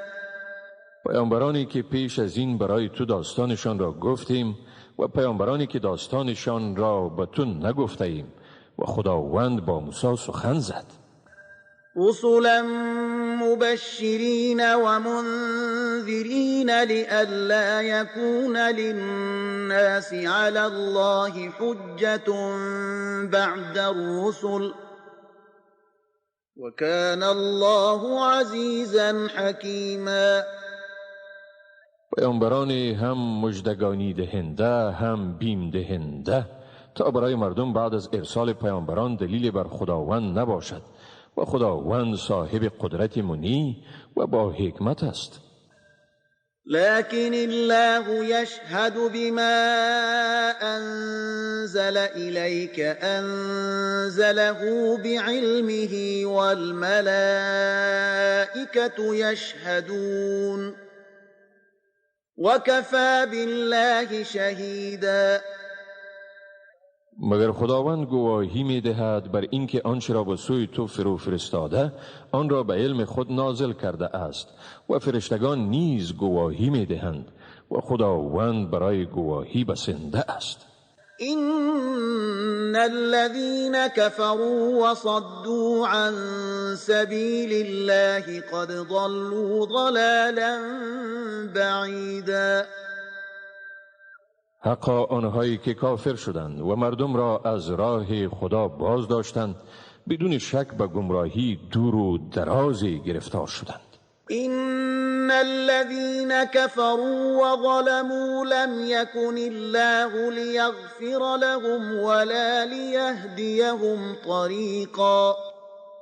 پیامبرانی که پیش از این برای تو داستانشان را گفتیم و پیامبرانی که داستانشان را به تو نگفته ایم و خداوند با موسی سخن زد. رسلا مبشرين ومنذرين لئلا يكون للناس على الله حجة بعد الرسل وكان الله عزيزا حكيما. پیامبرانی هم مژدگانی دهنده هم بیم دهنده تا برای مردم بعد از ارسال پیامبران دلیل بر خداوند نباشد و خداوند صاحب قدرت منی و با حکمت است. لكن الله يشهد بما أنزل إليك أنزله بعلمه والملائكة يشهدون وكفى بالله شهيدا. مگر خداوند گواهی می دهد بر اینکه آنچه را به سوی تو فرو فرستاده آن را به علم خود نازل کرده است و فرشتگان نیز گواهی می دهند و خداوند برای گواهی بسنده است. إن الذين كفروا وصدوا عن سبيل الله قد ضلوا ضلالا بعيدا. حقا آنهایی که کافر شدند و مردم را از راه خدا باز داشتند بدون شک به گمراهی دور و درازی گرفتار شدند. إن الذين كفروا وظلموا لم يكن الله ليغفر لهم ولا ليهديهم طريقا.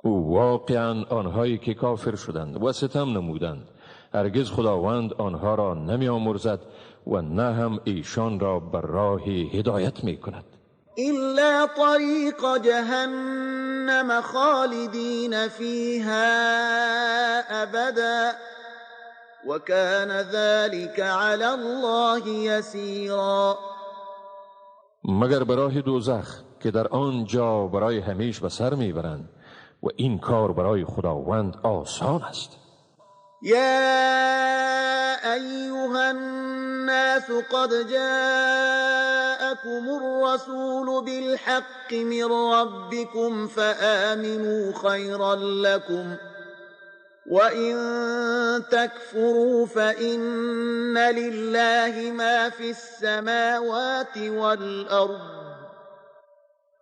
واقعا آنهایی که کافر شدند و ستم نمودند هرگز خداوند آنها را نمی آمرزد و نه هم ایشان را بر راه هدایت می کند. إلا طريق جهنم خالدين فيها أبدا وكان ذلك على الله يسيرا. مگر به راه دوزخ که در آنجا برای همیشه به سر میبرند و این کار برای خداوند آسان است. يا أيها الناس قد جاءكم الرسول بالحق من ربكم فآمنوا خيرا لكم وإن تكفروا فإن لله ما في السماوات والأرض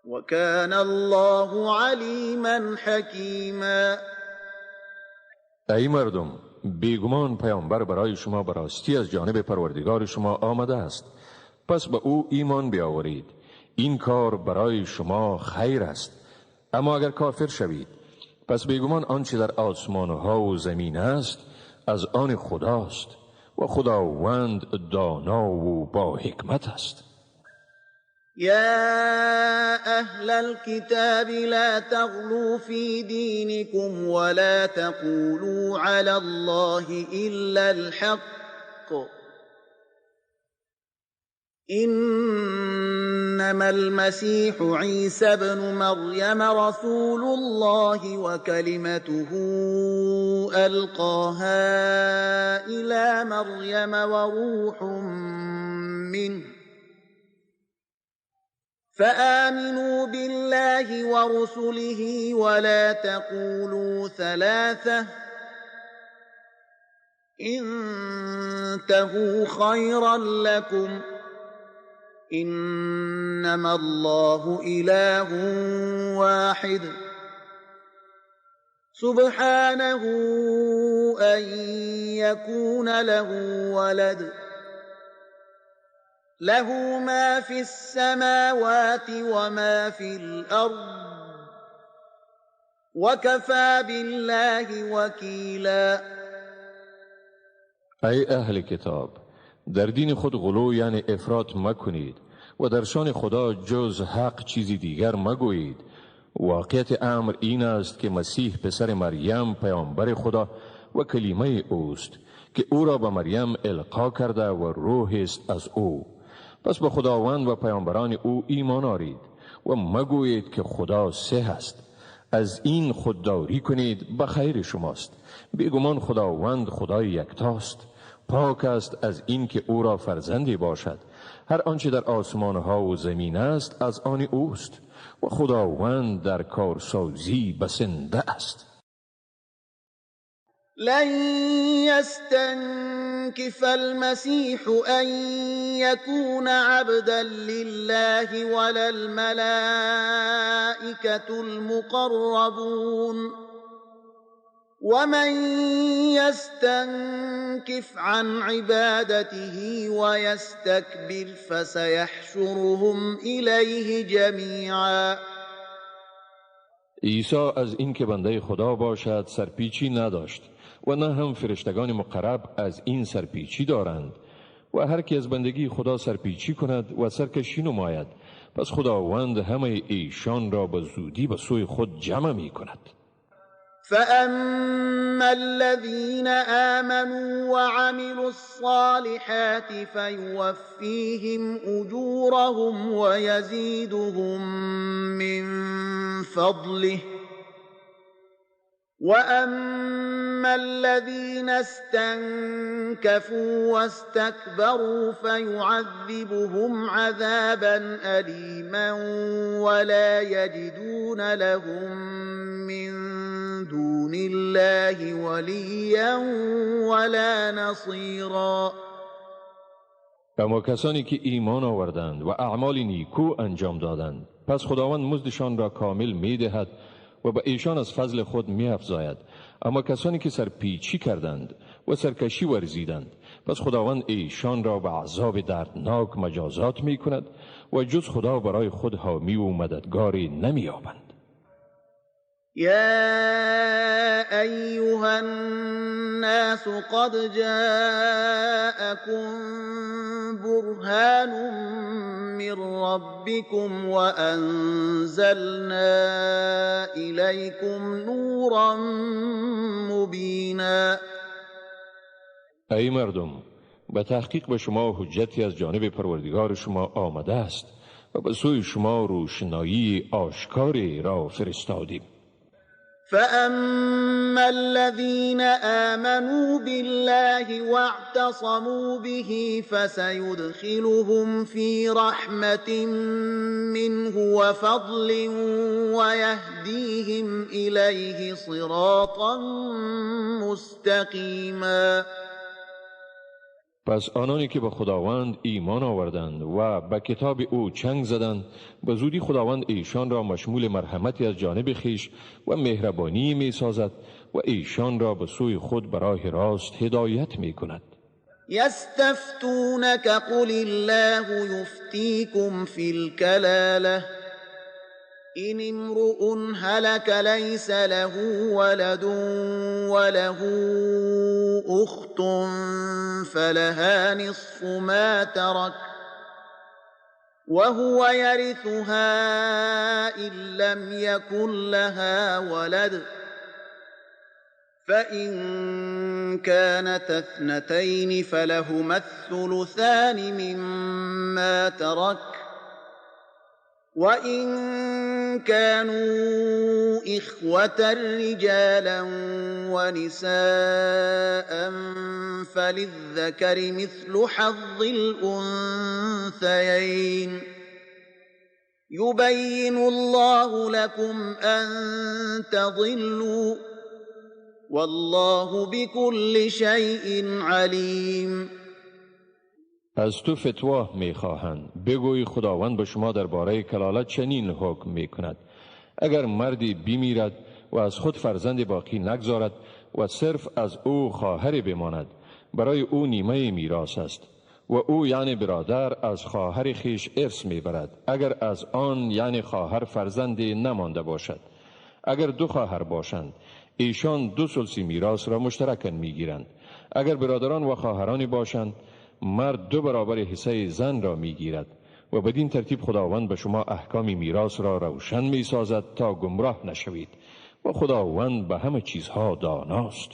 وكان الله عليما حكيما. ای مردم، بیگمان پیامبر برای شما به راستی از جانب پروردگار شما آمده است، پس به او ایمان بیاورید. این کار برای شما خیر است. اما اگر کافر شوید، پس بیگمان آنچه در آسمانها و زمین است از آن خداست و خداوند دانا و با حکمت است. يا أهل الكتاب لا تغلوا في دينكم ولا تقولوا على الله إلا الحق إنما المسيح عيسى بن مريم رسول الله وكلمته ألقاها إلى مريم وروح منه فآمنوا بالله ورسله ولا تقولوا ثلاثة انتهوا خيرا لكم إنما الله إله واحد سبحانه أن يكون له ولد له ما في السماوات وما في الأرض وكفى بالله وكيلا. ای اهل کتاب، در دین خود غلو یعنی افراط مکنید و در شان خدا جز حق چیزی دیگر مگویید. واقعیت امر این است که مسیح پسر مریم پیامبر خدا و کلمه اوست که او را به مریم القا کرده و روح است از او. پس به خداوند و پیامبران او ایمان آورید و مگویید که خدا سه است. از این خودداری کنید به خیر شماست. بیگمان خداوند خدای یکتاست، پاک است از این که او را فرزندی باشد. هر آنچه در آسمانها و زمین است از آن اوست و خداوند در کارسازی بسنده است. لن يستنكف المسيح أن يكون عبدا لله ولا الملائكة المقربون ومن يستنكف عن عبادته ويستكبر فسيحشرهم إليه جميعا. عیسی از این که بنده خدا باشد سرپیچی نداشت و نه هم فرشتگان مقرب از این سرپیچی دارند و هر که از بندگی خدا سرپیچی کند و سرکشی نماید، پس خداوند همه ایشان را به زودی به سوی خود جمع می کند. فأما الذين آمنوا وعملوا الصالحات فيوفيهم أجورهم ويزيدهم من فضله وأما الذين استنكفوا واستكبروا فيعذبهم عذابا أليما ولا يجدون لهم من دون الله وليا ولا نصيرا. اما کسانی که ایمان آوردند و اعمال نیکو انجام دادند، پس خداوند مزدشان را کامل می دهد و به ایشان از فضل خود می افزاید. اما کسانی که سرپیچی کردند و سرکشی ورزیدند، پس خداوند ایشان را به عذاب دردناک مجازات می کند و جز خدا برای خود حامی و مددگاری نمی یابند. يا أيها الناس قد جاءكم برهان من ربكم وأنزلنا إليكم نورا مبينا. ای مردم، به تحقیق به شما حجتی از جانب پروردگار شما آمده است و به سوی شما روشنایی آشکاری را فرستادیم. فأما الذين آمنوا بالله واعتصموا به فسيدخلهم في رحمة منه وفضل ويهديهم إليه صراطا مستقيما. پس آنانی که به خداوند ایمان آوردند و به کتاب او چنگ زدند، به زودی خداوند ایشان را مشمول مرحمتی از جانب خویش و مهربانی می سازد و ایشان را به سوی خود به راه راست هدایت می کند. يستفتونك قل الله يفتيكم في الكلالة إن امرؤ هلك ليس له ولد وله أخت فلها نصف ما ترك وهو يرثها إن لم يكن لها ولد فإن كانت اثنتين فلهما الثلثان مما ترك وإن كانوا إخوة رجالا ونساء فللذكر مثل حظ الأنثيين يبين الله لكم أن تضلوا والله بكل شيء عليم. از تو فتوا می خواهند. بگوی خداوند به شما درباره کلالت چنین حکم می کند: اگر مردی بمیرد و از خود فرزند باقی نگذارد و صرف از او خواهری بماند، برای او نیمه میراث است و او یعنی برادر از خواهر خیش ارث می برد اگر از آن یعنی خواهر فرزندی نمانده باشد. اگر دو خواهر باشند ایشان 2/3 میراث را مشترکاً می گیرند. اگر برادران و خواهرانی باشند مرد 2 برابر حصه زن را می گیرد و بدین ترتیب خداوند به شما احکام میراث را روشن می سازد تا گمراه نشوید و خداوند به همه چیزها داناست.